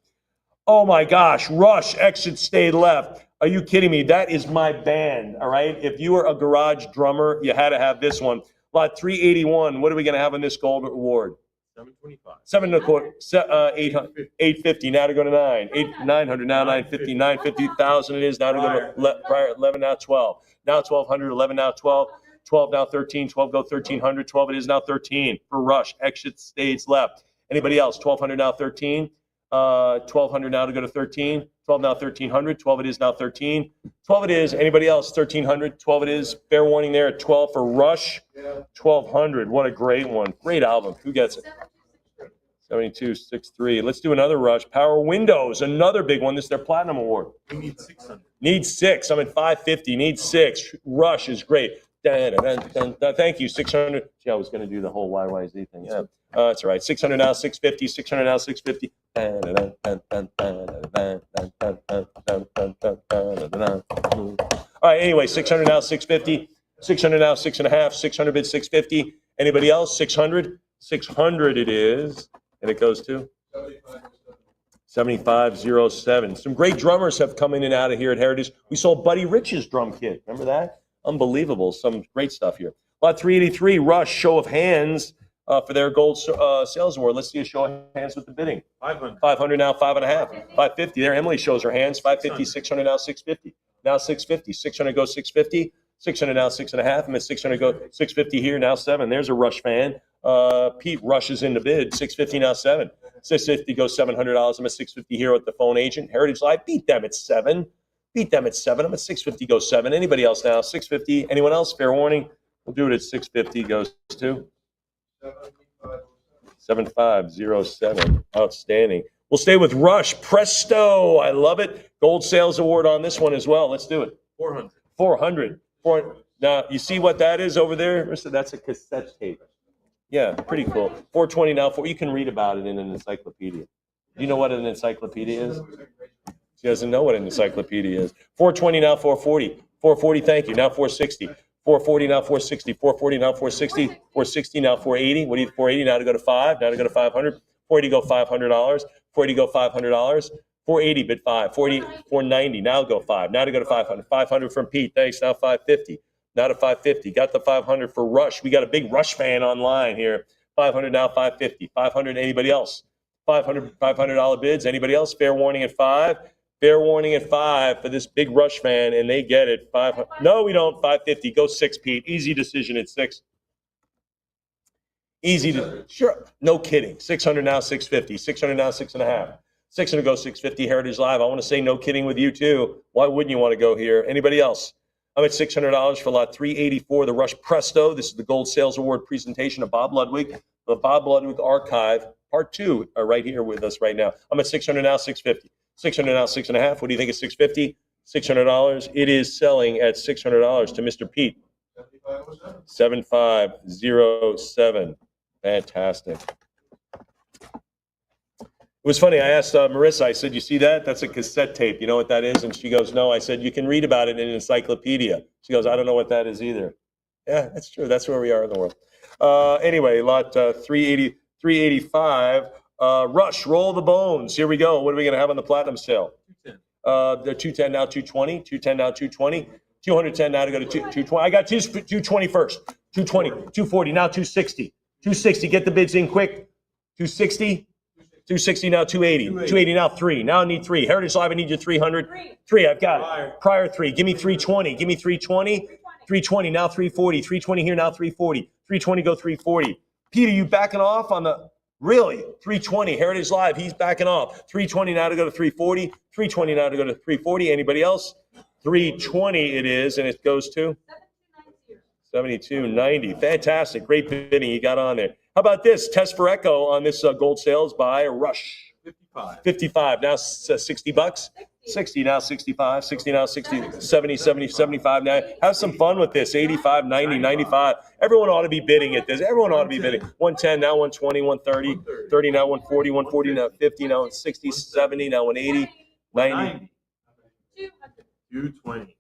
Oh my gosh, Rush, exit stayed left. Are you kidding me? That is my band, all right? If you were a garage drummer, you had to have this one. Lot 381, what are we going to have on this gold award? 725. 7.25, 850, now to go to 9. 900, now 950, 950,000 it is, now to go to prior 11, now 12. Now 1,200, 11, now 12. 12, now 13, 12 go 1,300, 12 it is now 13 for Rush, exit stays left. Anybody else? 1,200 now 13. 1,200 now to go to 13. 12 now 1,300. 12 it is now 13. 12 it is. Anybody else? 1,300. 12 it is. Fair warning there at 12 for Rush. 1,200. What a great one. Great album. Who gets it? 7263. Let's do another Rush. Power Windows. Another big one. This is their Platinum Award. We need 600. Need 6. I'm at 550. Need 6. Rush is great. Dun, dun, dun, dun. Thank you. 600. See, I was going to do the whole YYZ thing. Yeah. That's all right. 600 now, 650. 600 now, 650. All right. Anyway, 600 now, 650. 600 now, 6.5. 600 bid 650. Anybody else? 600. 600 it is, and it goes to 7507. Some great drummers have come in and out of here at Heritage. We sold Buddy Rich's drum kit. Remember that? Unbelievable. Some great stuff here. Lot 383, Rush, show of hands for their gold sales award. Let's see a show of hands with the bidding. 500. 500 now, 5.5. 550. There, Emily shows her hands. 550, 600 now, 650. Now 650. 600 goes 650. 600 now, 6.5. I'm at 600 go 650 here, now 7. There's a Rush fan. Pete rushes in the bid. 650 now, 7. 650 goes $700. I'm at 650 here with the phone agent. Heritage Live, beat them at 7. Beat them at 7. I'm at 650 goes 7. Anybody else now? 650. Anyone else? Fair warning. We'll do it at 650 goes to 7507. Outstanding. We'll stay with Rush. Presto. I love it. Gold sales award on this one as well. Let's do it. 400. 400. Now, you see what that is over there? That's a cassette tape. Yeah, pretty cool. 420 now. You can read about it in an encyclopedia. Do you know what an encyclopedia is? She doesn't know what an encyclopedia is. 420 now, 440. 440, thank you. Now 460. 440 now, 460. 440 now, 460. 460 now, 480. What do you 480 now to go to 5? Now to go to 500. 480 go $500. 480 go $500. 480 bid 5. 490 now go 5. Now to go to 500. 500 from Pete. Thanks. Now 550. Now to 550. Got the 500 for Rush. We got a big Rush fan online here. 500 now, 550. 500. Anybody else? $500 bids. Anybody else? Fair warning at 5. Fair warning at 5 for this big Rush fan, and they get it. 500. No, we don't. 550. Go 6, Pete. Easy decision at 6. Easy to sure. No kidding. 600 now, 650. 600 now, 6.5. 600 go 650. Heritage Live. I want to say no kidding with you too. Why wouldn't you want to go here? Anybody else? I'm at $600 for lot 384. The Rush Presto. This is the Gold Sales Award presentation of Bob Ludwig. The Bob Ludwig Archive, Part 2, are right here with us right now. I'm at $600 now, 650. 600 now, 6.5. What do you think is 650? $600. It is selling at $600 to Mr. Pete. 7507. Fantastic. It was funny. I asked Marissa, I said, you see that? That's a cassette tape. You know what that is? And she goes, no. I said, you can read about it in an encyclopedia. She goes, I don't know what that is either. Yeah, that's true. That's where we are in the world. Anyway, lot 385. Rush, roll the bones. Here we go. What are we going to have on the platinum sale? 210. They're 210 now, 220. 210 now, 220. 210 now to go to 220. I got 220 first. 220, 240, now 260. 260, get the bids in quick. 260. 260 now, 280. 280 now, 3. Now I need 3. Heritage Live, I need your 300. 3, I've got it. Prior 3. Give me 320. Give me 320. 320, now 340. 320 here, now 340. 320, go 340. Pete, are you backing off on the, really? 320, Heritage Live, he's backing off. 320 now to go to 340. 320 now to go to 340. Anybody else? 320 it is, and it goes to 72.90. Fantastic. Great bidding you got on there. How about this? Test for Echo on this gold sales by Rush. 55. Now $60. 60 now 65. 60 now 60. 70, 70, 75 now. Have some fun with this. 85, 90, 95. Everyone ought to be bidding at this. Everyone ought to be bidding. 110 now 120, 130. 30 now 140, 140 now 50 now 60, 70 now 180, 90. 220.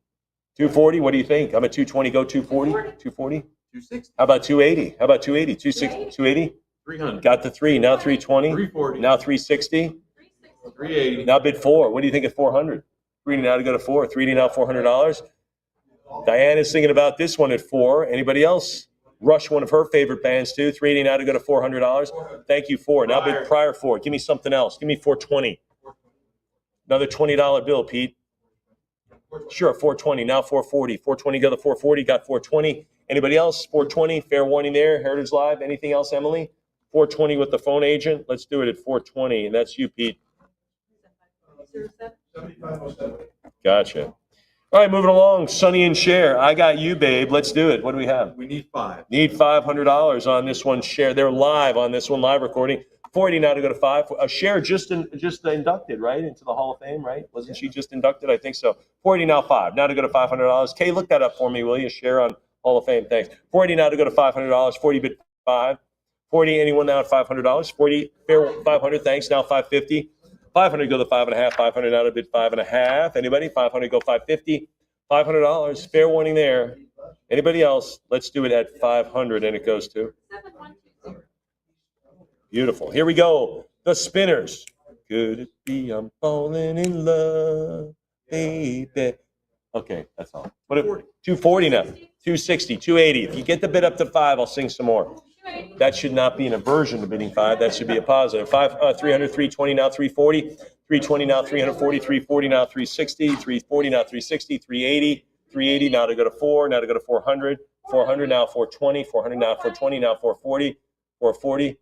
240. What do you think? I'm at 220. Go 240. 240. 260. How about 280? How about 280? 260. 280. 300. Got the 3. Now 320. 340. Now 360. 380. Now bid 4. What do you think at 400? 380 now to go to 4. 380 now $400. Diana's thinking about this one at 4. Anybody else? Rush, one of her favorite bands too. 380 now to go to $400. Thank you, 4. Now bid prior 4. Give me something else. Give me 420. Another $20 bill, Pete. Sure, 420. Now 440. 420 go to 440. Got 420. Anybody else? 420. Fair warning there. Heritage Live. Anything else, Emily? 420 with the phone agent. Let's do it at 420, and that's you, Pete. 7507. Gotcha. All right, moving along. Sonny and Cher. I got you, babe. Let's do it. What do we have? We need 5. Need $500 on this one. Cher. They're live on this one, live recording. 480 now to go to 5. Cher just inducted, right, into the Hall of Fame, right? Wasn't she just inducted? I think so. 480 now 5. Now to go to $500. Kay, look that up for me, will you? Cher on Hall of Fame. Thanks. 480 now to go to $500. 40 bid 5. 40. Anyone now at $500? 40. Fair 500. Thanks. Now 550. 500 go to 5.5. 500 now to bid 5.5. Anybody? 500 go 550. $500. Fair warning there. Anybody else? Let's do it at 500, and it goes to. 7120. Beautiful. Here we go. The Spinners. Could it be I'm falling in love, baby? Okay, that's all. What if 240 now? 260, 280. If you get the bid up to 5, I'll sing some more. That should not be an aversion to bidding 5. That should be a positive. 300, 320 now 340. 320 now 340. 340 now 360. 340 now 360. 380. 380 now to go to 4. Now to go to 400. 400 now 420. 400 now 420. Now 440. 440.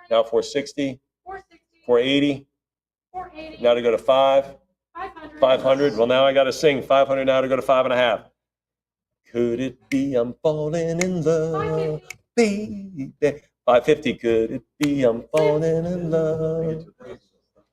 Now 460. 480. Now to go to 5. 500. Well, now I got to sing 500 now to go to 5.5. Could it be I'm falling in love, baby? 550. Could it be I'm falling in love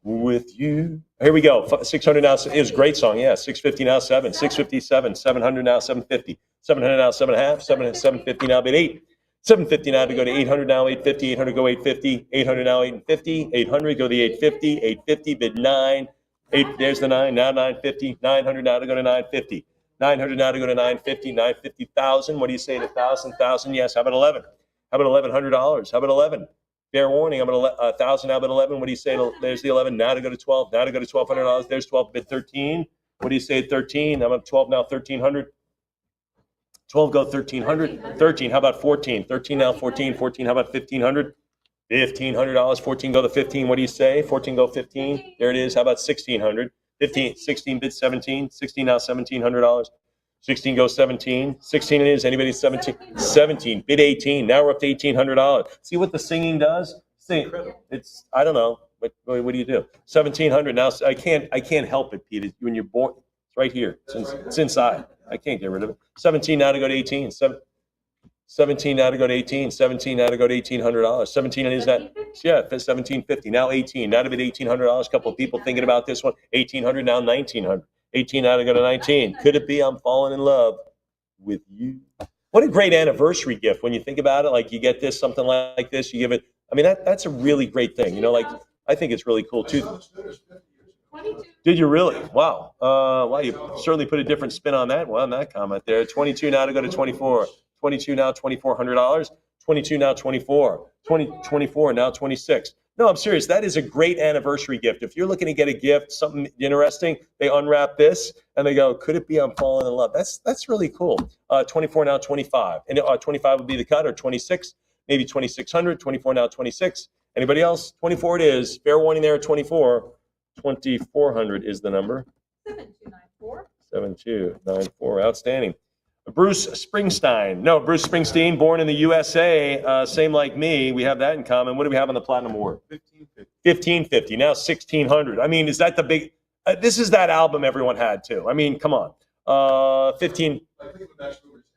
with you? Here we go. 600 now. It was a great song. Yeah. 650 now 7. 657. 700 now 750. 700 now 7.5. 750 now bid 8. 750 now to go to 800 now 850. 800 go 850. 800 now 850. 800 go the 850. 850 bid 9. 8. There's the 9. Now 950. 900 now to go to 950. 900 now to go to 950. 950,000. What do you say to 1,000? 1,000. Yes. How about 11? How about $1,100? How about 11? Fair warning. I'm going to 1,000. How about 11? What do you say? There's the 11. Now to go to 12. Now to go to $1,200. There's 12. Bid 13. What do you say at 13? I'm at 12 now. 1,300. 12 go 1,300. 13. How about 14? 13 now 14. 14. How about 1,500? $1,500. 14 go to 15. What do you say? 14 go 15. There it is. How about 1,600? 15. 16 bid 17. 16 now $1,700. 16 goes 17. 16 it is. Anybody 17? 17 bid 18. Now we're up to $1,800. See what the singing does? Sing. It's I don't know. What do you do? 1,700. Now I can't help it, Pete. When you're born, it's right here. It's inside. I can't get rid of it. 17 now to go to 18. 17 now to go to 18. 17 now to go to $1,800. 17 is that? Yeah, 1750. Now 18. Now to bid $1,800. A couple of people thinking about this one. 1,800 now 1,900. 18 now to go to 19. Could it be I'm falling in love with you? What a great anniversary gift when you think about it. Like you get this, something like this, you give it. I mean, that's a really great thing. You know, like I think it's really cool too. Did you really? Wow. Wow, you certainly put a different spin on that one, that comment there. 22 now to go to 24. 22 now $2,400. 22 now 24. 24 now 26. No, I'm serious. That is a great anniversary gift. If you're looking to get a gift, something interesting, they unwrap this and they go, could it be I'm falling in love? That's really cool. 24 now 25. And 25 would be the cut, or 26, maybe 2,600. 24 now 26. Anybody else? 24 it is. Fair warning there at 24. 2,400 is the number. 7294. 7294. Outstanding. Bruce Springsteen. No, Bruce Springsteen, born in the USA, same like me. We have that in common. What do we have on the Platinum Award? 1550. Now 1600. I mean, is that the big? This is that album everyone had too. I mean, come on. 15.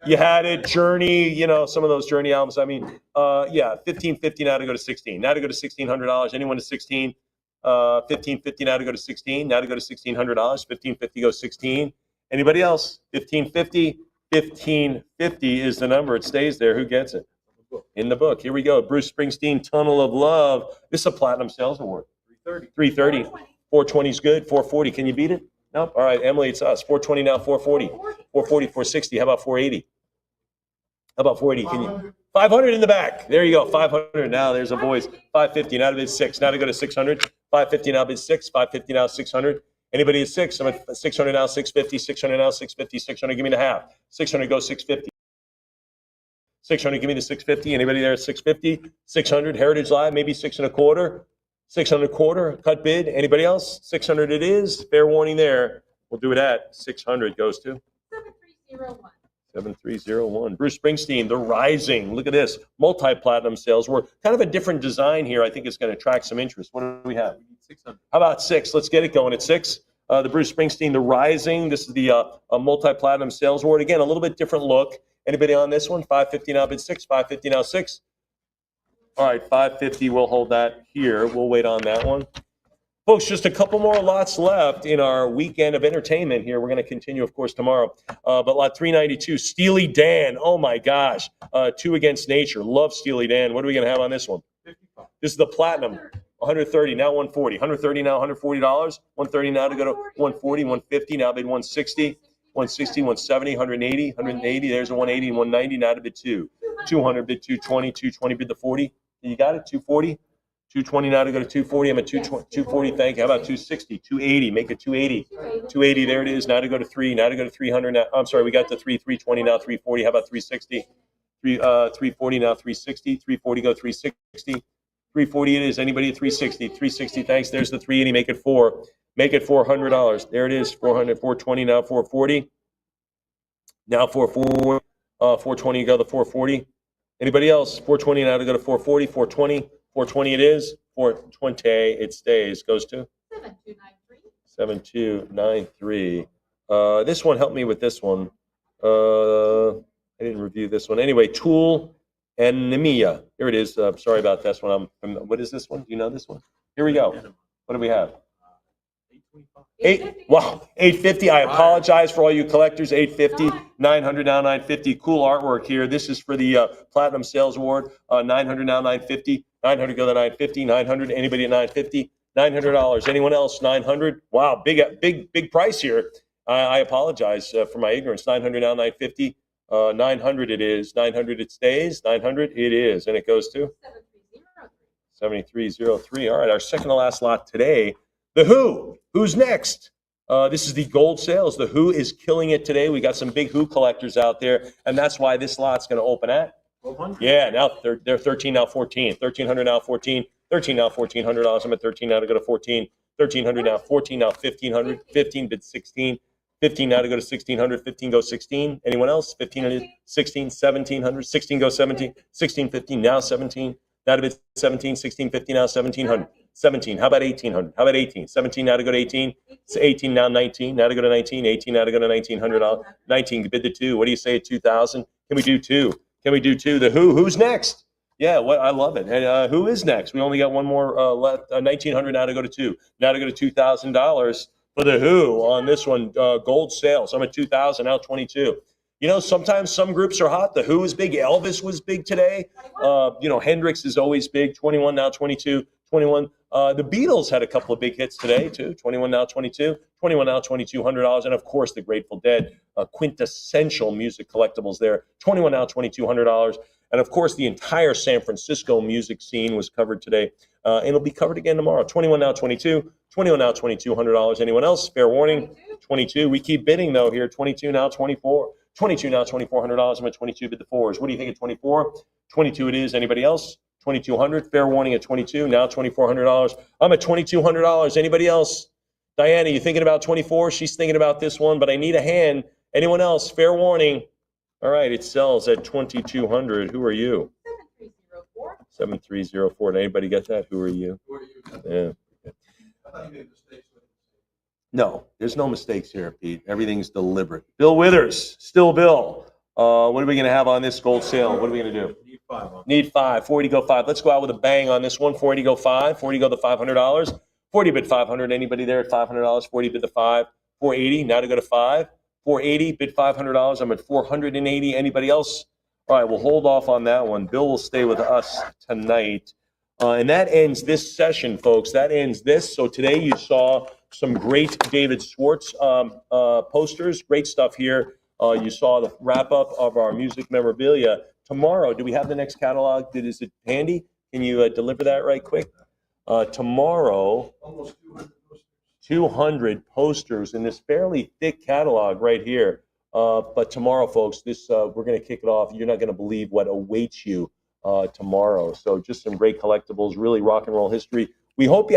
You had it, Journey. You know, some of those Journey albums. I mean, yeah, 1550 now to go to 16. Now to go to $1,600. Anyone to 16? 1550 now to go to 16. Now to go to $1,600. 1550 goes 16. Anybody else? 1550. 1550 is the number. It stays there. Who gets it? In the book. Here we go. Bruce Springsteen, Tunnel of Love. This is a Platinum Sales Award. 330. 420 is good. 440. Can you beat it? Nope. All right, Emily, it's us. 420 now, 440. 440, 460. How about 480? How about 480? Can you? 500 in the back. There you go. 500 now. There's a voice. 550. Now to bid 6. Now to go to 600. 550 now bid 6. 550 now 600. Anybody at 6? I'm at 600 now, 650, 600 now, 650, 600, give me the half. 600 goes 650. 600, give me the 650. Anybody there at 650? 600, Heritage Live, maybe 6 and a quarter. 6 and a quarter, cut bid. Anybody else? 600 it is. Fair warning there. We'll do it at 600 goes to 7301. 7301. Bruce Springsteen, The Rising. Look at this. Multi-platinum sales. We're kind of a different design here. I think it's going to attract some interest. What do we have? 600. How about 6? Let's get it going at 6. The Bruce Springsteen, The Rising. This is the multi-platinum sales award. Again, a little bit different look. Anybody on this one? 550 now bid 6. 550 now 6. All right, 550. We'll hold that here. We'll wait on that one. Folks, just a couple more lots left in our weekend of entertainment here. We're going to continue, of course, tomorrow. But lot 392, Steely Dan. Oh, my gosh. 2 Against Nature. Love Steely Dan. What are we going to have on this one? 55. This is the Platinum. 130, now 140. 130 now, $140. 130 now to go to 140, 150. Now bid 160. 160, 170, 180, 180. There's a 180 and 190. Now to bid 2. 200 bid 220. 220 bid the 40. You got it? 240. 220 now to go to 240. I'm at 240. Thank you. How about 260? 280. Make it 280. 280. There it is. Now to go to 3. Now to go to 300. Now, I'm sorry. We got the 3. 320 now. 340. How about 360? 340 now. 360. 340 go 360. 340 it is. Anybody at 360? 360. Thanks. There's the 380. Make it 4. Make it $400. There it is. 400. 420 now. 440. Now 440. 420 go to 440. Anybody else? 420 now to go to 440. 420. 420 it is. 420 it stays. Goes to 7293. 7293. This one, help me with this one. I didn't review this one. Anyway, Tool and Nemia. Here it is. Sorry about this one. What is this one? Do you know this one? Here we go. What do we have? 825. Wow, 850. I apologize for all you collectors. 850, 900 now, 950. Cool artwork here. This is for the Platinum Sales Award. 900 now, 950. 900 go to 950. 900. Anybody at 950? $900. Anyone else? 900. Wow, big price here. I apologize for my ignorance. 900 now, 950. 900 it is. 900 it stays. 900 it is, and it goes to 7303. 7303. All right, our second to last lot today. The Who. Who's next? This is the gold sales. The Who is killing it today. We got some big Who collectors out there, and that's why this lot's going to open at. 1200. Yeah, now they're 13 now 14. 1300 now 14. 13 now $1,400. I'm at 13 now to go to 14. 1300 now 14 now 1500. 15 bid 16. 15 now to go to 1600. 15 goes 16. Anyone else? 1500, 16, 1700. 16 goes 17. 16, 15 now 17. Now to bid 17. 16, 50 now 1700. 17. How about 1800? How about 18? 17 now to go to 18. 18 now 19. Now to go to 19. 18 now to go to $1,900. 19 bid the 2. What do you say at 2,000? Can we do 2? Can we do 2? The Who? Who's next? Yeah, I love it. And who is next? We only got one more left. 1,900 now to go to 2. Now to go to $2,000 for the Who on this one. Gold sales. I'm at 2,000 now 22. You know, sometimes some groups are hot. The Who is big. Elvis was big today. Hendrix is always big. 21 now 22. 21. The Beatles had a couple of big hits today too. 21 now 22. 21 now $2,200. And of course the Grateful Dead, quintessential music collectibles there. 21 now $2,200. And of course the entire San Francisco music scene was covered today. And it'll be covered again tomorrow. 21 now 22. 21 now $2,200. Anyone else? Fair warning. 22. We keep bidding though here. 22 now 24. 22 now $2,400. I'm at 22 bid the 4s. What do you think at 24? 22 it is. Anybody else? 2,200. Fair warning at 22. Now $2,400. I'm at $2,200. Anybody else? Diana, you thinking about 24? She's thinking about this one, but I need a hand. Anyone else? Fair warning. All right, it sells at 2,200. Who are you? 7304. 7304. Did anybody get that? Who are you? Who are you? Yeah. I thought you made mistakes with it. No, there's no mistakes here, Pete. Everything's deliberate. Bill Withers, still Bill. What are we going to have on this gold sale? What are we going to do? Need 5 on. Need 5. 40 go 5. Let's go out with a bang on this one. 40 go 5. 40 go the $500. 40 bid 500. Anybody there at $500? 40 bid the 5. 480. Now to go to 5. 480 bid $500. I'm at 480. Anybody else? All right, we'll hold off on that one. Bill will stay with us tonight. And that ends this session, folks. That ends this. So today you saw some great David Schwartz posters. Great stuff here. You saw the wrap up of our music memorabilia. Tomorrow, do we have the next catalog? Is it handy? Can you deliver that right quick? Tomorrow, Almost 200 posters. 200 posters in this fairly thick catalog right here. But tomorrow, folks, this we're going to kick it off. You're not going to believe what awaits you tomorrow. So just some great collectibles, really rock and roll history. We hope you